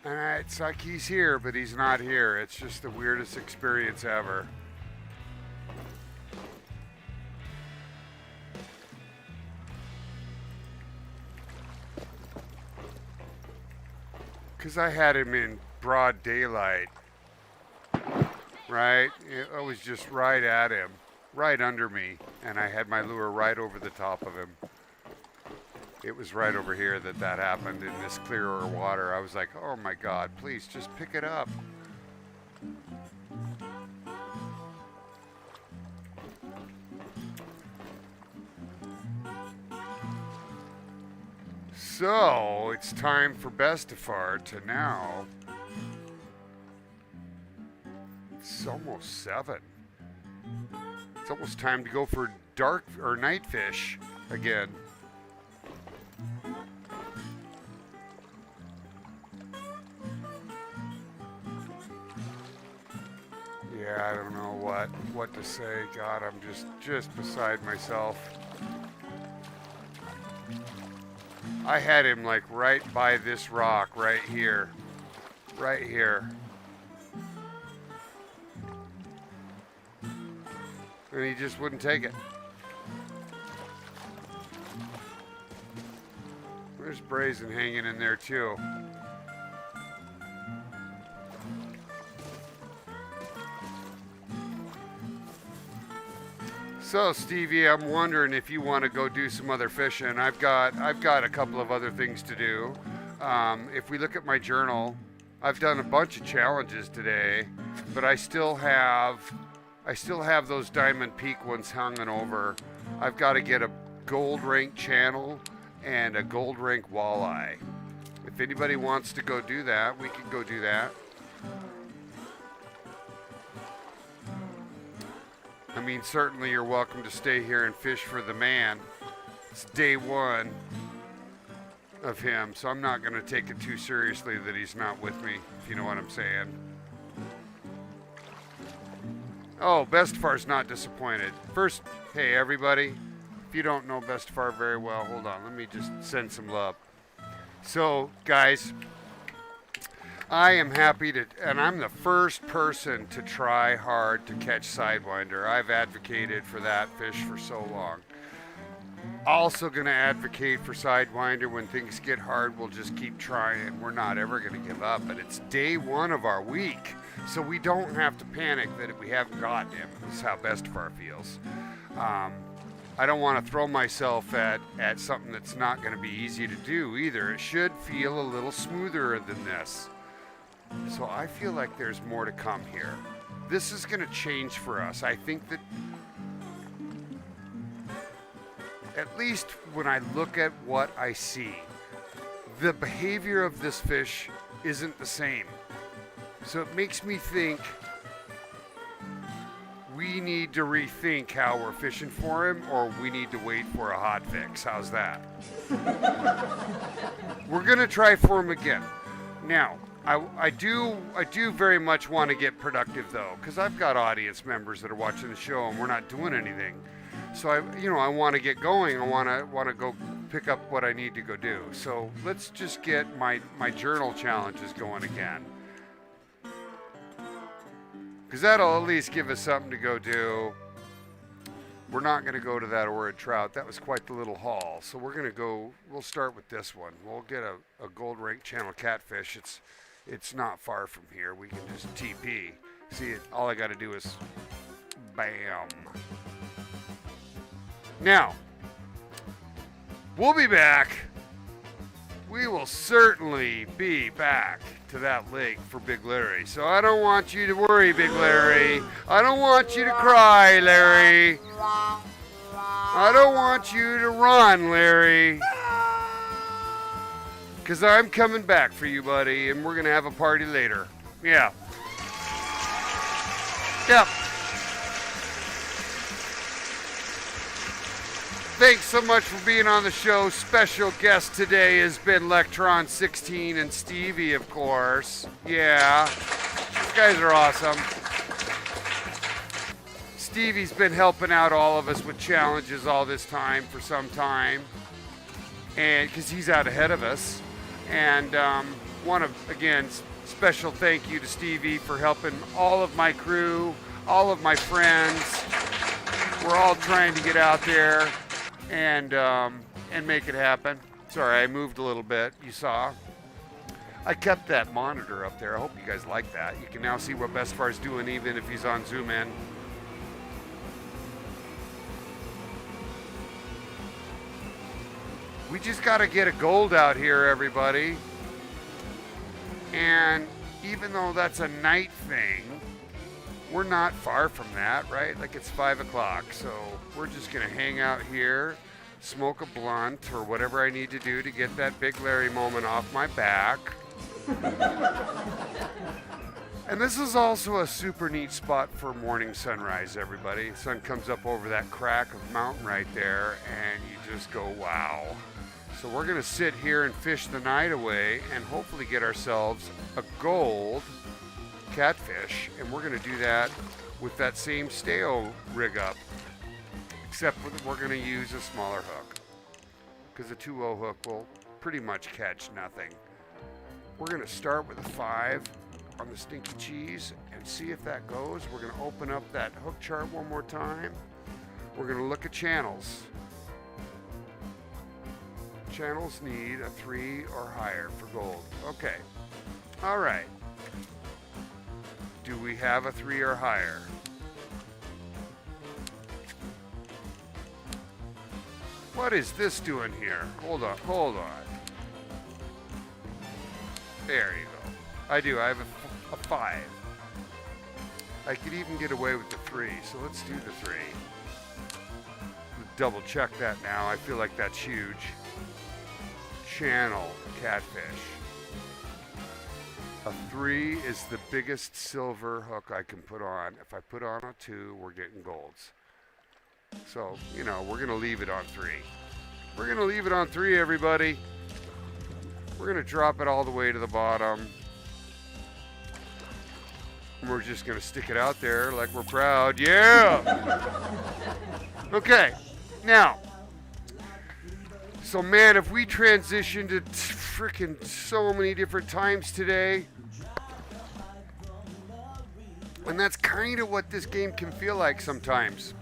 And it's like he's here, but he's not here. It's just the weirdest experience ever. Because I had him in broad daylight, right? I was just right at him, right under me, and I had my lure right over the top of him. It was right over here that happened in this clearer water. I was like, oh my God, please just pick it up. So it's time for Bestefar to now. It's almost 7. It's almost time to go for dark or night fish again. Yeah, I don't know what to say. God, I'm just beside myself. I had him like right by this rock right here. Right here. And he just wouldn't take it. There's Brazen hanging in there too. So Stevie, I'm wondering if you want to go do some other fishing. I've got a couple of other things to do. If we look at my journal, I've done a bunch of challenges today, but I still have those Diamond Peak ones hanging over. I've got to get a gold rank channel and a gold rank walleye. If anybody wants to go do that, we can go do that. I mean, certainly you're welcome to stay here and fish for the man. It's day 1 of him, so I'm not going to take it too seriously that he's not with me, if you know what I'm saying. Oh, Bestefar's not disappointed. First, hey everybody, if you don't know Bestefar very well, hold on, let me just send some love. So, guys, I am happy to, and I'm the first person to try hard to catch Sidewinder. I've advocated for that fish for so long. Also going to advocate for Sidewinder. When things get hard, we'll just keep trying. We're not ever going to give up, but it's day 1 of our week, so we don't have to panic that we haven't gotten him. This is how Bestefar feels. I don't want to throw myself at something that's not going to be easy to do either. It should feel a little smoother than this. So I feel like there's more to come here. This is going to change for us. I think that at least when I look at what I see, the behavior of this fish isn't the same. So it makes me think we need to rethink how we're fishing for him, or we need to wait for a hot fix. How's that? We're going to try for him again. Now, I do very much want to get productive though, because I've got audience members that are watching the show and we're not doing anything. So I want to get going. I want to go pick up what I need to go do. So let's just get my journal challenges going again, because that'll at least give us something to go do. We're not going to go to that Orid trout. That was quite the little haul. So we're going to go, we'll start with this one. We'll get a gold rank channel catfish. It's not far from here. We can just TP. See, all I got to do is bam. Now, we'll be back. We will certainly be back to that lake for Big Larry. So I don't want you to worry, Big Larry. I don't want you to cry, Larry. I don't want you to run, Larry. Because I'm coming back for you, buddy, and we're going to have a party later. Yeah. Yep. Thanks so much for being on the show. Special guest today has been Lectron16 and Stevie, of course. Yeah, these guys are awesome. Stevie's been helping out all of us with challenges all this time for some time, and because he's out ahead of us. And again, special thank you to Stevie for helping all of my crew, all of my friends. We're all trying to get out there and make it happen. Sorry, I moved a little bit, you saw. I kept that monitor up there. I hope you guys like that. You can now see what Bestefar's doing even if he's on zoom in. We just got to get a gold out here, everybody. And even though that's a night thing, we're not far from that, right? Like it's 5 o'clock, so we're just gonna hang out here, smoke a blunt or whatever I need to do to get that Big Larry moment off my back. And this is also a super neat spot for morning sunrise, everybody. The sun comes up over that crack of mountain right there, and you just go, wow. So we're gonna sit here and fish the night away and hopefully get ourselves a gold catfish, and we're going to do that with that same stale rig up, except we're going to use a smaller hook because the 2.0 hook will pretty much catch nothing. We're going to start with a 5 on the stinky cheese and see if that goes. We're going to open up that hook chart one more time. We're going to look at channels. Channels need a 3 or higher for gold. Okay. All right. Do we have a 3 or higher? What is this doing here? Hold on. There you go. I do. I have a 5. I could even get away with the 3, so let's do the 3. Double check that now. I feel like that's huge. Channel catfish. A 3 is the biggest silver hook I can put on. If I put on a 2, we're getting golds. So, we're going to leave it on 3. We're going to leave it on 3, everybody. We're going to drop it all the way to the bottom. And we're just going to stick it out there like we're proud. Yeah! Okay, now. So, man, if we transitioned to freaking so many different times today, and that's kind of what this game can feel like sometimes.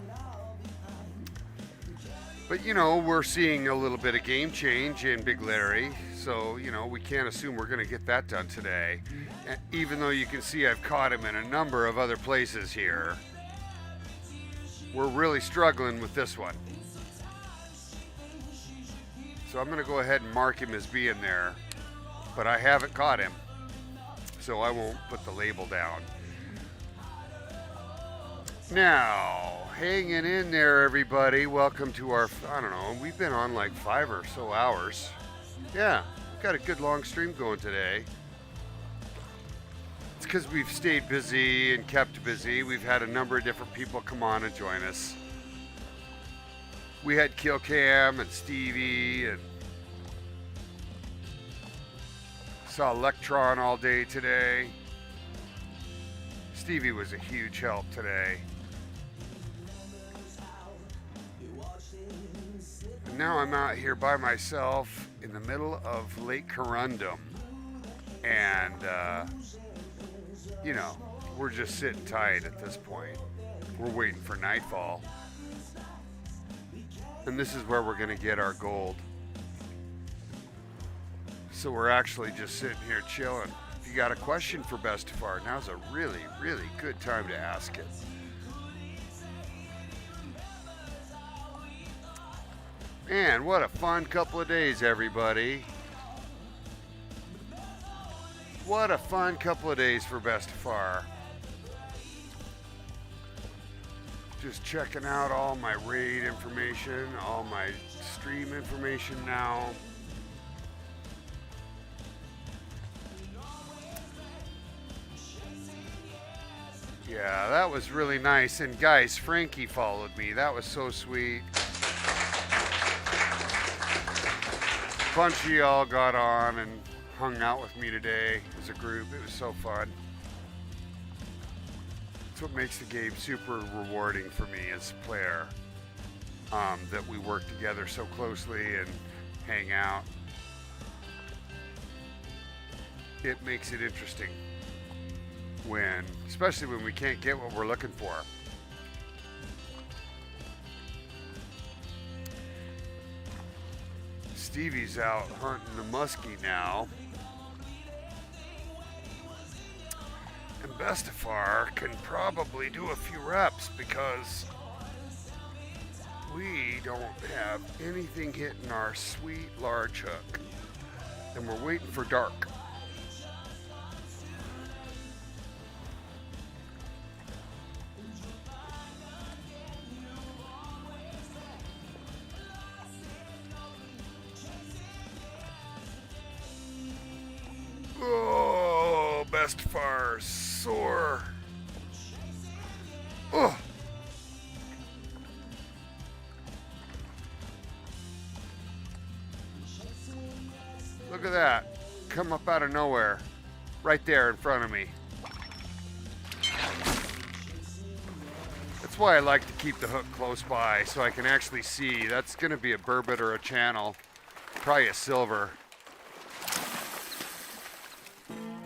But, we're seeing a little bit of game change in Big Larry, so, we can't assume we're going to get that done today. And even though you can see I've caught him in a number of other places here, we're really struggling with this one. So I'm going to go ahead and mark him as being there, but I haven't caught him, so I won't put the label down. Now, hanging in there, everybody. Welcome to our, we've been on like 5 or so hours. Yeah, we've got a good long stream going today. It's because we've stayed busy and kept busy. We've had a number of different people come on and join us. We had Kill Cam and Stevie, and saw Electron all day today. Stevie was a huge help today. And now I'm out here by myself in the middle of Lake Corundum. And, we're just sitting tight at this point. We're waiting for nightfall. And this is where we're going to get our gold. So we're actually just sitting here chilling. If you got a question for Bestefar, now's a really, really good time to ask it. Man, what a fun couple of days, everybody. What a fun couple of days for Bestefar. Just checking out all my raid information, all my stream information now. Yeah, that was really nice. And guys, Frankie followed me. That was so sweet. A bunch of y'all got on and hung out with me today as a group. It was so fun. That's what makes the game super rewarding for me as a player. That we work together so closely and hang out. It makes it interesting. Especially when we can't get what we're looking for. Stevie's out hunting the muskie now. And Bestefar can probably do a few reps because we don't have anything hitting our sweet large hook. And we're waiting for dark. Oh, Bestefar, sore. Oh. Look at that. Come up out of nowhere. Right there in front of me. That's why I like to keep the hook close by so I can actually see. That's going to be a burbot or a channel. Probably a silver.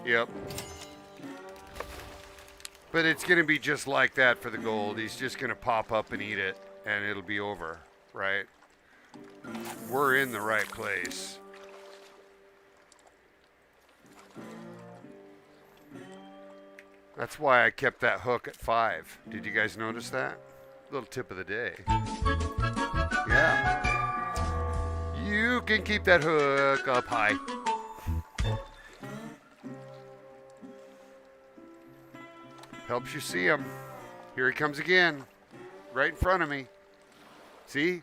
Yep. But it's going to be just like that for the gold. He's just going to pop up and eat it, and it'll be over, right? We're in the right place. That's why I kept that hook at 5. Did you guys notice that? Little tip of the day. Yeah. You can keep that hook up high. Helps you see him. Here he comes again. Right in front of me. See?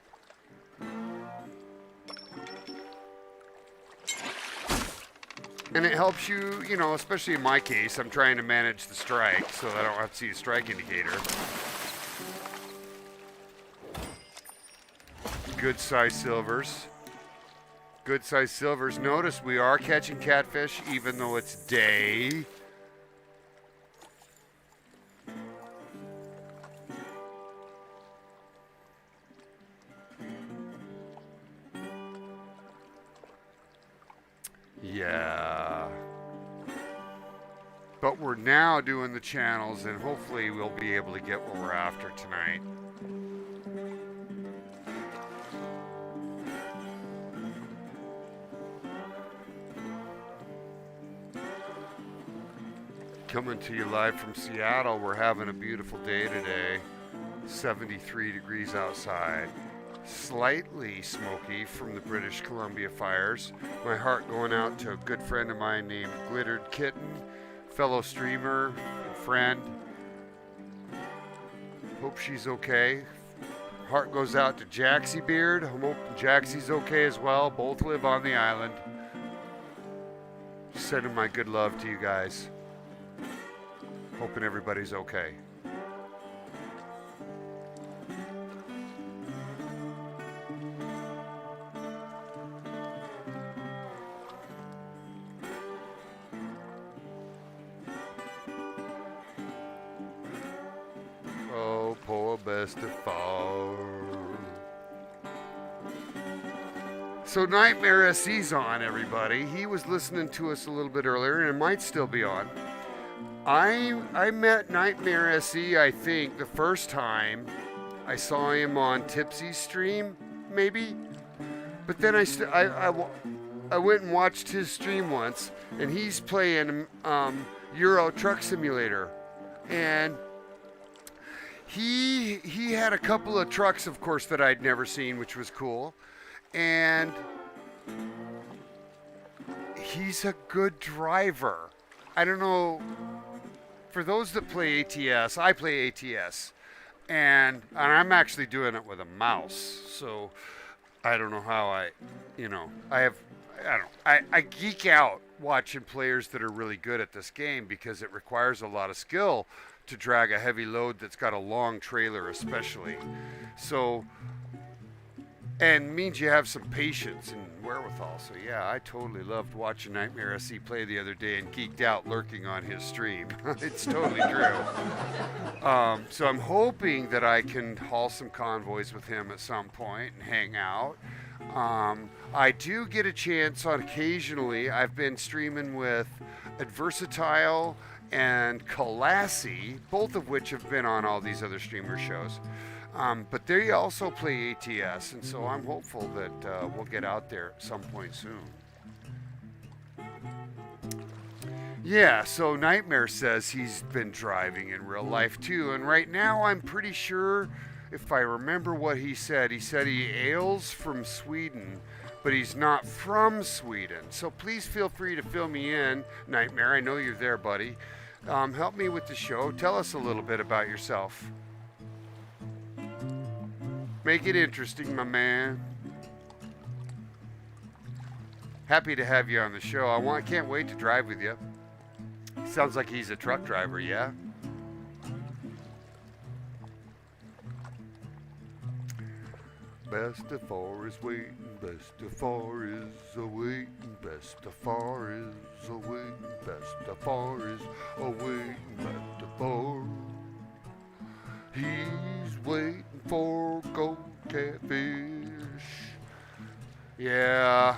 And it helps you, you know, especially in my case, I'm trying to manage the strike so that I don't have to see a strike indicator. Good size silvers. Good size silvers. Notice we are catching catfish even though it's day. Yeah. But we're now doing the channels and hopefully we'll be able to get what we're after tonight. Coming to you live from Seattle. We're having a beautiful day today. 73 degrees outside. Slightly smoky from the British Columbia fires. My heart going out to a good friend of mine named Glittered Kitten, fellow streamer and friend. Hope she's okay. Heart goes out to Jaxie Beard. I'm hoping Jaxie's okay as well. Both live on the island. Sending my good love to you guys. Hoping everybody's okay. Oh, poor Bestefar. So Nightmare SC's on, everybody. He was listening to us a little bit earlier, and it might still be on. I met Nightmare SC, I think, the first time I saw him on Tipsy's stream. maybe. But then I went and watched his stream once, and he's playing Euro Truck Simulator, and he had a couple of trucks, of course, that I'd never seen, which was cool, and he's a good driver. I don't know. For those that play ATS, I play ATS, and I'm actually doing it with a mouse, so I don't know how I geek out watching players that are really good at this game because it requires a lot of skill to drag a heavy load that's got a long trailer especially. So, and means you have some patience and wherewithal. So yeah, I totally loved watching Nightmare SC play the other day and geeked out lurking on his stream. It's totally true. So I'm hoping that I can haul some convoys with him at some point and hang out. I do get a chance on occasionally. I've been streaming with Adversatile and Kalassi, both of which have been on all these other streamer shows. But they also play ATS, and so I'm hopeful that we'll get out there at some point soon. Yeah, so Nightmare says he's been driving in real life too, and right now I'm pretty sure, if I remember what he said he hails from Sweden, but he's not from Sweden. So please feel free to fill me in, Nightmare. I know you're there, buddy. Help me with the show. Tell us a little bit about yourself. Make it interesting, my man. Happy to have you on the show. I can't wait to drive with you. Sounds like he's a truck driver, yeah? Bestefar is waiting, Bestefar is a-waiting, Bestefar is a-waiting, Bestefar is a-waiting, Bestefar. He's waiting for gold catfish. Yeah.